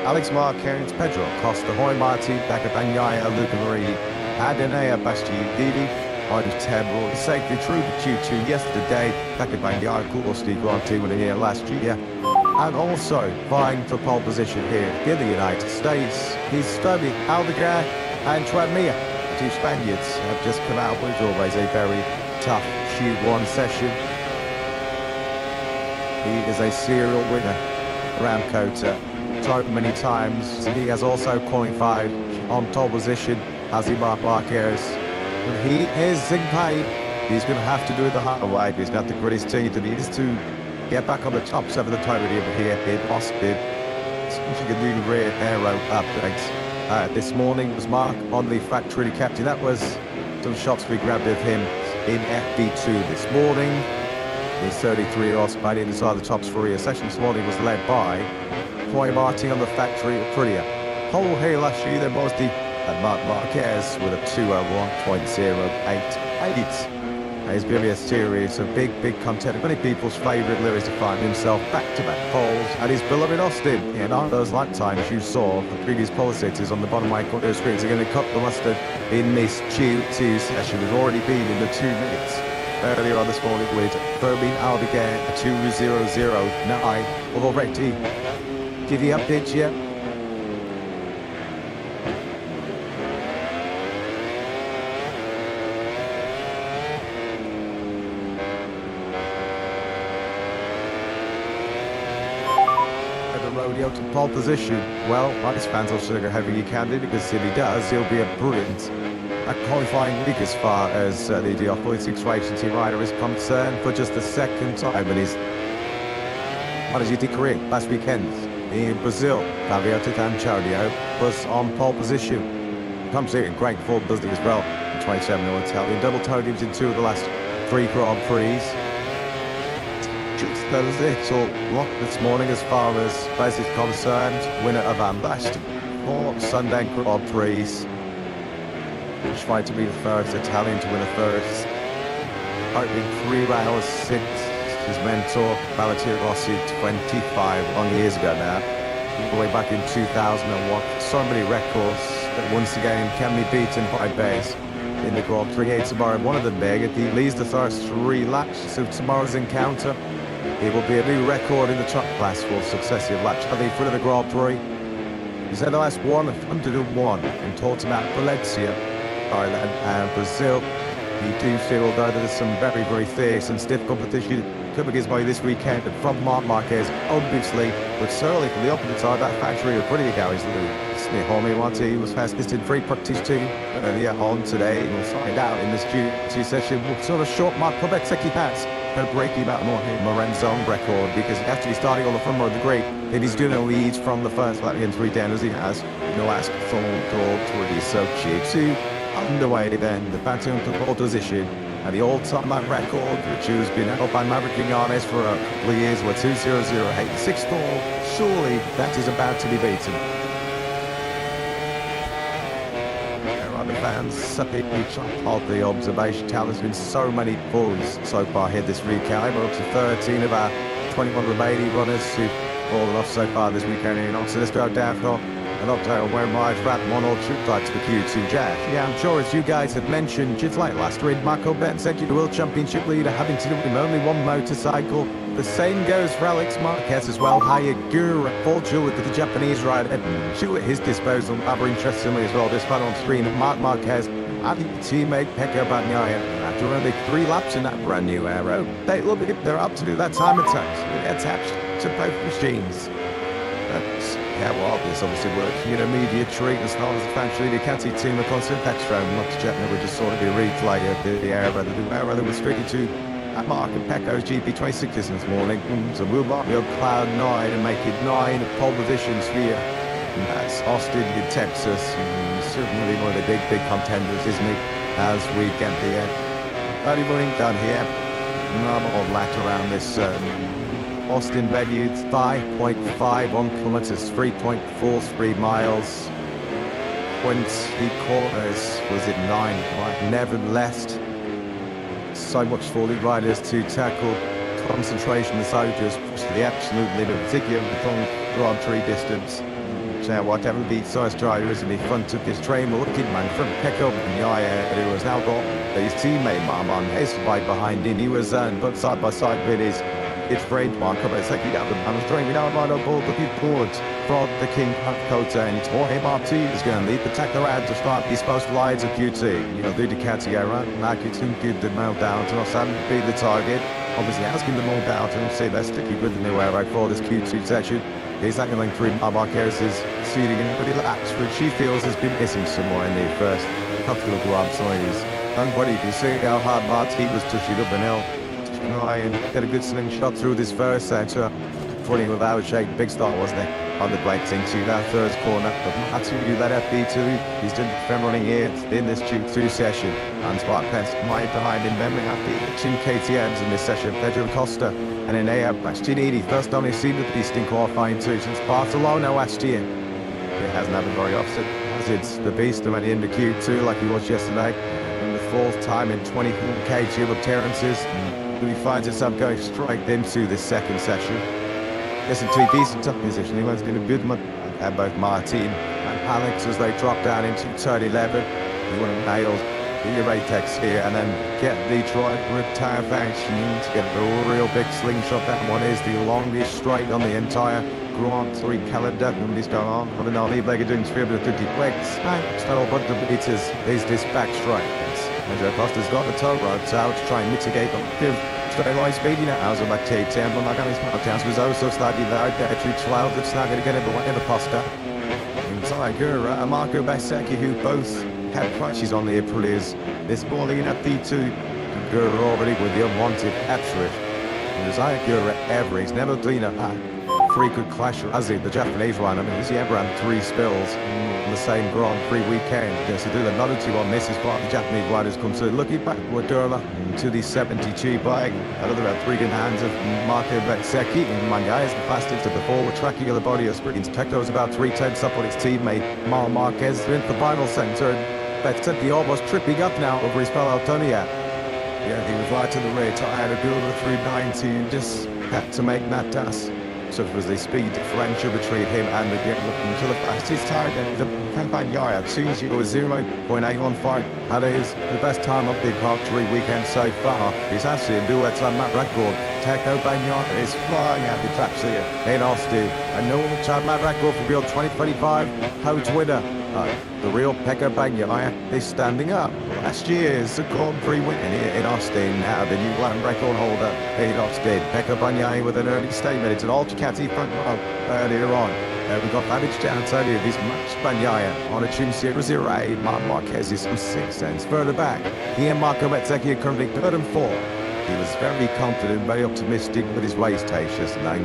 Alex Marquez, Pedro Costa, Hoy Marti, Dakabanyaya, Luca Marini, Adenea Bastianini, Ida Temple, safely through the Q2 yesterday. Dakabanyaya, Kulosti Grand Prix winner here last year. And also vying for pole position here in the United States. He's studying Aldeguer and Juan Mir. two Spaniards have just come out with always a very tough Q1 session. He is a serial winner around Kota so many times. He has also qualified on top position as he Marquez. When he is in pain, he's going to have to do it the hard way. He's got to grit his teeth and he needs to get back on the top 7 of the total over here in Austin. Significant new rear aero upgrades. This morning was Mark on the factory captain. That was some shots we grabbed of him in FB2 this morning. The 33-year-old Spaniard inside the top 3. A session this morning was led by Roy Martin on the factory Aprilia. Pole here last year, there was the Mark Marquez with a 201.088. His previous series of big contender. Many people's favourite lyrics to find himself back-to-back poles at his beloved Austin. And on those lap times you saw the previous pole sitters on the bottom right corner screens are going to cut the mustard in this Q2 session. We've already been in the 2 minutes earlier on this morning with Fermin Aldeguer, a 2:00.9. Already. Give you updates yet? Rodeo to pole position. Well, Marquez fans will sugar however you can do, because if he does, he'll be a brilliant qualifying week as far as the DR46 agency rider is concerned for just the second time in his MotoGP career. Last weekend in Brazil, Fabio Antonio was on pole position. Comes here in great form, doesn't he, as well? 27-year-old Italian double podiums in 2 of the last 3 Grand Prix. That was it, so look this morning as far as race is concerned. Winner of our last 4 Sunday Grand Prix. Tried to be the first Italian to win a first. Opening 3 rounds since his mentor Valentino Rossi 25 long years ago now. All the way back in 2001. So many records that once again can be beaten by Baez in the Grand Prix tomorrow. One of them big, if he leads the first 3 laps, so tomorrow's encounter, it will be a new record in the truck class for successive laps. I think for the Grand Prix, he's had the last 101 in Tortimão, Valencia, Ireland and Brazil. You do feel though that there's some very fierce and stiff competition coming his way this weekend from Marc Marquez, obviously, but certainly from the opposite side, that factory of pretty carries the lead. Homie Marti was fastest in free practice 2 earlier on today. We'll find out in this Q2 session what sort of short Mark Quebec he has. Going to break him out more here, Morenzo's record, because after he's starting on the front row of the grid, if he's doing a lead from the first lap in 3 down as he has, no last full Grand Prix. So Q2 underway then, the battle for pole position and the all-time lap record, which has been held by Maverick Vinales for a couple of years, were 2:00.86. Surely that is about to be beaten. Fans, each of the observation tower. There's been so many pulls so far here this weekend. We're up to 13 of our 21 remaining runners who've fallen off so far this weekend. So let's go down for an update on where my rat 1 or 2 flights for Q2 Jack. Yeah, I'm sure as you guys have mentioned, just like last week, Marco Ben said you the World Championship leader, having to do with only 1 motorcycle. The same goes for Alex Marquez as well. Hayagura, Paul Jewett with the Japanese rider. Jewett at his disposal. Other interestingly as well, this one on screen of Marc Marquez and teammate Pecco Bagnaia. After only 3 laps in that brand new aero, they look like they're up to do that time attached to both machines. Yeah, well, this obviously working in a media treat as far as the factory. You can't see team of constant extra. Not to check, we just saw the replay of the aero. The aero that was strictly to Mark and Pecco's GP26 this morning. So we'll mark the cloud 9 and make it 9 pole positions here. And that's Austin in Texas. And certainly one of the big contenders, isn't he? As we get the early morning done here. Normal lap around this Austin venue. 5.51 kilometers, 3.43 miles. 20 corners, was it 9? Right, nevertheless. So much for the riders to tackle. Concentration, the soldiers push to the absolute limit, particularly the long Grand Prix distance. Now, whatever the size driver is in the front of this train, looking man from Pecco Bagnaia, who has now got his teammate Marquez right behind him. He was but side by side with his it's great Marquez second out the man straight out by the ball to be pulled from the King of Kota, and Jorge Martinez is going to lead the tackler out to start these post lines of Q2. You know, the Ducati era, Marquez good the meltdown to not beat the target. Obviously asking them all down to say they're sticky with the new air for this Q2 section. He's angling through Marquez is seating in pretty laps, which she feels has been missing somewhere in the first couple of Grand Prix. And what you can see how hard Martin was touching up an hill to try and get a good slingshot through this first sector. Running without a shake, big start wasn't it? On the breaks into that first corner, but Martin do that FP2. He's done the running here in this Q2 session. And Marquez right behind him, then we have the two KTMs in this session, Pedro Costa and Enea Bastianini. First time they've seen the beast in qualifying too since Barcelona last year. It hasn't happened very often, as it's the beast who went into Q2 like he was yesterday. And the fourth time in 24 KTM appearances, he finds himself going straight into this second session. Gets into a decent top position. He was doing a good one at both Martin and Alex as they drop down into turn 11. He want to nail the Ratex here and then get the tire function to get a real big slingshot. That one is the longest straight on the entire Grand Prix calendar. And he's going on. I mean, I'll leave like doing 350 clicks. So, but the beat is this back straight. And Costa's got the toe ropes out to try and mitigate them. Straight line speeding out, as about K10, but like on his markdowns was also slightly loud. There, 12, it's not going to get in the way of the Costa. Inside Gura and Marco Basecki, who both had crashes on the Aprilias this morning at P2. Gura already with the unwanted after it. And Isaiah Gura ever, he's never been a frequent clash as the Japanese one. I mean, he's ever had 3 spills on the same Grand Prix weekend. Yes, to do the Moto2 on this is part of the Japanese riders come to looking back with Durla to the 72 bike. Another about 3 good hands of Marco Bezzecchi and Mangaya is the fastest of the forward tracking of the body of sprints. Tecto's about 3/10 up on his teammate Marquez into the final centre. Bezzecchi almost tripping up now over his fellow Tonia. Yeah, he was right to the rear, tired of Gula 390, just had to make that dash. So it was the speed differential between him and the game looking to the fastest target. The Campagnaya, Suzy was 0.815. That is the best time of the Grand Prix weekend so far. He's actually do it on that record. Teco Bagnaia is flying out the traps here in Austin. A new time that record for real 2025 Hout winner. The real Pecco Bagnaia is standing up. Last year's Grand Prix win here in Austin. Now the new land record holder in Austin. Pecco Bagnaia with an early statement. It's an all Ducati front row earlier on. We got damage down to this Max Bagnaia on a tune 008. Marquez is some 6 cents further back. He and Marco Bezzecchi are currently 3rd and 4th. He was very confident, very optimistic with his race taste yesterday.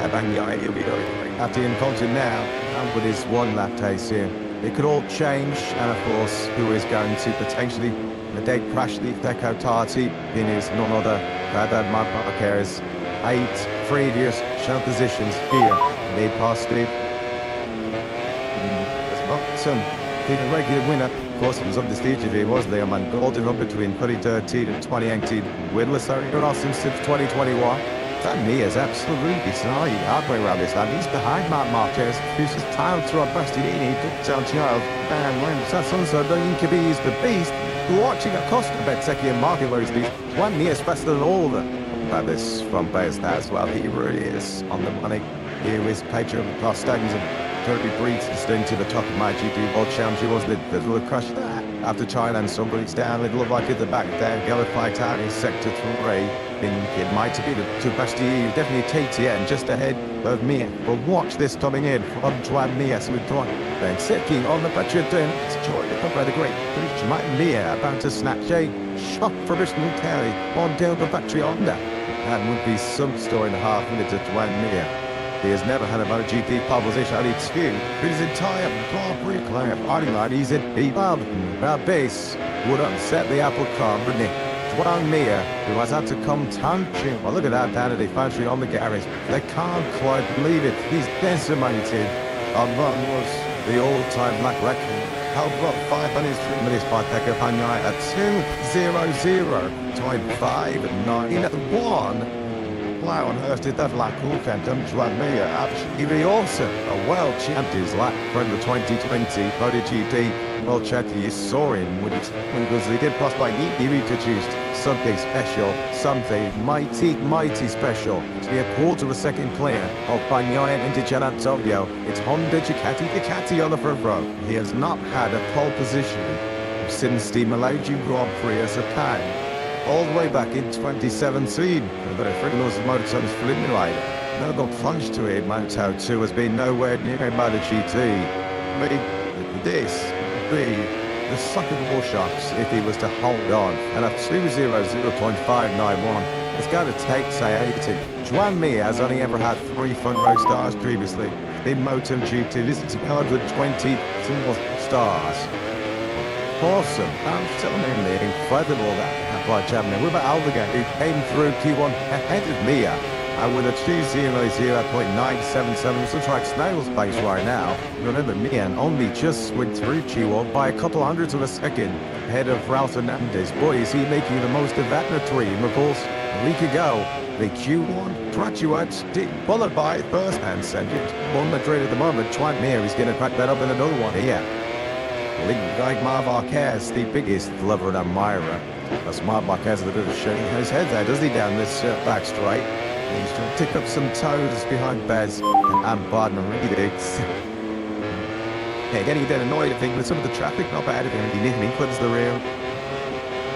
Bagnaia, he'll be going at the incontinent now, and with his 1 lap taste here. It could all change, and of course, who is going to potentially date crash the Deco Tati in his none other than Marquez. 8 previous show positions here. Mid positive. Being a regular winner. Of course, it was up the stage if he was there, man. Golden run between 2013 and 2018. Winless in Austin since 2021. That knee is absolutely snarly halfway around this land. He's behind Marquez, who's just tiled through a Bastianini, down child, and when Sassunso, the Incubi is the beast, watching a Costa Bezzecchi and Marquez, where he's the 1 knee is faster than all of them. But this front base as well, he really is on the money. Here is Pedro Costa, he's a Turkey breeds to the top of my GP World Champ. She was the little crush there. After Thailand, somebody's down, it looked like at the back there, Gallify Town in Sector 3. It might be the two Bastille, definitely KTM just ahead of Mia. But watch this coming in from Juan Mias with Toy. Then sitting on the Patriot turn, it's Joy to come by the great British Mike Mia about to snatch a shot from Bristol Terry on down the factory Honda. That would be some story in a half minute of Juan Mia. He has never had a MotoGP pole position at its few. His entire Grand Prix class, Arnie he's in E-Bob. That base would upset the apple cart, wouldn't it? Juan Mia, who has had to come tanching. Well, look at that down at the factory on the garage. They can't quite believe it. He's decimated. And that was the all-time black record. Held up 5 minutes by Pecco Bagnaia at 2:00. Time 5:09 at 1. Wow, on earth did that like cool phantom Juan Mia absolutely awesome. A world champions lap from the 2020 MotoGP World Champion is soaring with it because they did pass by he introduced something special, something mighty, mighty special. To be a quarter of a second clear of Bagnaia into Gian Antonio. It's Honda Ducati on the front row. He has not had a pole position since the Malaysian Grand Prix of Japan, all the way back in 2017. But if Rick knows the Moto2's preliminary, no good plunge to it. Moto2 has been nowhere near MotoGP. This would be the second more shots if he was to hold on. And a 2:00.591. It's going to take, say, 80. Juan Mir has only ever had 3 front row stars previously. In MotoGP, this is 120 single stars. Awesome. I'm telling you, incredible that by Germany. What about Aldegar, who came through Q1 ahead of Mia with a 2:00.977, looks like snail's pace right now. Remember, Mia only just went through Q1 by a couple hundredths of a second ahead of Ralph Hernandez. Boy, is he making the most of that in a dream. Of course, a week ago, the Q1 graduates followed by first and second. On Madrid at the moment, Juan Mir is going to crack that up in another one here. Like Marquez, the biggest lover and admirer. That's Marquez with a bit of shaking his head there, doesn't he, down this back straight? He's trying to tick up some toes behind Bez and Bardman Reedix. Yeah, getting a bit annoyed, I think, with some of the traffic, not bad of him. He clips the rear.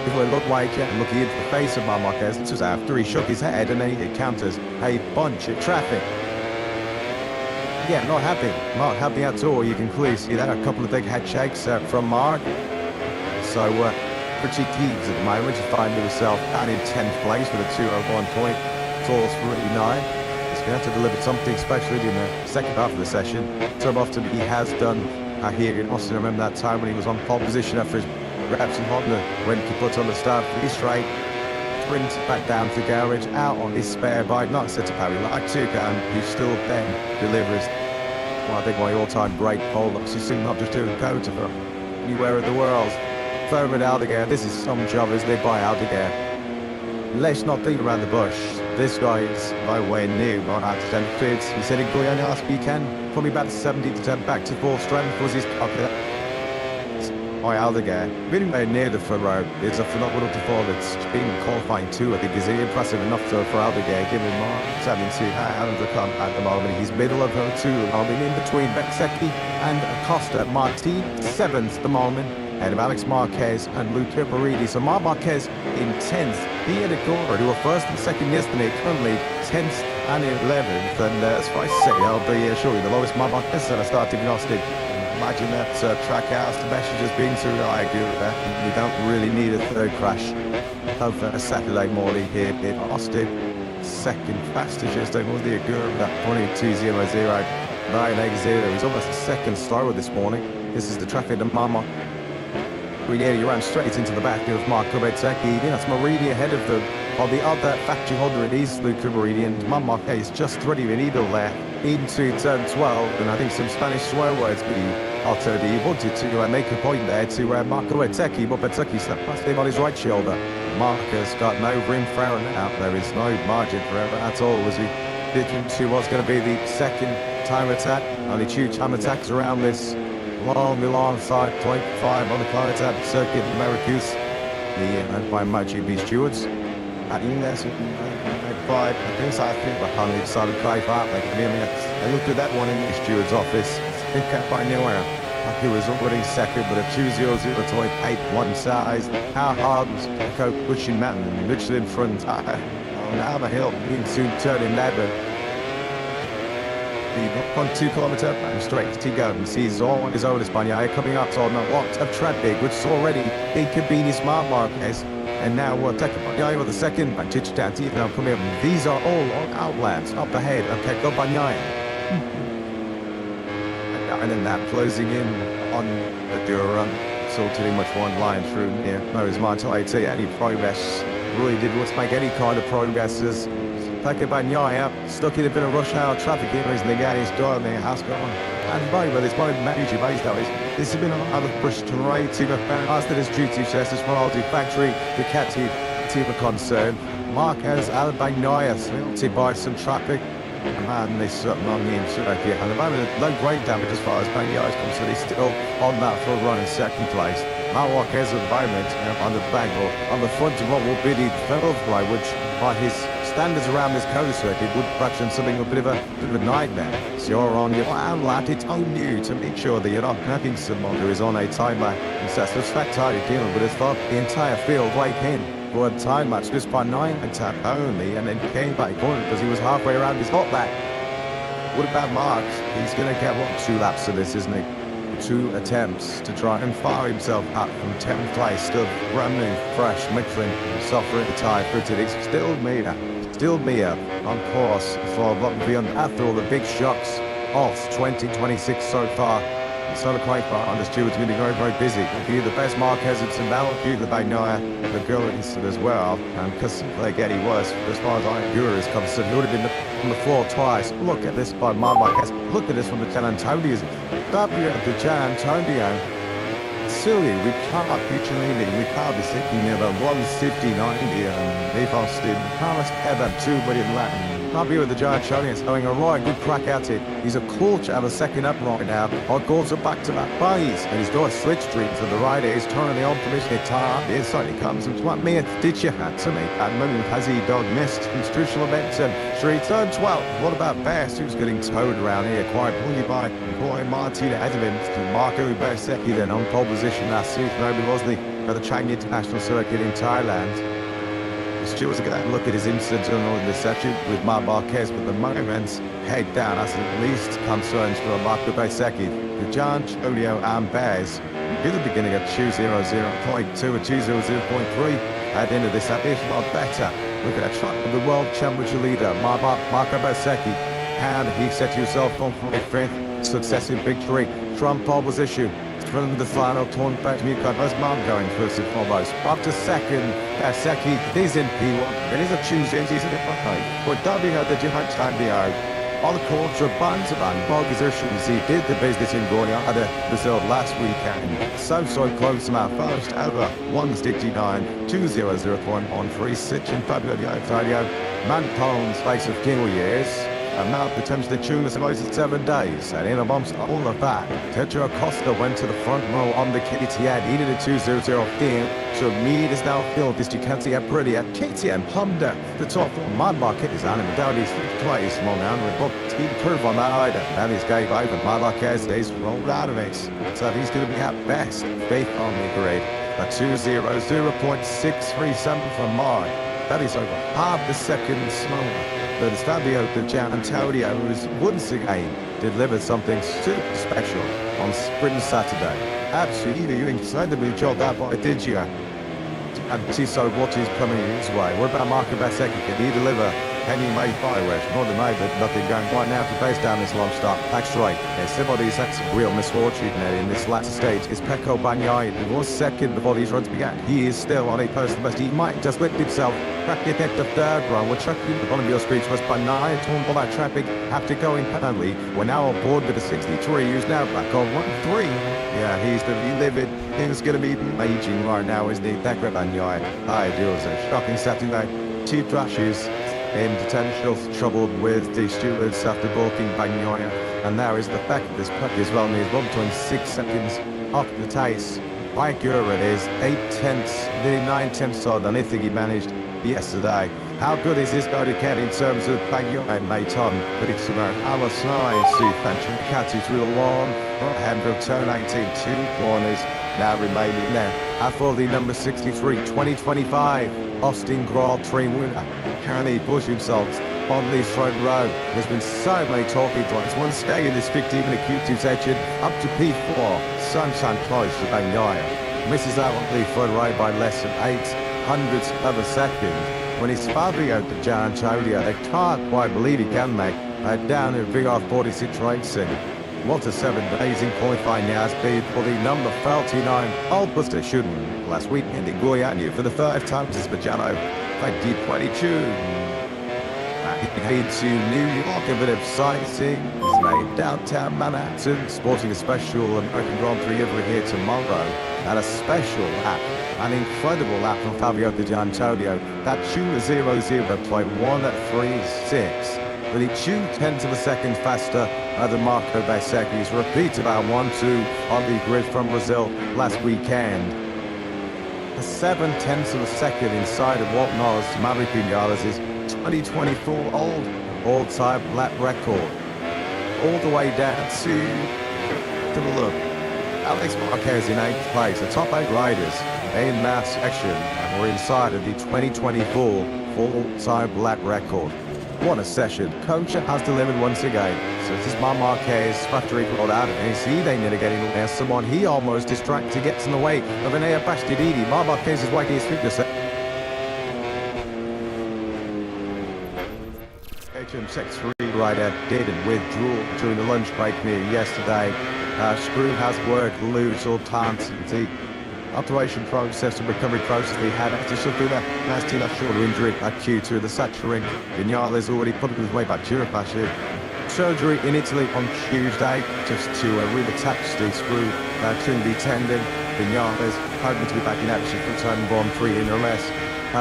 If we look like looking into the face of Marquez, this was after he shook his head and then he encounters a bunch of traffic. Yeah, not happy at all. You can clearly see that. A couple of big head shakes from Mark. So, pretty keys at the moment to find himself down in 10th place with a 2:01.439. He's going to have to deliver something special in the second half of the session. So often he has done here in Austin. I remember that time when he was on pole position after his reps in Honda when he put on the start pretty straight. Sprint back down to the garage, out on his spare bike, not set to Parry like Tuca, and he still then delivers. Well, I think my all-time great pole looks. He's not just doing Dakota for anywhere in the world. Further Aldegar, this is some job, isn't it, by Aldegar? Let's not think around the bush. This guy is nowhere near my accident fits. He said he could only last weekend, probably about 70% back to full strength was his pocket. By Aldegar, really near the front row. It's a phenomenal performance. Being qualifying too, I think, is really enough for Aldegar, given Mark 72 out of the comp at the moment. He's middle of her two, in between Bezzecchi and Acosta. Martin 7th at the moment, ahead of Alex Marquez and Luca Baridi. So Marquez in 10th. He and Agora, who were first and second yesterday, currently 10th and 11th. And as far as I say, I'll be surely the lowest Marquez at a start diagnostic. Imagine that track house, the messages being too high. I agree with that. You don't really need a third crash over a Saturday morning here in Austin. Second fastest yesterday was the Agura, that 22:00.980. He's almost a second slower this morning. This is the traffic at Mama. He ran straight into the back of Marco Bezzecchi. That's Marini ahead of them. On the other factory Honda, it is Luca Marini, and Marquez just threading the needle there into turn 12. And I think some Spanish swear words, but he wanted to make a point there to Marco Bezzecchi, but Bezzecchi slapped past him on his right shoulder. Marquez got no room for error now. There is no margin for error at all, as he did into what's going to be the second time attack. Only 2 time attacks around this long side, 0.5 on the climate at circuit Marquez. The by MotoGP stewards. Adding there, so by inside behind the side of Craig Hart, I looked at that one in the steward's office. He kept by nowhere. He was already second, but a 2:00.81 size. How hard was Echo pushing Mountain, literally in front. Now the hill, into turn 11. The 1.2 kilometre straight to go and sees all on his own Espana coming up on a lot of traffic, which is already inconvenienced Marquez. And now we'll take Bagnaia with the second, and Cincinnati now coming up. These are all on outlands up ahead of Pecco Bagnaia. And then that closing in on the Dura, so pretty much one line through here. No, it's Martin any progress. Really did make any kind of progress as Pecco Bagnaia stuck in a bit of rush hour traffic here as Neganis door there has gone. And by well, it's one of the major base though. This has been a lot of push to right to the after this duty test as well the factory Ducati team of concern. Marquez Bagnaia to by some traffic. And they certainly on the inside here. And the moment no great damage as far as Bagnaia is concerned. He's still on that for a run in second place. Marquez at the moment on the back or on the front of what will be the third fly, which by his standards around this coast circuit would fraction something a bit of a nightmare. So you're on your own lap, it's on you to make sure that you're not having someone who is on a timer and satisfactory dealing with his thought the entire field like him. For a time match just by 9 and tap only, and then came back on because he was halfway around his hot lap. What about Marx? He's going to get 2 laps of this, isn't he? 2 attempts to try and fire himself up from 10th place, still brand new, fresh, Michelin, suffering the tie for today. Still me up on course for what will be on after all the big shocks of 2026 so far. It's not a quite far on the stewards going to be very, very busy. Be the best Marquez at Simbal, be the Bagnoya, the girl as well. And because again he was, as far as Iron is concerned, he would have been on the floor twice. Look at this by Marquez. Look at this from the San Antonio. W at the San Antonio. Silly, we can't picture anything. We can't be sitting near the 150-90 and they've hosted Carlos ever 2 million Latin. Can't be with the Giant Charlians having a right good crack at it. He's a clutch out of second up right now. Our goals are back to back bodies. And he's got a slipstream to the right. He's turning the on permission tire. The inside he comes and what me did you have to me? At the moment has he dog missed institutional momentum. Street turn 12. What about Bass who's getting towed around here? Quite bully by boy Martina Edmonds to Marco Bersecki then on pole position last season. Nobody wasn't he? At the Chang International Circuit in Thailand. Stewards are going to look at his incident in this section with Marquez, but the moments head down as at least concerns for Marco Bersecki. The John Cholio and Bears in the beginning of 2:00.2 and 2:00.3 at the end of this lap, if not better. Look at that shot of the world championship leader, Marco Bersecki. And he set himself on for a 5th successive victory from pole position. From the final turn back to Newcastle, Mom going first and foremost. Up to second, Bersecki is in P1. It is a Tuesday, he's in the front. But W at the Giant Time on the course of Bantaban, Boggs he did the business in Goya at the result last weekend. So close to our first ever 169, 2:00.13 Sitch in Fabio Antonio. Manton's face of King years. And now attempts to tune the most 7 days. And in amongst all of that, Tetra Acosta went to the front row on the KTM. He did a 2:00 field. So Mead is now filled this Ducati Aprilia. KTM Honda, the top one. Marquez is on him. Down his 5th place. Long down with Bob Team Curve on that either. And he's gave over. Marquez is rolled out of it. So he's going to be at best 5th on the grid. A 2:00.637 for Mark. That is over half the second smaller. But it's Fabio Di Gianantonio who's once again delivered something super special on Sprint Saturday. Absolutely incredibly job that by did you? And Tiso what is coming his way. What about Marco Bersecki? Can he deliver any May fireworks? More than May, but nothing going right now to base down this long start. Back straight. Yeah, somebody's had some real misfortune in this latter stage. Is Pecco Bagnaia, who was second before these runs began. He is still on a personal best. He might just lift himself. Practically at the 3rd run. We're chucking the bottom of your screech was by 9. Torn all that traffic. Have to go in penalty. We're now on board with the 63. Who's now back on 1-3. Yeah, he's going to be livid. He's going to be raging right now, isn't he? Pecco Bagnaia. I do a shocking Saturday. 2 crashes. In potential trouble with the stewards after balking Bagnaia. And now is the fact that this puck as well needs 1.6 seconds off the taste. By Gura it is 8/10, nearly 9/10 odd than anything he managed yesterday. How good is this guy to get in terms of Bagnaia and Maton? But it's about our side, Steve Fenton, catches through the lawn, hand of turn 18, 2 corners, now remaining there. For the number 63, 2025, Austin Grand Prix winner. Can he push himself on the front row? There's been so many talking points. One stay in this 15-minute Q2 section up to P4. Sunshine close to Bagnaia. Misses out on the front row by less than 0.08 of a second. When he's Fabio Di Gianantonio, they can't quite believe he can make down in VR46 racing. What a 7 days in qualifying now has been for the number 39 Oldbuster shooting last weekend in Goiânia for the 3rd time to Spaggiano 2022. Head to New York, a bit of sightseeing. He's made downtown Manhattan, sporting a special American Grand Prix over here tomorrow. And a special lap, an incredible lap from Fabio Di Gianantonio. That 2:00.136. Really 2/10 of a second faster The Marco Bezzecchi's repeated our 1-2 on the grid from Brazil last weekend. A 7/10 of a second inside of Walt Knowles to Maverick Vinales' 2024 all-time lap record. All the way down to the look. Alex Marquez in 8th place. The top 8 riders in that section were inside of the 2024 all-time lap record. What a session. Coach has delivered once again. So this is Marquez factory rolled out and see they nearly getting there. Someone he almost distracted gets in the way of an air Bastididi. Marquez is waiting his fitness. HM63 rider did withdraw during the lunch break near yesterday. Screw has worked loose all times. The operation process and recovery process they had after suffering a nasty left shoulder injury at Q2 the Saturday. Vinales already put his way back to Europe last year. Surgery in Italy on Tuesday just to reattach the screw to the tendon. Vinales hoping to be back in action for turn 1-3 in or less.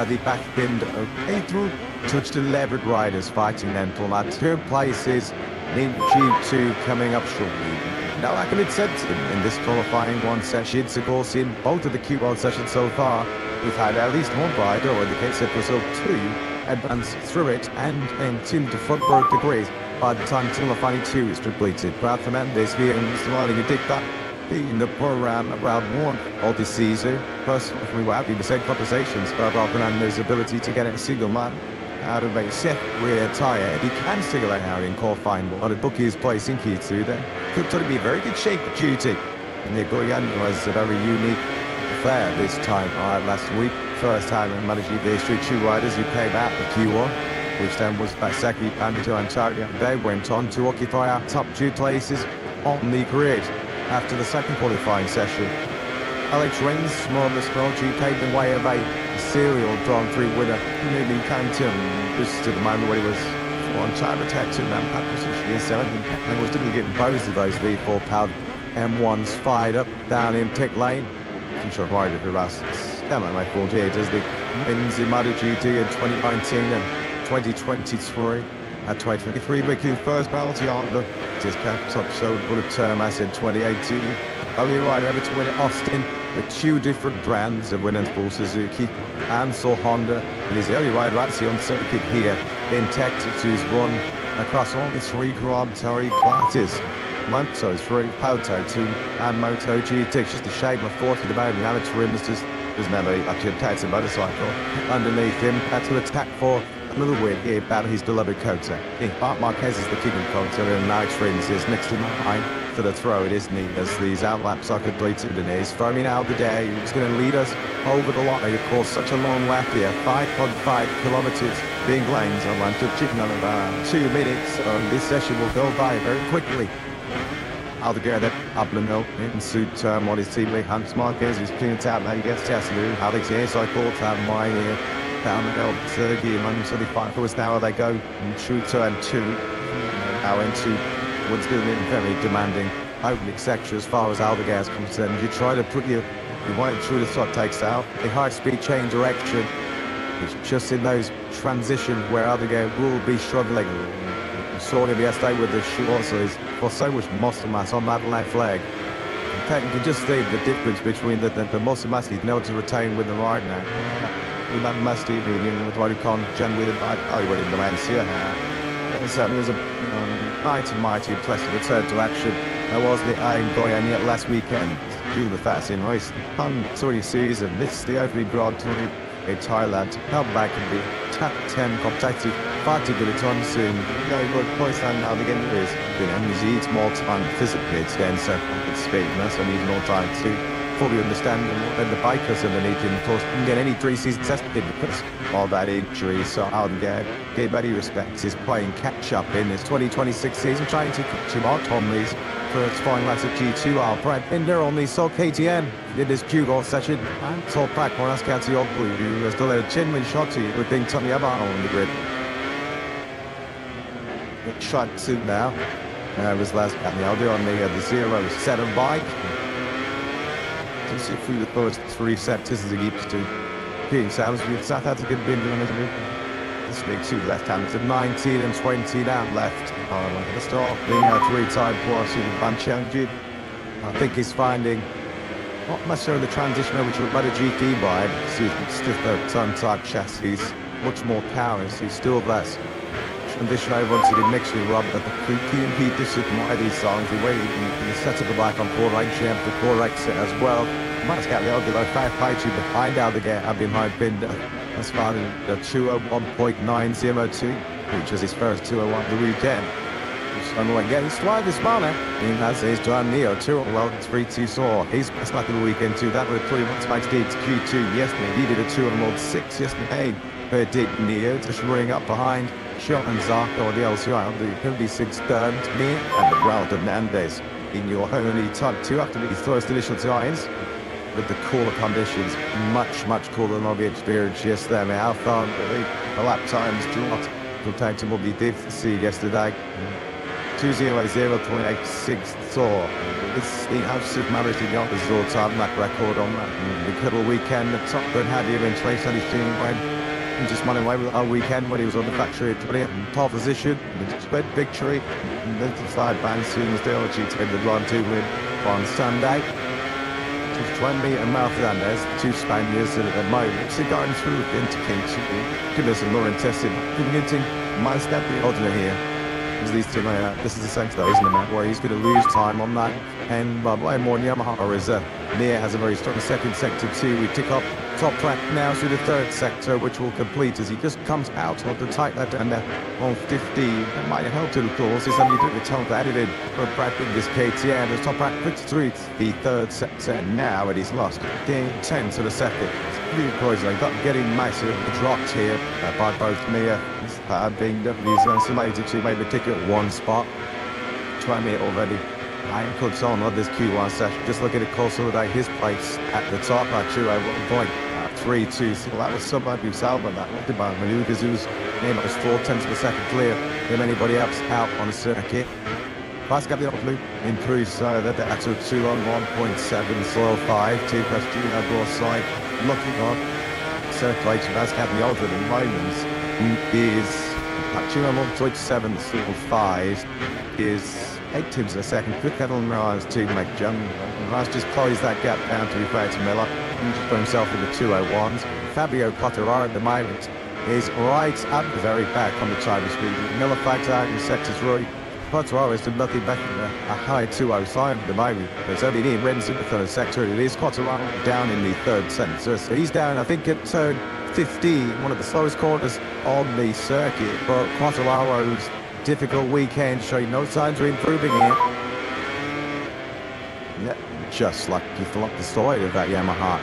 The back end of April touched 11 riders fighting then for that 2 places in Q2 coming up shortly. Now, like I said in this qualifying 1 session, of course, in both of the Q1 sessions so far, we've had at least 1 rider, or in the case of Brazil, 2, advance through it and into the front row degrees by the time qualifying 2 is completed. Brad Fernandez here and Mr. Riley did that in the program around 1 of the season. Personally, we were having the same conversations about Fernandez's ability to get a single man out of a set rear tyre. He can single out in qualifying 1 and book his place in Q2 then. Could totally be in very good shape at duty. Nick Goyan was a very unique affair this time last week. First time in MotoGP history, 2 riders who came out of Q1, which then was Bezzecchi and Antonio. They went on to occupy our top 2 places on the grid after the second qualifying session. Alex Rins, more of the Scroll G, paved the way of a serial Grand Prix winner. Maybe came to just to the moment when he was on time attack to that position in 7th and was didn't get both of those V4 powered M1s fired up down in pit lane. I'm sure rider who has my 48 as the wins in MotoGP in 2019 and 2023. At 2023, making first penalty on the discount top so bullet term as in 2018. Only rider ever to win at Austin with 2 different brands of winners for Suzuki and for Honda. And he's the only rider actually on circuit here in Texas who's won across all the 3 Grand Prix classes. Moto3, Moto2 and MotoGP. It's just a shame of 40 the moment amateur industries. There's never actually attacks a motorcycle underneath him. Had to attack for a little win here about his beloved Kota. Marquez is the king of Kota and Alex Rins is next in line for the throw. It isn't he as these outlaps are completed and he's throwing out the day. He's going to lead us over the line. Of course, such a long lap here, 5.5 kilometers being lanes on one to chicken on about 2 minutes. So this session will go by very quickly. Altogether, Ablano in suit term on his teammate Hans Marquez is clean out now. Yes, Tesla, Alex here, so I call time mine here. Down the hill, Sergey and 135 for us now. They go shootout and 2. Now into what's going to be very demanding opening section as far as Aldegar is concerned. You try to put your right through the shot takes out. A high speed change direction. It's just in those transitions where Aldegar will be struggling. Saw him yesterday with the short, so he's got so much muscle mass on that left leg. You can just see the difference between the muscle mass he's able to retain with the right now. With that mass with what he can't generally with the man here. It certainly was a mighty impressive return to action. There was the Goyan yet last weekend. Due the fast in race. So he sees and this is the opening Grand Prix in Thailand to come back and be top 10 competitive. Fighting good at on soon. Good points down now again it is. He needs more time physically to then so it's speed and that's I need more time to fully understand and the bikers underneath him of course can get any 3 seasons tested because of that injury. So I'll give any respect is playing catch up in this 2026 season trying to catch him out on these first final laps of G2 are Brad Binder on the Sol KTM in this Q1 session and Sol Pack Moras County on Blue who has done a genuine shot to you with being Tommy Abar on the grid. Shot soon now. Was last at the Aldi on the 0-7 bike. To see through the first 3 sectors as he keeps to. King sounds with South African Binder on his move. This big 2 left hand to 19 and 20 down left. At the start, being a three-time plus in Banchangid. I think he's finding not necessarily the transition over to a MotoGP bike. It's stiff ton type chassis, much more power. He's still less transition over onto the mixture rub, but the Kuki and Pete disappointed these songs. The way he set up the bike on 4 champ, the 4 exit as well. Might get the other though, 5 behind out the gate, I've been high Binder. That's fine. The 201.902, which was his first 201 of the weekend. So I'm like, getting slide this morning. He has his John Neo, 201.324. saw. He's best luck of the weekend too. That would have 21 backstage Q2 yesterday. He did a 201.6 yesterday. But did Neo just running up behind Shot and Zarko, the LCI on the 56 third, me and the Raul Hernandez in your only top 2 after the first initial times. With the cooler conditions, much cooler than the experience yesterday. I mean, how far the lap times dropped compared to what we did see yesterday. 2:00.86 saw. It's the absolute Maverick Vinales all-time lap record on that. The incredible weekend. The top gun had even in 2017 when he just won away with our weekend when he was on the factory at 20th in pole position. The split victory. And then the side band soon as the LG took the run to win on Sunday. 20 and Maverick Vinales, 2 Spaniards at the moment. So going through into King2. Goodness and Lauren tested. Getting my step the alternate here. These two, this is the sense though, isn't it, Matt? Where he's going to lose time on that. And by more Yamaha, or is Nia has a very strong second sector too. We tick up top track now through the third sector, which will complete as he just comes out of the tight left and on 15. That might help to the course. It's only the top added in for Brad in this KTM. The top track 53, the third sector now, and he's lost game 10 to the second. Really poison. Got getting massive dropped here by both Mia being definitely isolated to maybe ticket 1 spot. 20 already. I puts on this Q1 session. Just look at it closer today. His place at the top by 2:01.32. So that was somebody who salvaged that. Looked at Malukas, who's near was 4/10 of a second clear than anybody else out on the circuit. Fast got the loop improves so that the actual 2:01.7 slow 5. 2 plus 2 on both side. Looking on circulation. Fast got the ultimate in moments is at 2:01.7 slow 5 is 8 times a second. Quick pedal and rise to make jump. Rise just close that gap down to be fair to Miller. He just put himself in the 2:01s. Fabio Quartararo at the moment is right at the very back on the time of speed. Miller flags out in sectors right. Quartararo is doing nothing better than a high 2:05 at the moment. There's only Ian Renz in the third sector. It is Quartararo down in the third sector. So he's down, I think, at turn 15, one of the slowest corners on the circuit. But Quartararo's difficult weekend showing no signs of improving here. Yeah, just like you fell up the side of that Yamaha.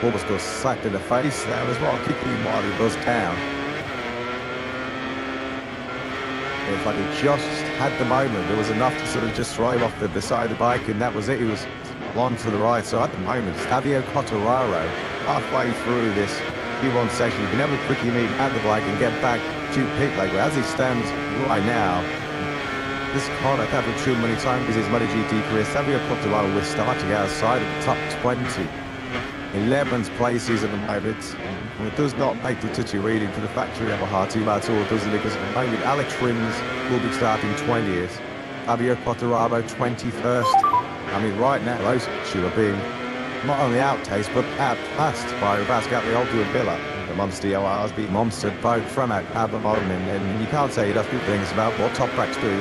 Almost got slapped in the face there as well, kicking him while he was down. It's like he just had the moment. There was enough to sort of just drive off the side of the bike, and that was it. He was on to the right. So at the moment, Fabio Quartararo halfway through this Q1 section. You can never quickly meet at the bike and get back to pit lane. As he stands right now, this can't have happened too many times because his MotoGP career. Fabio Quartararo was starting outside of the top 20. 11th places at the moment. It does not make the touchy reading for the factory Yamaha team at all, doesn't it? Because at the moment, Alex Rins will be starting 20th. Fabio Quartararo 21st. I mean, right now, those two are being not only outpaced, but outpassed by Vasquez, the Alto and Villa. The Monster ORs beat Monster both from at the moment. And you can't say he does good things about what Top Rack's doing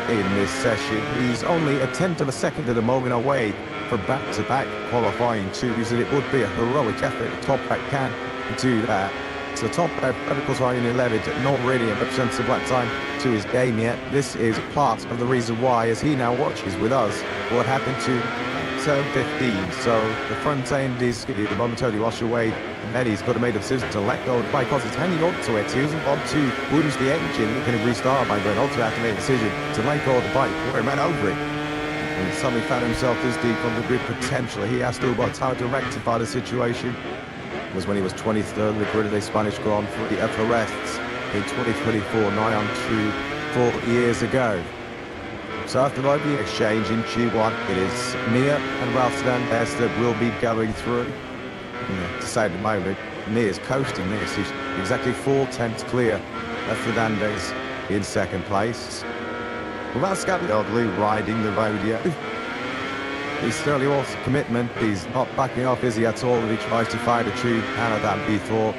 in this session. He's only a tenth of a second at the moment away from back-to-back qualifying twos, and it would be a heroic effort if Top Rack can do that. So Top Rack verticals are in 11th, not really represents the black time to his game yet. This is part of the reason why, as he now watches with us, what happened to turn 15. So the front end is momentarily washed away, and then he's got to make a decision to let go of the bike because he's hanging on to it. He doesn't want to wound the engine. He can restart by going ultimately have to make a decision to let go of the bike before he ran over it. And suddenly found himself this deep on the grid potentially. He has to about time to rectify the situation. It was when he was 23rd in the grid of the Spanish Grand Prix at Arrests in 2024, nigh on to 4 years ago. So after the exchange in Q1, it is Nia and Ralph Hernandez that will be going through. To say at the moment, Nia's coasting this. He's exactly 4 tenths clear. That's Hernandez in second place. Without scandalously riding the rodeo. He's certainly also commitment. He's not backing off, is he, at all? He tries to find a tube out of that before.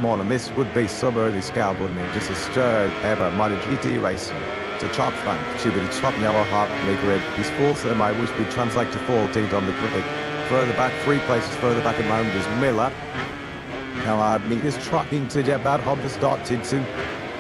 More than this would be sub-early scalp, wouldn't it? Just a stirred ever MotoGP racing. It's a top front, should be the top yellow heart on the grid. He's fourth at my which would translate to 14th on the grid. Further back, 3 places further back at the moment is Miller. Now, I mean, he's trying to get that Honda started to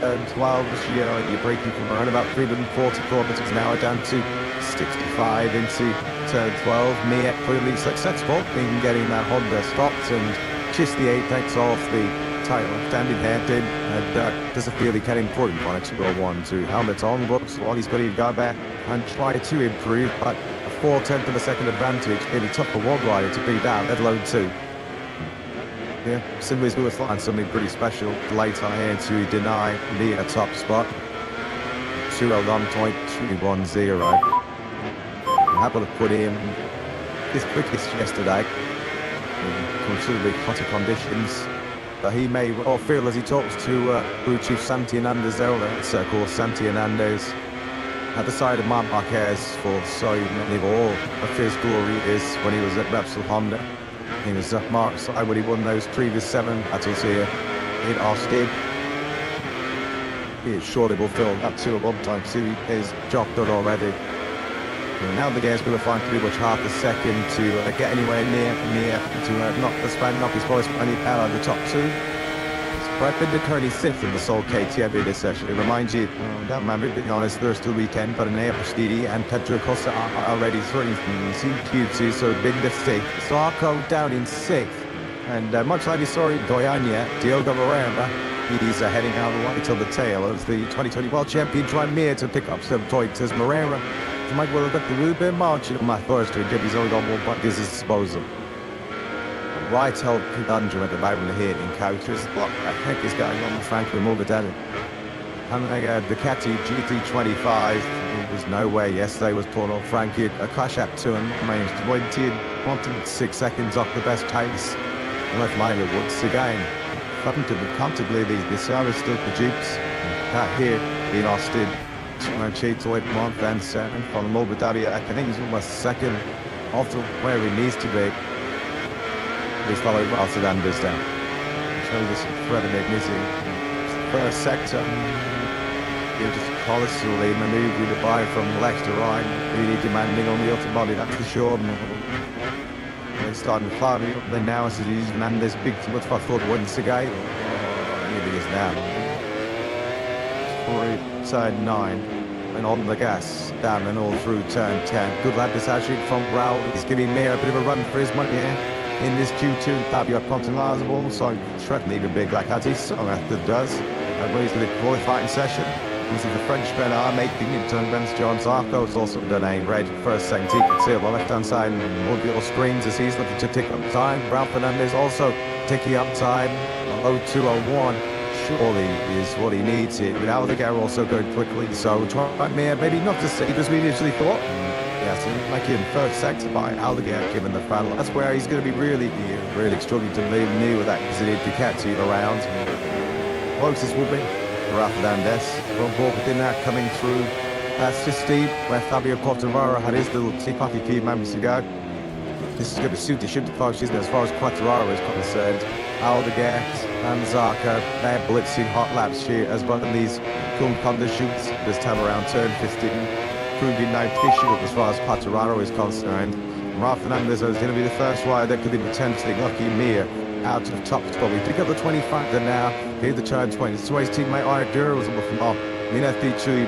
12 this year. You're breaking from around about 340 kilometers an hour down to 65 into turn 12. Mir clearly successful in getting that Honda stopped and just the apex off the title, standing handed, and does a fairly kind of important one to go 1-2 helmets on books. Well, he's got to go back and try to improve, but a 4/10 of a second advantage, really tough for one rider to beat that, let alone 2. Yeah, Simba's going to find something pretty special later here to deny the top spot. 2:01.310. Happy to put in his quickest yesterday in considerably hotter conditions. But he may well feel as he talks to Crew Chief Santi Hernandez there, that's of course Santi Hernandez at the side of Marquez for so many of all of his glory is when he was at Repsol Honda. He was at Mark's side when he won those previous 7 battles here in Austin. He surely will fill that 2:01 2 his job done already. And now the game's going to find pretty much half a second to get anywhere near to knock his voice any power of the top 2. It's Brad Binder currently 6th in the sole KTM in this session. It reminds you that Maverick Vinales there's still weekend, but Anea Pastidi and Pedro Costa are already 3rd in Q2, so Binder 6th. Sarko down in 6th. And much like we saw in Goiânia, Diogo Moreira, he's heading out right till the tail of the 2020 World Champion, trying Mir to pick up some points as Moreira. He might well have got a little bit of margin on my first to give his only got 1 point at his disposal. Right held conundrum at the bottom of the hitting counters. What the heck is going on with Franklin Mulvedani? And Ducati GT25, there was no way yesterday was pulling off Frankie. A crash at 2 and managed 1.6 seconds off the best pace. And left Minor Woods again. Can't believe the service still produces. Here in Austin. Cheats away from 1st and 7th from Mulvedani. I think he's almost 2nd off to where he needs to be. He's following Martin Anders down. Shows us incredibly missing. First sector. He'll just constantly manoeuvring the bike from left to right. Really demanding on the upper body, that's for sure. They're starting to fire me up there now as he's using Anders big too much for foot once again. Here he is now. Turn 9 and on the gas down and all through turn 10. Good lad this actually from Brow. He's giving Mir a bit of a run for his money here in this Q2. Fabio Contenders will also threaten even big like that. He's so after does. I believe the qualifying session. This is the Frenchman are making it turn Benz John Zarco. It's also done a red first second. You can see on the left hand side and all the little screens as he's looking to tick up time. Ralph Fernandez also ticking up time. 02:01. Surely is what he needs here. But Aldegar also going quickly, so try maybe not to see as we initially thought. Yes, like in first sector by Aldegar given the battle. That's where he's going to be really struggling to leave near with that because he needs to catch it around. Closest will be Rafa Fernandez. From board within that coming through. That's just steep where Fabio Quartararo had his little tip-off few moments ago. This is going to suit the shooting far, isn't it, as far as Quartararo is concerned. Aldegar and Zarco, they're blitzing hot laps here as one of these cool Honda shoots this time around turn 15. Proving no tissue as far as Quartararo is concerned. Rafa Fernandez is going to be the first rider that could be potentially lucky Mir out of top spot. We pick up the 25 now. Here's the turn 20. So his teammate Ira was on the floor. Mineth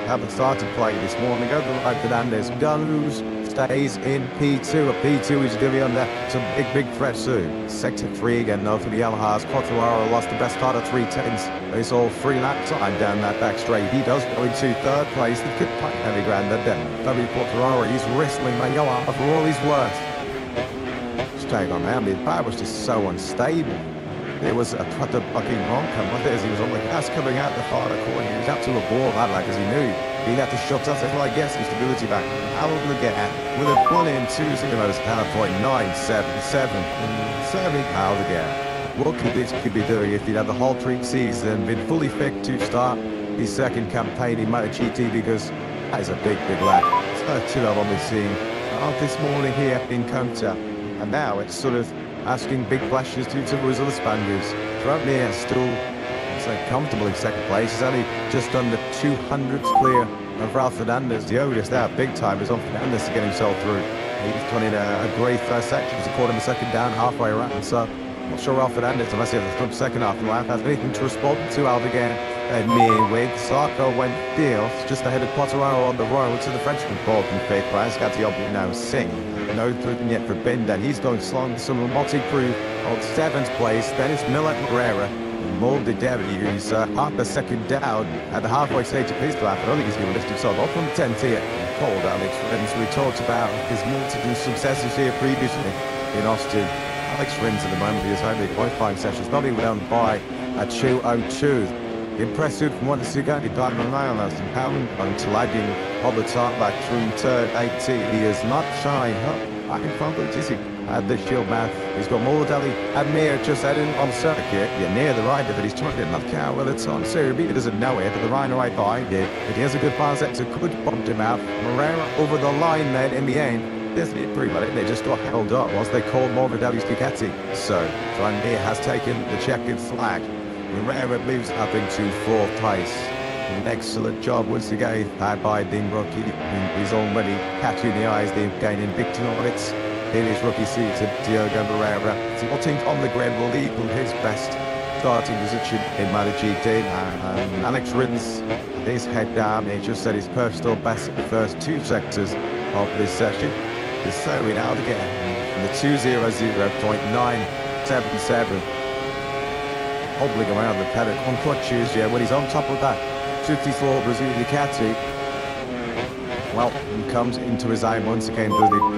haven't started playing this morning. Over the right Fernandez goes. Stays in P2. A P2 is going to be under some big threat soon. Sector 3 again though for the Yamahas. Quartararo lost the best part of 3/10. It's all 3 lap time down that back straight. He does go into 3rd place. The kid quite heavy ground at them. W. Quartararo, he's wrestling my Yamaha for all his worth. Staying on now, his power was just so unstable. It was a proper fucking honker. What it is, he was on the gas coming out the far corner. He was up to a ball that like as he knew. He had to shut us. Well, I guess his stability back. How will we get at with a 1-2-0 .977 serving Aldegar. What could this be doing if he'd had the whole pre-season been fully fit to start his second campaign in MotoGP? Because That is a big lap. So two I've only seen this morning here in Kota. And now it's sort of asking big questions to the other Spaniards. Throughout there, still so comfortable in second place. He's only just under 200 clear of Ralph Fernandez. The oldest out big time is on Fernandez to get himself through. He's done in a great first section. He's a quarter of a second down, halfway around. So I'm not sure Ralph Fernandez, unless he has a front second half of the lap, has anything to respond to out again. And midway, Sarko went deals just ahead of Quartararo on the road to the Frenchman Paul from fifth place. Got the obvious now sing. No third yet for Binder. He's going slong. Some Moto3 on 7th place. Then it's Miller Herrera. Molded W. He's half a second down at the halfway stage of his lap. I don't think he's going to lift himself up from 10th here. Cold Alex Rins. We talked about his multiple successes here previously in Austin. Alex Rins at the moment, he has only qualifying sessions, not even down by a 2:02. Impressive from what the Sugati Diamond Mile has in pound until lagging on the top back through turn 18. He is not shy up back in front of Dizzy at the shield mouth. He's got Mordelli and Mir just heading on circuit. Yeah, near the rider, but he's trying to knock out. Well, it's on Serie he doesn't know it, but the rider right behind it. If he has a good pass sector, could bump him out. Moreira over the line then in the end. This is pretty much it. They just got held up whilst they called Mordelli's Ducati. So, Mir has taken the checkered flag. Herrera moves up into 4th place. An excellent job once again by Dean Rookie. He's already catching the eyes, they're gaining big targets in his rookie season. Diogo Herrera, plotting on the grid, will equal his best starting position in MotoGP. Alex Rins, his head down, he just set his personal best in the first 2 sectors of this session. He's slowing out again from the 2:00.977. Hobbling around the paddock on clutches, yeah, when he's on top of that 54 Brazilian Ducati. Well, he comes into his eye once again,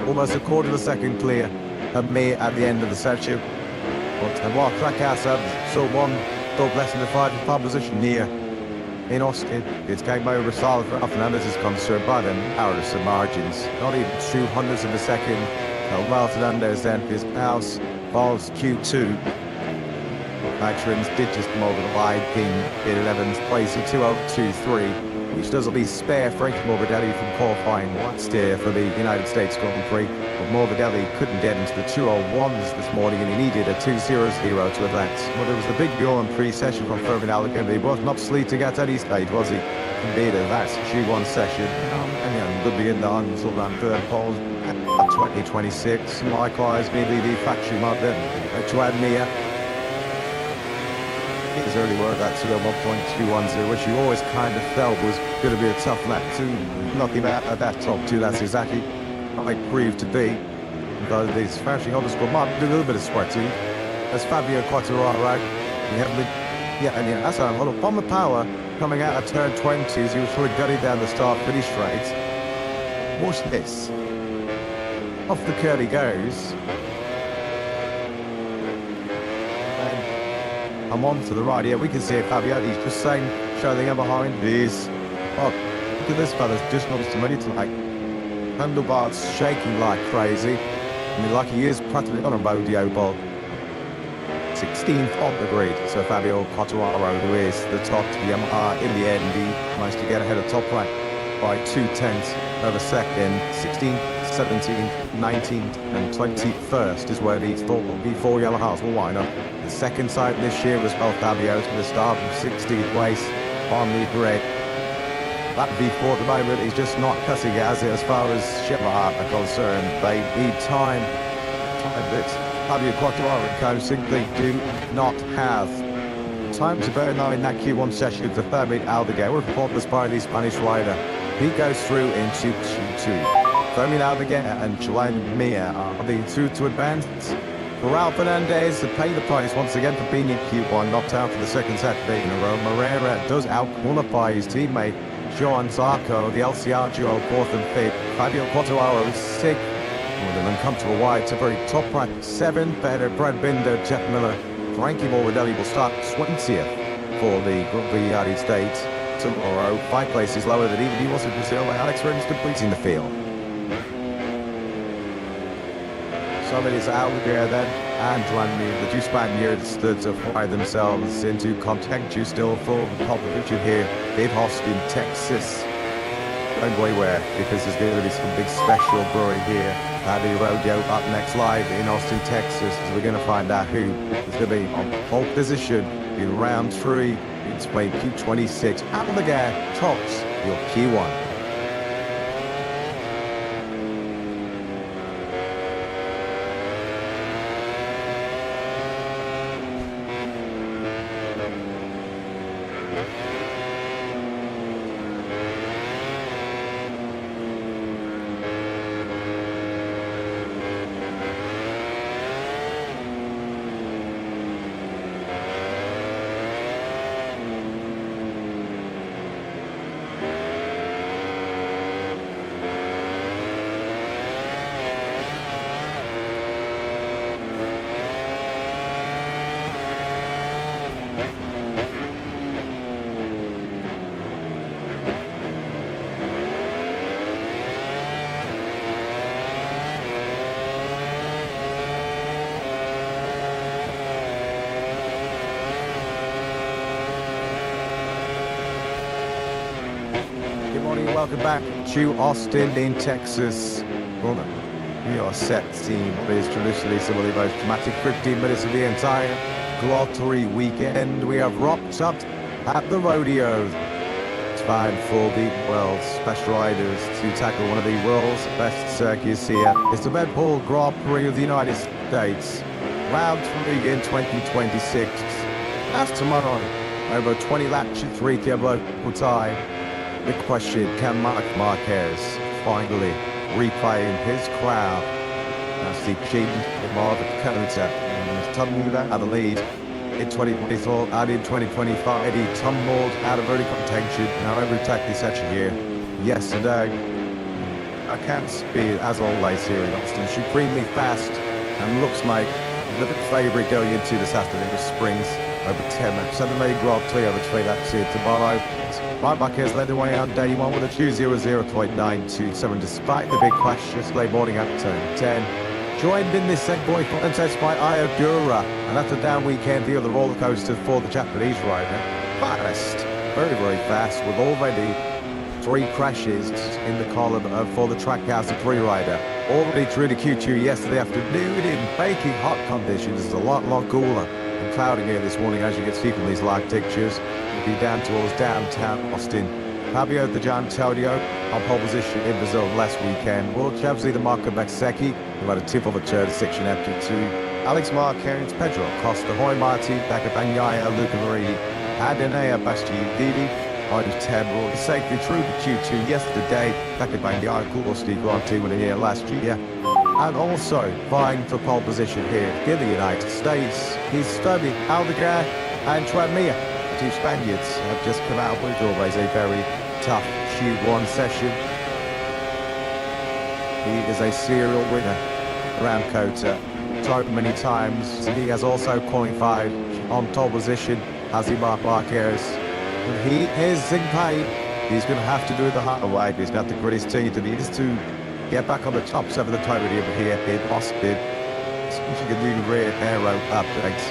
almost a quarter of a second clear of me at the end of the session. But what track outside, so one, don't less than the 5 position here in Austin. It's game over solid for Fernandez is concerned by them powerless of margins. Not even 200ths of a second. Ralph Fernandez then his house falls Q2. Rins did just come over the line in 11th place in 2:02.3, which does at least spare Frank Morbidelli from qualifying last year for the United States Grand Prix. But Morbidelli couldn't get into the 2:01s this morning and he needed a 2:00 to advance. But it was the big Grand Prix session from Fermin Alec, he wasn't obsolete at any stage, was he? Indeed, that's Q1 session. And good be in the until around 3rd pole at 2026. Likewise, maybe the factory mark then to add near. His early work at 1.210, which you always kind of felt was going to be a tough lap to knock him out at that top 2. That's exactly how it proved to be. Because these factory holders will might do a little bit of sweating. As Fabio Quartararo, that's a lot of bomb of power coming out of turn 20 as he was sort of gutting down the start finish straight. Watch this. Off the curl he goes. I'm on to the right here. We can see Fabio. He's just saying, show the guy behind. This. Oh, look at this fella's just not as ready tonight. Handlebars shaking like crazy. I mean, like he is practically on a rodeo ball. 16th on the grid. So Fabio Quartararo, who is the top Yamaha in the end, he managed to get ahead of top right by 2/10 of a second. 16th, 17th, 19th, and 21st is where these 4 Yamahas will wind up. The second side this year was both Fabio's with a start from 16th place on the grid. That V4 at the moment is just not cutting it as far as Yamaha are concerned. They need time that Fabio Quartararo simply do not have. Time to burn now in that Q1 session of the Fermin Aldeguer, reported by the Spanish rider. He goes through into Q2. Fermin Aldeguer and Joan Mir are the 2 to advance. Ralph Fernandez to pay the price once again for being in Q1, knocked out for the 2nd Saturday in a row. Moreira does out-qualify his teammate Joan Zarco, the LCR duo 4th and 5th. Fabio Quartararo is 6th with an uncomfortable wide to very top right. 7th, better Brad Binder, Jeff Miller. Frankie Morbidelli will start 20th for the United States tomorrow. 5 places lower than even he was in Brazil. Alex Rins completing the field. Somebody's out there then, and the 2 Spaniards stood to fly themselves into contenders still for the top position here in Austin, Texas. Don't beware, because there's going to be some big special brewing here at the rodeo up next live in Austin, Texas. We're going to find out who is going to be on pole position in round 3. It's playing Q26. Out of the gate, tops your Q1. Welcome back to Austin in Texas. We are set scene what is traditionally some of the most dramatic 15 minutes of the entire lottery weekend. We have rocked up at the rodeo. It's time for the world's special riders to tackle one of the world's best circuits here. It's the Red Bull Grand Prix of the United States. Round 3 in 2026. That's tomorrow. Over 20 laps at 3 local time. The question, can Marquez finally reclaim his crown as the king of Maverick Vinales and tumbled out of the lead in 2024 and in 2025 he tumbled out of early contention. Now every tactic session here yesterday. I can't speed as always here in Austin. Supremely fast and looks like the favourite going into the Saturday with springs over 10 laps. Saturday Grand Prix over 3 laps here tomorrow. Marquez led the way on day 1 with a 2:00.927 despite the big crash yesterday morning at turn 10. Joined in this set boy contest by Ayogura, and after down weekend the other roller coaster for the Japanese rider. Fast, very fast, with already 3 crashes in the column for the Trackhouse 3 rider. Already through the Q2 yesterday afternoon in baking hot conditions. It's a lot cooler and cloudy here this morning, as you can see from these live pictures. We'll be down towards downtown Austin. Fabio Di Gianantonio on pole position in Brazil last weekend. Will Chelsea the Marco Bezzecchi, who had a tip of a turn section empty 2. Alex Marquez, Pedro Costa, Hoy Martin, Bacabanyaya, Luca Marini, Adenea Bastianini, on 10 brought safely through the Q2 yesterday. Bacabanyaya, Kulosti, Grand 2 winner here last year. And also vying for pole position here in the United States. He's studying Aldegar and Tranmere. The 2 Spaniards have just come out with always a very tough Q1 session. He is a serial winner around Kota so many times. He has also qualified on pole position as he Marquez. And he is in pain. He's going to have to do the hard way. He's going to have to grit his teeth and he needs to get back on the top 7 of the podium here in Austin. Switching a new rear aero update.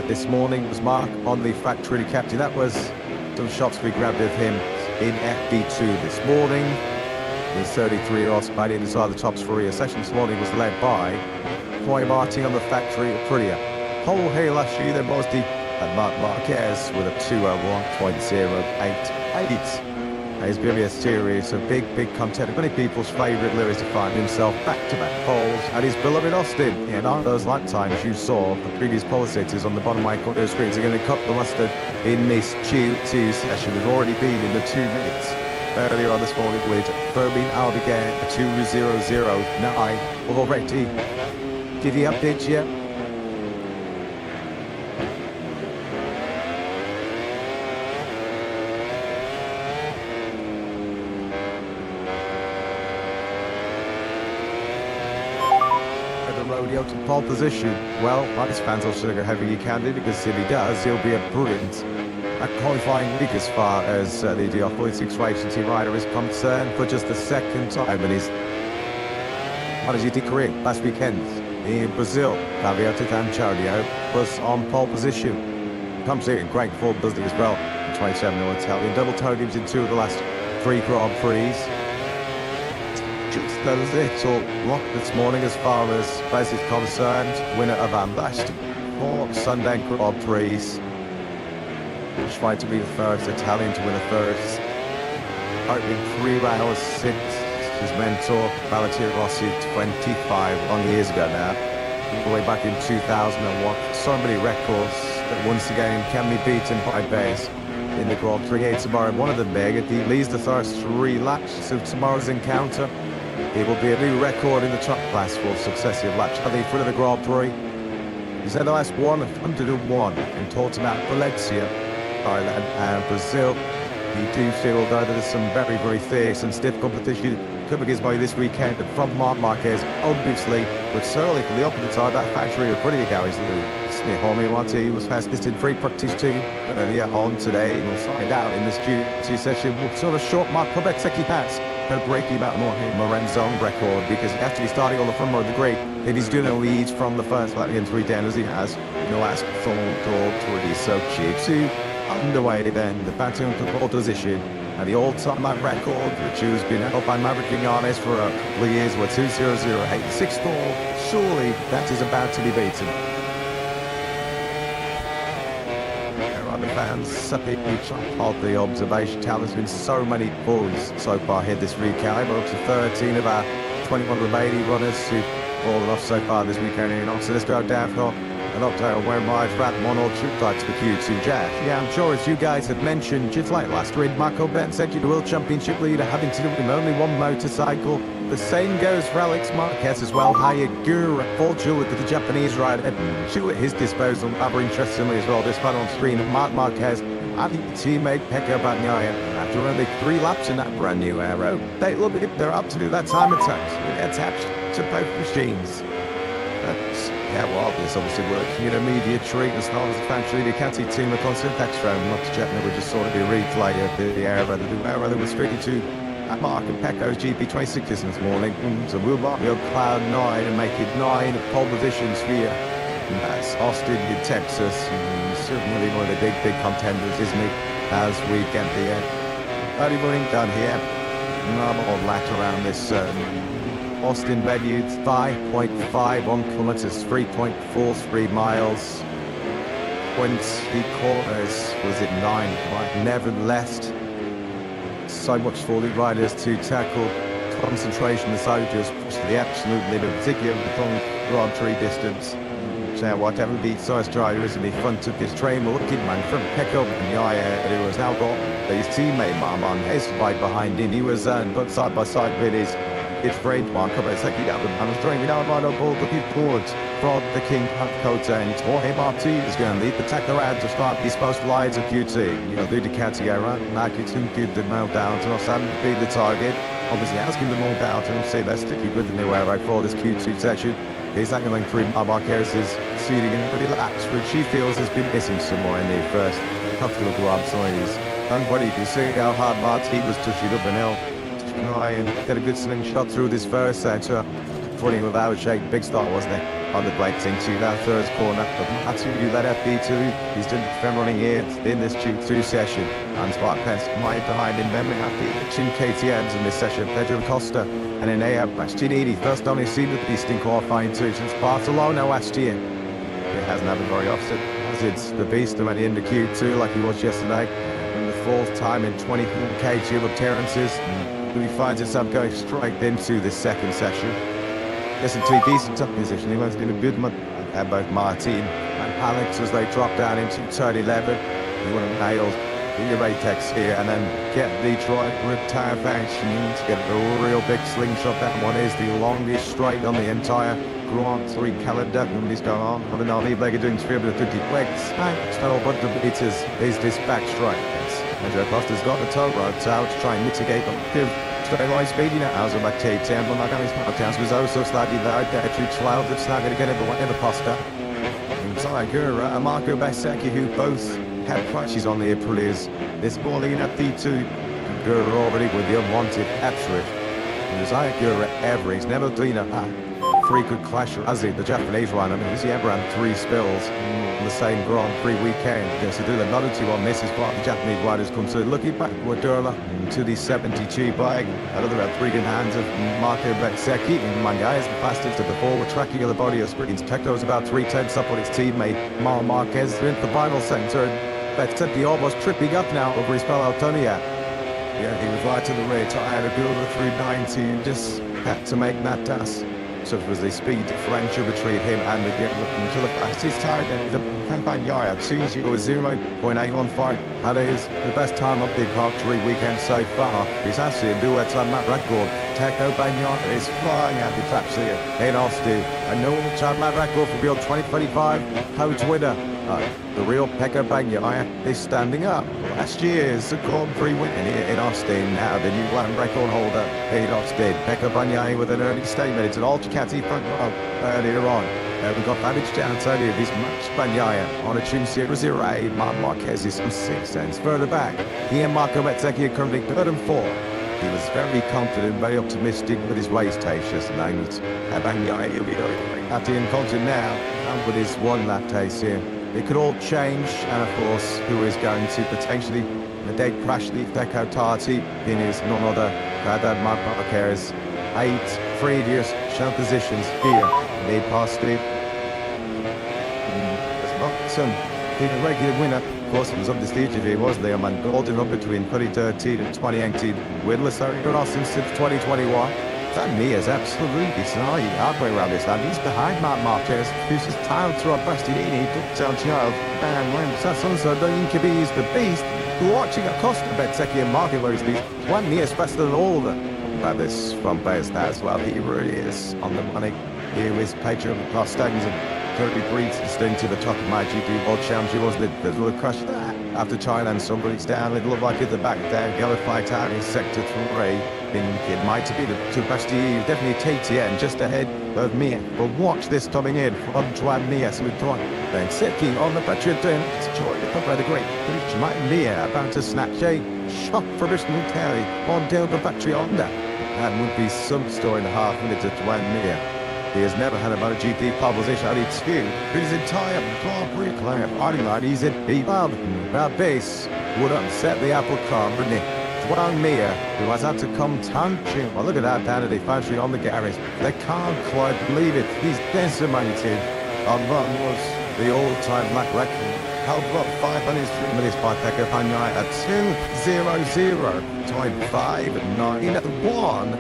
This morning was Mark on the factory captain. That was some shots we grabbed of him in FB2 this morning. His 33-year-old Spaniard inside the top 3. A session this morning was led by Hoy Martin on the factory Aprilia. Pole here last year, then was the Marquez with a 2:01.088. It's going to be a series of big contender. Many people's favourite Lewis to find himself back-to-back poles at his beloved Austin. In all those lap times you saw the previous pole sitters on the bottom right corner of the screens are going to cut the mustard in this Q2 session. We've already been in the 2 minutes earlier on this morning with Fermin Aldegar, a 2:00.9. Already. Did he update yet? Rodeo to pole position. Well, Marquez fans will sugar however you can do, because if he does, he'll be a brilliant at qualifying league as far as the DR46 Racing Team rider is concerned for just the 2nd time in his MotoGP career. Last weekend in Brazil, Fabio Di Gianantonio was on pole position. Comes here in great form, doesn't he, as well? 27 Italian double podiums in 2 of the last 3 Grand Prix. just does it. So rock this morning as far as race is concerned. Winner of our last 4 Sunday Grand Prix. Tried to be the first Italian to win a first. Opening 3 rounds since his mentor Valentino Rossi 25 long years ago now. All the way back in 2001. So many records that once again can be beaten by Bez in the Grand Prix tomorrow. One of them big. He leads the first 3 laps. So tomorrow's encounter, it will be a new record in the top class for successive laps at the front of the Grand Prix. He's had the last 101 and talked about Valencia, Thailand and Brazil. You do feel though that there's some very, very fierce and stiff competition coming his way this weekend from Marquez, obviously, but certainly from the opposite side, that factory of pretty guys. Homie Monty was fastest in free practice too earlier on today. We'll find out in this Q2 session what sort of short Mark Kubetseki has to break him out more Moren's own record, because actually starting on the front row of the grid, if he's doing a lead from the first lap in 3 down as he has in the last 4 Grand Prix. So Q2 underway then, the battle for pole position and the all-time lap record, which has been held by Maverick Vinales for a couple of years, were 2:00.864. Surely that is about to be beaten. The fans of the observation tower. There's been so many balls so far here this weekend. We're up to 13 of our 21 remaining runners who've fallen off so far this weekend. So let's go down for an update on where my rat 1 or 2 flights for Q2 Jack. Yeah, I'm sure as you guys have mentioned, just like last week, Marco Ben said you're the World Championship leader, having to do with only 1 motorcycle. The same goes for Alex Marquez as well. Hayagura, Paul Jewett with the Japanese rider, Jewett at his disposal. Other interestingly as well, this one on screen, Mark Marquez and his teammate Pecco Bagnaia. After only 3 laps in that brand new aero, they look at it, they're up to do that time attack. Attached to both machines. Yeah, well, this obviously working in a media treat as far as the factory. The Cati team are constant extra, not to check, we just saw the replay of the aero that was streaking to Mark and Pecco's GP26 this morning. So we'll mark the cloud 9 and make it 9 pole positions here. That's Austin in Texas. Certainly one of the big contenders, isn't he? As we get the early running done here. Normal lap around this Austin venue, 5.51 kilometers, 3.43 miles. 20 corners, was it 9? Right. Nevertheless, so much for the riders to tackle. Concentration, the soldiers push to the absolute limit, particularly the long Grand Prix distance. So whatever beats size driver is in the front of this train, we're looking man from Pecco Bagnaia, who has now got his teammate Marmon Hess right behind him. He was but side by side with his friend Marco Kubetseki out the man was driving down right on board, looking forward from the King Kota, and Jorge Marti is going to lead the tackle around to start these post lines of QT. You know, the Ducati era, Marquez give the mail down to us and be the target. Obviously asking them all down to say they're sticking with the new aero for this Q2 session. He's angling through Marquez's seating in pretty laps, which she feels has been missing some more in the first couple of Grand Prix. And what you can see how hard Marti was touching up and hill. Try and get a good slingshot through this first sector. Running without a shake, big start wasn't it? On the brakes into that first corner. But Marti do that FP2. He's done the running here in this Q2 session. And Marquez right behind him. Then we have the 2 KTMs in this session. Pedro Costa and Enea Bastianini. First only seen the beast in qualifying too since Barcelona last year. It hasn't happened very often. As it's the beast at the end of Q2 like he was yesterday. And the 4th time in 20 KTM appearances. He finds himself going straight into this second session. Gets into a decent top position. He was in a good month at both Martin and Alex as they drop down into turn 11. He want to nail the Ratex here and then get the Detroit tire function to get a real big slingshot. That one is the longest straight on the entire Grand Prix calendar. And he's going on. I mean, I'll leave like doing 350 clicks. So, but the beat is this back straight. Pedro Costa's got the tow rope out to try and mitigate the straight line speed. You know, how's it like K10, but like on his Marquez was also slightly there. Through 12, it's not going to get it, but whatever Costa. And Hayagura and Marco Kubetseki, who both had crashes on the Aprilias this morning at P2. Hayagura already with the unwanted F-Swift. And Hayagura ever, he's never clean up three could clash, as the Japanese one. I mean, has he ever had three spills on the same Grand Prix weekend? Yes, to do the Moto2 on this is what the Japanese riders come to. Looking back with Durla to the 72 bike. Another three good hands of Marco Bezzecchi. And Manga is the fastest at the forward tracking of the body of Springs. Pecto's about 3/10 up on his teammate Marquez into the final centre. Bezzecchi almost tripping up now over his fellow Tonia. Yeah, he was right to the rear, tired of building the 390 and just had to make that task. So it was the speed differential between him and the game looking to the fastest tire. Then the Campagnaya, Suzy was 0.815. That is the best time of the Grand Prix weekend so far. He's actually a duet on that record. Teco Bagnaia is flying out the traps here in Austin. A new time that record for Build 2025 coach winner. The real Pecco Bagnaia is standing up. Last year's Grand Prix winner here in Austin. Now the new land record holder in Austin. Pecco Bagnaia with an early statement. It's an Ducati front row earlier on. We've got Maverick Vinales of his match Bagnaia on a tune 008. Marquez is some 6 cents further back. He and Marco Bezzecchi are currently 3rd and 4th. He was very confident, very optimistic with his race taste, and Bagnaia will be at the encounter now, and with his one lap taste here. It could all change, and of course, who is going to potentially the dead crash the Pecco Tati in his none other than Marquez. 8 previous show positions here. They passed it. There's not some being a regular winner. Of course, it was up the stage if he was there, man. Golden up between 2013 and 2018. Winless Ariel Austin since 2021. That me is absolutely snarly halfway around this land. He's behind Marquez, who's just tiled through a busted in. Down child. And when so the Incubies, the beast, watching a Costa Bezzecchi and Marquez where he's beast. One year's faster than all the. About this from Bez as well. He really is on the money. Here is Patreon Costains and currently breathes into the top of my GP World Championship. Was the little crush there after Thailand. Somebody's down. It looked like at the back there. Yellow flag out in sector 3. Think it might be the two best. Definitely TTN just ahead of Mia. But watch this coming in from Juan Mia. So we're trying. Then Seki on the Patriot turn. It's Joy by the great. Mia about to snatch a shot for Bristol Terry on down the battery on that. That would be some story in a half minute to Juan Mia. He has never had a MotoGP pole position. Only 2 his entire Grand Prix claim. Artie he's in P-Bob. That base would upset the apple cart, wouldn't it? Juan Mia, who has had to come punching. Well, look at that down at the factory on the garage. They can't quite believe it. He's decimated. And that was the all-time black record. Held up 5 minutes by Pecco Bagnaia at 2:00. Time 5:09 at 1.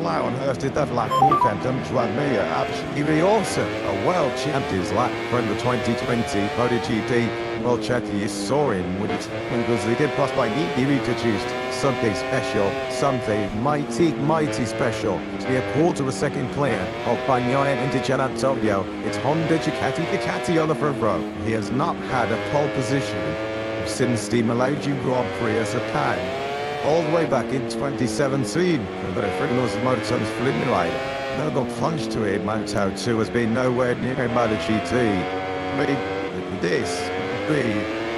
How on earth did that lap weekend come to Mia? Absolutely awesome. A world champion's lap from the 2020 MotoGP World Champion. You saw him with it because they did pass by he introduced something special, something mighty special. To be a quarter of a second clear of Bagnaia into Gian Antonio. It's Honda Ducati on the front row. He has not had a pole position since the Malaysian Grand Prix as a pan. All the way back in 2017, but if those Moto2's flipping rider, no got plunged to it. Moto2 has been nowhere near MotoGP. I mean, this would be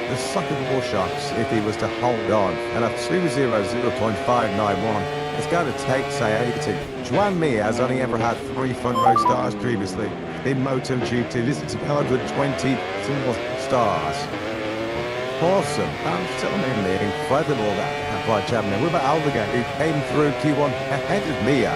the suckable shots if he was to hold on. And at 2:00.591, it's going to take, say, 80. Juan Mia has only ever had 3 front row stars previously in MotoGP. This is 120 single stars. Awesome. I'm telling you, incredible that by Champion. What about Aldegan, who came through Q1 ahead of Mia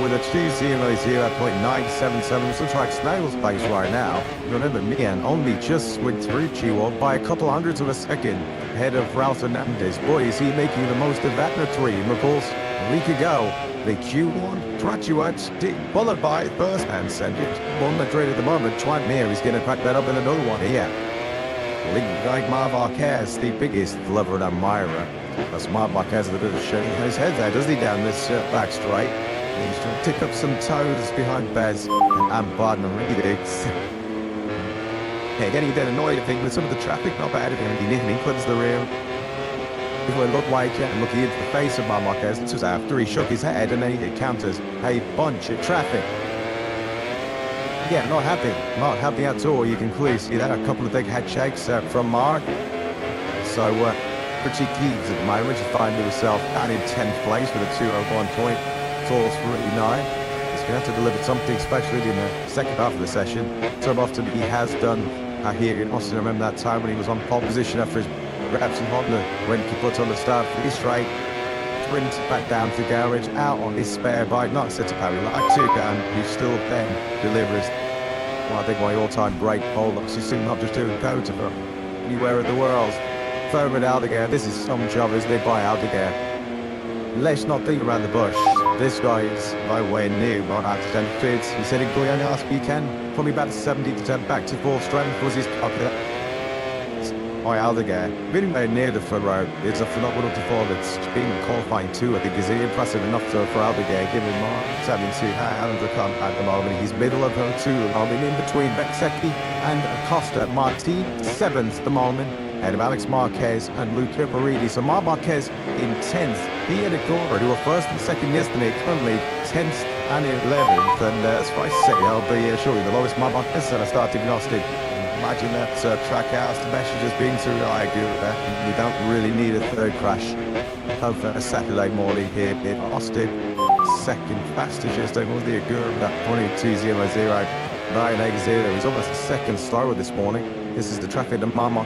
with a 2:00.977. Looks like snail's pace right now. Remember, Mia only just went through Q1 by a couple hundredths of a second ahead of Ralph Hernandez. Boy, is he making the most of that in a 3. And of course, a week ago, the Q1 graduates did, followed by first and second. On the trade at the moment, Juan Mia is going to crack that up in another one here. Like Marquez, the biggest lover and admirer. That's Marquez with a bit of shaking his head there, does he, down this back straight? He's trying to tick up some toes behind Bez and Barden and Reed. Yeah, getting a bit annoyed, I think, with some of the traffic. Not bad, he clips the rear. Before it looked like looking into the face of Marquez. This was after he shook his head and then he encounters a bunch of traffic. Yeah, not happy at all. You can clearly see that. A couple of big head shakes from Mark. So, pretty keen at the moment to find himself down in 10th place with a 2:01.439. His He's going to have to deliver something, especially in the second half of the session. So often he has done here in Austin. I remember that time when he was on pole position after his reps in Honda, when he put on the start for his straight, sprint back down to the garage, out on his spare bike, not set to parry like two, and he still then delivers, well, I think my all-time break pole. He's still not just doing Kota, but anywhere in the world. Further with Aldeguer, this is some jobbers, they buy Aldeguer. Let's not think around the bush. This guy is nowhere near 100% fit. He said in Guyana last weekend, probably about 70% back to full strength was his target. By Aldeguer, really nowhere near the front row. It's a phenomenal performance. Being qualifying too, I think, is impressive enough for Aldeguer, given Mark 72 Adams at the moment. He's middle of her two, in between Bezzecchi and Acosta. Martin, 7th at the moment, ahead of Alex Marquez and Luca Moridi. So Marquez in 10th. He had a corner who were 1st and 2nd yesterday, currently 10th and 11th. And as far as I say, I'll be surely the lowest Marquez that I started agnostic. Imagine that track house, the messages being too high. We don't really need a third crash. Hope for a Saturday morning here in Austin. Second fastest yesterday was the Agura, that 22.00, 9.80. He's almost a second slower this morning. This is the traffic at Mama.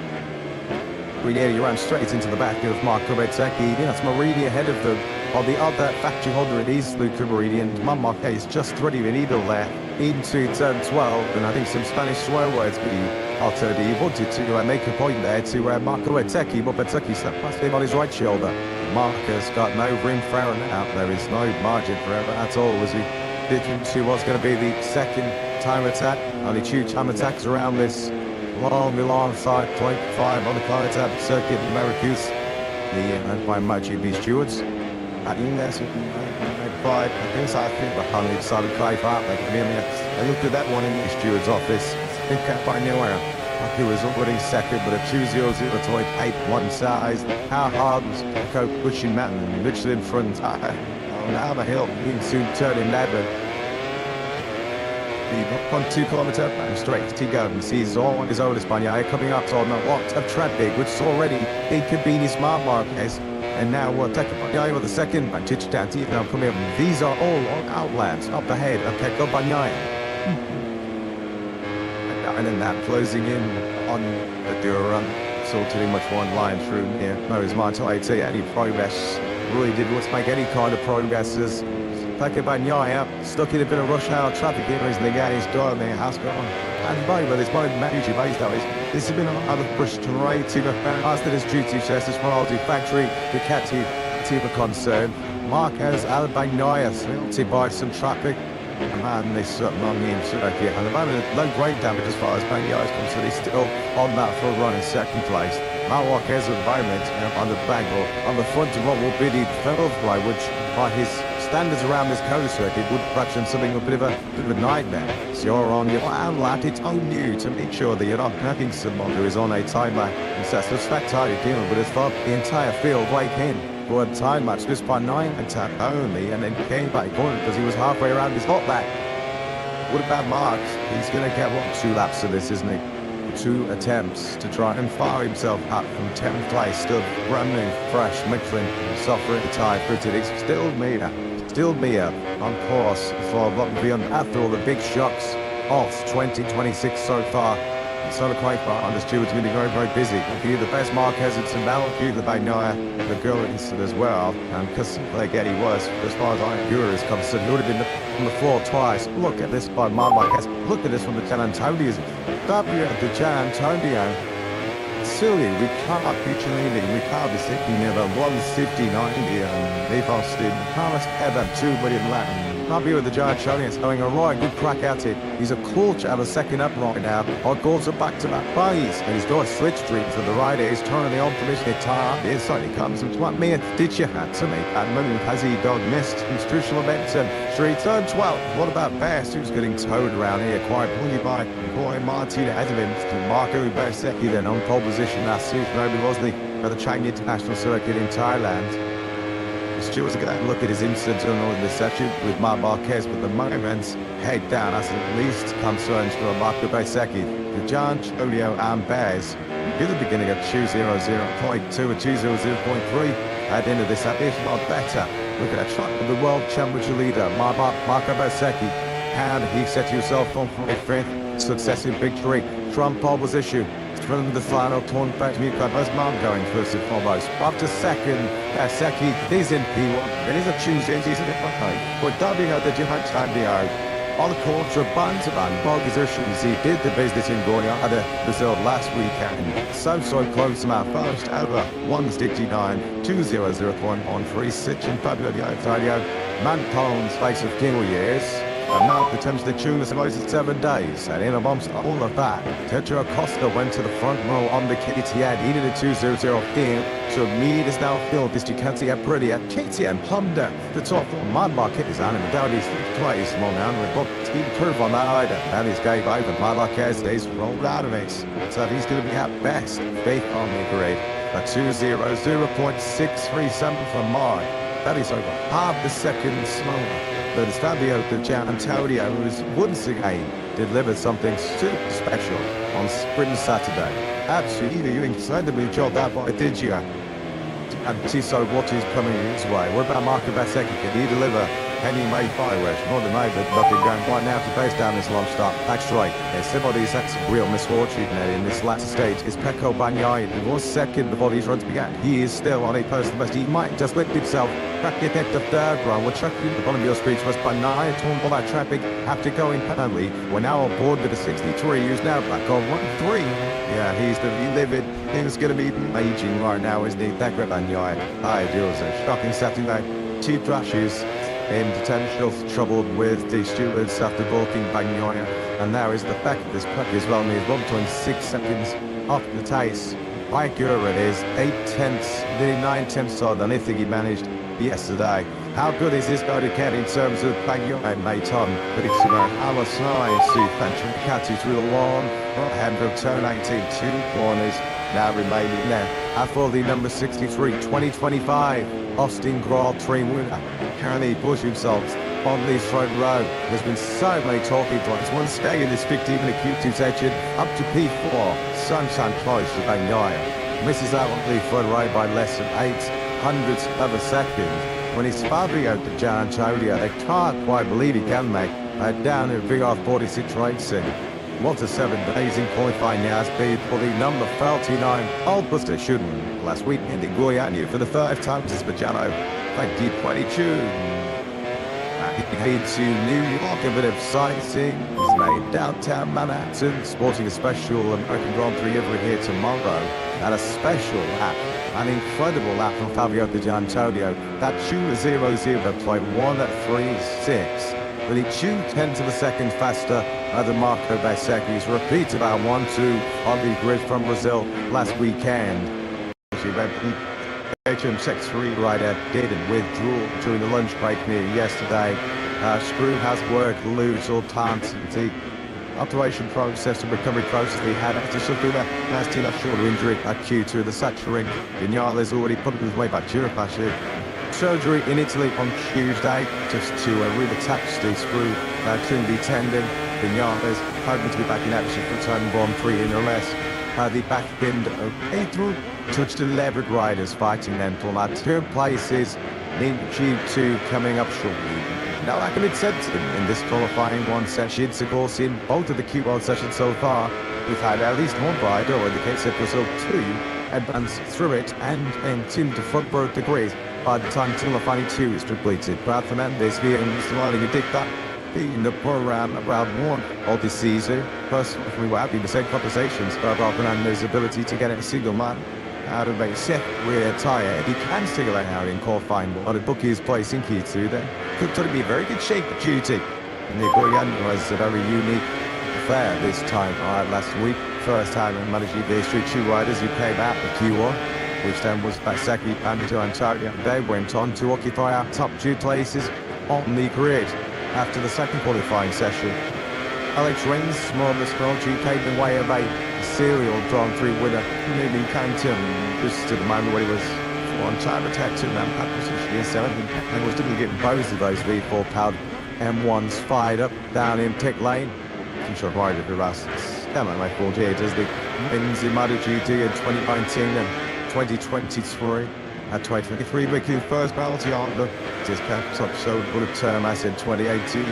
He ran straight into the back of Marco Bezzecchi. That's Moridi ahead of them. On the other factory Honda, it is Luca Moridi, and Marquez just threading the needle there into turn 12. And I think some Spanish swear words being uttered. He wanted to make a point there to Marco Bezzecchi, but Bezzecchi slapped past him on his right shoulder. Marquez got no room for error now. There is no margin for error at all as we did into what's going to be the second time attack. Only 2 time attacks around this long side, 0.5 on the car attack circuit in Marquez. The by MotoGP stewards. At Ines, 5, I guess I think behind the side of Clive Hartley. I looked at that one in the steward's office. I think kept by nowhere. He was already second, but a 2.00.81 size. How hard was the pushing Mountain and literally in front. Now the hill, being soon turning 11. On 2 kilometre and straight to go and sees all on his own Espana coming up on a lot of traffic, which is already inconvenient Mark Marquez. And now we'll take a with the second and Tichtanti now coming up. These are all on outlands up ahead of Pecco Bagnaia. And then that closing in on the Dura, so pretty much one line through here. No, it's my to say any progress. Really did let's make any kind of progress as Pecco Bagnaia stuck in a bit of rush hour traffic here as the guy is done there, has gone. And by with his mind managed base though, this has been another frustrating affair. After this duty test as far as the factory Ducati team are concerned. Marquez Bagnaia tilted by some traffic. And they certainly on the inside here. And the moment low grade damage as far as Bagnaia is concerned. He's still on that full run in second place. Marquez at the moment on the back or on the front of what will be the third fly, which by his standards around this coast circuit would perhaps something a bit of a nightmare. So you're on your lap, it's on you to make sure that you're not having someone who is on a time lap and sets a spectacular deal, but it's thought the entire field right in for a time match just by 9 and tap only, and then came back on because he was halfway around his hot lap. What about Marks? He's going to get 2 laps of this, isn't he? 2 attempts to try and fire himself up from 10th place, still brand new, fresh, Michelin, suffering the tie footed. It's still me on course for what will be after all the big shocks of 2026 so far. It's not quite far, and the stewards going to be very, very busy. You're the best Marquez at Simbal, you're the Bagnaia, the girl instant as well. And because like Eddie was, as far as Agura is concerned, he would have been on the floor twice. Look at this by Marquez. Look at this from the Gian Antonios. W at the Gian Antonio. Silly, we can't be training, we can't be sitting near the 150-90 and they've Austin. Carlos Evan, 2 million Latin. Happy with the Giant Antonio, it's having a right good crack at it. He's a clutch out of second up right now. Our goals are back-to-back buys. And he's got a slipstream to the right. He's turning the on-permission tire. Here's slightly comes and what me did you have to make that move? Has he dog missed? Institutional Benton. Street turn 12. What about Bass? Who's getting towed around here? Quite bully by Boy Martin ahead of him. To Marco Bezzecchi then on pole position last week. Nobody was the for the China International Circuit in Thailand. The stewards are going to look at his incident in this section with Marquez, but the moment head down as at least concerns for Marco Bezzecchi. The Gian Antonio and Bears in the beginning of 2.00.2 and 2.00.3 at the end of this, that is a lot better. Look at that shot of the World Championship leader, Marquez. And he set himself on for a fifth successive victory from pole position. From the final turn back, we've got Osman going first and foremost. After second, Seki is in P1. It is a Tuesday, it is a different night. We're dubbing out the Japan time the hour. On the course of Bantaban, Bogizershins, he did the business in Goiânia, Brazil last weekend. So close to our first ever 169, 200.1 on free Sitchin Fabio the Italia. Man Poland's face of King years. And now attempts to tune us most 7 days, and in amongst all of that, Tetro Costa went to the front row on the KTM, he did a 200 theme, so Mead is now filled this Ducati Aprilia, KTM Honda, the top man market is on, and down he's twice more now, with both team curve on that either, and he's gave over Marquez, he's rolled out of it, so he's going to be at best, faith on the grade, a 200, 0.637 for Mark, that is over half the second smaller. But it's Fabio Di Antonio who has once again delivered something super special on Sprint Saturday. Absolutely, you incredibly enjoyed that one, did you? And Tiso, what is coming his way? What about Marco Bassecchi? Can he deliver any May fireworks? More than I, but nothing going right now to face down this long start. That's right. There's somebody's had some real misfortune in this latter stage. It's Pecco Bagnaia, who was second before these runs began. He is still on a personal best. He might just lift himself. Back at the third run, we're chucking the bottom of your speech was Bagnaia torn all that traffic after going penalty. We're now on board with the 63, who's now back on 1-3. Yeah, he's the livid. Things going to be raging right now, isn't he? Pecco Bagnaia. I do as a shocking Saturday. 2 crashes. In potential trouble with the stewards after balking Bagnaia, and now is the back of this puck as well, needs 1.6 seconds off the taste. By Gura it is 8/10, nearly 9/10 odd than anything he managed yesterday. How good is this guy to get in terms of Bagnaia and Maton? But it's about Alasai, Sufanchum, Katu through the lawn, ahead of turn 18, 2 corners now remaining there. For the number 63, 2025, Austin Grand Prix winner. Currently push himself on this front row. There's been so many talking points. One stay in this 15 minute Q2 section up to P4. Sunshine close to Bagnaia. Misses out on the front row by less than 800ths of a second. When it's Fabio Di Gianantonio, they can't quite believe he can make down in VR 46 racing. What a 7 days in qualifying now has been for the number 39 Old Buster shooting last weekend in Goiânia for the 3rd time since Pajano 2022. Headed to New York, a bit of sightseeing. He's made downtown Manhattan, sporting a special American Grand Prix over here tomorrow. And a special lap, an incredible lap from Fabio Di Gianantonio. That 2:00.136. Really 2/10 of a second faster than Marco Bassecchi's repeat about 1-2 on the grid from Brazil last weekend. HM63 rider did withdraw during the lunch break near yesterday. Screw has worked loose all time. The operation process and recovery process they had after suffered a nasty enough shoulder injury at Q2 the Saturday. Vinales already put his way back to Europe last year. Surgery in Italy on Tuesday just to reattach the screw to the tendon. Vinales hoping to be back in action for time 1-3 in or less. The back end of April touched 11 riders fighting them for that 2 places in Q2 coming up shortly. Now, like I said in this qualifying 1 session, of course, in both of the Q1 sessions so far, we've had at least 1 rider, or in the case of Brazil 2, advance through it and into the front row degrees by the time qualifying 2 is completed. Brad Fernandez here and Mr. Riley who did that in the program around 1 of the season. Personally, we were having the same conversations about Fernandez's ability to get a single man out of a set rear tyre. If he can single it out in qualifying 1 and book his place in Q2, then could totally be in very good shape for duty. Goiânia was a very unique affair this time last week. First time in MotoGP history, 2 riders who came out of Q1, which then was Bassecchi and Di Gianantonio. They went on to occupy our top 2 places on the grid after the second qualifying session. Alex Rins, more of the World GP in way of a serial Grand Prix winner, maybe Canton, just to the moment when he was on time attack to them at position 7 and was still getting both of those V4 powered M1s fired up down in pit lane. I'm sure rider for us. My 48 as the wins in MotoGP in 2019 and 2023. at 2023, making first penalty on the just kept up so bullet term as in 2018.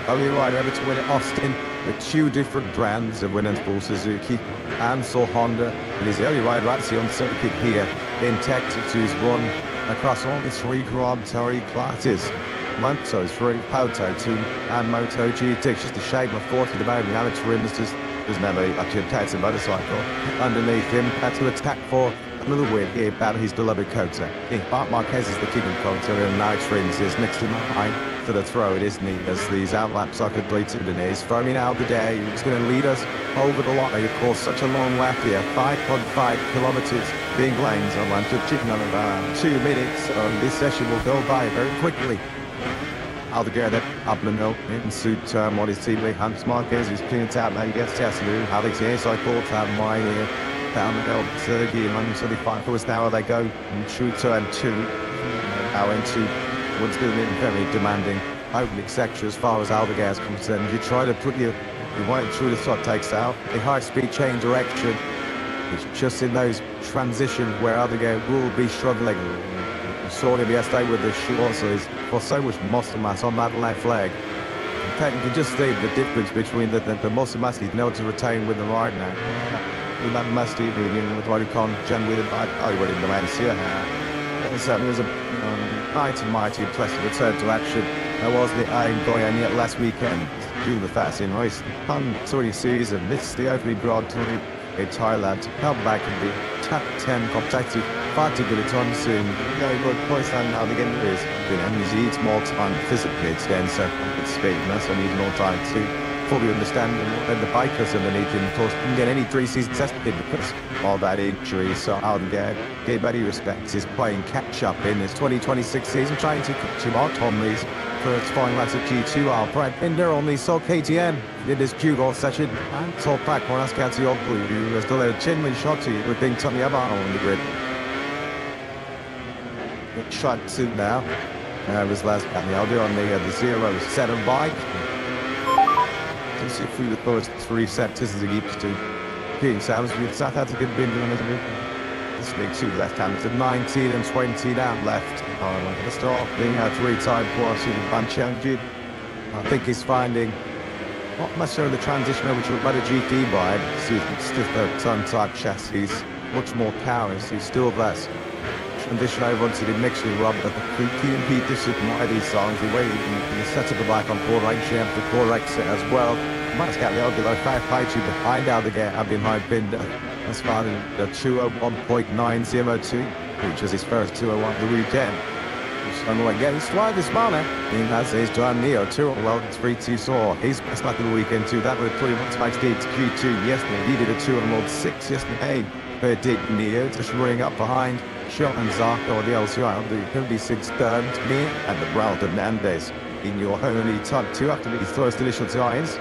Only rider ever to win at Austin with two different brands of winning for Suzuki and so Honda. And he's the only rider actually on circuit here in Texas who's won across only three Grand Touring classes. Moto3, Moto2 and MotoGP. Just the shape of 40 the baby amateur industries. There's never actually attacks a motorcycle underneath him. Had to attack for a little win here about his beloved Kota. Marquez is the king of Kota and now Trins is next to mine for the throw, it isn't he? As these outlaps are completed and he's throwing out the day. He's going to lead us over the line. Of course, such a long lap here, 5.5 kilometers being lanes on one to chicken on about 2 minutes. So this session will go by very quickly. Altogether, up the hill, in suit what is teammate Hans Marquez, who's clean out now, gets Tesla, Alex here, so I called to have mine here, down the hill, Sergey, 175 was now they go, and shootout and 2, now into what's going to be very demanding opening section as far as Altogether is concerned. You try to put your weight through the shot takes out, the high speed change direction, it's just in those transitions where Altogether will be struggling. Saw him yesterday with the short, so he's got so much muscle mass on that left leg. You can just see the difference between the muscle mass he's able to retain with the right now. With that mass deep with what he can't gen with it, I would in the man see it. It was a mighty impressive return to action. That was the aim going on yet last weekend during the fasting race. Sorry season, this is the opening Grand Tour in Thailand to come back and be top 10 competitive. Fighting good at on soon. Good points now again is and he needs more time physically extend so it's speed and that's what he needs more time to fully understand and the bikers underneath him of course can get any 3 seasons tested because all that injury. So I'll get many respects is playing catch up in his 2026 season, trying to catch him out on these first final laps of Q2. I'll Brad Binder on the Sol KTM in this Q1 session and Sol Pack for us Catty Old Blue who has still a chinman shot to you with being Tommy Abba on the grid. Shot soon now. His last company I'll do on the 07 bike. To see through the first 3 sectors as he keeps to King Sounds with South African been doing it. This big 2 left handed 19 and 20 down left. The start being a 3-time plus in Banchangid. I think he's finding not necessarily the transition over to a better GT bike. Stiffer ton type chassis, much more power. So he's still less. Transition over onto the mixture rub of the Key and Pete Discipline these songs. The way you set up the bike on 4 range champ, the 4 exit as well. Might get the old below 5 fight you behind out the gate. I've been high binder as far as the 201.902, which is his first 201 the weekend. So again, stride this morning. He has his John Neo 2 well 3-2 saw. He's best luck of the weekend too. That would pretty much make Steve Q2 yesterday. He did a 2 on Mod 6 yesterday. But Dick Neo just running up behind. Shot and Zarko, the LCI on the 56 turn to me and the Brown Hernandez in your only top 2 after these first initial times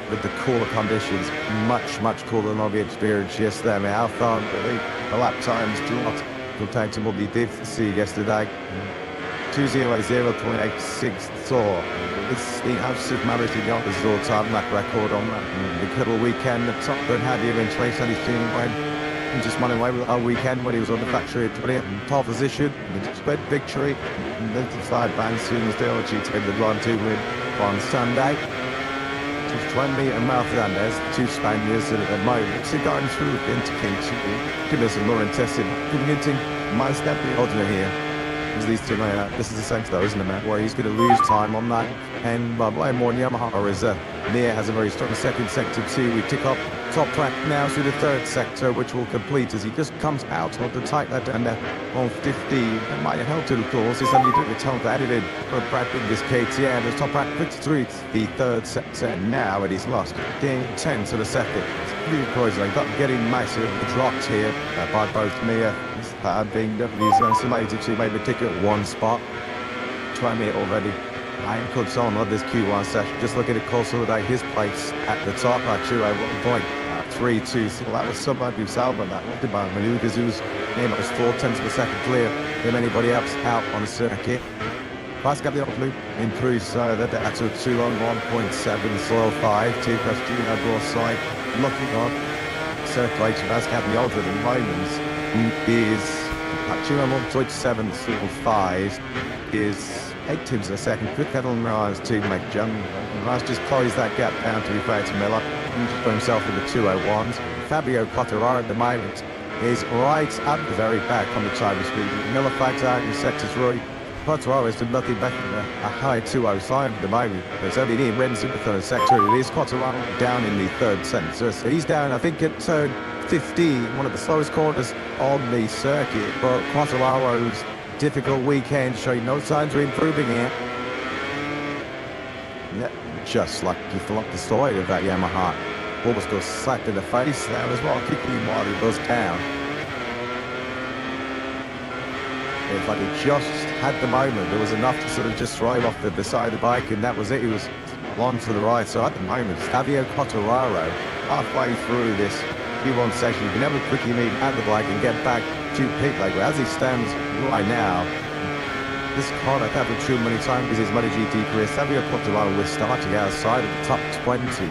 with the cooler conditions, much cooler than we experienced yesterday. How far the lap times dropped compared to what we did see yesterday. 2:00.86 saw. It's the absolute Maverick Vinales is all-time lap record on that. The Cuddle weekend, the top gun had here in 2017 when just running away with our weekend when he was on the factory at 20th and 12th position, the spread victory, and then the side bang soon as they all cheated the Grand 2 win on Sunday. Just 20 and Maverick Vinales, 2 Spaniards at the moment, going through into King2. Goodness and Lauren testing, committing my step the alternate here. These 2 this is the same though, isn't it, man? Where he's going to lose time on that. And by more Yamaha is Nia has a very strong second sector 2. We tick up top track now through the 3rd sector, which will complete as he just comes out of the tight left and on 15. That might have helped to the course. He's only doing the time to added in for Brad in this KTM. The top track 53, the 3rd sector now, and he's lost 10 to the 2nd. Really poisoning, but getting massive drops here by both Mia being definitely estimated to maybe ticket 1 spot. Try me already. I could on this Q1 session. Just looking at consolidate his place at the top. Actually, at 1.32. So that was somebody who Salva that wanted by Manukas, who's name was 4/10 of a second clear than anybody else out on the circuit. Price got the blue improves so that that's a 2 on 1.7 soil 5 2 question broadside looking on circulation as Captain Alfred and Romans is Actually, Moto2 7.5 is 8 tenths of a second. Quick pedal and Raz to make jump. Raz just closed that gap down to be fair to Miller. He just put himself in the 201s. Fabio Quartararo at the moment is right at the very back on the time of speed. Miller flags out in sector 3. Quartararo is done nothing better than a high 205 at the moment. There's only Ian Rins in the third sector. It is Quartararo down in the third sector. So he's down, I think, at turn 15, one of the slowest corners on the circuit. But Quartararo's difficult weekend showing no signs of improving here. Yeah, just like he fell off the side of that Yamaha. Almost got slapped in the face there as well, kicking him while he was down. It's like he just had the moment. There was enough to sort of just drive off the side of the bike, and that was it. He was on to the right. So at the moment, Fabio Quartararo, halfway through this Q1 session, you can never quickly meet at the bike and get back to pit lane. As he stands right now, this car I've had too many times is his MotoGP career. Fabio Quartararo was starting outside of the top 20.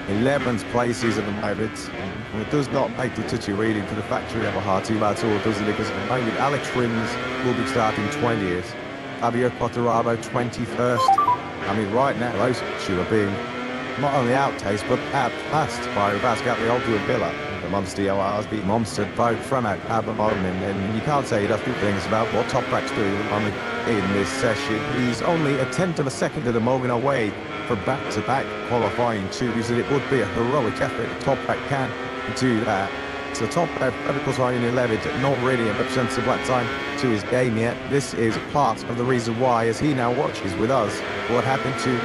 11th places at the moment. It does not make the touchy reading for the factory Yamaha team at all, does it? Because at the moment, Alex Rins will be starting 20th. Fabio Quartararo 21st. I mean, right now, those two are being not only outpaced, but outclassed by Vasgagliolto and Villa. The Monster DLRs beat Monster both from out Abamon, and you can't say enough good things about what Toprak's doing in this session. He's only a tenth of a second at the moment away from back-to-back qualifying twos, and it would be a heroic effort if Toprak can do that. So Toprak, of course, are in 11th, not really represents the black time to his game yet. This is part of the reason why, as he now watches with us, what happened to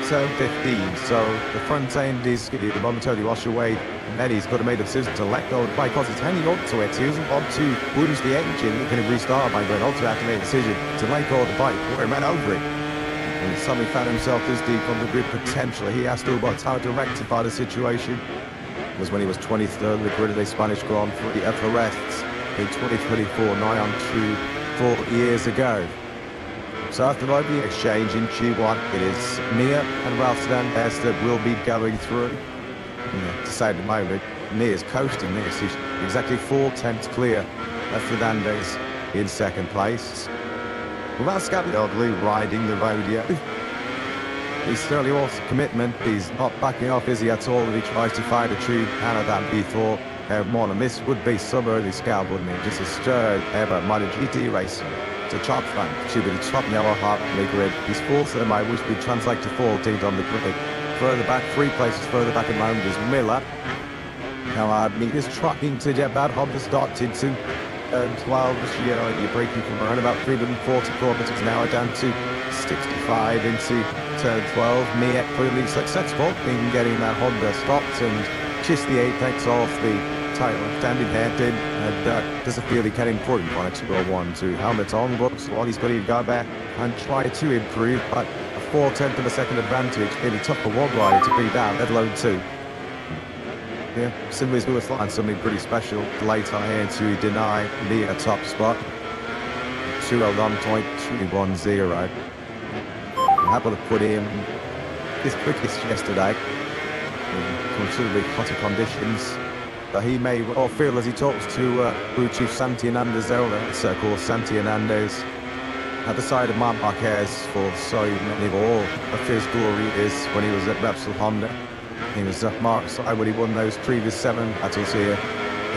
turn 15. So the front end is momentarily washed away, and then he's got to make the decision to let go of the bike because it's hanging on to it. He doesn't want to lose the engine. He can restart by going on to have to make a decision to let go of the bike where he ran over it. And he suddenly found himself this deep on the grid potentially. He has to about how to rectify the situation. It was when he was 23rd in the grid of the Spanish Grand Prix at Forest in 2024, nigh on to 4 years ago. So after the opening exchange in Q1, it is Mia and Ralph Fernandez that will be going through. To say at the moment, Mia's coasting this. He's exactly 4 tenths clear of Fernandez in second place. Without Vasgagliolto riding the rodeo. He's certainly also commitment. He's not backing off, is he, at all? He tries to find a tube out of that before more. And this would be some early scalp, wouldn't it? Just a stirred ever MotoGP racer. It's a chop front, tube at the top now hard on the grid. He's fourth at the moment, which would translate to 14th on the grid. Further back, 3 places further back at the moment is Miller. Now, he's trying to get that Honda start into 12 this year. You're breaking from around about 340 kilometers now down to 65 into turn 12. Mia clearly successful in getting that Honda stopped and kissed the apex off the title, standing headed, and doesn't feel he can improve on a 201 to helmet on, but while he's got to go back and try to improve, but a 4/10 of a second advantage, really tough for one rider to beat down, let alone 2. Yeah, Simli's going to find something pretty special later here to deny Mia a top spot. 2:01.210. Happy to put him his quickest yesterday in considerably hotter conditions. But he may well feel as he talks to Crew Chief Santi Hernandez there, of course Santi Hernandez at the side of Marquez for so many of all of his glory is when he was at Repsol Honda. He was at Mark's side when he won those previous 7 battles here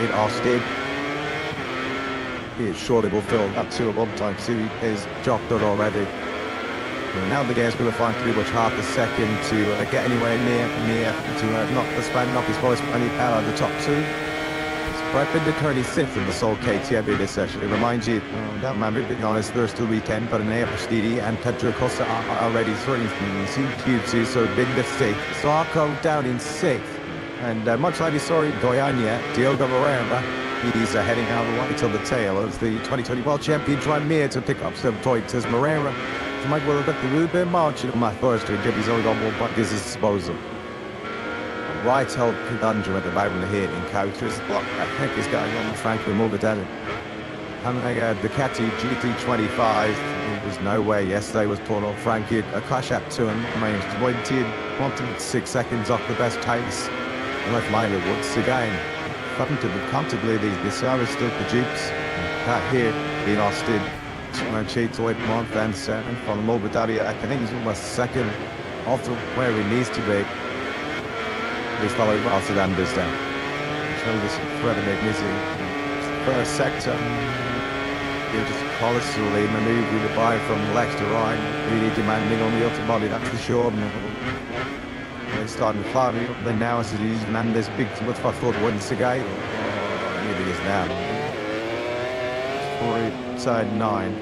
in Austin. He surely will fill that 2-1 time to his job done already. And now the game's going to find pretty much half a second to get anywhere near to knock his voice any power at the top 2. Brad Binder currently 6th in the Sol KTM in this session. It reminds you that Maverick Vinales first till weekend, but Anea Pastidi and Pedro Costa are already 3rd in Q2, so Binder 6th. Sarko down in 6th. And much like we saw in Goiânia, Diogo Moreira, he's heading out right to the tail of the 2020 World Champion Joan Mir to pick up 7 points as Moreira might well have got the little bit of margin on my first to give his own on 1 point at his disposal. Right held conundrum at the moment here in coaches. What the heck is going on with Franco Mulderdelli? And the Ducati GT25, there was no way yesterday was pulling off Frankie. A crash at 2 and managed 1.6 seconds off the best pace. And left Milo once again. Comfortably, the Cyrus still the Jeeps. cut here in Austin. Cheat to it month and seven from Moto3. I think he's almost second off to where he needs to be. This fellow faster than this then. Show this incredibly missing first sector. He'll just colossally maneuver the bike from left to right, really demanding on the upper body, that's for sure. They're starting to fire up there now as it is, and this big much I thought once again. Here he is now. Side 9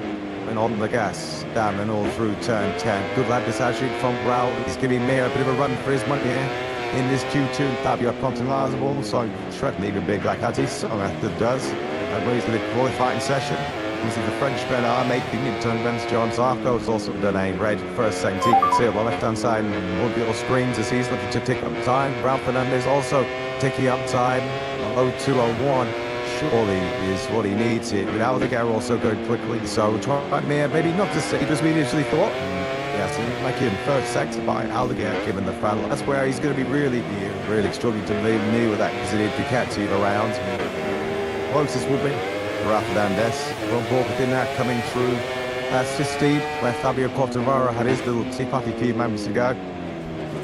and on the gas, down and all through turn 10. Good lad this actually from Brow. He's giving me a bit of a run for his money here in this Q2. Fabio Contenders, so threatening even big like that. So after does. And when he's in the qualifying session, this is the Frenchman are making it turn against John Zarco. It's also done a red first second. You can see on the left hand side and one little screens as he's looking to tick up time. Ralph Fernandez also ticking up time. 0201. Surely is what he needs here. But Aldegar also going quickly, so trying maybe not to save as we initially thought. Yes, like in first sector by Aldegar given the final. That's where he's going to be really struggling to leave me with that because he did Ducati around. Closest will be Rafa Fernandez. One ball within that coming through. That's just steep where Fabio Quartararo had his little tip-off few moments ago.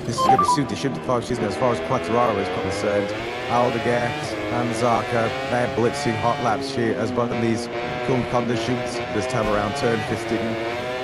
This is going to suit the ship to folks, isn't it, as far as Quartararo is concerned. Aldegar and Zarco, they're blitzing hot laps here as both of these contenders shoots this time around turn 15.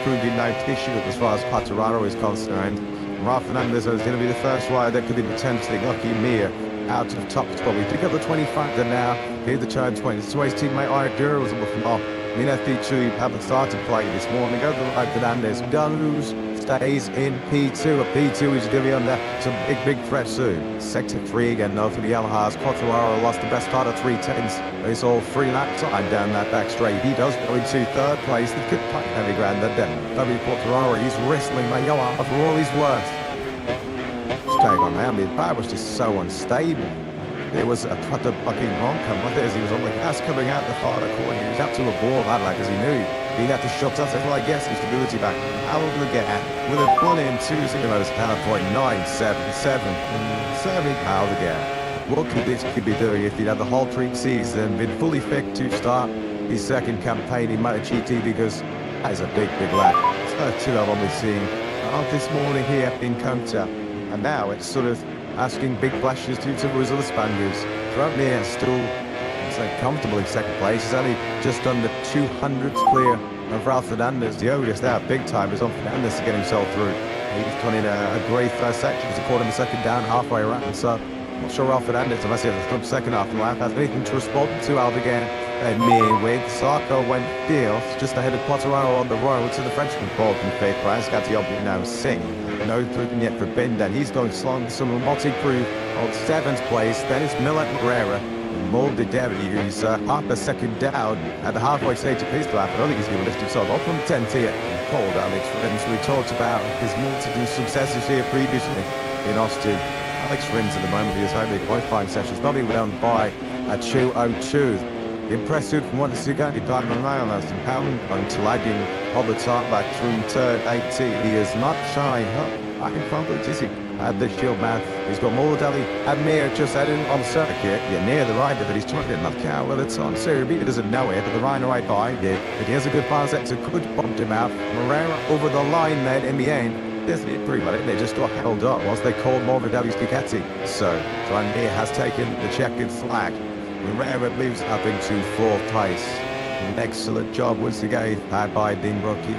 Proving no issue as far as Quartararo is concerned. Rafa Fernandez is going to be the first rider that could be potentially lucky Mir out of the top spot. We pick up the 25 now. Here the turn 20. So his teammate Ayagura was looking off. In FP2, haven't started play this morning. Go to the right Fernandez. Guns stays in P2. P2 is going to be under some big threat soon. Sector 3 again, though, for the Yamahas. Quartararo lost the best part of 3/10s. It's all 3 laps on down that back straight. He does go into third place. The good fight heavy ground that W. Quartararo, he's wrestling my Yamaha for all he's worth. Staying on now, the power was just so unstable. There was a utter fucking wrong come with it as he was on the gas coming out the far corner. He was up to a ball that like as he knew he had to shut us. Well, I guess his stability back. How will we get with a 1 in 2 zeros .977 serving Aldegar. What could this be doing if he'd had the whole pre-season been fully fit to start his second campaign in MotoGP, because that is a big lad. It's two I've only seen this morning here in Kota, and now it's sort of asking big flashes due to his other Spaniards. Throughout there, still comfortable in second place. He's only just under 200 clear of Ralph Fernandez. The oldest out big time is on Fernandez to get himself through. He's done in a great first section. He's caught him a second down halfway around. So I'm not sure Ralph Fernandez, unless he has a second half of the lap, has anything to respond to Aldegar. And midway, Zarco went deals just ahead of Quartararo on the road to the Frenchman Paul from fifth. Rascati now sing. No proven yet for Bindan. He's going slung. Some multi-proof on 7th place. Then it's Milan Herrera. Molded David, who's half a second down at the halfway stage of his lap. I don't think he's going to lift himself up from 10th here. Paul Alex Rins, we talked about his multiple successes here previously in Austin. Alex Rins at the moment, he has had the qualifying sessions, not even done by a 2:02. Impressive from what the Sugati Diamond Miles and Pound until lagging on the top back through turn 18. He is not shy up. I can front with Dizzy at the shield man. He's got Moldali and Mir just heading on circuit. You're near the rider that he's trying to knock out. Well, it's on Serbia. He doesn't know it, but the rider right by did. But he has a good pass sector, could bump him out. Moreira over the line then in the end. Isn't it pretty much? They just got held up whilst they called Morbidelli's Ducati. So, John Mir has taken the checkered flag. Moreira moves up into 4th place. An excellent job once again had by Dean Rocky.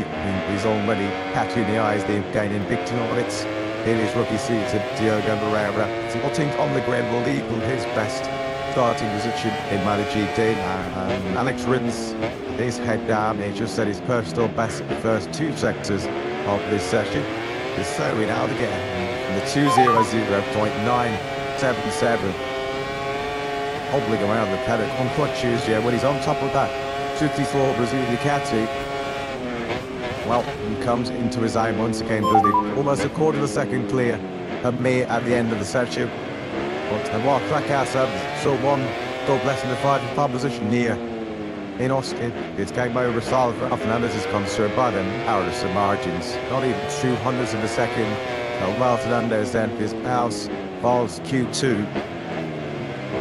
He's already catching the eyes, they're gaining big targets in his rookie season. Diogo Moreira, spotting on the grid, will equal his best starting position in MotoGP. Alex Rins, his head down, he just set his personal best in the first 2 sectors of this session. He's throwing out again in the 2:00.977. Hobbling around the paddock on crutches, yeah, when he's on top of that 54 Brazilian Ducati. Well, he comes into his own once again, almost a quarter of a second clear of me at the end of the session. But and while crack ourselves, so one dog less than the 5 position here in Austin. It's game over as far as Ralph Fernandez is concerned by the narrowest of margins. Not even 200ths of a second. Ralph Fernandez then his house falls Q2.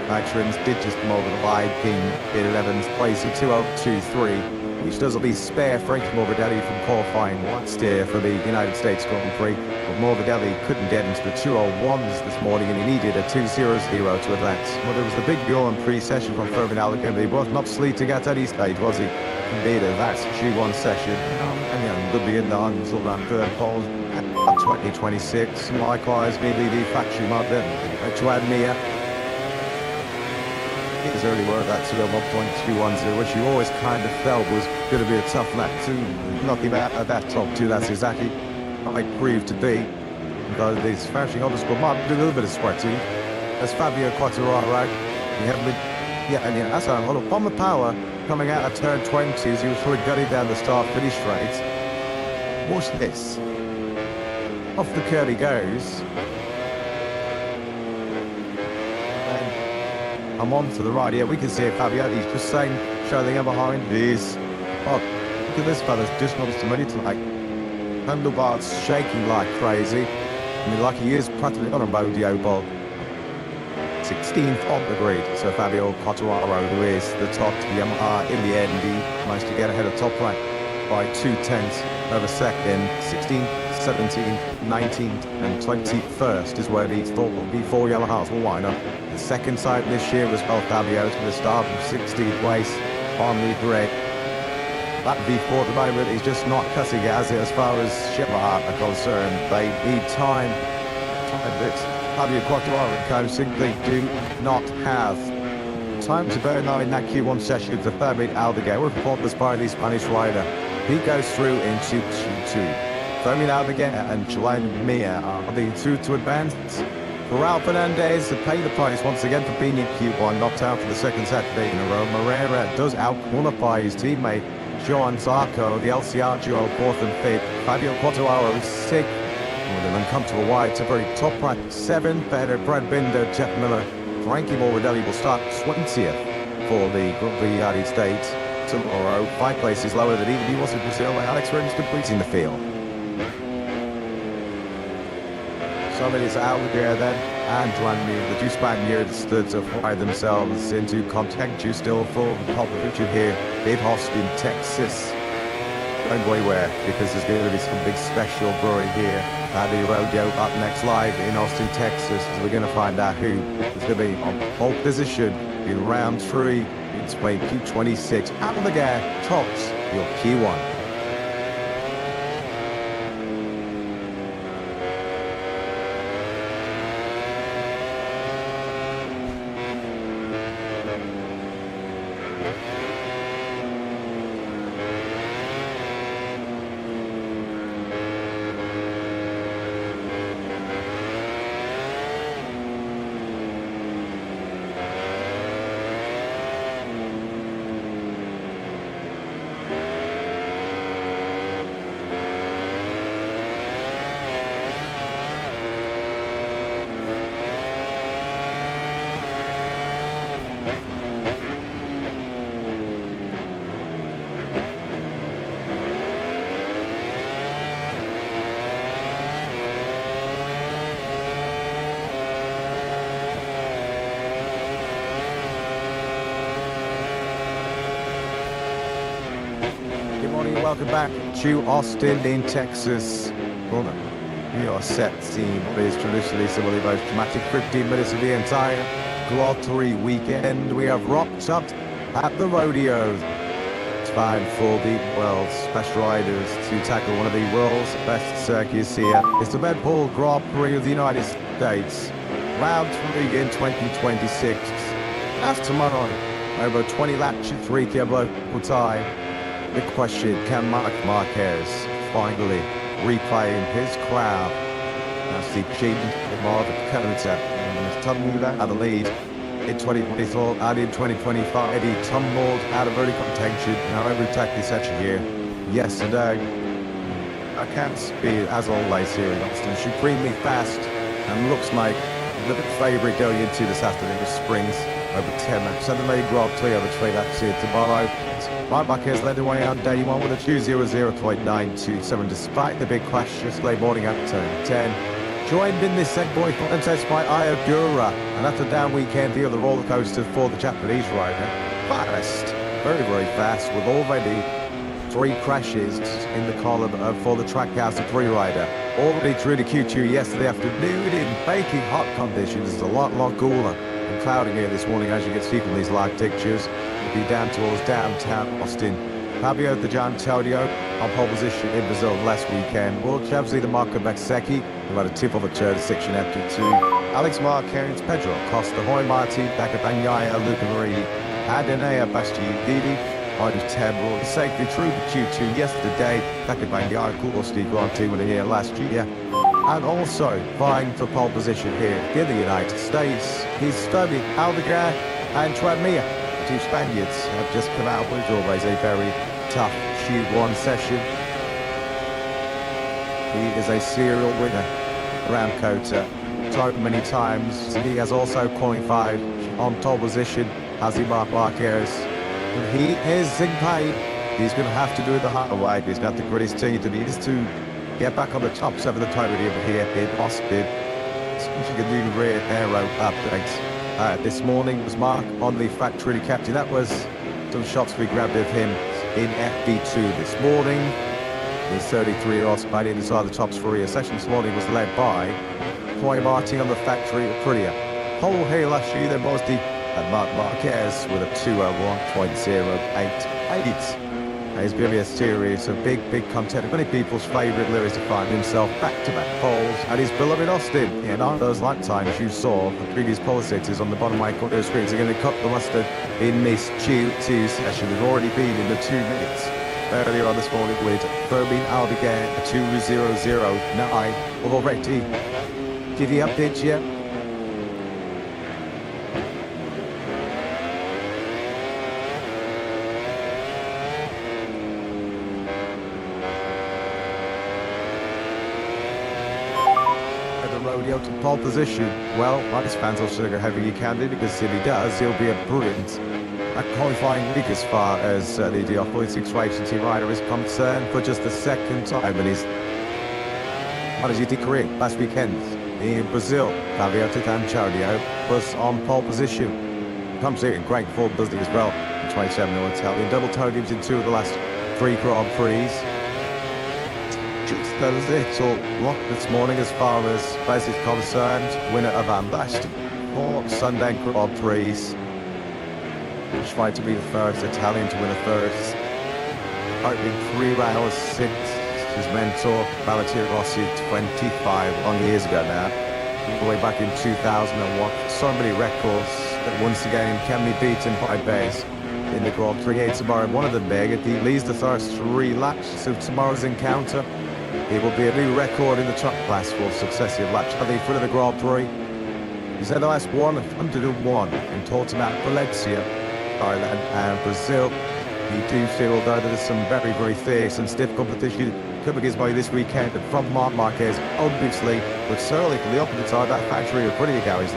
Patrons did just come over the line in 11th place at 2:02.3, which does at least spare Frankie Morbidelli from qualifying last year for the United States Grand Prix. But Morbidelli couldn't get into the 2:01s this morning, and he needed a 2:00 to advance. Well, there was the big Bjorn pre-session from Vinales, and he was not sleeting at any stage, was he? Indeed, that's Q1 session. And good begin on sort of third pole at 2026. Likewise, maybe the factory model to add Mia. His early work at 1.210, which you always kind of felt was going to be a tough lap to knock him out at that top two. That's exactly what it proved to be. Because this factory on the squad might do a little bit of sweating. As Fabio Quartararo, that's a lot of bomber power coming out of turn 20 as he was sort of gutting down the start-finish straight. Watch this. Off the curve he goes. And I'm on to the right here. We can see Fabio. He's just saying, showing him behind. He's, oh, look at this fella's just noticed the money tonight. Handlebars shaking like crazy. I mean, like he is practically on a rodeo ball. 16th on the grid. So Fabio Quartararo, who is the top Yamaha, in the end, he managed to get ahead of top rank by 0.2 of a second. 16th, 17th, 19th, and 21st is where these four Yamahas will wind up. The second side this year was well Fabio's with a start of 16th place on the grid. That V4 at the moment is just not cutting it as far as Yamaha are concerned. They need time. Fabio Quartararo simply do not have time to burn now in that Q1 session. The Fabio Aldeguer, performed by the Spanish rider. He goes through into Q2. Fabio Aldeguer and Julian Mia are the two to advance. Raul Fernandez paid the price once again for being in Q1, knocked out for the second Saturday in a row. Moreira does out-qualify his teammate Johan Zarco, the LCR duo, 4th and 5th. Fabio Quartararo is 6th. With an uncomfortable wide to very top rank 7th. Better Brad Binder, Jeff Miller, Frankie Morbidelli will start 20th for the United States tomorrow. 5 places lower than even he was in Brazil. Alex Rins completing the field. So it is Aldeguer then, and Juan, the two Spaniards stood to fly themselves into contention still for the top of the picture here. Dave Austin, Texas. Don't go anywhere, because there's going to be some big special brewing here at the rodeo up next live in Austin, Texas. So we're going to find out who is going to be on pole position in round 3. It's played Q26. Aldeguer tops your Q1. Welcome back to Austin in Texas. We are set to see what is traditionally some of the most dramatic 15 minutes of the entire Glory weekend. We have rocked up at the rodeo. It's time for the world's best riders to tackle one of the world's best circuits here. It's the Red Bull Grand Prix of the United States. Round 3 in 2026. That's tomorrow. Over 20 laps, 3 local time. The question, can Marquez finally reclaim his crown as the champion of Moto2? And he's tumbled out of the lead in 2024 and in 2025. He tumbled out of early contention. Now every tackle session here yesterday. I can't speed as always here in Austin. Supremely fast and looks like the favourite going into this afternoon of Springs. Over 10 laps. And the main Grand Prix over 3 laps here tomorrow. Marquez led the way on day 1 with a 2:00.927 despite the big crash yesterday morning at turn 10. joined in this segway contest by Ayogura. And after a down weekend here, the roller coaster for the Japanese rider. Fast, very, very fast, with already 3 crashes in the column for the Trackhouse 3 rider. Already through the Q2 yesterday afternoon in baking hot conditions. It's a lot cooler and cloudy here this morning, as you can see from these live pictures. We'll be down towards downtown Austin. Fabio Di Gianantonio on pole position in Brazil last weekend. World champs leader Marco Bezzecchi, who had a tip of a third section after 2. Alex Marquez, Pedro Costa, Hoy Marti, Becca Bagnaia, Luca Marini, Adenea Bastianini, Ida Temple, safely through the Q2 yesterday. Becca Bagnaia, cool Steve Grand Team winner here last year. And also vying for pole position here in the United States is Stubby Aldegar and Tramia. 2 Spaniards have just come out with always a very tough Q1 session. He is a serial winner around Kota so many times. He has also qualified on pole position as he Marquez. When he is in pain, he's going to have to do it the hard way. He's got to grit his teeth and he is to get back on the top 7 of the title here in Austin. So you can do the rear aero updates. This morning was Mark on the factory captain. That was some shots we grabbed of him in FB2 this morning. His 33-year-old Spaniard inside the top 3. A session this morning was led by Hoy Marti on the factory Aprilia. Pole here last year, there was the Marc Marquez with a 201.088. He's going to be a series of big contender. Many people's favourite lyrics to find himself back-to-back poles at his beloved Austin. And on those lap times you saw the previous pole sitters on the bottom right corner screens are going to cut the mustard in this Q2 session. We've already been in the 2 minutes earlier on this morning with Fermin Aldegar, a 2:00.9 already. Did he update yet? Rodeo to pole position. Well, Marcus fans will sugar heavy he can do, because if he does, he'll be a brilliant at qualifying week as far as the DR46 racing team rider is concerned, for just the 2nd time in his MotoGP career. Last weekend in Brazil, Fabio Di Gianantonio was on pole position. Comes here in great form, doesn't he, as well? 27-year-old Italian double podiums in 2 of the last 3 Grand Prix. That was it all locked this morning as far as race is concerned. Winner of our last 4 Sunday Grand Prix. Tried to be the first Italian to win a first. Opening 3 rounds since his mentor Valentino Rossi 25 long years ago now. All the way back in 2001. So many records that once again can be beaten by Bez in the Grand Prix here tomorrow. One of them big if he leads the first 3 laps of tomorrow's encounter. It will be a new record in the truck class for successive laps. I think for the Grand Prix. He's had the last 101 in Tortimão, Valencia, Thailand and Brazil. You do feel though that there's some very fierce and stiff competition coming his way this weekend from Marc Marquez, obviously, but certainly from the opposite side, that factory of Aprilia garage,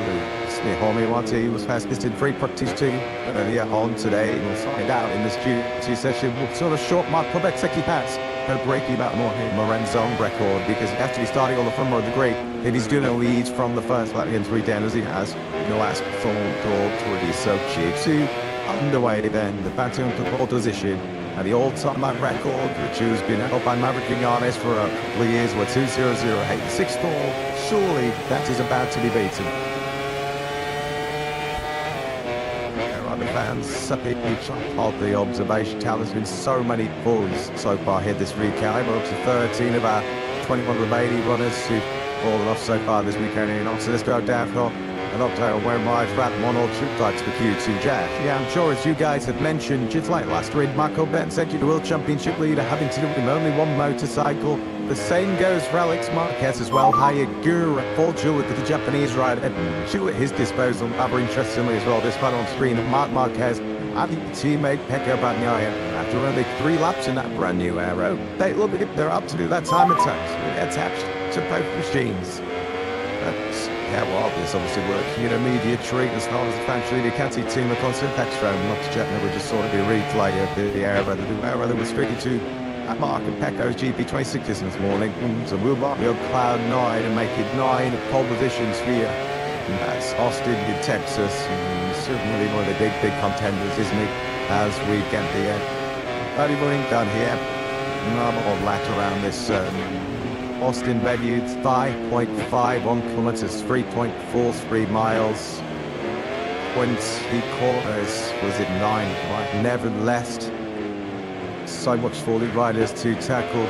Hoy Marti was fastest in free practice 2 earlier on today. We'll find out in this Q2 session what sort of short Marco Bezzecchi has. Going to break him out more here, Morenzo's record, because he has to be starting on the front row of the grid if he's going to lead from the first lap in 3 down as he has in the last 4 Grand Prix. So Q2 underway then, the battle for pole position and the all-time lap record, which has been held by Maverick Vinales for a couple of years, were 2:00.86. Surely that is about to be beaten. Fans, each of the observation tower. There's been so many bulls so far here this weekend. We're up to 13 of our 21 remaining runners who've fallen off so far this weekend. So let's go down for an update on where my flat 1 or 2 types for Q2 Jack. Yeah, I'm sure as you guys have mentioned, just like last week, Marco Bezzecchi, the World Championship leader, having to do with only 1 motorcycle. The same goes for Alex Marquez as well. Hayagura, Paul Jewett, the Japanese rider, Jewett at his disposal. Rather interestingly as well, this one on screen of Marc Marquez and teammate Pecco Bagnaia. After only 3 laps in that brand new aero, they look like they're up to do that time attached to both machines. That's how this obviously working in a media treat as far as the factory. The Catty team of constant extra, not to check, never just sort of a replay of the aero that was speaking to at Mark and Pecco's GP26 this morning. So we'll be cloud 9 and make it 9 pole positions here. And that's Austin in Texas. And certainly one of the big contenders, isn't it? As we get the early morning done here. Normal lap around this Austin venue. It's 5.51 kilometers, 3.43 miles. 20 corners, was it 9? Right. Nevertheless, so much for the riders to tackle.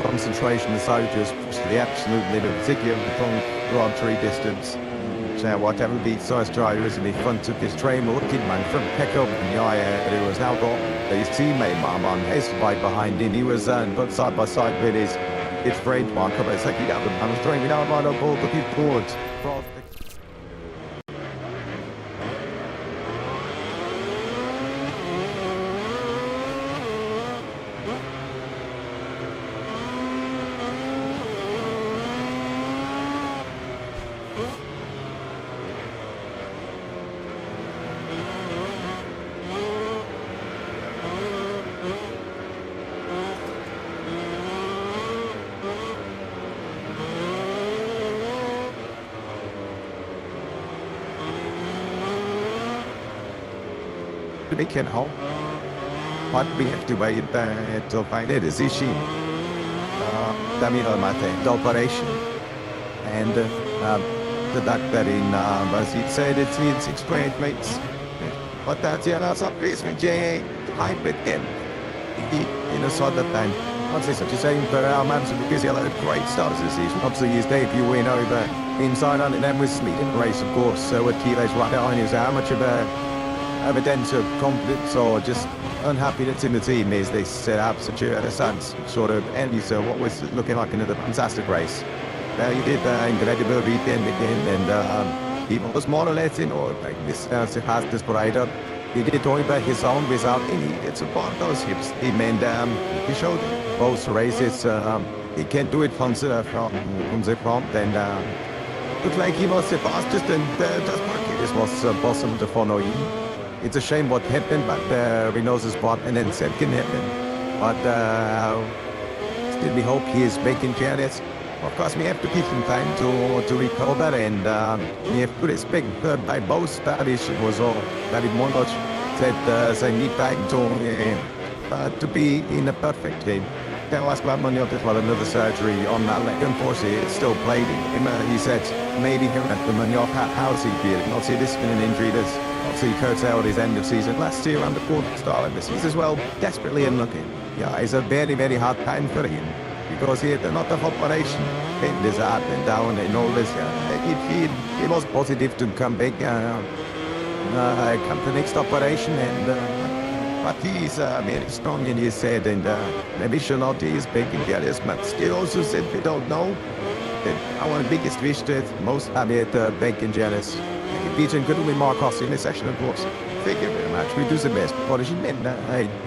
Concentration and soldiers push to the absolute limit, particularly from Grand Prix distance. Now, whatever the size driver is in the front of his train, looking man from Pecco and Yaya, who has now got his teammate Marmon, his right behind him. He was but side by side with his friend Marco, but it's like he got the man throwing it out right on board, looking forward. To be Ken Hall. What we have to wait to find it is issue. Damino Mate, operation. And the doctor in as he said it's explained mates. But that's some reason Jay hype with him. In a sort of time. I'd say such a saying for our man because he had a great start this season. Obviously his debut win over inside on it then was leading race of course. So what Kilo's right behind is how much of evidence of confidence or just unhappiness in the team is this absolute sort of envy. So what was looking like another fantastic race. He did incredible weekend again, and he was more or less in order. Like this has this rider. He did talk about his own without any support those hips. He made he showed both races. He can do it from the front and looked like he was the fastest and just Marquez was possible to follow him. It's a shame what happened, but Vinales' spot and then second happened. But still we hope he is making chances. Of course, we have to give him time to recover, and we have to respect by both parties. It was all very much that they need time to be in a perfect game. Tell us about Munoz as well, another surgery on that leg. Unfortunately, it's still plaguing him. He said maybe he'll have the Munoz. How's he feeling? Obviously, this has been an injury that's obviously curtailed his end of season last year and the fourth start of this season as well. Desperately unlucky. Yeah, it's a very, very hard time for him because he had a lot of operation. It is up and down and all this. He was positive to come back, come to the next operation, and but he's very strong in his head, and maybe should not is big in the but still also said we don't know. Our biggest wish that most happy at Bank and Janice. Beating good with Marquez in this session, of course. Thank you very much. We do the best. What is he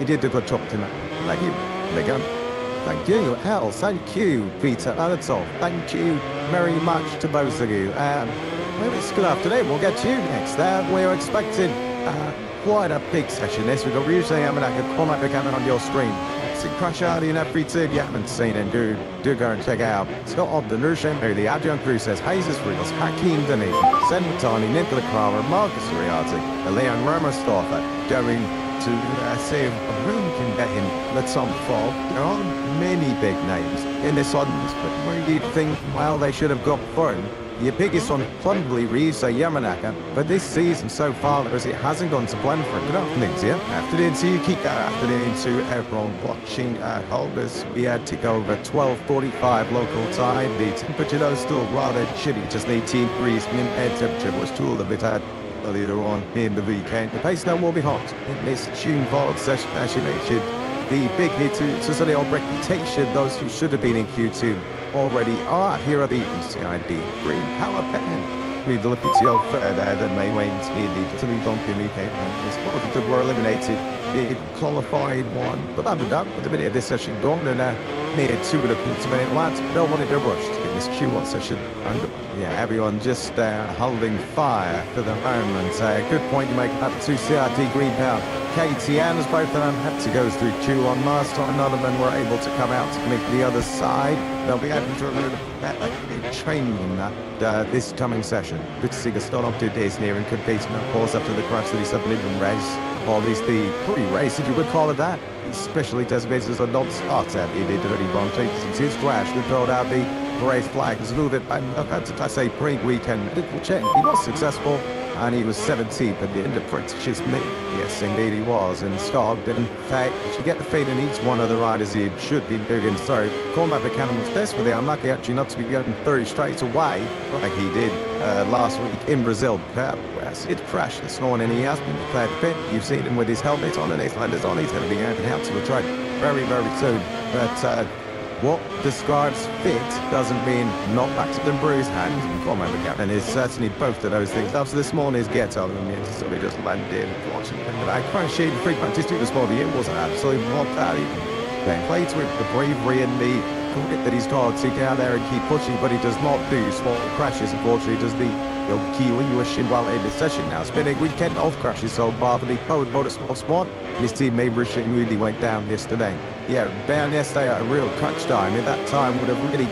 did a good job tonight. Thank you. Again. Thank you, Al. Thank you, Peter. That's all. Thank you very much to both of you. Well, it's good afternoon. We'll get to you next. We're expecting quite a big session. This we've got usually I'm like a comment becoming on your screen. So crash out in every team you haven't seen, and do go and check out Scott Ogden, Nursham, the Adrian Cruz says, Jesus Rios, Hakeem Denny, Sentani, Nicola Carver, Marcus Riazzi, Leon Ramerstoffer, going to see if a room can get him. Let's on fall. There are many big names in this audience, but where do you think, well, they should have got firm? Your biggest one probably Reeves Yamanaka, but this season so far it hasn't gone to plan for good afternoon, yeah? Afternoon to you, Kika. Afternoon to everyone watching at holders. We had to go over 12:45 local time. The temperature though still rather chilly, just 18 degrees. Min air temperature was too a bit high earlier on in the weekend. The pace now will be hot in this June fall session, as you mentioned. The big hit to Cecily on reputation, those who should have been in Q2 already are. Here are the ECID Green Power Pen. We've looked at your further than May Wayne's lead to the Donkey This one were eliminated. They qualified one, but I'm done with the minute of this session gone, and made it 2 minute laps. Don't want it to rush to get this Q1 session under. Yeah, everyone just holding fire for the moment. Good point you make about the 2 CRT Green Power. KTMs. Both of them had to go through Q1 last time. None of them were able to come out to make the other side. They'll be able to remove that training this coming session. Good to see the start of 2 days near and competing, of course, after the crash that he suffered in the race. Or at least the pre-race, if you would call it that. Especially designated as a non-starter. He did already wrong since his crash. They pulled out the race flag. It's a little bit, I say, pre-weekend. Little check. He was successful. And he was 17th at the end of British me. Yes, indeed he was. And Scott did, in fact, should get the feeling each one of the riders he should be doing. So, Maverick Vinales desperately unlucky actually not to be going 30 straight away like he did last week in Brazil. It crashed this morning. He has been declared fit. You've seen him with his helmet on and his landers on. He's going to be going out to the track very, very soon. But what describes fit doesn't mean not battered and bruised hands. And it's certainly both of those things. After this morning's get out of him, so he just landed watching. But I can't shade the free practice to this morning. It was an absolute mortality. Then plays with the bravery and the grit that he's got to get out there and keep pushing, but he does not do small crashes. Unfortunately, does the Kiwi wishing while in the session now. Spinning weekend of crashes so far for the Code Motorsport squad. His team Maverick really went down yesterday. Yeah, down yesterday at a real crunch time. At that time would have really,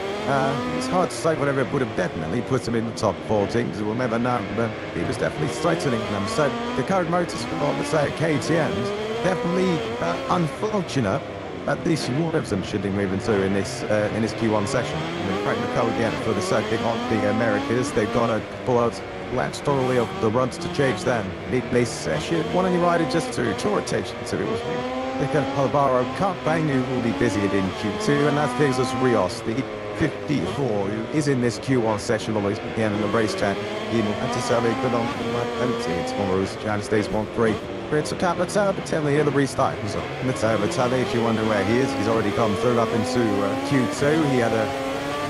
it's hard to say whatever it would have definitely put him in the top 14 because we'll never know, but he was definitely threatening them. So the Code Motorsport, let's say at KTM's, definitely unfortunate. At least one of them should be moving through in this Q1 session. They're trying to go again for the circuit on the Americas. They've got to pull out laps totally of the runs to change them. They session one only rider just to draw attention to it was they can Palbaro Cup. They knew will be busy in Q2, and that gives us Rios, the 54, who is in this Q1 session always again in the racetrack. He had to serve a good on the empty. It's one of those United States 1-3. It's a cap, let's pretend the restart was on. Let's if you wonder where he is, he's already come through up into Q2. He had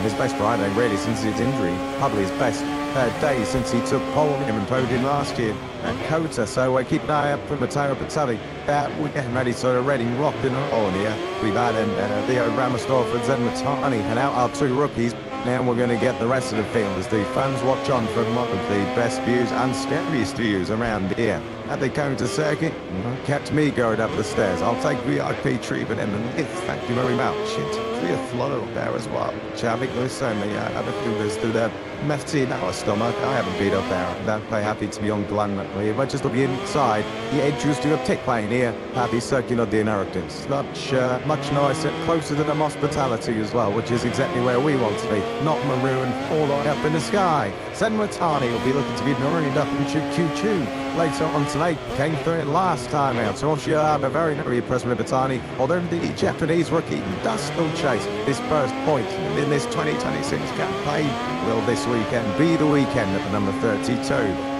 his best riding really since his injury, probably his best day since he took pole and podium last year at Kota. So keep an eye out for Matteo Batali. We're getting ready, so Reading rocked in all here. We've had Leo Ramersdorf and Zen Matani, and out our 2 rookies. Now we're going to get the rest of the field as the fans watch on for one of the best views and scariest views around here. At the Kota circuit, kept me going up the stairs. I'll take VIP treatment in the lift, thank you very much. It's clear flow there as well. Chavik Lusemi, other fingers to that messy in our stomach. I haven't been up there. I'm very happy to be on Glenmurray. If I just look inside, the edges to a tick plane here. Happy circular the inheritance. Much nicer, closer to the hospitality as well, which is exactly where we want to be. Not maroon, all up in the sky. Senwatani will be looking to be marooned up into Q2. Later on tonight, came through it last time out. So she'll have a very, very impressive Batani. Although the Japanese rookie does still chase his first point in this 2026 campaign. Will this weekend be the weekend at the number 32?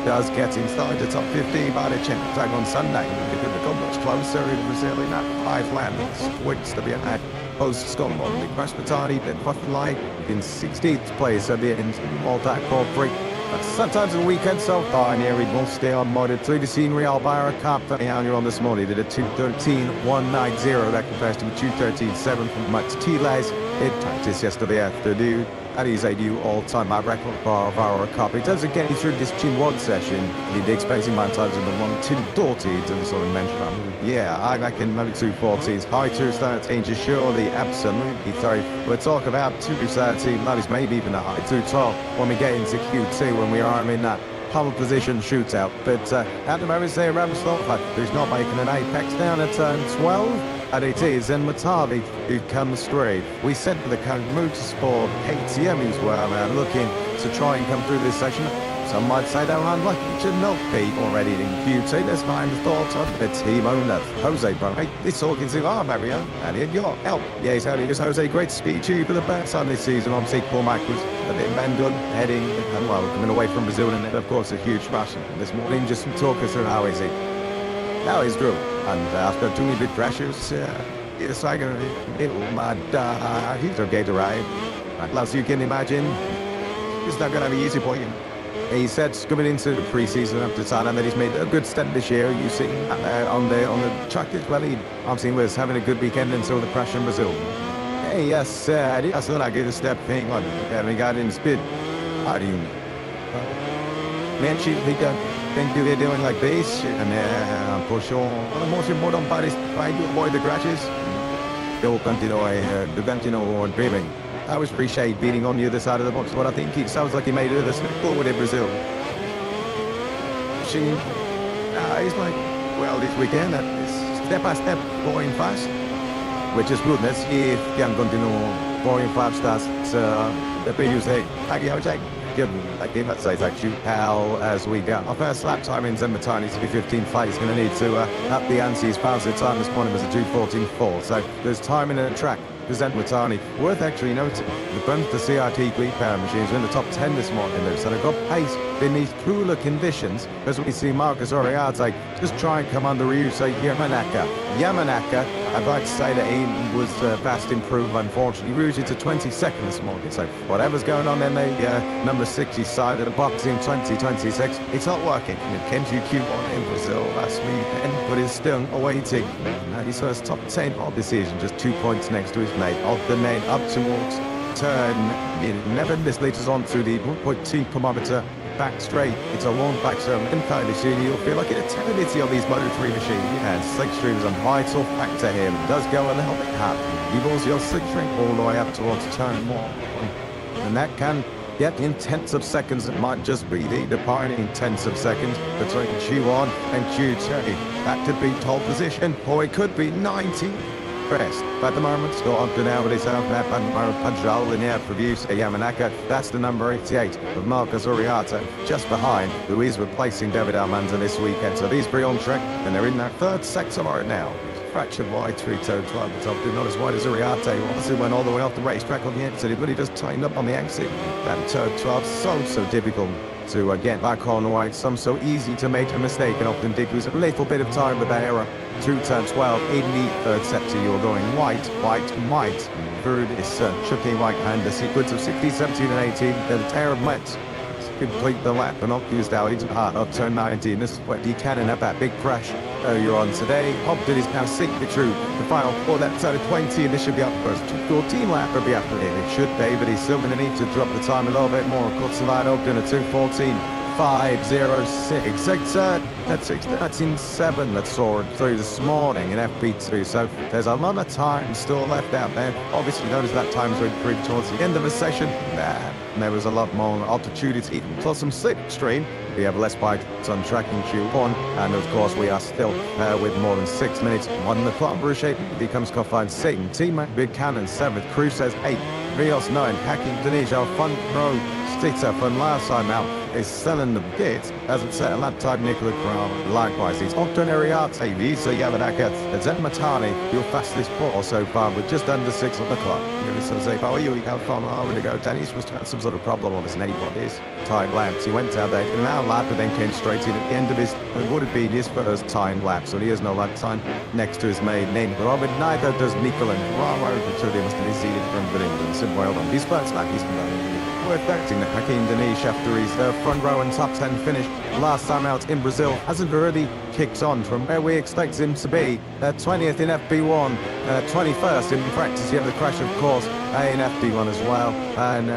Does get inside the top 15 by the champion tag on Sunday. It could become much closer in Brazil in that 5 lands. Wins to be had. Post Scotland, the Crash Batani, then Butterfly in 16th place at the end of all that corporate. Sometimes a weekend so far near it will stay on Moto2 the scenery Albira Cup earlier on this morning did a 2:13.190. That compares to a 2:13.7 from Max Tiles in practice yesterday afternoon. That is a new all-time record for Albira Cup. It does again through this Q1 session. He'd expecting my times in the 1:2:40 to sort of mention that. Yeah, I reckon Moto2 40s high 2:13 to surely absolutely throw. We'll talk about 2:13, that is maybe even a high 2:12 when we get into Q2 when we are in that pole position shootout. But at the moment, say Ramsdorf, who's not making an apex down at turn 12. And it is in Matavi who comes through. We sent for the Code Motorsport KTM as well, looking to try and come through this session. Some might say they're unlucky to not be already in Q2. Let's find the thoughts of the team owner, Jose Bronte. This talking to our Mario, and in your help. Yes, how is Jose? Great speed to you for the first time this season. Obviously, Paul Mac was a bit Bandun heading, and well, coming away from Brazil, and of course, a huge rush this morning. Just talk us through how is it? Now he's through, and after 2 bit pressures, it's like a little mad. He's okay to ride. As you can imagine, it's not going to be easy for him. He said coming into the pre-season after Thailand that he's made a good step this year. You see on the track as well. He obviously was having a good weekend until the crash in Brazil. Hey, yes, I thought I'd get a step thing on. Having got in speed. How do you know? Man, he done. think they're doing like this, and for sure, one of the most important part is trying to avoid the crashes. You'll continue dreaming. I always appreciate being on the other side of the box, but I think it sounds like he made it a step forward in Brazil. He's like, well, this weekend, it's step by step going fast, which is good. Let's see if he can continue going fast as the previous day. I give that say like shootout as we go. Our first lap time in Zemmatani to be 15.5. He's going to need to up the ante. His positive time this morning was a 2:14.4. So there's time in the track. Zemmatani. Worth actually noting, both the CRT Glee power machines are in the top 10 this morning, though, so they've got pace in these cooler conditions, as we see Marcus Oriarte just try and come under Ryusei Yamanaka, I'd like to say that he was fast improved, unfortunately. Ryusei to 22nd this morning, so whatever's going on in the number 60 side of the box in 2026, it's not working. Moto2 Q1 in Brazil last weekend, but is still awaiting his first top 10 of the season, just 2 points next to his mate of the main up towards turn 11. This leads us on to the 1.2 kilometer back straight. It's a long back turn entirely soon. You'll feel like an eternity on these Moto3 machines. And slipstream is a vital factor here. It does go a little bit hard. You've also your slipstream all the way up towards turn 1. And that can get in tenths of seconds. It might just be the defining tenths of seconds between Q1 and Q2. That could be top position, or it could be 90. Best. But at the moment, Scott Ogden now with his own lap and Punjal in here for Ryusei Yamanaka. That's the number 88 of Marcus Oriarte, just behind, who is replacing David Almanza this weekend. So these three on track, and they're in that third sector right now. Fractured wide three-toe club, but not as wide as Oriarte. He went all the way off the racetrack on the exit, but he just tightened up on the exit. That toe 12, so difficult to get back on white. Some so easy to make a mistake, and often did lose a little bit of time with that error. Through turn 12 in the third sector, you're going white. Third is Chucky White, and the sequence of 16, 17, and 18. The pair of Mets complete the lap and not used out into the heart of turn 19. This is what he can have that big crash earlier on today. Ogden is now sinking through the final four laps out of 20, and this should be up first. 14 lap will be up for him. It should be, but he's still going to need to drop the time a little bit more. Of course, Ogden at 2:14.506. That's in 7 that saw it through this morning in FP2. So there's a lot of time still left out there. Obviously, notice that time's improved towards the end of the session. There was a lot more opportunity, plus some slipstream. We have less bikes on track in Q1, and of course we are still with more than 6 minutes on the clock. Bruce becomes confined Satan, teammate Big Cannon 7th, Cruz says 8, Rios 9, Hacking Indonesia, front row Stitter from last time out is selling the bits as it said lap time Nicola Crown. Likewise, he's Ogden Ariarte, Visa Yamanaka, Zemmatani, your fastest four so far with just under 6 on the clock. So say, oh, you have fun, I'm to go. Dennis was having some sort of problem on his name on his time lapse. He went out there in an hour lap and then came straight in at the end of his, it would have been his first time lapse, so he has no lap time next to his maiden name. But neither does Nicola Crown, so they must have seeded from England. So well done. His first lap, he's worth acting that Hakim Danish after his front row and top 10 finish last time out in Brazil hasn't really kicked on from where we expect him to be. 20th in FP1, 21st in practice. He had the crash, of course, in FP1 as well, and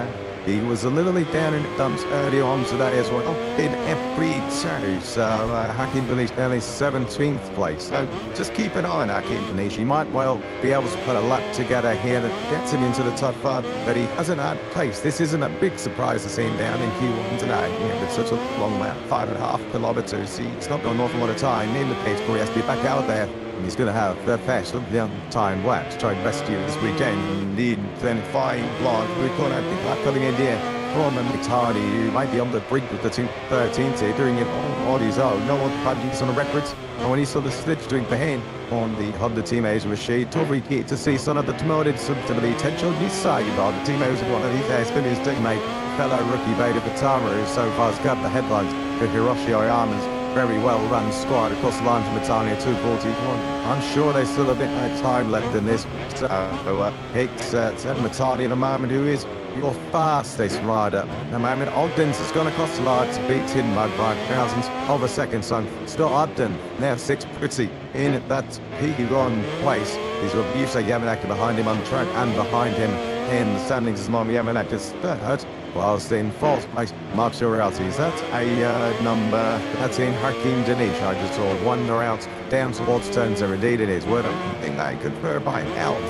he was a little bit down in the dumps early on today as well in FP2. So Hakim Danish nearly 17th place. So just keep an eye on Hakim Danish. He might well be able to put a lap together here that gets him into the top 5, but he hasn't had pace. This isn't a big surprise to see him down in Q1 today. With such a long lap, 5.5 kilometers. He's not got an awful lot of time in the pace, but he has to be back out there. He's going to have the fast young time lap to try and rescue this weekend. Indeed, then 5 long. We've got a big lap coming in here from Hardy, who might be on the brink with the 2:13 here, doing it on his own. No one projects on the records. And when he saw the stitch doing behind on the Honda teammates machine, totally key to see some of the promoted subtlety potential this side of the teammates one of these has been his teammate, fellow rookie Beta Patama, who so far has got the headlines with Hiroshi Oyama's very well run squad across the line from Italia 2:41. I'm sure there's still a bit of time left in this. So it's Matani at the moment, who is your fastest rider. At the moment, Ogden's is going to cost a lot to beat him by 5,000 of a second. So still Ogden now 6th pretty in that P1 place. He's with Yusa Yamanaka behind him on the track, and behind him in the standings is Mom Yamanaka's 3rd. whilst in fourth place, Mark Shureltis. That's a number 13, Hakeem Danish. I just saw wander out down towards turn 0. Indeed it is. What a thing they confer by health.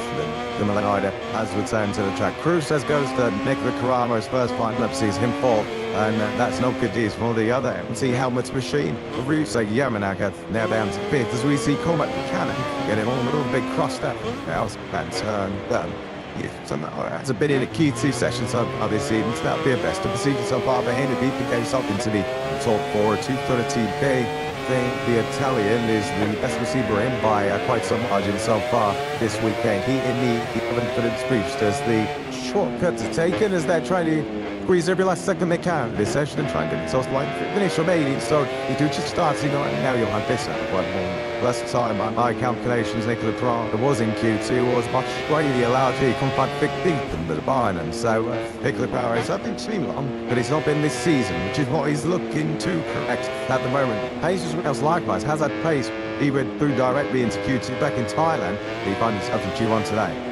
The Malinoida has returned to the track. Cruz says goes to Nick Carramo's first final up, sees him fall. And that's not good news for the other MC Helmets machine. Rusa Yamanaka now down to 5th as we see Cormac Buchanan getting all a little bit crossed up. How's that turn done? It's a bit in a Q2 session so far this season, so that'll be a best of procedure so far behind it. He goes up into the top 4, 230B. The Italian is the best receiver in by quite some margin so far this weekend. He in the 11th boost as the shortcuts are taken as they're trying to squeeze every last second they can this session and try and get themselves line finish remaining. So you do just starting on now you'll have this one more. Last time on my calculations, Nicola Pratt was in Q2 was much greatly allowed to come back 15th in the Bayern. So Nicola Power has not been too long, but it's not been this season, which is what he's looking to correct at the moment. Jesus Rails likewise has that pace. He went through directly into Q2 back in Thailand. He found himself in Q1 today.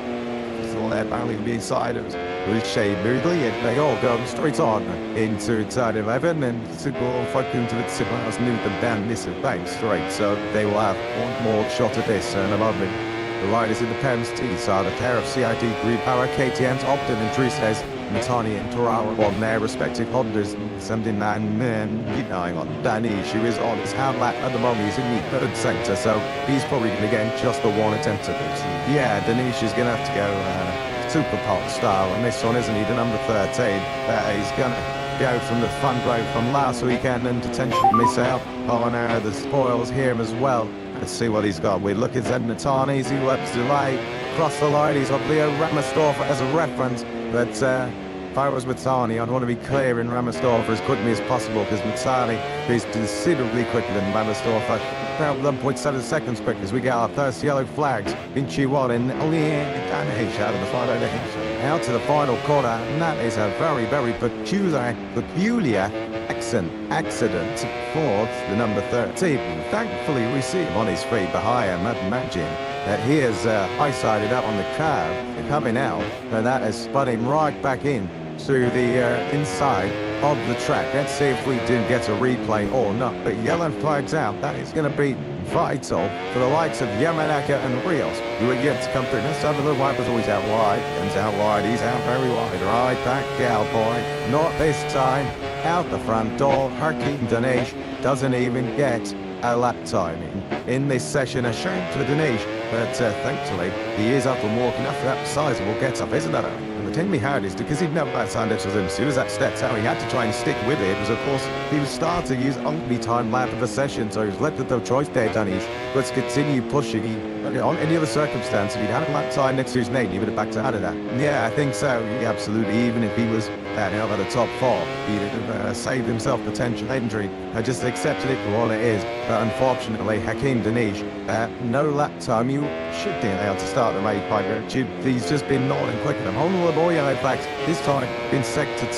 All that apparently being side of Shea Moodley, and they all go straight on into turn 11 and to go fucking to the Siblings knew them down this bank straight, so they will have one more shot at this in a moment. The riders in the penalties are the pair of CID Green Power, KTM's Opton and Drew says Matani and Torawa on their respective Hondas. 79 men relying on Danny. She is on his hand lap at the moment. He's in the third sector, so he's probably going to get just the one attempt at this. Yeah, Danish is going to have to go super pop style, and this one isn't he the number 13. He's going to go from the front row from last weekend and potentially miss out on the spoils here as well. Let's see what he's got. We look at Zed Natani, he lets delay across the line. He's got Leo Ramersdorfer as a reference, but if I was Matani, I'd want to be clear in Ramersdorfer as quickly as possible because Matani is considerably quicker than Ramersdorfer. About 1.7 seconds quick as we get our first yellow flags in Q1 and only damage out of the final out to the final corner, and that is a very, very peculiar accident for the number 13. Thankfully we see him on his feet behind him. I'd imagine that he is high-sided up on the curb coming out, and that has spun him right back in to the inside of the track. Let's see if we do get a replay or not. But yellow flags out. That is going to be vital for the likes of Yamanaka and Rios, who are yet to come through. This time the wipe was always out wide. Comes out wide. He's out very wide. Right back, cowboy. Not this time. Out the front door. Hakeem Danish doesn't even get a lap timing in this session. A shame for Danish, but thankfully he is up and walking after that sizable gets up, isn't that? And the thing we had is because he'd never had Sanders was as soon as that steps out, he had to try and stick with it. Because of course he was starting his only time lap of the session, so he was left with no choice there, Danish, but to continue pushing. On any other circumstance, if he'd had a lap time next to his name, he would have backed out of that. Yeah, I think so. Yeah, absolutely. Even if he was out of the top 4, he'd have saved himself potential injury. I just accepted it for all it is. But unfortunately, Hakeem Danish, no lap time. You should be able to start the race by virtue. He's just been gnawing quicker than Honda Laboya, in fact, this time in sector 2.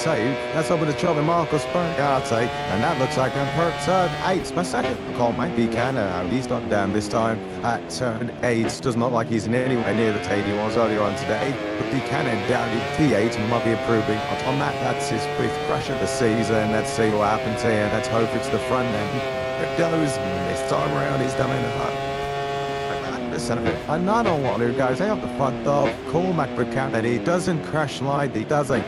That's over the job of Marcos Spargate, and that looks like a turn 8 per second. Call Mike Buchanan. He's not down this time at turn 8. Does not like he's anywhere near the tail he was earlier on today. But Buchanan down in T8 and might be improving. On that, that's his 5th crash of the season. Let's see what happens here. Let's hope it's the front end. It goes. This time around, he's done in the front. Another one who goes out the front door, Cormac Buchanan. He doesn't crash lightly, does he?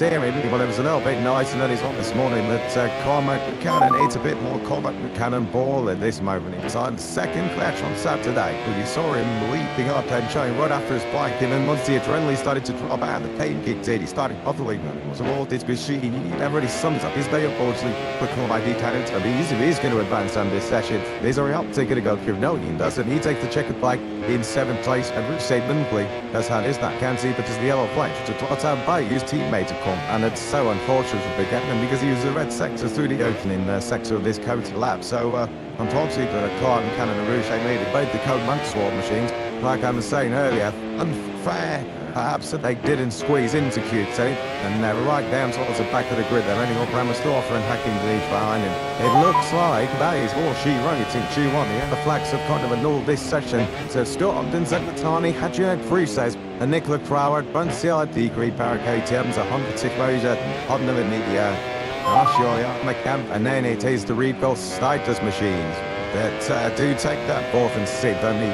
Maybe, well, it was a little bit nicer than he's on this morning, but Cormac Buchanan needs a bit more Cormac Buchanan ball at this moment in time. Second crash on Saturday, but you saw him leaping up and showing right after his bike, and then once the adrenaline started to drop out, the pain kicked in, he started bubbling. It was all this machine. He never really sums up his day, unfortunately, but Cormac Buchanan, he's going to advance on this session. There's a real ticket to go through. No, he doesn't. He takes the checkered bike in 7th place, and Rich Saban that's how it is. That can't see, but it's the yellow flag to Totta by his teammate to come, and it's so unfortunate for Buchanan because he was the red sector through the opening sector of this coated lap. So unfortunately for Clark and Cannon and Rouge, they made it both the code month swap machines. Like I was saying earlier, unfair perhaps they didn't squeeze into Q2, and they're right down towards the back of the grid. They're running up Ramastorfer and hacking the lead behind him. It looks like that is all she wrote in Q1. The other flags have kind of annulled this session. So Stuart Ogden, Zetmatani, Hadjad Fruses, and Nicola Croward, Bunciar, Degree, Barrack ATMs, 100 Tikroja, Hodner and Media, Rashoya, McCamp, and then it is the Regal Status machines that do take that fourth and sixth. Only,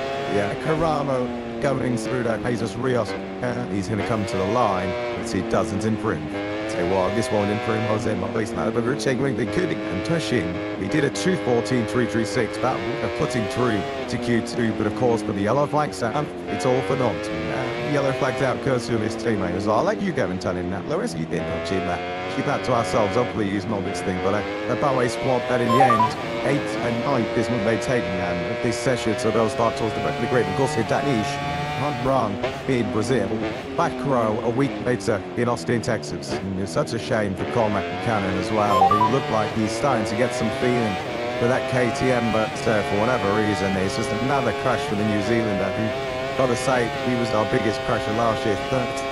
Caramo going through that Jesus Rios. He's going to come to the line, but he doesn't improve. Say, well, this won't improve. Jose Morales, but we're checking the Kudik and Tushing. We did a 2:14.336 battle, putting through to Q2, but of course, for the yellow flags out, it's all for naught. Yellow flags out, curse of his teammate as well. I'll let you go and tell him that. Lewis, you did not achieve that. Keep that to ourselves. Hopefully, use not this thing, but the Ballet squad that in the end, 8 and 9 is what they're taking, and this session, so they'll start towards the back of the grid. Of course, hit that niche. Not wrong in Brazil, back row a week later in Austin, Texas. And it's such a shame for Cormac Buchanan as well. He looked like he's starting to get some feeling for that KTM, but for whatever reason, it's just another crash for the New Zealander who, gotta say, he was our biggest crasher last year.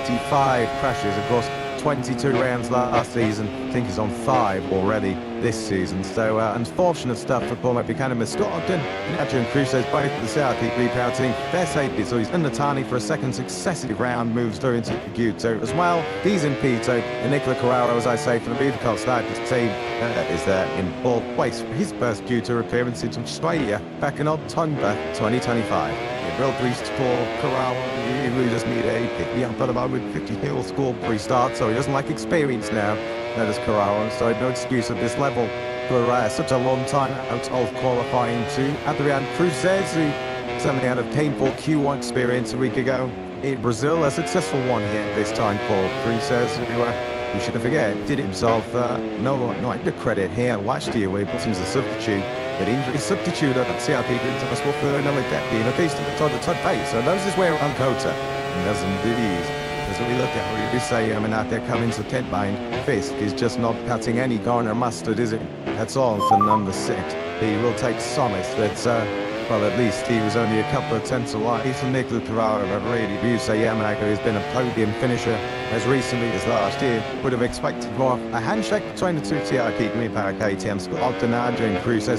35 crashes across 22 rounds last season. I think he's on 5 already this season. So unfortunate stuff for Cormac Buchanan. Scott Ogden and Adrian Crusoe's both at the South repouting their safety. So he's in the Tani for a second successive round, moves through into Q2 as well. He's in P2, and Nicola Carraro, as I say, for the Beautiful Status team, is there in fourth place for his first Q2 appearance in Australia back in October 2025. Real boost for Corral. You really just need a pick me up at about with 50 he'll score pre-start, so he doesn't like experience now. That is Corral, so no excuse at this level for such a long time out of qualifying to Adrian Cruzes, who certainly had a painful Q1 experience a week ago in Brazil. A successful one here this time for Cruzes, who we shouldn't forget did himself no credit here last year where he put him as a substitute. But injury substitute at CRP didn't us for another deputy in a piece to the top base. So those is where Uncota and doesn't do these. As we look at we do say out there coming to 10 bind. Fisk is just not cutting any garner mustard, is it? That's all for number 6. He will take solace that well, at least he was only a couple of tenths away from Nicola Carraro. But really, Busa Yamanaka has been a podium finisher as recently as last year. Would have expected more. A handshake between the two TRP Green Power KTM Scott Ogden and Adrian Cruz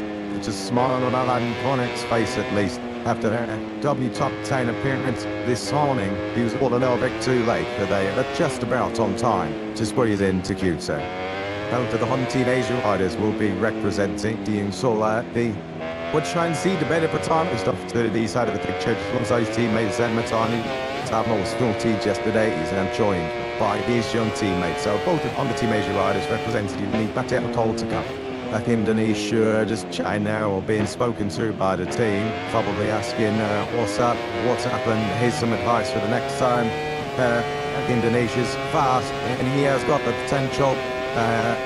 just smile on Alan Connick's face at least. After their W Top 10 appearance this morning, he was all a little bit too late, but they are just about on time to squeeze into Q2. Both of the Honda Teenage Riders will be representing the Insola. Would try and see the better Patano stuff to the side of the picture. Alongside his teammates, Zen Matani. Tavmo was full team yesterday. He's now joined by his young teammates. So both of the Team Asia Riders representing the Batek Cole to come. Back Indonesia, just chatting now or being spoken to by the team, probably asking what's happened, here's some advice for the next time. Indonesia's fast and he has got the potential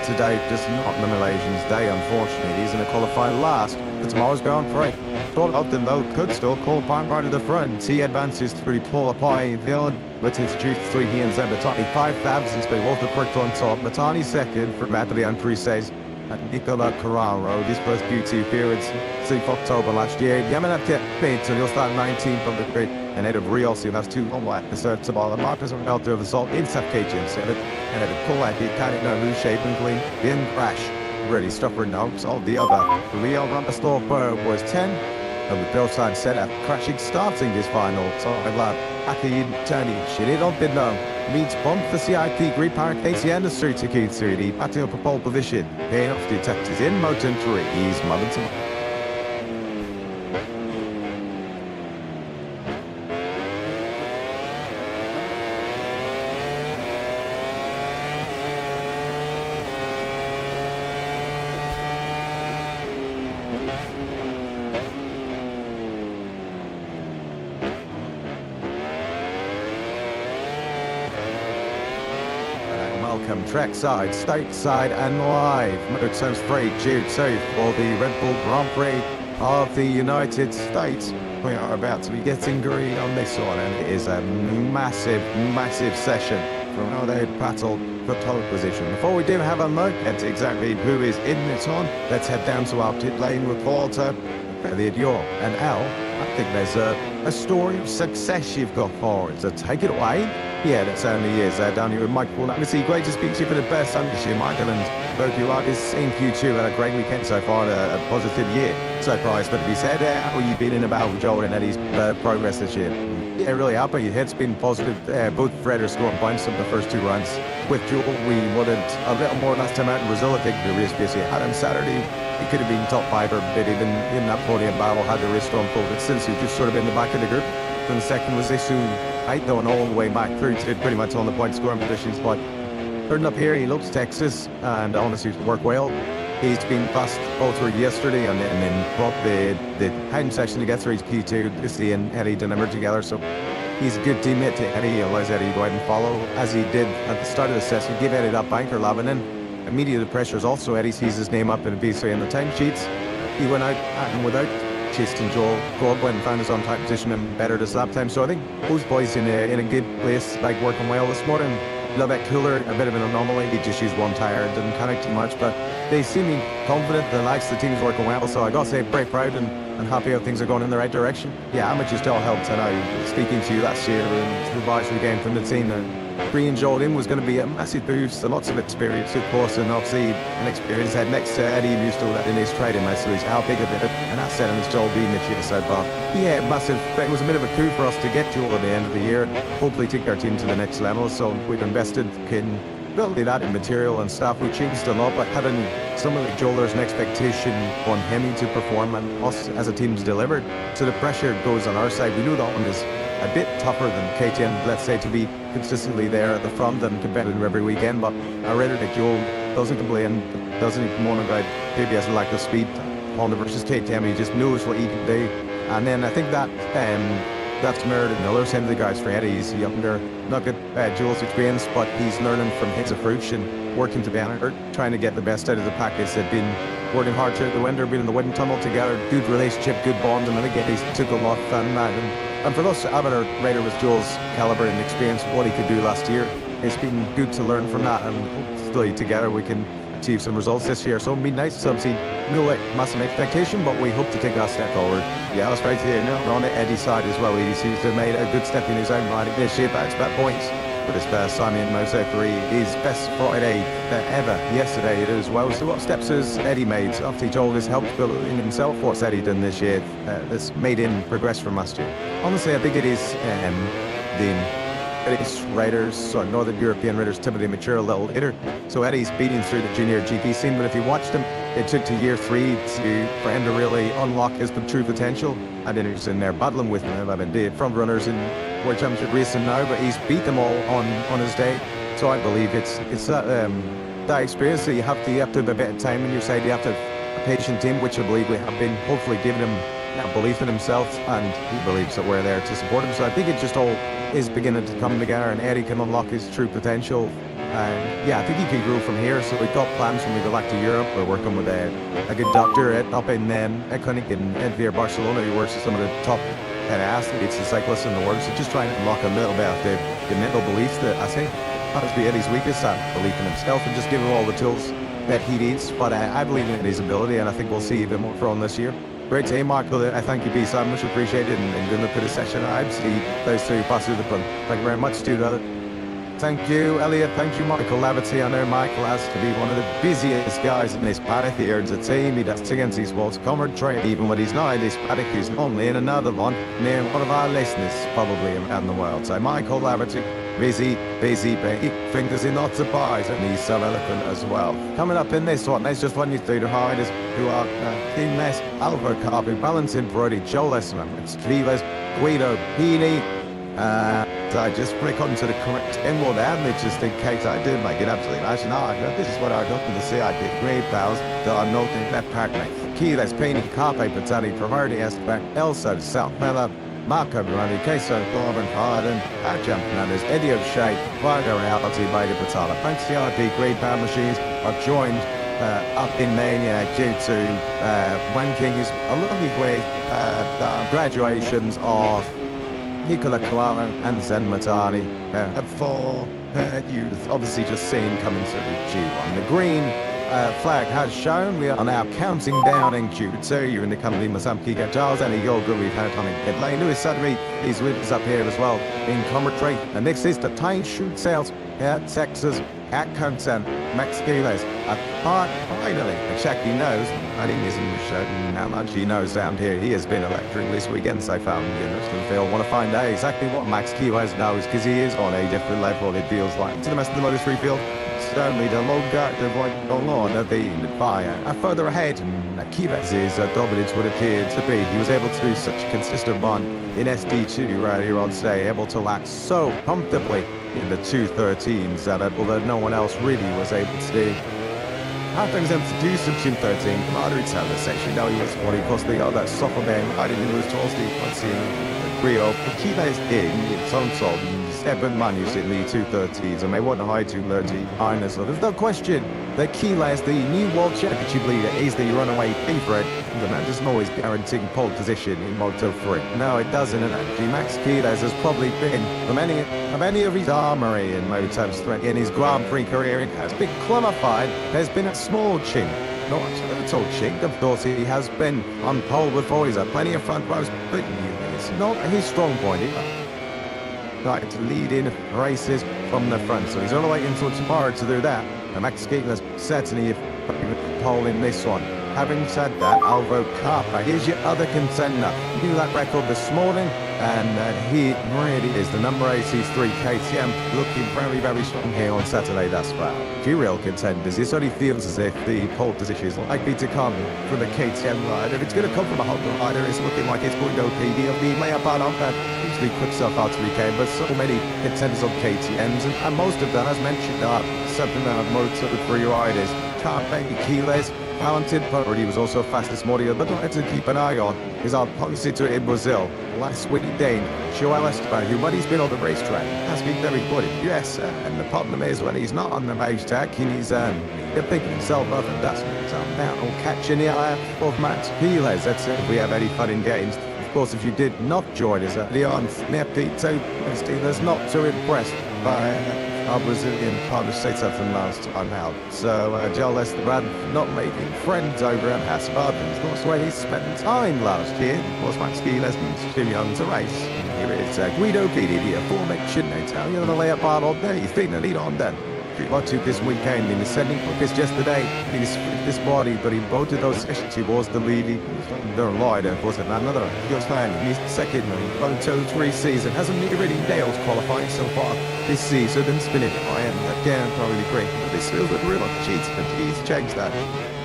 today, just not the Malaysian's day unfortunately. He's going to qualify last, but tomorrow's going for it. Thought Ogden though could still qualify right at the front. He advances through Paul Apai Field, but introduced 3 he and Zebatani 5,000 speed, Walter Pricked on top. Matani second from Adrian Cruzes. And Nicola Carraro, this first beauty appearance since October last year. Yamanaka Pit, so he'll start 19th from the grid. And Ed of Rios, who has 2 on lap. The third to ball, and Marquez and Alto of the Salt in South KTM 7. And Ed of Pullak, he can't know who's shaping clean. In crash, really stopper notes of the other. Real Ramastorfer was 10. And with Bill side set up, crashing starting this final time lap. Aki Tani, shit it on bid now. Leads bump for CIP Green Power KTM the street to Q3. The batting up a pole position. Paying off detectors in Moto3. He's mother to welcome trackside, stateside and live. Moto2's free Q2 for the Red Bull Grand Prix of the United States. We are about to be getting green on this one, and it is a massive session from how they battle for pole position. Before we do have a look at exactly who is in this one, let's head down to our pit lane with Walter, Elliot York and Al I think there's a story of success you've got forward, so take it away. Yeah, that certainly is. Down here with Michael, obviously great to speak to you for the first time this year, Michael, and both you artists in Q2 had a great weekend so far, a positive year. So prize, but to be said, how are you feeling about Joel and Eddie's progress this year? Yeah, really happy. It's been positive. Both Fred scoring points of the first 2 rounds. With Joel, we wanted a little more last time out in Brazil. I think the race basically had on Saturday. It could have been top 5 or bit even in that podium battle had the race gone forward. Since he just sort of in the back of the group. Then the second was Isu, right, going all the way back through to pretty much on the point scoring positions. But turning up here, he loves Texas and honestly worked well. He's been fast all through yesterday and then brought the time session to get through his Q2 to see and Eddie delivered together. So he's a good teammate to Eddie. He allows Eddie to go out and follow as he did at the start of the session. Give Eddie that banker lobbing in. Immediately the pressure is also Eddie sees his name up in basically in the time sheets. He went out and without chasing Joel, went and found his on time position and bettered his lap time. So I think those boys in a good place, like working well this morning. Lovett Cooler, a bit of an anomaly. He just used one tire and didn't connect too much, but they seem confident. The likes the team's working well. So I gotta say, very proud and happy how things are going in the right direction. Yeah, amateurs still helped. And I speaking to you last year and the advisory game from the team. Bringing Joel in was going to be a massive boost. Lots of experience, of course, and obviously an experience head next to Eddie, who's still in his trading message. How big of an asset and Joel being this year so far. Yeah, massive. It was a bit of a coup for us to get Joel at the end of the year. Hopefully take our team to the next level. So we've invested in building that in material and stuff. We changed a lot, but having someone like Joel, there's an expectation on him to perform and us as a team's delivered. So the pressure goes on our side. We know that one is a bit tougher than KTM, let's say, to be consistently there at the front and competitive every weekend, but I rather that Joel doesn't complain, doesn't moan about maybe has a lack of speed. Honda versus KTM, he just knows what he can do. And then I think that that's mirrored in the other side of the guys for Eddie. He's younger, not good Joel's experience, but he's learning from his approach and working to be better, trying to get the best out of the package. They've been working hard throughout the winter, been in the wind tunnel together, good relationship, good bond, and I think Eddie's took a lot from that. And for us, having a rider with Joel's caliber and experience of what he could do last year, it's been good to learn from that, and hopefully together we can achieve some results this year. So it'd be nice to obviously no massive expectation, but we hope to take that step forward. Yeah, that's right here. Now on the Eddie side as well, he seems to have made a good step in his own riding this year, but expect points for his first time in Moto3. His best Friday ever yesterday as well. So what steps has Eddie made? After he told us helped build in himself, what's Eddie done this year that's made him progress from last year? Honestly, I think it is the British riders, so Northern European riders typically mature a little later. So Eddie's beating through the junior GP scene, but if you watched him, it took to year 3 for him to really unlock his true potential. And then he's in there battling with him. I mean, the front runners in World Championship racing now, but he's beat them all on his day. So I believe it's that experience that you have to have a bit of time on your side. You have to have a patient team, which I believe we have been hopefully giving him that belief in himself, and he believes that we're there to support him. So I think it just all is beginning to come together, and Eddie can unlock his true potential. And yeah, I think he can grow from here. So we've got plans when we go back to Europe. We're working with a good doctor up in clinic in near Barcelona. He works with some of the top athletes and cyclists in the world. So just trying to unlock a little bit of the mental beliefs that I think must be Eddie's weakest, that belief in himself, and just give him all the tools that he needs. But I believe in his ability, and I think we'll see a bit more from this year. Great day, Michael. I thank you, B. So much appreciated, and good luck for the session. I see those 2 pass through the front. Thank you very much, Stu. Thank you, Elliot. Thank you, Michael Laverty. I know Michael has to be one of the busiest guys in this paddock here as a team. He does against his Walter Comer train, even when he's not in this paddock. He's only in another one near one of our listeners, probably around the world. So Michael Laverty, busy, fingers in lots of pies, and he's so eloquent as well. Coming up in this one, let's just run you through the riders who are Teamless, Alvaro Carby, balancing Brody, Joel Esselman, it's Vives, Guido, Heaney. So I just flick onto the correct inward adage just in case I did make it absolutely nice. No, this is what I got to see. I did great pals that are not in that partner. Keyless, Painting, Carpe, Patani, Priority, Esper, Elsa, South Mella, Marco Brani, Queso, Corbin, Harden, Jump Nutters, Eddie O'Shea, Vargo Reality, by the Patala. Thanks to the RP, great power machines are joined up in Mania due to Wanking's a lovely way graduations of Nicola Clara and Zen Matani for you've obviously just seen coming through G1. The green flag has shown. We are now counting down in Q2. You're in the company of some Kika Charles and Yoga. We've had on in pit lane. Louis Sudbury is with us up here as well in commentary. And this is the time shootouts at Texas at Content. Max Giles finally, and Shaki knows. I think he's in the show how much he knows down here. He has been electric this weekend so far. They'll want to find out exactly what Max Giles knows because he is on a different level, it feels like. To the rest of the Moto3 field, certainly the longer the going on of the fire. Further ahead, Kivas' dominance would appear to be. He was able to do such a consistent run in SD2 right here on today, able to lack so comfortably in the 213s that although no one else really was able to do. After he was able to do some 213, Moto2 Saturday section, now he was what he possibly got that soft man. I didn't lose to Austin, let's see. Rio, Kivas in some sort of 7 managed in the 230s and they want to high 230 iron, so there's no question that Keelas, the new world championship leader, is the runaway favorite. The man doesn't always guaranteeing pole position in Moto3. No, it doesn't, and actually Max Keelas has probably been from any of his armory in Moto3 in his Grand Prix career. It has been qualified. There's been a small chink. Not a total chink, of course he has been on pole before. He's had plenty of front rows, but it's not his strong point either. Like to lead in races from the front, so he's only waiting until tomorrow to do that. And Max Giles certainly pole in this one. Having said that, Alvaro Carpa, here's your other contender. He knew that record this morning, and he really is the number 83 KTM, looking very, very strong here on Saturday thus far. Few real contenders. It only feels as if the pole position is likely to come from the KTM rider. If it's going to come from a Honda rider, it's looking like it's going to go PDLB. May have been on that usually quick stuff after he came, but so many contenders on KTMs, and most of them, as mentioned, are something that have Moto3 riders. Can't baby Keeles. Talented, but he was also fast this morning. But I had to keep an eye on is our Ponsito in Brazil. Last week, Dane, Joel Esteban, who, when he's been on the racetrack, has been very good. Yes, and the problem is when he's not on the racetrack, he's picking himself up and dusting himself out or catching the eye of Max Piles. That's it. If we have any fun in games. Of course, if you did not join us early on, Nepito Steelers not too impressed by our Brazilian partner states up from last time out. So Joel Esteban not making friends over at Hasbard. That's where he spent time last year. Of course, Max Giles is too young to race. Here is Guido Pidi, the aforementioned Italian, the layup part all day. He's taking the lead on then. Q2 this weekend in the setting because yesterday he split this body, but in both of those sessions he was the leading rider. Of course, another Gil's fan in his second Moto3 season. Hasn't really nailed qualifying so far this season and spinning it. I am again probably agree. But this feels like real cheats, but he's changed that.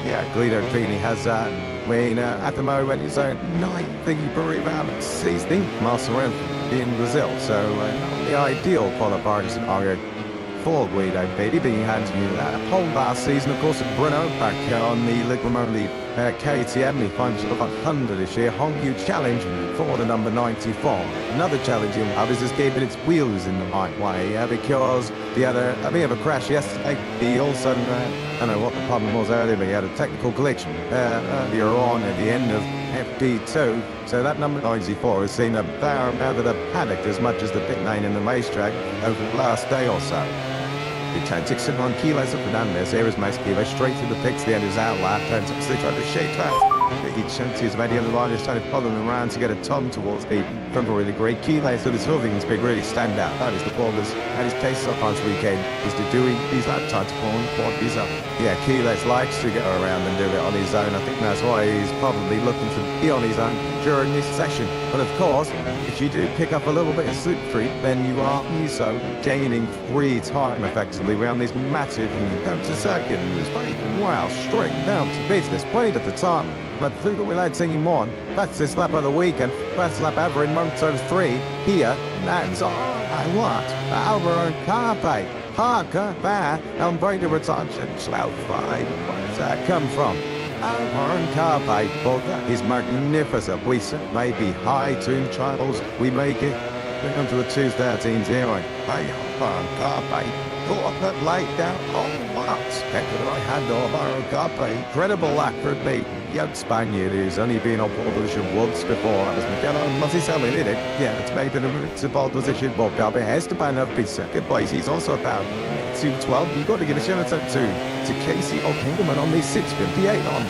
Yeah, Guido Pini has that. When at the moment he's own 9th rebound season master around in Brazil. So the ideal qualifying scenario for Guido Pini being handed you that whole last season. Of course, Bruno back on the Liquimon lead. KTM, he finds it 100 this year. Hongyu challenge for the number 94. Another challenge in others is keeping its wheels in the right way because he had a bit of a crash yesterday. He also, I don't know what the problem was earlier, but he had a technical glitch earlier on at the end of FD2. So that number 94 has seen a bit of panic as much as the pit lane in the racetrack over the last day or so. The tactics of 1 kilos of Fernandez. Here is Max Kilo straight through the pits. The end is out lap. Turns up, they try to shake that. Each chance is ready on the line. Is trying to follow them around to get a ton towards the front really great Kilo. So this whole thing has been really stand out. That is the ballers. And his pace up on this weekend is to doing these lap times for what he's up. Yeah, Kilos likes to go around and do it on his own. I think that's why he's probably looking to be on his own during this session. But of course, if you do pick up a little bit of slip creep, then you are so gaining free time effectively around this massive comes to second. It's very wow, straight down to business. Played at the time. But through the without singing one, that's this lap of the weekend. First lap ever in Moto3 here. That's all I want. Alvaro Carpe. Parker, Bear, and Brady Retention, Slough 5. Where does that come from? Alvaro Carpe, well, that is magnificent. We maybe high tune trials, we make it. We come to the 213 0. Hey, Alvaro Carpe, caught that late down. Oh, wow. Expected I had Alvaro Carpe. Incredible lap for me. young Spaniard who's only been on pole position once before. That was Miguel Monticelli, did it? Yeah, it's made the move to pole position. Bob Galvin Esteban up in second place. He's also about 212. You've got to give a shout out to Casey O'Kingerman on the 658 on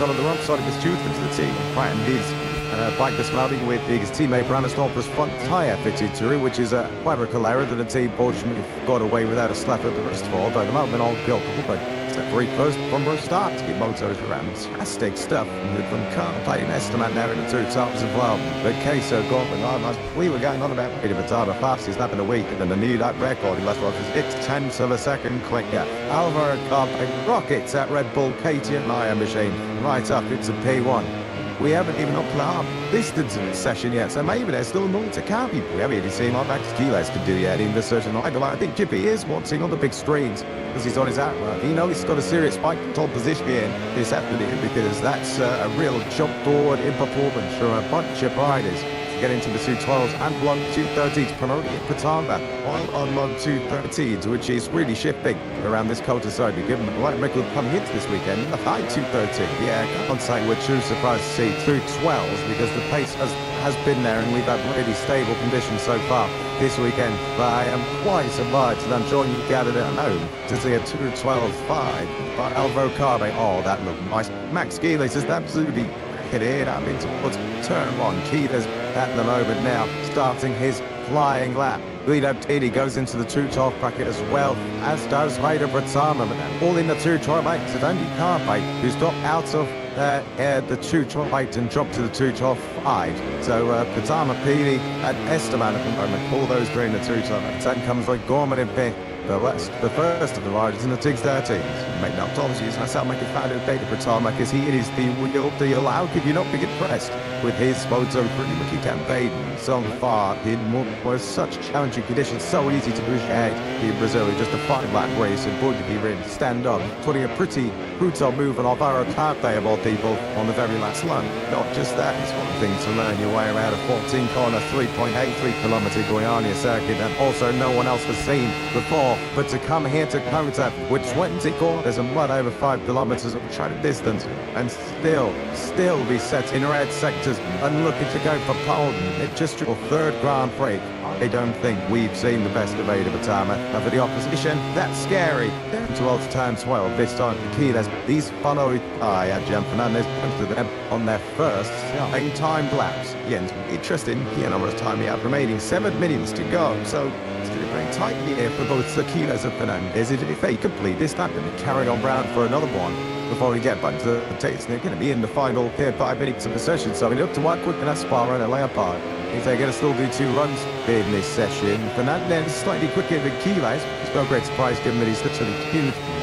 on the wrong side of his tooth into the team. Brighton is bike dismounting with his teammate Brandon Stolper's front tyre fitted through, which is a clerical error that the team fortunately got away without a slap at the wrist for, although the moment all built but it's a great first from the start to get motos around. Fantastic stuff from Carl and Esteban there in the two tops as well. But Queso got we were going on about Peter Vitado fast, he's having a week and then the new lap record in Las Rosas. It's 10th of a second quicker. Alvaro Carpe rockets at Red Bull KTM Maya machine right up into P1. We haven't even upped our distance in this session yet, so maybe there's still more to come. We haven't really seen what Max Kiles can do yet in the certain idol. I think Jippy is watching on the big screens because he's on his outlet. He knows he's got a serious bike control position in this afternoon because that's a real jump forward in performance for a bunch of riders. Get into the 212s and Moto2 13s primarily in Patamba, while on Moto2 13s, which is really shifting around this cul-de-sac. Given the right record coming into this weekend, the high 213. Yeah, on site we're true surprised to see through 12s because the pace has been there and we've had really stable conditions so far this weekend. But I am quite surprised that I'm joining you gathered at home to see a 212.5 by Alvaro Carbe. Oh, that looked nice. Max Giles is absolutely it in. I mean, towards turn one. Keithers at the moment now, starting his flying lap. Guido Tini goes into the 212 bracket as well, as does Ryder Bratama. All in the 212 it's only Carpe who's got out of the 212 and dropped to the 212.5. So Bratama, Pini, and Esteban at the moment, all those three in the 212. Then comes like Gorman in fifth. The first of the riders in the TIG 13s. Make no apologies, I sound like a fan of David Bratama because he is the real deal. How could you not be impressed with his Moto3 rookie campaign so far in was such challenging conditions, so easy to push ahead in Brazil. Just a 5-lap race and boy did he really stand up, putting a pretty brutal move on Alvaro Carpe of all people on the very last lap. Not just that, it's one thing to learn your way around a 14 corner 3.83 kilometer Goiânia circuit that also no one else has seen before. But to come here to Kota with 20 corners and well over 5 kilometers of track distance and still be set in red sectors and looking to go for pole, it's just your third Grand Prix. I don't think we've seen the best of Ada Batama. And for the opposition, that's scary. Down to turn 12 this time. The key is these followed by Jan Fernandez to them on their first 9-time laps. Yeah, interesting. Here numbers time we have remaining 7 minutes to go. So it's going to be very tight here for both the Kilos and Fernandez. If they complete this time, then carry on round for another one before we get back to the taste. They're going to be in the final 5 minutes of the session. So we look to work quick in Aspar and a Leopard. If they're going to still do 2 runs in this session, Fernandez slightly quicker than Kilos. It's no great surprise given that he's literally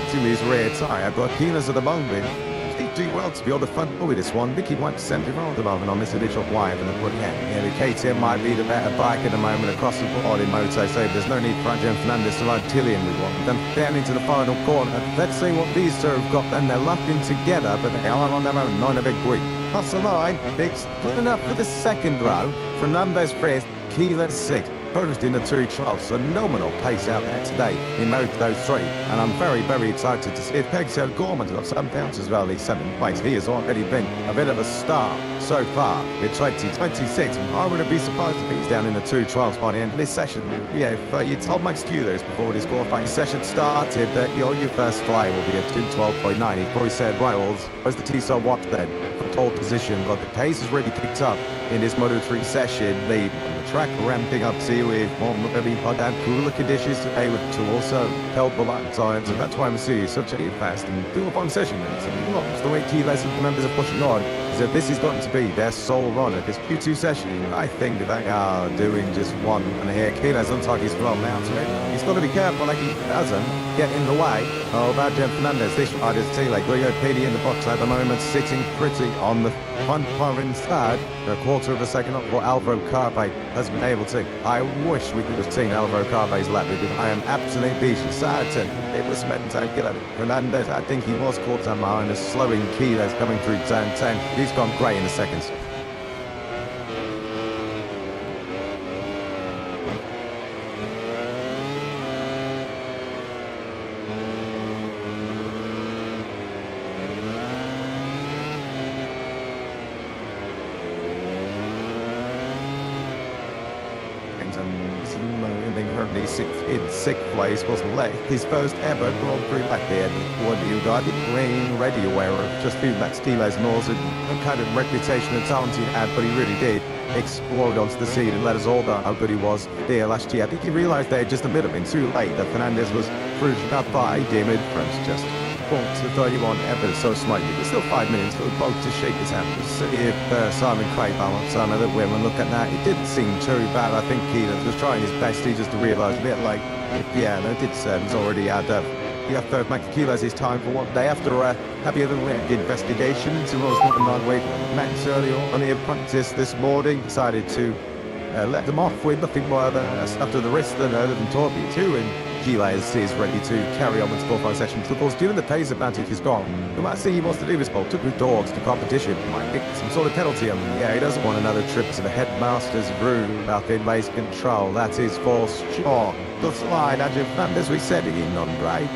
to his rear tyre. But Kilos at the moment, they do well to be on the front with this one. Vicky went semi-roll at the moment on this initial wire and the put hand. Yeah, the KTM might be the better bike at the moment across the board in Moto, so there's no need for Jan Fernandez to ride Tillian with one. Then down into the final corner. Let's see what these two have got. Then they're locking together, but they are on their own. 9 a big week. Plus the line, it's good enough for the second row. Fernandez first, Keeler 6th. First in the 212, phenomenal pace out there today in Moto3, and I'm very, very excited to see if Pegso Gorman's got some bounce as well. He's 7th place. He has already been a bit of a star so far in 2026. I wouldn't be surprised if he's down in the 212s by the end of this session. Yeah, if you told Max Q before this qualifying session started that your first fly will be at 212.9, he probably said, right, well, where's the T-Cell watch then? For pole position, but the pace has really picked up in this Moto3 session. The track ramping up, see with more very hot and cooler conditions today to also help the lap times, and that's why we see such a fast and do-up-on session. It's the way key lesson members are pushing on is that this is going to be their sole run at this Q2 session. I think that they are doing just one, and here Kiles looks like he's well now to it. He's got to be careful like he doesn't get in the way of Jan Fernandez. This rider's like Rio PD in the box at the moment, sitting pretty on the front car inside. A quarter of a second up for Alvaro Carpe has been able to. I wish we could have seen Alvaro Carpe's lap because I am absolutely certain it was meant to get at Fernandez. I think he was caught down behind a slowing key that's coming through turn 10. He's gone grey in the seconds. and then currently in sixth place was his first ever Grand Prix lap there. What you got? Rain ready aware of just few laps delays and also the kind of reputation and talent he had, but he really did explode onto the scene and let us all know how good he was there last year. I think he realised they had just a bit been too late, that Vinales was cruising up by Damon French just to 31 ever so slightly. There's still 5 minutes for the boat to shake his hand. To see if Simon Craig balanced on other women. Look at that. It didn't seem too bad. I think Keelan was trying his best just to realise a bit like, yeah, no, it's already had you have to make Kilos his time for one day after a happier than investigation into what was not on way. Max early on the apprentice this morning decided to let them off with nothing more than stuff to the wrist than Torby too, and Giles is ready to carry on with the qualifying session. Of course, given the pace advantage is gone, we might see he wants to do this ball. Took the dogs to competition, might pick some sort of penalty. Yeah, he doesn't want another trip to the headmaster's room out in race control. That is for sure. The slide, as we said, in on right.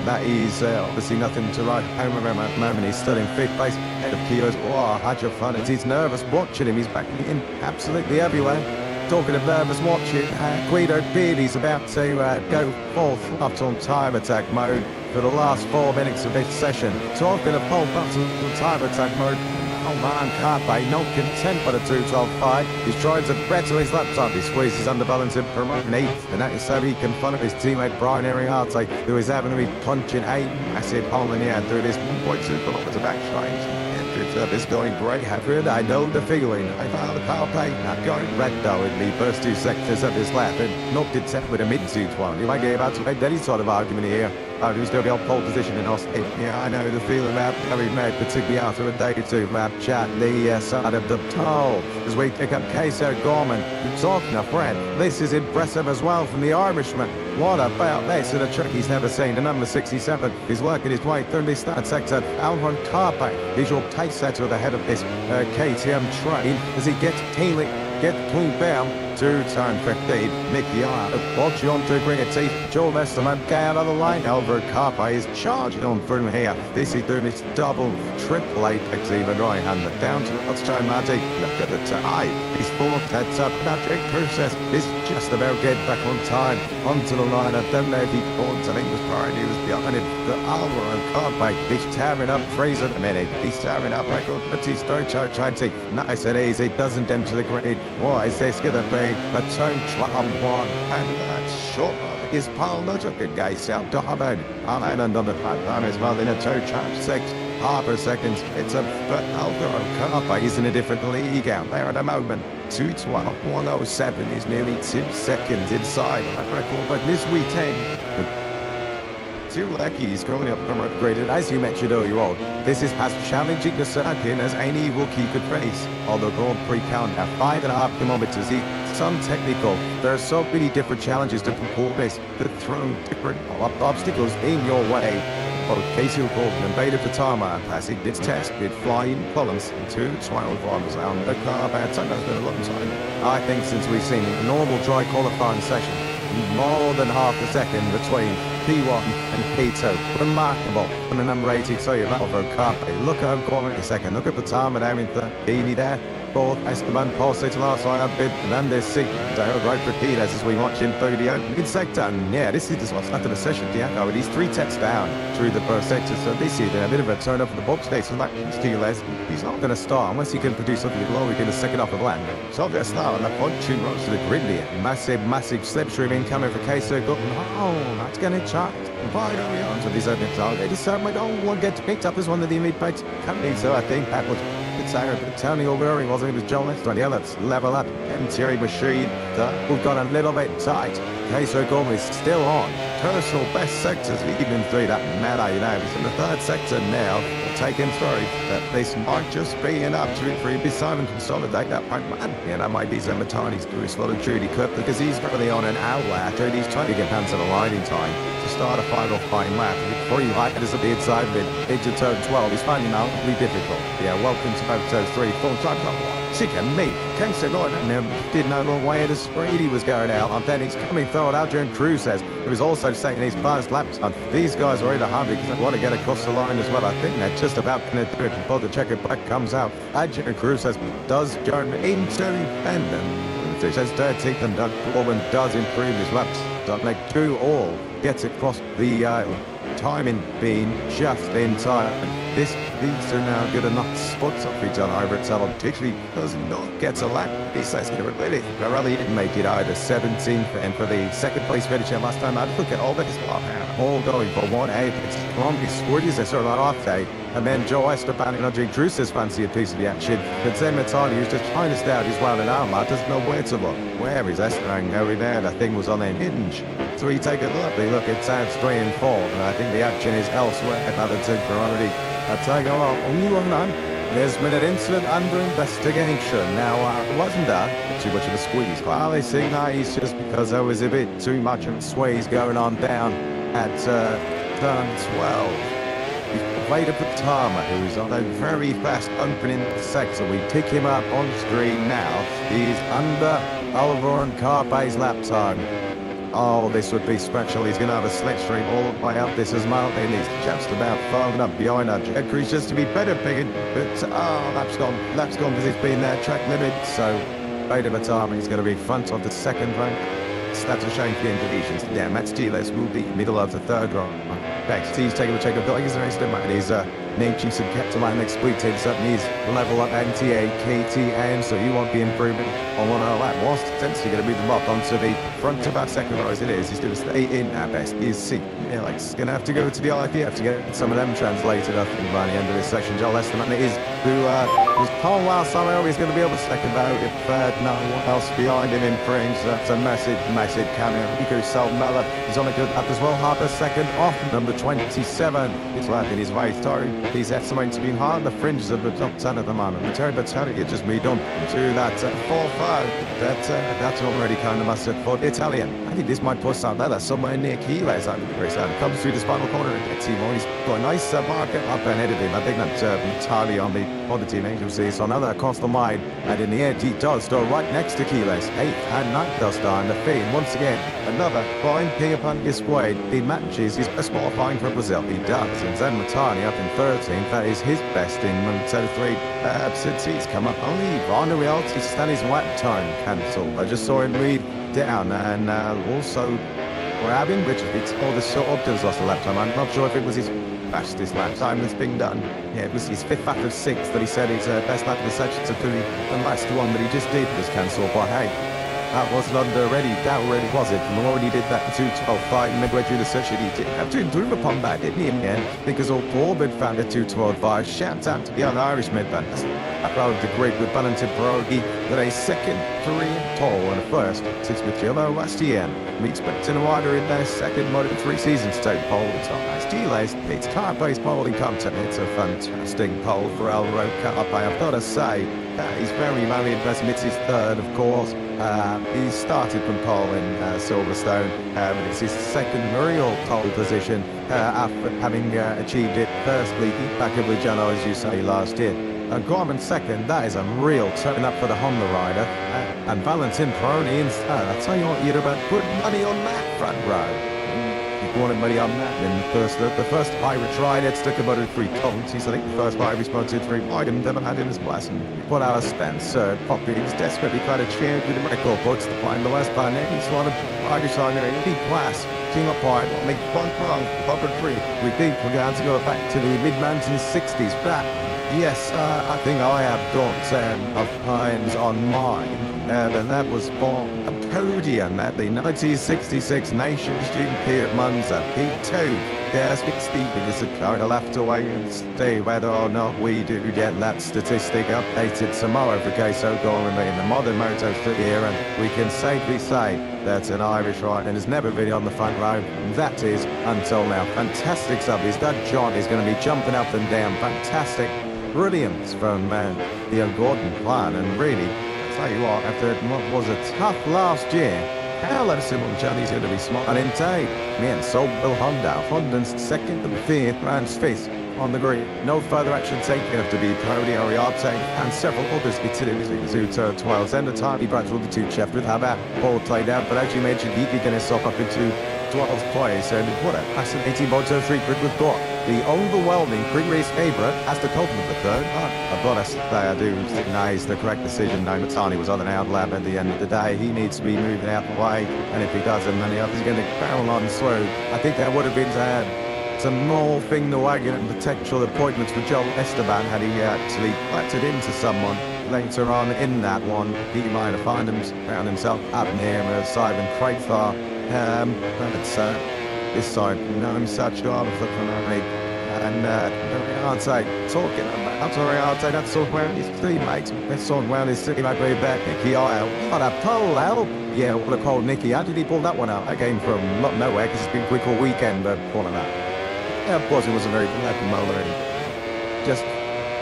That is obviously nothing to write home about at the moment. He's still in fifth place, head of kilos. Oh, Adjafan, he's nervous watching him. He's back in absolutely everywhere. Talking of nervous watching, Guido Beardy's about to go fourth up on time attack mode for the last 4 minutes of this session. Talking of pole button on time attack mode, oh man, Carpe, not content by the 2:12.5. He's trying to better his lap time. He squeezes underbalance and promoting 8th, and that is so he can follow his teammate Brian Ariarte, who is having to be punching a massive hole in the air through this 1.2 kilometer backstretch. It's going great, Hagrid. I know the feeling. I found the Carpe not going red though in the first 2 sectors of his lap and not content with a mid-2-1. You might get about to make any sort of argument here. Who's going to be on pole position in Austin? Yeah, I know the feeling about having made, particularly after a day or two lap chat the side of the toll. As we pick up Queso Gorman, who's talking a friend. This is impressive as well from the Irishman. What about this in a trick he's never seen? The number 67 is working his way through this start sector. Alvin Carpe is your pace setter at the head of this KTM train as he gets tailing, get pulled down to turn 15. Mickey R. watch on to bring it teeth. Joel Westerman out of the line. Alvaro Carpe is charging on through here. This is doing his double, triple apex even right hander down to Hotstone Magic. Look at the tie. He's fourth. Heads up. Patrick Cruces is just about getting back on time onto the line. I don't know if he points. I think it was priority was behind it. The Alvaro Carpe. He's tearing up Fraser at the minute. He's tearing up record, but he's trying to. Nice and easy. Doesn't enter the grid. Why is this going to be? A time trial one, and that short is Paul Nutterkin guys out to Hubbard. Island on the platform as well in a toe trap 6 half a second. It's a Alvaro Carpe. He's in a different league out there at the moment. 2:12.107 is nearly 2 seconds inside that record, but this weekend. Two lackeys growing up from upgraded, as you mentioned earlier on. This is as challenging the circuit as any will keep it pace. On the Grand Prix count at 5.5 kilometers, some technical. There are so many different challenges to perform this that throw different obstacles in your way. Both Casey Gordon and Beta Fatama passing its test with flying columns to 12 runs on the car. That's been a long time. I think since we've seen a normal dry qualifying session, more than half a second between P1 and P2. Remarkable for the number 80, so you're Alvaro Carpe. Look at him calling a second. Look at the time and having the Beanie there. Fourth, Esteban Pulse to last line, bid Fernandez Sig. Right for Peters as we watch him through the opening sector. And yeah, this is just what's after the session. Diaco with these 3 techs down through the first sector. So this is a bit of a turn up for the box stage. So like Steelers, he's not going to start unless he can produce something lower in the second half of the land. So I'll get a start on that punching runs to the grid here. Massive slipstream incoming for Queso. Oh, that's going to charge. Finally on to this opening target. They certainly don't want to get picked up as one of the elite bikes companies. So I think that was Tony O'Leary wasn't. It was John Lester. Yeah, let's level up. Terry Machine. We've got a little bit tight. Queso Gomez still on. Personal best sectors leading through that mad He's in the 3rd sector now. We'll take him through. But this might just be enough to be Simon consolidate that point. Man, yeah, that might be some Matani's doing a lot of Judy Clip because he's really on an outlet. Judy's trying to get hands on the line in time to start a 5-off-5 lap. With 3 riders at the inside of it into turn 12. He's finding out really difficult. Yeah, welcome to Moto3 full time number 1. Chicken meat. Queso Gordon didn't know the way the speed he was going out. And then he's coming through. Adrian Cruz says he was also taking his first laps. And these guys are in a hurry because they want to get across the line as well. I think they're just about going to do it before the checkered flag comes out. Adrian Cruz says does turn into Bendon. advantage as 13th, and Doug Corbin does improve his laps. Don't make 2 all, gets across the timing being just in time. These are now good enough spots off each other over at Salon. Particularly does not get a lap. He says really Pirelli didn't make it either. 17th, and for the second place finish last time I'd look at all this all going for 1-8. It's strongest squirties they sort of off day. And then Joe Esteban and Andre Druce's fancy a piece of the action. But then Matani, who's just trying to stay out his well and arm, doesn't know where to look. Where is Esteban going there? The thing was on a hinge. So we take a look at Sands 3 and 4, and I think the action is elsewhere. Another 2 for already. I'll take a look. Only one none. There's been an incident under investigation. Now, wasn't that too much of a squeeze? Well, they think that he's just because there was a bit too much of a squeeze going on down at turn 12. Vader Patama, who's on a very fast opening sector. We pick him up on screen now. He's under Oliver and Carpe's lap time. Oh, this would be special. He's going to have a slipstream all the way up this as Martin. He's just about following up behind our jet crews just to be better picking. But, lap's gone because it's been their track limit. So, Vader Patama is going to be front of the second rank. That's a shame for the Indonesians. Yeah, Matt Steelers will be middle of the third round. Next, he's taking a check of Doggers and Race man. He's name chiefs and kept a line next week. Takes up his level up NTA, KTM, so you won't be improving on one of that. Was essentially going to move them up onto the front of our second row as it is. He's going to stay in at best. He's going to have to go to the IPF to get some of them translated, I think, by the end of this section. Joel Esteban is who was pole last summer. He's going to be able to second out if no one else behind him infringes. That's a massive cameo. Nico Salmella is on a good lap as well. Harper second off number 27. He's lapping his way through. He's estimated to be hard on the fringes of the top 10 at the moment. Mateo Battaglia had just moved on to that 4-5. That's already kind of must have for Italian. I think this might put Salmella somewhere near Keyless out of the race. Comes through this final corner and gets him on. He's got a nice market up ahead of him. I think that's entirely on the team agency. So another across the line. And in the end, he does go right next to Keyless. 8th and 9th does start in the feed. Once again, another fine ping upon display. He matches his best qualifying for Brazil. He does. And Zen Matani up in 13th. That is his best in Moto3 since he's come up. Only on the reality stand his lap time cancelled. I just saw him lead down and also grabbing Richard. It's all the sort of does lost the lap time. I'm not sure if it was his fastest lap time that's been done. Yeah, it was his 5th lap of 6th that he said his best lap of the section. So the last one that he just did was cancelled. But hey, that wasn't already, that already was it. From already did that 2:12.5 midway through the session. He did have to improve upon that, didn't he, in the end? Because all Corbin found a 2:12.5. Shout out to the other Irish midbanders. I proud the great with Valentin Brody with a second Korean pole and a first since Matteo last year. We expect in wider in their second Moto3 season state pole. It's on nice delays. It's car-based polling content. It's a fantastic pole for Alvaro Carpe. I've got to say, he's very impressive. It's his third, of course. He started from pole in Silverstone, but it's his second real pole position after having achieved it firstly back at Lugano, as you say, last year. Gorman second, that is a real turn up for the Honda rider. And Valentin Peroni in third. I'll tell you what, you'd about put money on that front row. You wanted money on that. And the first Irish rider stuck about 3 columns. He's, I think, the first Irish Moto3 rider never had in his blessing. What our Spencer Poppy is desperately trying to change with the record books to find the West by name. He's one of Irish rider in deep class. King of Pine, make one wrong, Popper 3. We think we're going to go back to the mid-mountain 60s. But yes, I think I have got of Pines on mine. And that was for a podium at the 1966 Nations GP at Monza, P2. Yes, Stephen is a kind of left away and see whether or not we do get that statistic updated tomorrow for Queso Gorman in the modern Moto3 era. And we can safely say that's an Irish rider and has never been on the front row. That is until now. Fantastic subbies. Doug John is going to be jumping up and down. Fantastic brilliance from the Gordon plan. And really, I'll tell you what, after what was a tough last year, hell, Simon Johnny's going to be smart. And indeed, me and so will Honda's second and 5th rounds 5th on the grid. No further action taken after the Prodi Ariarte and several others continuing to turn 12. Then the time he brought with the 2 chef with how that ball played out, but as you mentioned, he getting himself up into 12th place. And what a fascinating Moto3 grid we've got. the overwhelming pre-race favourite has to cope with the third. I've got to say, I do recognise the correct decision. No, Matani was on an outlap at the end of the day. He needs to be moving out the way, and if he doesn't, then the other's going to barrel on through. I think that would have been to add some more thing the wagon and potential appointments for Joel Esteban had he actually batted into someone later on in that one. He might have found himself up near Simon Craigthar. But this side, I'm such God of the Ferrari. And I'd talking about Toriarte, that's all where his teammates, that's all where his teammate way back, Nicky Isle. What a pole out! Yeah, what a call, Nicky. How did he pull that one out? That came from not nowhere because it's been quick all weekend, but pulling that. Yeah, of course, it was a very good motor. Just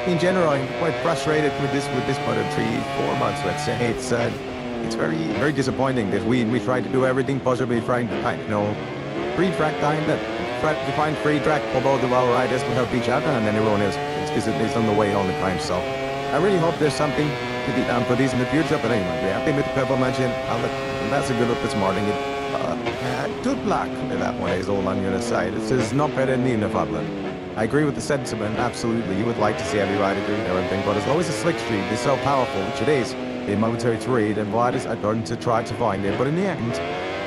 in general, I'm quite frustrated with this Moto3 4 months. Let's say it's very disappointing that we tried to do everything possibly trying to find free track time that to find free track for both of our riders to help each other, and then everyone else is on the way all the time. So I really hope there's something to be done for these in the future. But anyway, we're happy with the performance. That's a good look this morning. Good luck with that one is all I'm going to say. This is not better than the Fabland. I agree with the sentiment, absolutely. You would like to see every rider doing everything, but as long as the slick streak is so powerful, which it is, in Moto3, then riders are going to try to find it. But in the end,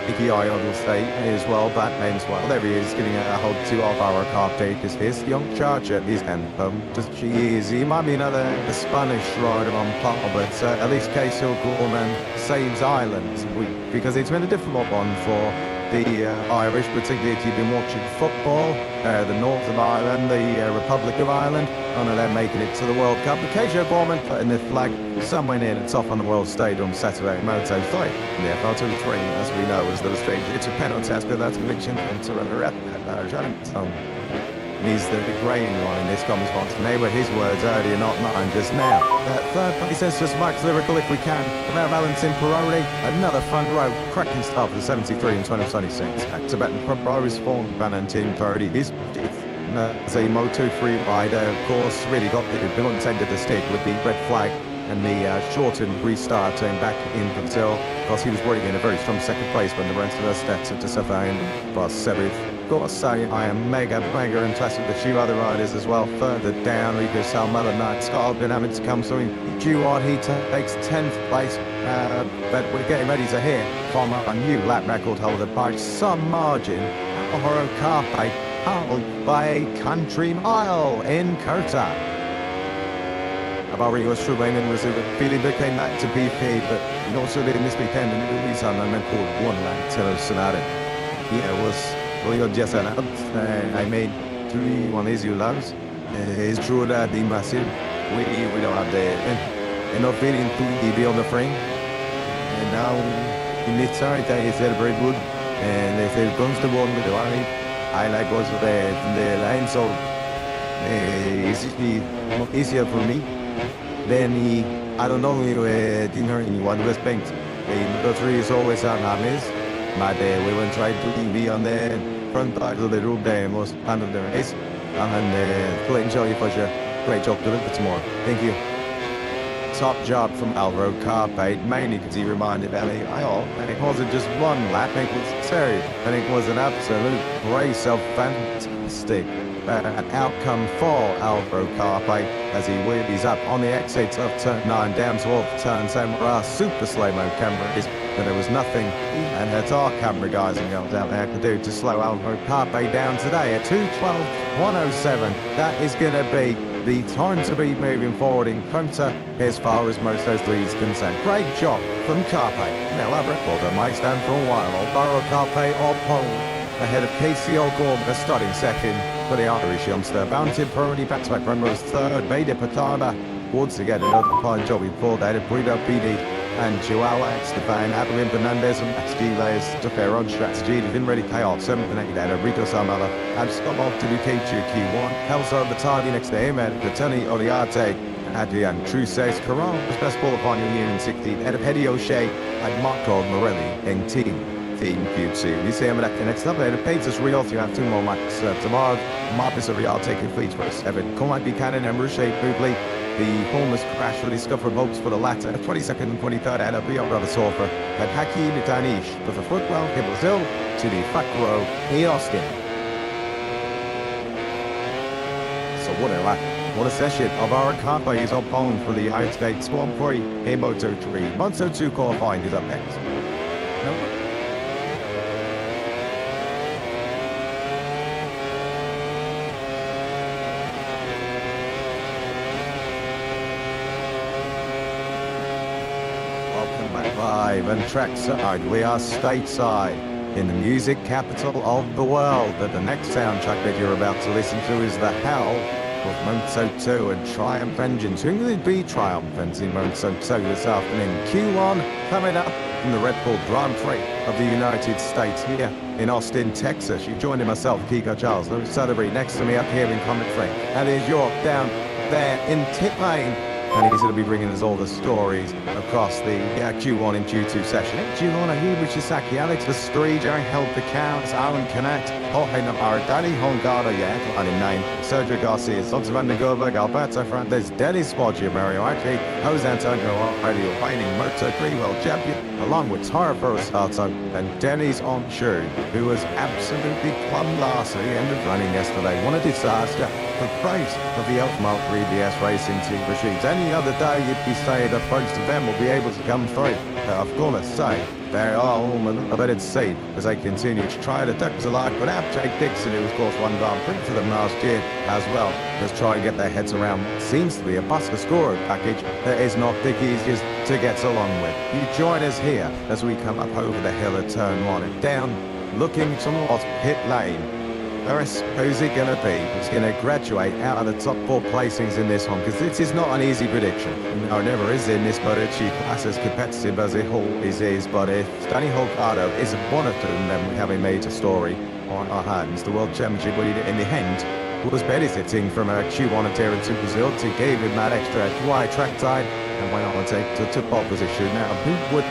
Nicky Isle will stay as well, Batman as well. There he is, getting a hold to our car update. Is his young charger is anthem. Just he might be another Spanish rider on par, but at least Casey Gorman saves Ireland because it's been a difficult one for the Irish, particularly if you've been watching football, the north of Ireland, the Republic of Ireland, none of them making it to the World Cup. But KJ Borman putting the flag somewhere near the top on the World Stage on Saturday, Moto3. Yeah, Moto3, as we know, is the strange. It's a penalty, but that's conviction to run he's the grain line. This comes from they were his words earlier, not mine just now. Third place is just Max Lyrical if we can. About Valentin Peroni, another front row, cracking start for the 73 and 2026. Tibetan front row is formed Valentin Peroni. He's as a Moto3 rider, of course, really got the bill intended to stick with the red flag and the shortened restart turn back in Brazil, because he was already in a very strong second place when the rest of us steps into Savane. But Sebi, gotta say, I am mega impressed with a few other riders as well. Further down, Rico Salmella Knight, Scott been having to come through in Q1. He takes 10th place, but we're getting ready to hear from a new lap record holder by some margin. Alvaro Carpe, held by a country mile in Kota. Barry was Trubain and was feeling became that to BP, but he also did this weekend and it was on a man called one lap to Sonata. Yeah, it was really just an out. I made 3-1 easy laps. It's true that the massive we don't have the enough feeling to be on the frame. And now in this side is very good. And if it comes to one with the line, I like also the line, so it's easier for me. Then I don't know didn't hurt anyone respect. The Moto3 is always on our miss. But we will try to be on the front part of the group the most part of the race. And to enjoy it for sure. Great job to look more. Thank you. Top job from Alvaro Carpe, mainly because he reminded Ellie Isle, and it wasn't just one lap, it was two, and it was an absolute brace of fantastic outcome for Alvaro Carpe as he wheelies up on the exit of turn 9 down towards turn 7 where our super slow-mo camera is, but there was nothing and it's our camera guys and girls out there to do to slow Alvaro Carpe down today at 2:12.107. That is going to be the time to be moving forward in Kota as far as Moto3 is concerned. Great job from Carpe. Now our recorder might stand for a while. Alvaro Carpe or pole ahead of Casey O'Gorman starting second for the Irish youngster. Bounty Peroni back-to-back run was third. Bede Patana once again another fine job before that. Brito PD and Joao Esteban, Adeline Fernandez and Max Giles took their own strategy. It didn't really pay off. 7th and 8th there. Rito Samala and Scott off to the Moto2 Q1. Kelso Battardi next to him and Patani Oliarte. Adrian Truces Caron was best ball upon Union 16. Ed of Hedy O'Shea and Marco Morelli in team Q2. We see him at the next up there. The pace is real. You have 2 more matches tomorrow. Marcus of Real taking fleets first. Evan Coleman Buchanan and Rocher Bublé. The homeless crash really discovered hopes for the latter. 22nd and 23rd and a real brother Sofer. And Haki Mitanish with the footwell in Brazil to the front row in Austin. So what a session of our car is up on for the United States Grand Prix in Moto3. Moto2 qualifying is up next. Welcome back live and trackside. We are stateside in the music capital of the world. But the next soundtrack that you're about to listen to is the hell of Moto2 and Triumph engines. Who will be triumphant in Moto2 this afternoon? Q1 coming up from the Red Bull Grand Prix of the United States here in Austin, Texas. You joined myself, Kiko Charles, Moto2 Saturday, next to me up here in commentary. And is York down there in pit lane. And he's going to be bringing us all the stories across the Q1 and Q2 session. Giovanna Hubichisaki, Alex Estrella, Helper Counts, Alan Connect, Jorge Navarro, Danny Hongada, and in name, Sergio Garcia, Sons van der Goberg, Alberto Fernandez, Dennis Spoggio, Mario Aki, Jose Antonio Already, reigning Moto3 World Champion, along with Tara Ferrosato and Dennis Onshu, who was absolutely plumb last at the end of running yesterday. What a disaster. The praise of the Elfmark 3DS Racing Team machines. Any other day you'd be saying that most of them will be able to come through. I've got to say, they are all a bit insane as they continue to try to duck to life without Jake Dixon, who of course won Grand Prix for them last year as well. Let's try and get their heads around what seems to be a Buster scorer package that is not the easiest to get along with. You join us here as we come up over the hill at turn 1 and down, looking towards pit lane. Who's it going to be? Who's going to graduate out of the top 4 placings in this one? Because this is not an easy prediction. No, it never is in this Moto2 class as competitive as it always is. But if Danny Holgado isn't one of them, then we have a major story on our hands. The World Championship leader in the end was benefiting from a Q1 adherence to Brazil to give him that extra wide track time and went on to take to pole position. Now, who would...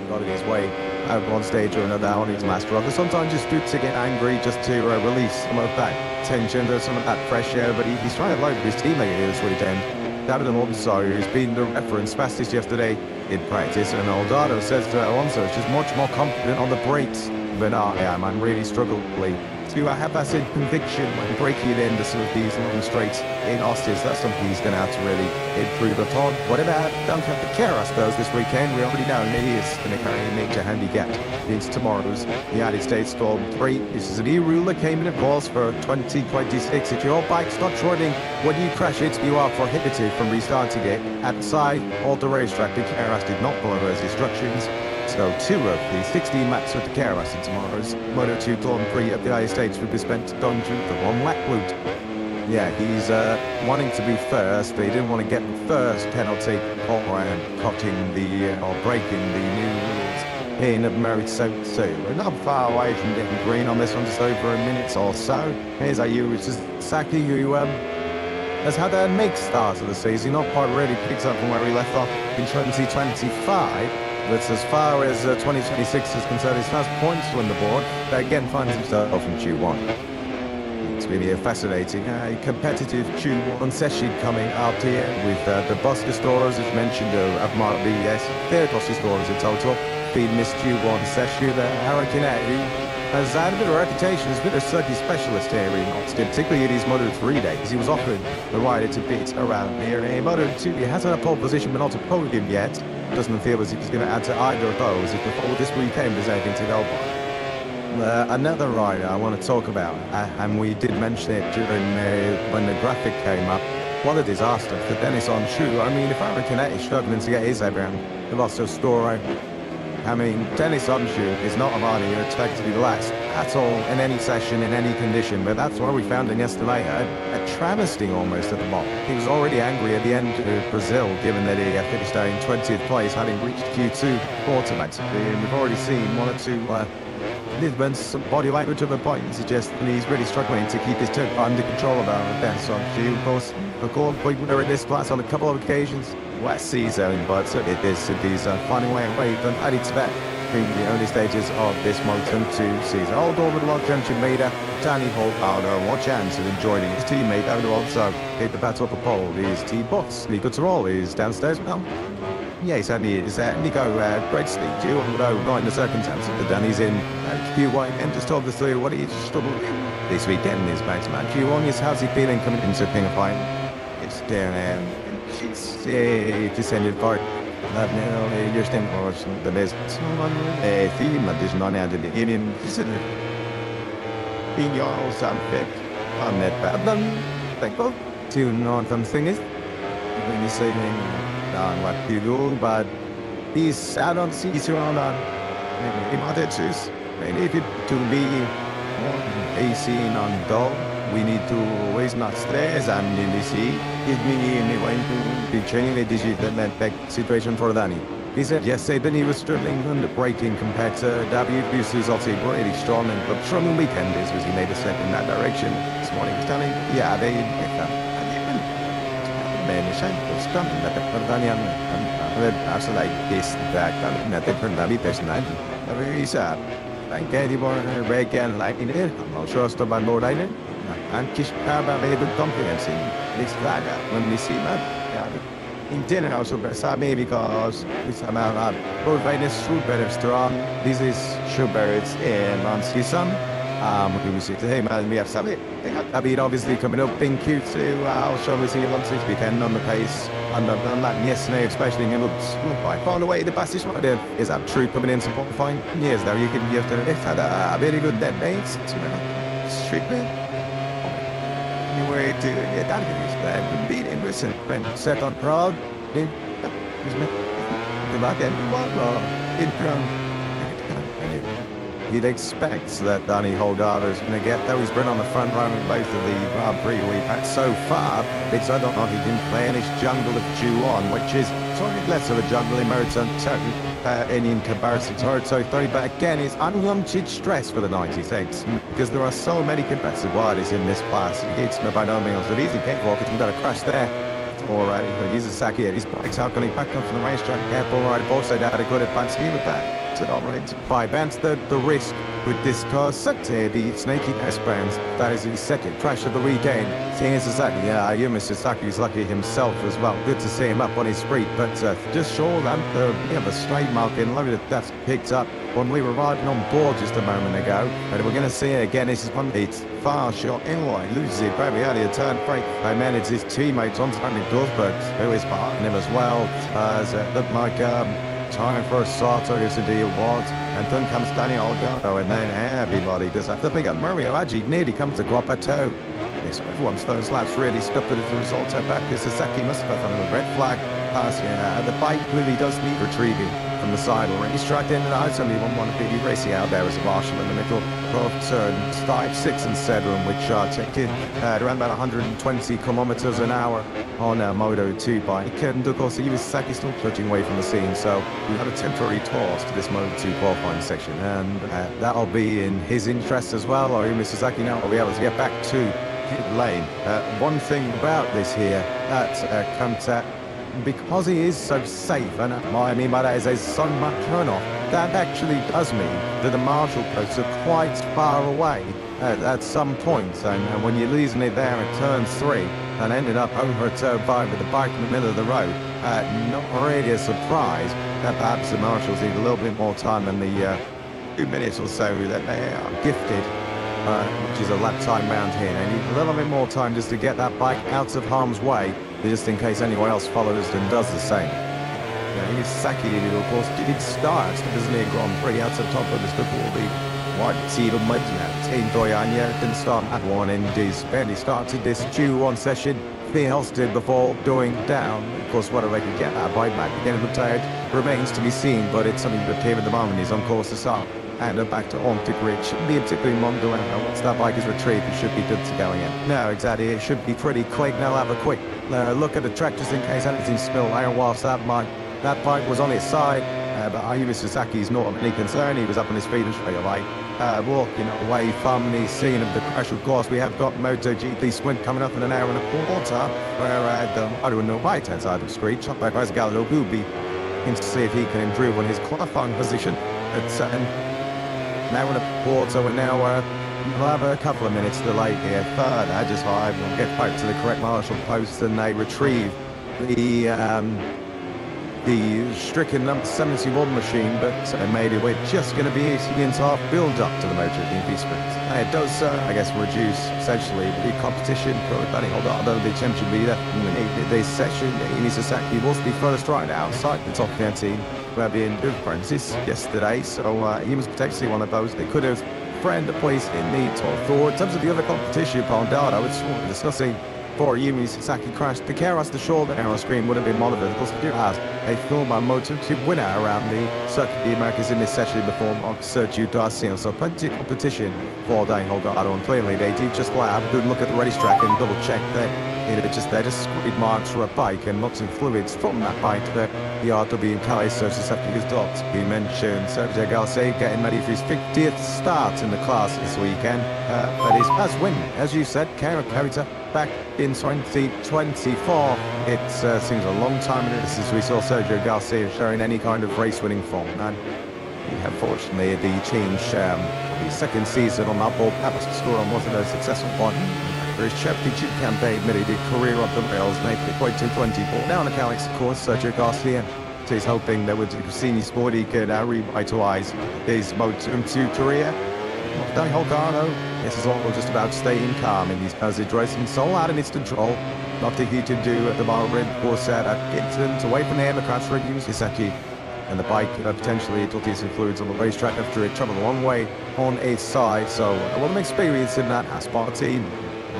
got in his way at one stage or another on his master rocker. Sometimes just good to get angry, just to release some of that tension, some of that pressure, but he's trying to load his teammate here this weekend. David Alonso, who's been the reference fastest yesterday in practice, and Aldado says that Alonso is just much more confident on the brakes than I am. I'm really struggling to have that same conviction when breaking into some of these long straights in Austin. That's something he's going to have to really improve upon. Whatever don't have to care, I suppose, this weekend. We already know he is going to carry a major handicap into tomorrow's United States Grand Prix. This is a new rule that came into force for 2026. If your bike's not running when you crash it, you are prohibited from restarting it at the side of the racetrack. The KRS did not follow those instructions. So 2 of the 16 laps with the KRS in tomorrow's Moto2 Grand Prix of the United States will be spent on the one lap route. Yeah, he's wanting to be first, but he didn't want to get the first penalty for cutting the or breaking the new rules in Moto2. We're not far away from getting green on this one, just over a minute or so. Here's Ayumu Saki, who has had a mixed start of the season, not quite really picked up from where he left off in 2025. But as far as 2026 is concerned, his first points on the board, but again finds himself in Q1. It's really a fascinating, competitive Q1 session coming up here with the Buster scorers, as mentioned, of the third Buster scorers in total, being this Q1 session. Aaron Kinnett, who has had a bit of a reputation as a bit of a circuit specialist here in Austin, particularly in his Moto3 days. He was often the rider to beat around here. In Moto2, he hasn't had a pole position, but not a podium yet. Doesn't feel as if he's going to add to either of those if before this weekend there's anything to go by. Another rider I want to talk about, and we did mention it during when the graphic came up. What a disaster for Dennis Onshu. I mean, if Aaron Kinnett is struggling to get his head around, the loss of scorer, I mean, tennis on shoot is not a body you're expected to be last. That's all in any session, in any condition. But that's where we found him yesterday. A travesty almost at the bottom. He was already angry at the end of Brazil, given that he finished in 20th place, having reached Q2 automatically. And we've already seen one or two movements, body language of a point suggests that he's really struggling to keep his temper under control about that. So, of course, the gold point winner in this class on a couple of occasions. West season, but it is City's finding way away than I'd expect in the early stages of this Moto2 season. All over the World Championship leader, Danny Holtauer, what chance of enjoying his teammate out also hit the battle of the pole. His T-Boss, Nico Terol is downstairs now. Yes, and he is Nico great sleep too, although not in the circumstances that Danny's in Q1 and just told us through what he's struggled with this weekend is back to man. Q1 is how's he feeling coming into Ping a fight? It's down she's descended part that now just in course the best theme that is not added in consider being your subject on that pattern thankful to know something is when you say on what you do, but these I don't see it's around on choose maybe if it to be AC on dog. We need to always not stress and in the sea. Give me anyway to be training the digital and back situation for Danny. He said yesterday that he was struggling under braking compared to WBC is also really strong and but strong weekend is was he made a step in that direction. This morning was telling yeah they man is was coming that for Danny and absolutely this that not different than personal. Very sad. Thank you for break and like in it. I'm not sure about more right and just have a very good confidence in this flag when we see that. In general, super maybe because it's about both riders super strong. This is Schubert's in on season. We will see today, man. We have some a bit obviously coming up in Q2. I'll show you see once this weekend on the pace. And I've done that yesterday, especially in the by far away the fastest rider is that true coming in support fine. Yes, now you have to had a very good dead base. Street man. Anyway, to get out of this, that beat in recent when set on proud. The back end in front. You'd expect that Danny Holtauer is going to get though he's been on the front row in both of the Grand Prix we've had so far. It's I don't know if he didn't play in his jungle of Q1, which is sort of less of a jungle in Moto2 in comparison to Moto3, but again it's unlimited stress for the 96 because there are so many competitive riders in this class. It's by no means an easy cakewalk. It's got a crash there. Alright, he's a Saki at his bike's out going back up from the racetrack. Careful, right, also had a good advance here with that. By Vance, the risk with this car, the snaky S-Brands, that is his second crash of the weekend. Seeing Sasaki, yeah, Yuma Sasaki's lucky himself as well. Good to see him up on his feet, but just short of the straight mark in low that's picked up when we were riding on board just a moment ago. And we're going to see it again. This is one it's far shot inline, loses it very early a turn break. I managed his teammates on Stanley Gosberg, who is behind him as well. As it looked like time for a Sato is a deal was, and then comes Danny Holtauer, and then everybody does have to pick up Mario Aji nearly comes to Guapa too. Yes, everyone's those laps really stopped as a result of that because Sasaki must have on the red flag pass. Yeah, the bike really does need retrieving from the side already. Struck in and out, only one big racing out there as a marshal in the middle of turns 5, 6 and 7, which are taken around about 120 kilometers an hour on a Moto2 bike. And of course, Sasaki still clutching away from the scene, so we have a temporary toss to this Moto2 qualifying section, and that'll be in his interest as well. Or Mr. Sasaki now will be able to get back to pit lane. One thing about this here that comes at because he is so safe, and what I mean by that is there's so much runoff, that actually does mean that the marshal posts are quite far away at some points, and when you're losing it there at turn 3 and ended up over at turn 5 with the bike in the middle of the road, not really a surprise that perhaps the marshals need a little bit more time than the 2 minutes or so that they are gifted, which is a lap time round here. They need a little bit more time just to get that bike out of harm's way, just in case anyone else follows and does the same. He's Saki, of course, did start the Disney Grand Prix out to the top of this before the white seed of mud now. Team Doyanya didn't start at one and he's barely started this Q1 session. Vinales did before going down. Of course, whether they could get that bike back again in the tired remains to be seen, but it's something that came at the moment. He's on course to start. And back to on to grid. Shouldn't be a particularly long around. Once that bike is retrieved, it should be good to go again. No, exactly. It should be pretty quick. Now have a quick look at the track just in case anything spilled out whilst that bike was on its side. But Ayumu Sasaki's not any concern. He was up on his feet and straight away. Walking away from the scene of the crash. Of course, we have got MotoGP sprint coming up in an hour and a quarter. Where I don't know, right-hand side of the street. Shot by Gallo Gubi. In to see if he can improve on his qualifying position at now in a quarter, we're now we'll have a couple of minutes delay here. Third, just 5. We'll get back to the correct marshal post and they retrieve the stricken number 71 machine, but maybe we're just going to be 18.5 build up to the MotoGP sprint. It does, I guess, reduce essentially the competition for Danny Holder, although the championship leader in this session, Ayumu Sasaki, was the first right outside the top 13. We're being differences yesterday, so he was potentially one of those that could have friend a place in the top 4. In terms of the other competition, Pondado, it's discussing before Ayumu Sasaki crashed. The Keras, the shoulder arrow screen would have been monitored. Of course, we do have a former Moto2 winner around the circuit, the Americans in this session before Sergio Garcia, so plenty of competition for Daniel Holgado, and clearly they do just have a good look at the racetrack and double check that they're just squid marks for a bike and lots of fluids from that bike that the RW and Calais Sergio Sasaki has got. He mentioned Sergio Garcia getting ready for his 50th start in the class this weekend, but his first win, as you said, Carita back in 2024. It seems a long time ago since we saw Sergio Garcia showing any kind of race-winning form. And unfortunately, the change, the second season on that ball, perhaps the score on wasn't a successful one. For his championship campaign, made a career of the rails, making it quite to 24. Now on the Calix, of course, Sergio Garcia. So he's hoping that with the Cassini Sport he could revitalise his Moto2 career. Daniel Holgado, this is all just about staying calm in these passage racing. So out in its control. Nothing he can do at the moment. Course at Gibson, away from the air, crash for Ayumu Sasaki. And the bike potentially took these fluids on the racetrack after it travelled a long way on its side. So a lot of experience in that Aspar team.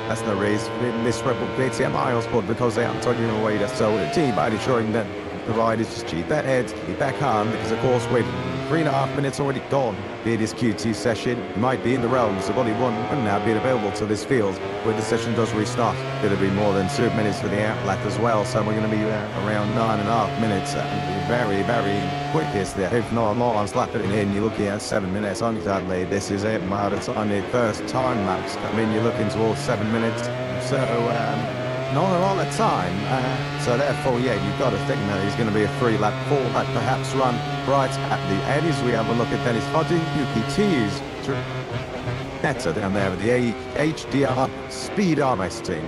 That's the race in this Rebel KTM Miles Sport because they aren't taking away that. So the team by ensuring that the riders just keep that head, keep that calm, because of course with 3.5 minutes already gone in this Q2 session, it might be in the realms of only one and now being available to this field when the session does restart. It'll be more than 2 minutes for the outlet as well, so we're going to be around 9.5 minutes and very, very quickest there. If not more, I'm slapping it in, you're looking at 7 minutes on exactly. This is it, it's on the first time lapse. I mean, you're looking towards 7 minutes, so not a lot of time, so therefore, yeah, you've got to think that he's going to be a 3-lap, 4-lap perhaps run right at the end as we have a look at Dennis Hodge, UPT's better down there with the HDR Speed RS team.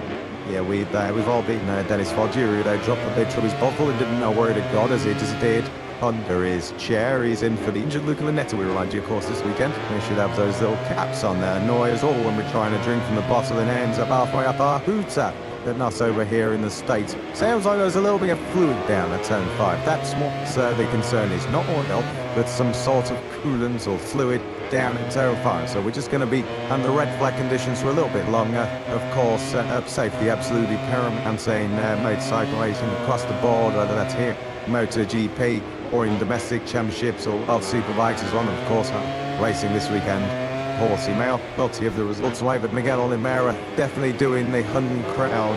Yeah, we've all beaten Dennis Hodge, who dropped a bit from his bottle and didn't know where it had gone as he disappeared under his chair. He's in for the injured Luca Lunetta, we remind you, of course, this weekend. We should have those little caps on there, annoy us all when we're trying to drink from the bottle and ends up halfway up our hooter. But not over here in the States. Sounds like there's a little bit of fluid down at turn 5. That's what the concern is. Not oil, but some sort of coolant or fluid down at turn 5. So we're just going to be under red flag conditions for a little bit longer. Of course, safety absolutely paramount, saying motorcycle racing across the board, whether that's here, MotoGP, or in domestic championships or World Superbikes as well. Of course, racing this weekend. Horsey Mail, guilty of the results away, but Miguel Oliveira definitely doing the Hun crowd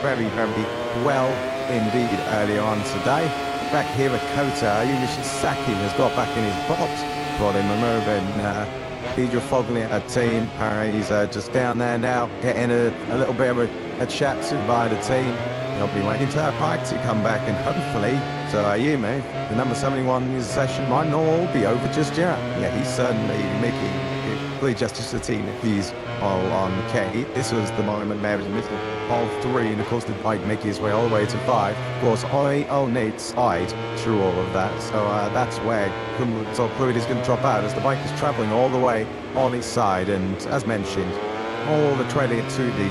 very, very well indeed earlier on today. Back here at Kota, Ayumu Sasaki has got back in his box, brought him a move, and Pedro Fogli at team. He's just down there now, getting a little bit of a chat to by the team. He'll be waiting to our bike to come back, and hopefully, so Ayumu, the number 71 in his session might not all be over just yet. Yeah, he's certainly making justice to the team. He's all on K. This was the moment Maverick Vinales of 3, and of course the bike making his way all the way to 5. Of course, I own its side through all of that, so that's where fluid is going to drop out as the bike is travelling all the way on its side, and as mentioned, all the trailing to the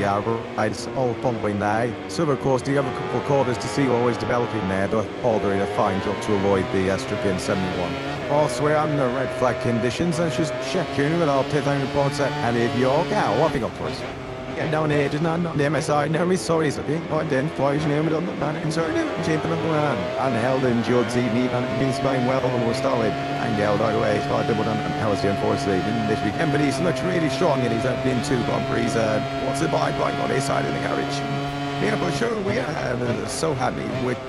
rides all following there. So of course the other couple of quarters to see always developing there, but all doing a fine job to avoid the Stripian 71. Also, we're under red flag conditions. Let's just check in with our pit lane reporter, and if you're what have you got for us? get down here, just not the MSI, no resources, I think, identifies name it on the planet, and sorry, champion of the land, unheld and George Z, neat, and been spying well, and more solid, and held out away, so I doubled on Howard's the unfortunately in this weekend, but he's looks really strong, and he's been 2 bumpers, what's the bike like on his side of the garage? Yeah, for sure, we are so happy with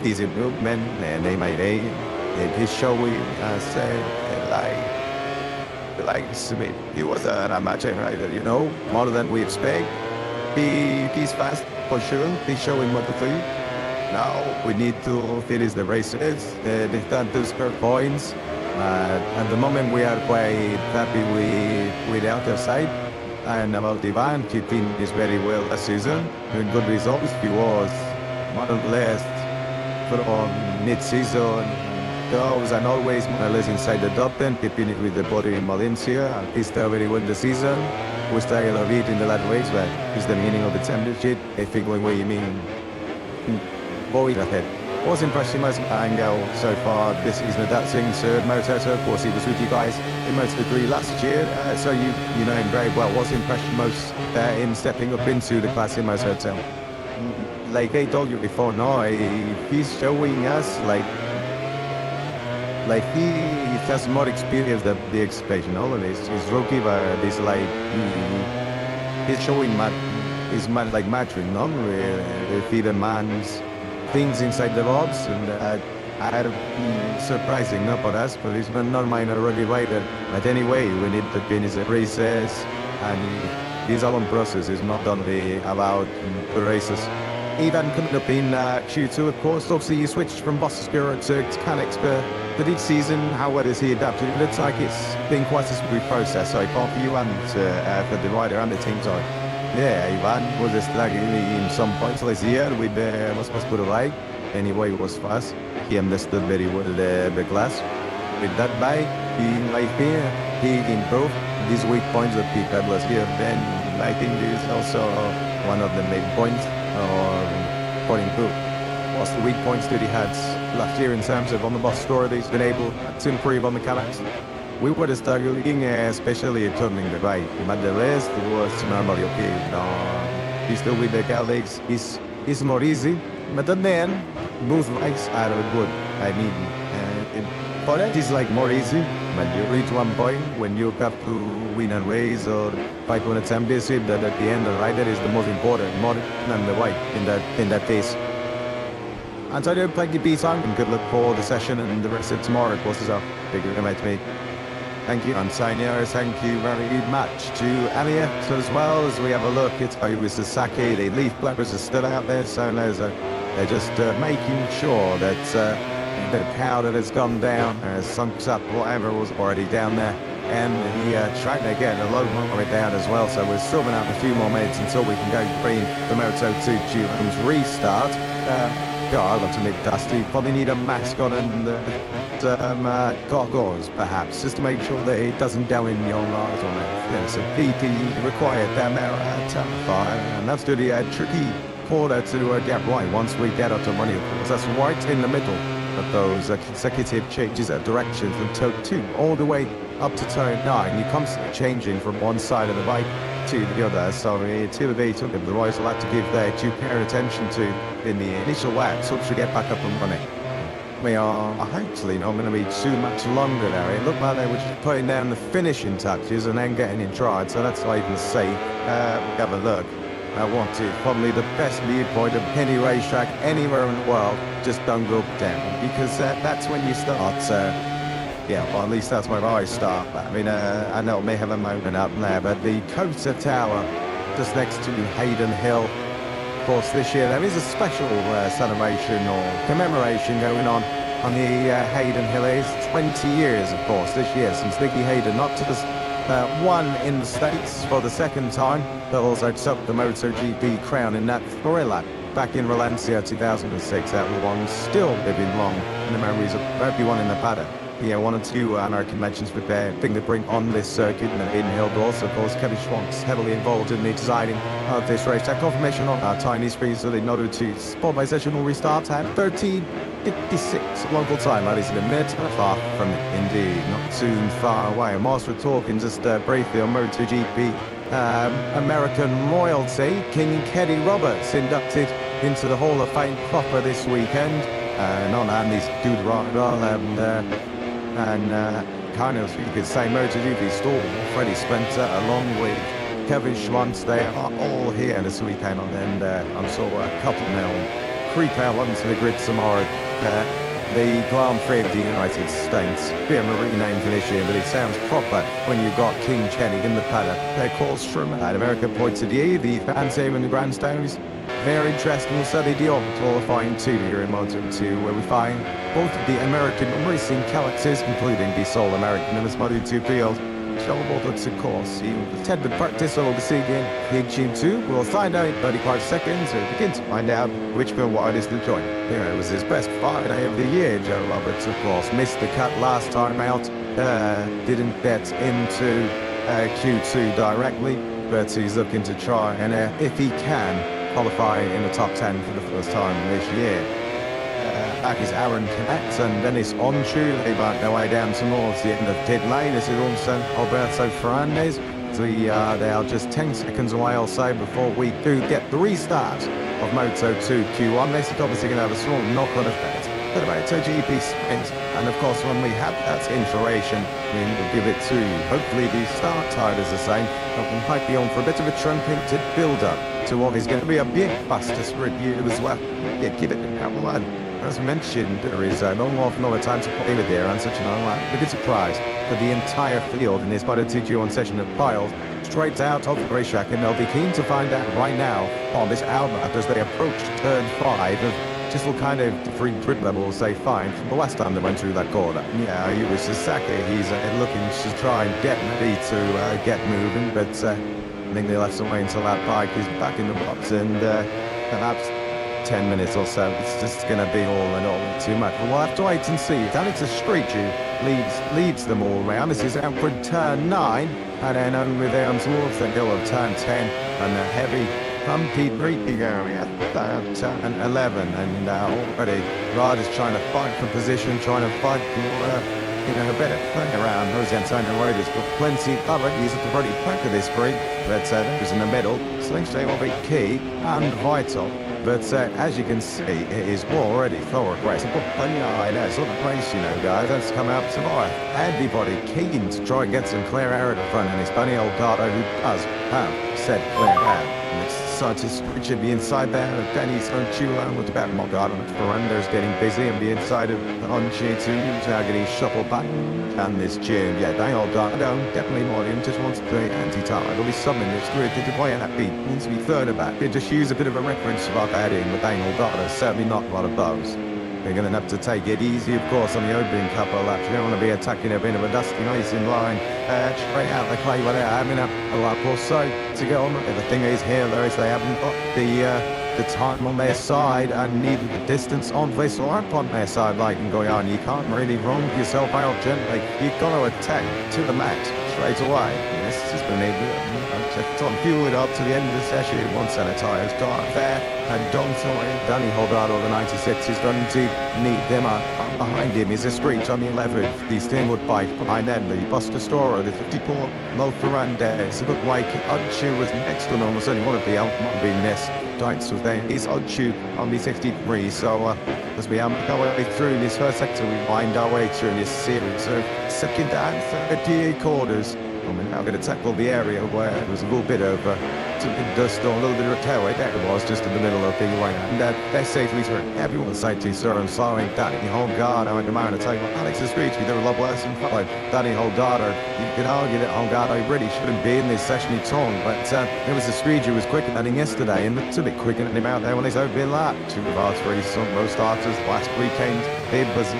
these improvements, and they made his showing like Smith. He was an amateur rider, you know, more than we expect. He's fast for sure. He's showing Moto3. Now we need to finish the races. They start to score points. At the moment we are quite happy with the outer side. And about Ivan, he finished very well last season with good results. He was more or less from mid-season. Goes and always more or less inside the top 10, keeping it with the body in Valencia. He started very well the season. We started a bit in the last race, but it's the beginning of the championship. I think what you mean, boy ahead. Was impressing most angle so far this season. That thing, third Moto, of course he was with you guys in Moto3 last year, so you know him very well. Was impressed most in stepping up into the class in Moto. Like I told you before, no, he's showing us like he has more experience than the expectation. You know, and his rookie, but it's like he's showing he's like maturing, no? With even man's things inside the box, and surprising, not for us, but it's not minor rookie rider. But anyway, we need to finish the races, and this whole process is not only about the races. Even coming up in Q2, of course, obviously you switched from Boss Spirit to Mechanics, but each season, how well is he adapted? It looks like it's been quite a smooth process so far for you and for the rider and the team side. Yeah, Ivan was struggling in some points last year with was put away. Anyway, it was fast. He understood very well the class. With that bike, being like here, he improved these weak points that he had last year. Then I think this is also one of the main points for improve. Was the weak points that he had last year in terms of on the bus store, he's been able to improve on mechanics. We were struggling, especially turning the right, but the rest it was normally okay. He's still with the colleagues, it's more easy, but then both bikes are good. I mean, for that it's like more easy, but you reach one point when you have to win a race or fight on a championship that at the end the rider is the most important, more than the bike in that case. And so I do play the song, and good luck for the session and the rest of tomorrow, of course, as well. Big night to me. Thank you. And Sanya, thank you very much to Elliot as well as we have a look. It's with Sasaki, the leaf blackers are still out there, so they're just making sure that the powder has gone down, sunks up whatever was already down there. And he tried to get a load more down as well, so we're still out a few more minutes until we can go green the Moto2 Q1 restart. God, I love to make dusty. Probably need a mask on and goggles, perhaps, just to make sure that it doesn't down in your eyes on it. There's a PPE required down there at fire, and that's to the tricky corner to get right once we get up to money, of course. That's right in the middle of those consecutive changes of direction from toe 2 all the way up to toe 9. You're constantly changing from one side of the bike to the other, so until they took it, the riders like to give their due care attention to in the initial lap, so to get back up and running. We are hopefully not going to be too much longer there. It looked like they were just putting down the finishing touches and then getting in stride, so that's not even safe. Have a look at what is probably the best viewpoint of any racetrack anywhere in the world. Just don't go down, because that's when you start. Yeah, well, at least that's where I start. I mean, I know it may have a moment up there, but the Coaster Tower, just next to Hayden Hill, of course, this year there is a special celebration or commemoration going on the Hayden Hill. It's 20 years, of course, this year since Nicky Hayden not just won in the States for the second time, but also took the MotoGP crown in that thriller back in Valencia 2006. That one still living long in the memories of everyone in the paddock. Yeah, 1 or 2 American legends with their fingerprint on this circuit, and in Hill also, of course, Kevin Schwantz heavily involved in the designing of this race. That confirmation on our tiny screen, so the Moto2 Sport by session will restart at 13 8:56 local time, ladies and gentlemen. Far from it, indeed, not too far away. Whilst we're talking just briefly on MotoGP, American royalty, King Kenny Roberts inducted into the Hall of Fame proper this weekend. Not Andy's dude rock and kind of, you could say, MotoGP stall. Freddie Spencer along with Kevin Schwantz, they are all here this weekend, and I'm sure a couple now creep out onto the grid tomorrow. The Grand Prix of the United States, bit of a rename for this year, but it sounds proper when you've got King Kenny in the paddock. Their course from America points of view, the fans here in the grandstands. Very interesting study the qualifying two here in Moto2, where we find both of the American racing characters, including the sole American in this Moto2 field. Of course, he will attend the practice over the season. In Q2, we'll find out in 35 seconds and begin to find out which Bill White is the joint. Here, it was his best Friday of the year, Joe Roberts, of course. Missed the cut last time out, didn't get into Q2 directly, but he's looking to try and, if he can, qualify in the top 10 for the first time this year. Back is Aaron Canet and Dennis Onchu. They make their way down towards the end of pit lane. This is also Alberto Fernandez. They are just 10 seconds away, I'll say, before we do get the restart of Moto2 Q1. This is obviously going to have a small knock-on effect. But MotoGP sprint, and of course when we have that information, we'll give it to you. Hopefully the start time is the same, but we might be on for a bit of a truncated build-up to what is going to be a big faster sprint here as well. Yeah, give it a couple of As mentioned, there is no more time to play with here, and such an unlikely surprise for the entire field in this Moto2 Q1 session of piled straight out of the racetrack, and they'll be keen to find out right now on this outlet as they approach turn 5 of just what kind of free grip levels they find from the last time they went through that corner. Yeah, he was Sasaki. He's looking to try and get ready to get moving, but I think they'll have to wait until that bike is back in the box, and perhaps 10 minutes or so, it's just going to be all in all too much. But we'll have to wait and see. Alex Estrigi leads them all around. This is out for turn 9, and then over down towards the hill of turn 10, and a heavy, bumpy braking area at turn 11, and already riders trying to fight for position, trying to fight for a better play around those Antonio riders, but plenty of it. He's at the very back of this break, but who's in the middle. Slingshot will be key and vital. But as you can see, it is already forward race. Yeah, that's sort of race, guys. Let's come out tomorrow. Everybody keen to try and get some clear air at the front, and it's Bunny Olgado who does have said clear air. And it's such a switch at the inside there of Denny's Onchu with about Olgado and Ferrando's getting busy, and the inside of Onchu too, getting shuffled back. And this June, yeah, Daniel Olgado definitely more than just wants to play anti-time. It'll be something that's good to play at that beat. Needs to be third about it. Just use a bit of a reference about adding with Daniel Olgado. Certainly not one of those. They're going to have to take it easy, of course, on the opening couple of laps. You don't want to be attacking a bit of a dusty racing line straight out the clay without having a lap or so to go on. The thing is here, though, is they haven't got the time on their side and neither the distance on this or up on their side like going on. You can't really wrong yourself out gently. You've got to attack to the max straight away. This has been just on fuel it up to the end of the session. One set of tyres got there, and Danny Holdado, the 96, is going to need them up. Behind him is a Street on the 11th, the Steenwood bike behind Edley, Buster Storer, the 54, Mo Ferrandez, a good wake. Onchu was next to almost only one of the out being missed. Dites was there. Is Onchu on the 63, so as we make our way through this first sector, we wind our way through this series of second and third quarters. And we're now going to tackle the area where there was a little bit of dust or a little bit of a tailway. There it was, just in the middle of the line. And that's safely through. Everyone's safety, sir, and slowing Danny Holgado and the man to take Alex Estrigi. They were a lot worse than 5. Danny Holgado, you could argue that Holgado really shouldn't be in this session at all, but it was Estrigi who was quicker than him yesterday, and looked a bit quicker than him out there when he's open lap. 2 of our 3 most starters last weekend. It was